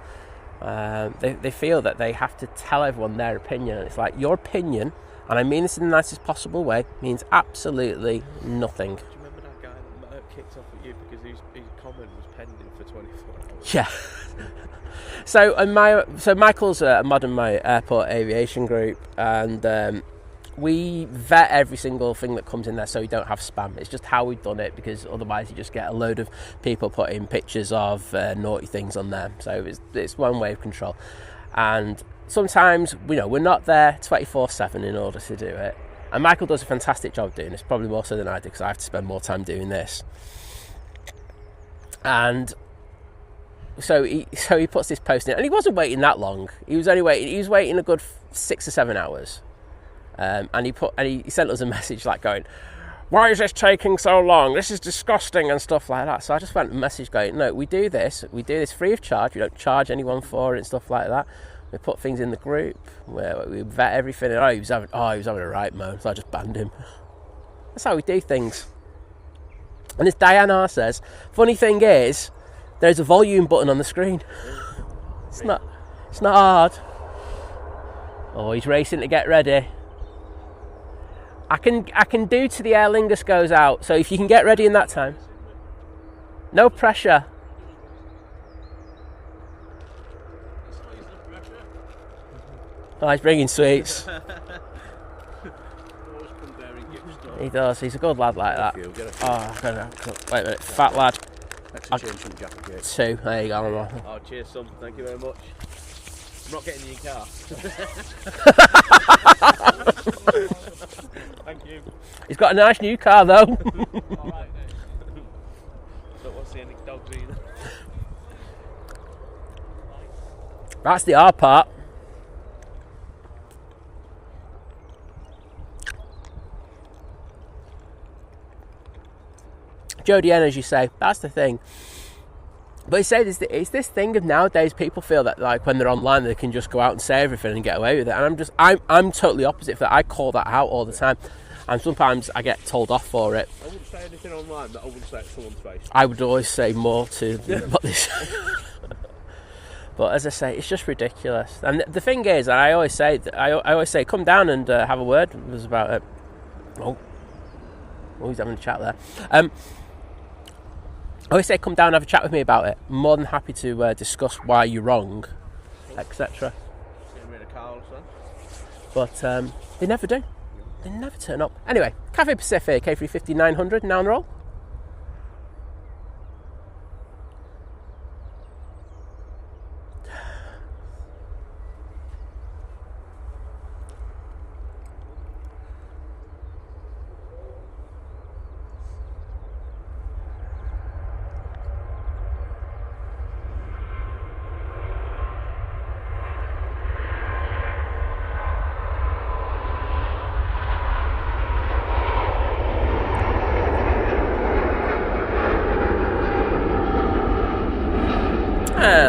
They feel that they have to tell everyone their opinion, and it's like, your opinion, and I mean this in the nicest possible way, means absolutely nothing. Do you remember that guy that kicked off at you because his comment was pending for 24 hours? Yeah. So Michael's a mod in my airport aviation group, and we vet every single thing that comes in there so we don't have spam. It's just how we've done it, because otherwise you just get a load of people putting pictures of naughty things on there. So it's one way of control, and sometimes we're not there 24/7 in order to do it. And Michael does a fantastic job doing this, probably more so than I do, because I have to spend more time doing this. And so he puts this post in, and he wasn't waiting that long. He was waiting a good 6 or 7 hours. And he sent us a message like going, why is this taking so long? This is disgusting and stuff like that. So I just sent a message going, no, we do this free of charge. We don't charge anyone for it and stuff like that. We put things in the group where we vet everything. And he was having a right moan, so I just banned him. That's how we do things. And this Diane R says, funny thing is, there's a volume button on the screen. It's not hard. Oh, he's racing to get ready. I can do to the Aer Lingus goes out, so if you can get ready in that time. No pressure. Oh, he's bringing sweets. He does. He's a good lad like that. Wait a minute, fat lad. Two. There you go. Oh, cheers, son. Thank you very much. I'm not getting in your car. Thank you. He's got a nice new car though. Don't want to see any dogs either. That's the hard part. Jodie N, as you say, that's the thing. But he said it's this thing of nowadays people feel that like when they're online they can just go out and say everything and get away with it, and I'm totally opposite for that. I call that out all the time, and sometimes I get told off for it. I wouldn't say anything online that I wouldn't say to someone's face. I would always say more to what they say. But as I say, it's just ridiculous. And the thing is, and I always say, come down and have a word with us about it. Oh, he's having a chat there. I always say, come down and have a chat with me about it. I'm more than happy to discuss why you're wrong, etc. But they never do. They never turn up. Anyway, Cathay Pacific A350-900 now on roll.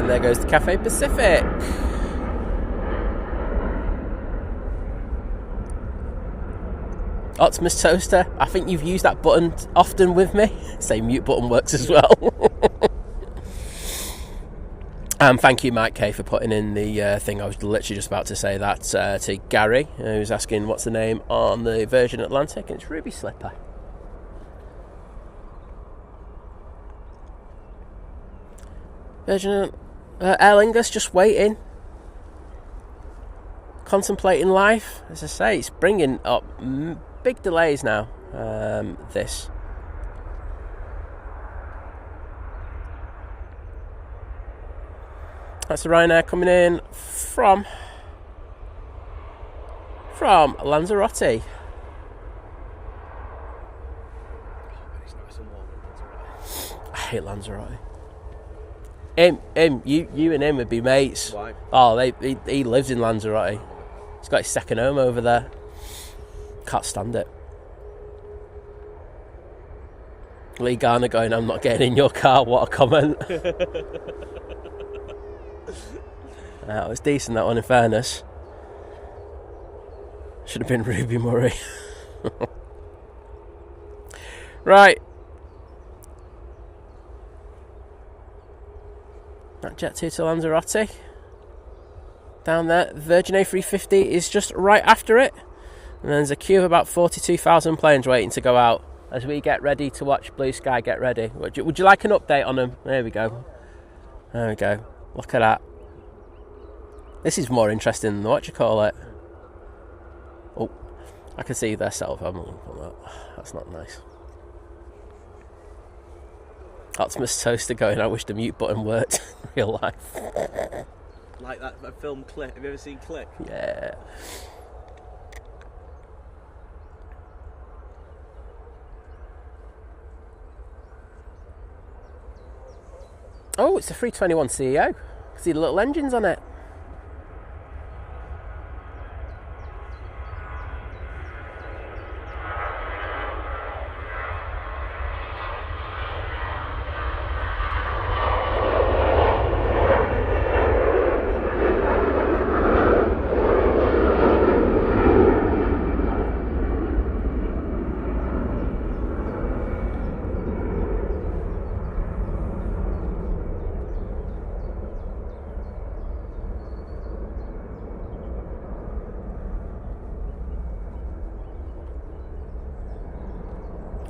And there goes the Cathay Pacific. Optimus Toaster, I think you've used that button often with me. Same mute button works as well. Thank you, Mike K, for putting in the thing. I was literally just about to say that to Gary, who's asking what's the name on the Virgin Atlantic, and it's Ruby Slipper. Virgin Aer Lingus, just waiting, contemplating life. As I say, it's bringing up big delays now. This. That's the Ryanair coming in from Lanzarote. It's nice and warm in Lanzarote. I hate Lanzarote. You and him would be mates. Why? Oh, he lives in Lanzarote. He's got his second home over there. Can't stand it. Lee Garner going, I'm not getting in your car. What a comment. That was decent, that one, in fairness. Should have been Ruby Murray. Right. That Jet2 to Lanzarote. Down there, Virgin A380 is just right after it. And there's a queue of about 42,000 planes waiting to go out as we get ready to watch Blue Sky get ready. Would you like an update on them? There we go. There we go. Look at that. This is more interesting than what you call it. Oh, I can see their self. I'm not going to put that. That's not nice. Optimus Toaster going, I wish the mute button worked in real life. Like that film Click. Have you ever seen Click? Yeah. Oh, it's the 321 CEO. See the little engines on it.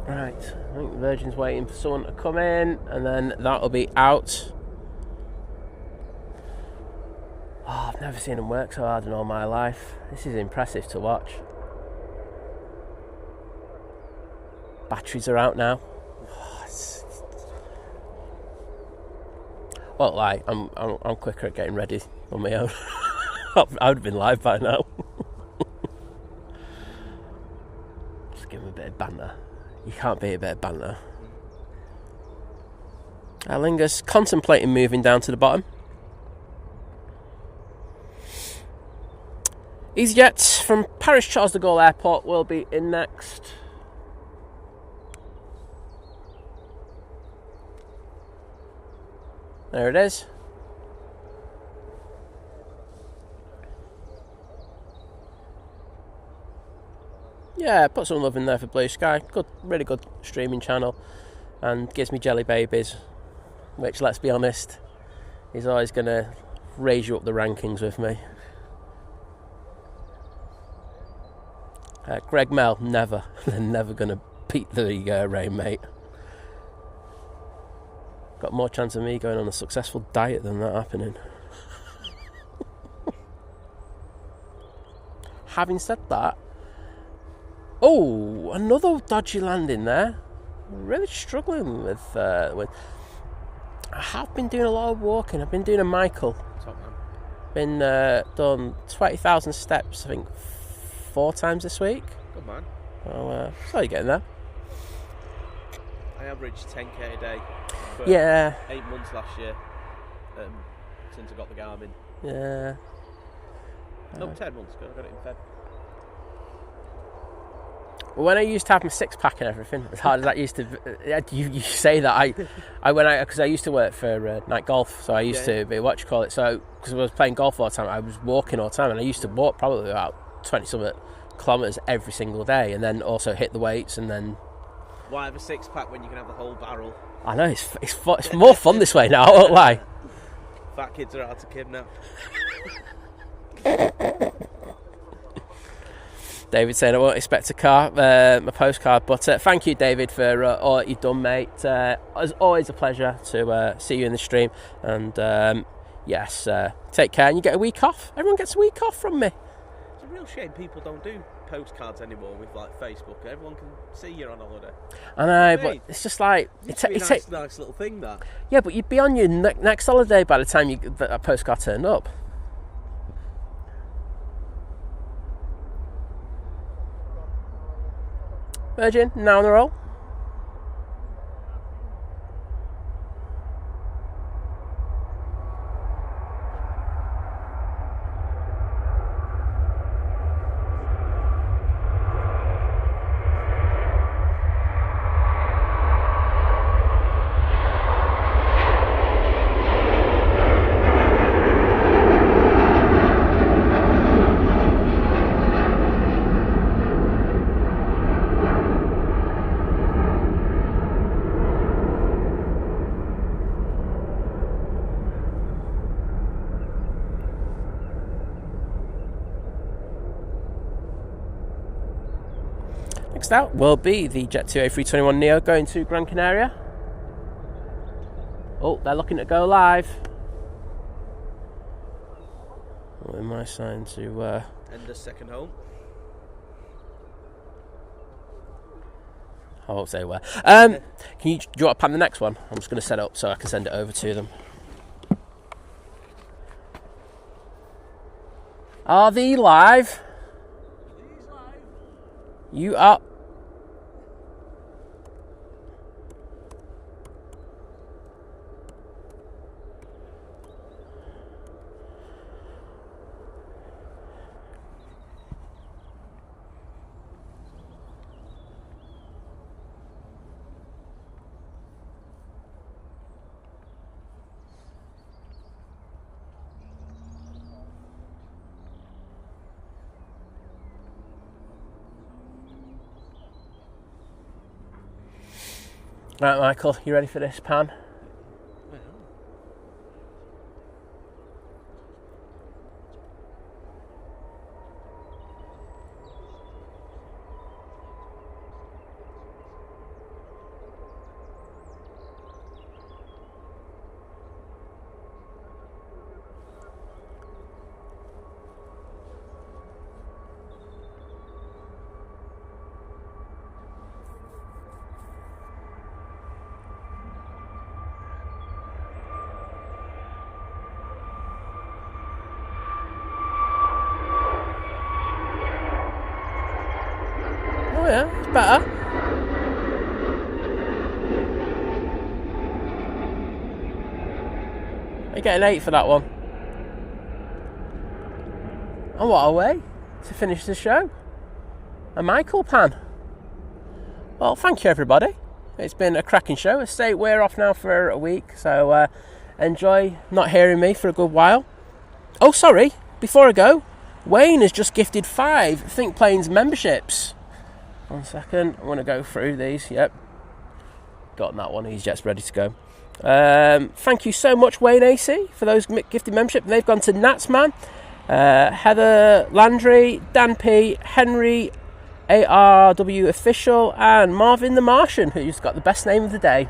Right, I think Virgin's waiting for someone to come in, and then that'll be out. Oh, I've never seen them work so hard in all my life. This is impressive to watch. Batteries are out now. Well, like I'm quicker at getting ready on my own. I would have been live by now. Just give them a bit of banter. You can't beat a bit of banter. Aer Lingus contemplating moving down to the bottom. EasyJet from Paris Charles de Gaulle Airport will be in next. There it is. Yeah, put some love in there for Blue Sky. Good, really good streaming channel, and gives me jelly babies, which, let's be honest, is always going to raise you up the rankings with me. Greg Mel, never. They're never going to beat the rain, mate. Got more chance of me going on a successful diet than that happening. Having said that, oh, another dodgy landing there. Really struggling with. I have been doing a lot of walking. I've been doing a Michael. Top man. Been done 20,000 steps, I think, 4 times this week. Good man. So you're getting there. I averaged 10k a day for 8 months last year, since I got the Garmin. Yeah. No, 10 months ago. I got it in Feb. When I used to have my six-pack and everything, as hard as that used to be, you say that, because I used to work for night golf, so I used to be, because I was playing golf all the time, I was walking all the time, and I used to walk probably about 20-something kilometres every single day, and then also hit the weights, and then... Why have a six-pack when you can have the whole barrel? I know, it's more fun this way now, I won't lie. Fat kids are hard to kidnap. David saying I won't expect my postcard, but thank you, David, for all that you've done, mate. It's always a pleasure to see you in the stream, and yes, take care, and you get a week off. Everyone gets a week off from me. It's a real shame people don't do postcards anymore with like Facebook. Everyone can see you're on holiday. I know, but it's just like it's a nice little thing, that. Yeah, but you'd be on your next holiday by the time a postcard turned up. Virgin, now on the roll. Next out will be the Jet2 A321 Neo going to Gran Canaria. Oh, they're looking to go live. What am I sign to... End the second home. I won't say where. Do you want to pan the next one? I'm just going to set it up so I can send it over to them. Are they live? You are... Right, Michael, you ready for this pan? Oh yeah, it's better. You get an 8 for that one. And what a way to finish the show. A Michael pan. Well, thank you everybody. It's been a cracking show. We're off now for a week, so enjoy not hearing me for a good while. Oh, sorry, before I go, Wayne has just gifted 5 Think Planes memberships. 1 second, I'm going to go through these. Yep, got that one. EasyJet's ready to go. Thank you so much, Wayne AC, for those gifted membership. They've gone to Natsman, Heather Landry, Dan P, Henry ARW Official, and Marvin the Martian, who's got the best name of the day.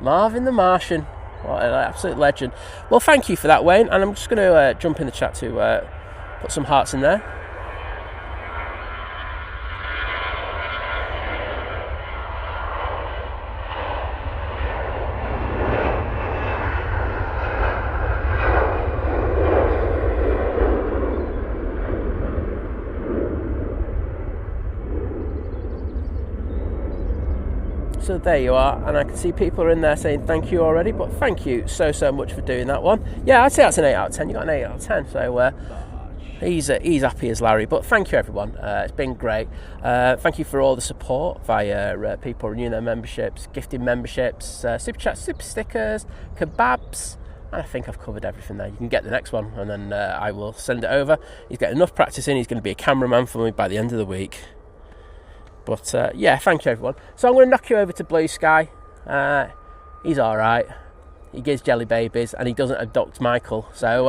Marvin the Martian. What an absolute legend. Well, thank you for that, Wayne, and I'm just going to jump in the chat to put some hearts in there. So there you are, and I can see people are in there saying thank you already, but thank you so much for doing that one. Yeah, I'd say that's an 8 out of 10. You got an 8 out of 10, so he's happy as Larry. But thank you, everyone. It's been great. Thank you for all the support via people renewing their memberships, gifting memberships, super chats, super stickers, kebabs. And I think I've covered everything there. You can get the next one, and then I will send it over. He's getting enough practice in. He's going to be a cameraman for me by the end of the week. But yeah, thank you, everyone. So I'm going to knock you over to Blue Sky. He's all right. He gives jelly babies, and he doesn't abduct Michael. So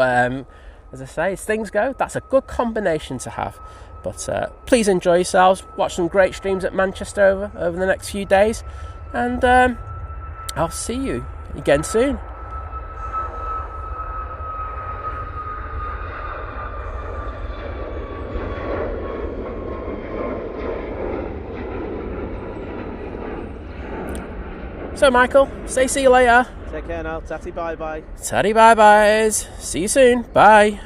as I say, as things go, that's a good combination to have. But please enjoy yourselves. Watch some great streams at Manchester over the next few days. And I'll see you again soon. So, Michael, see you later. Take care now. Tatty bye bye. Tatty bye byes. See you soon. Bye.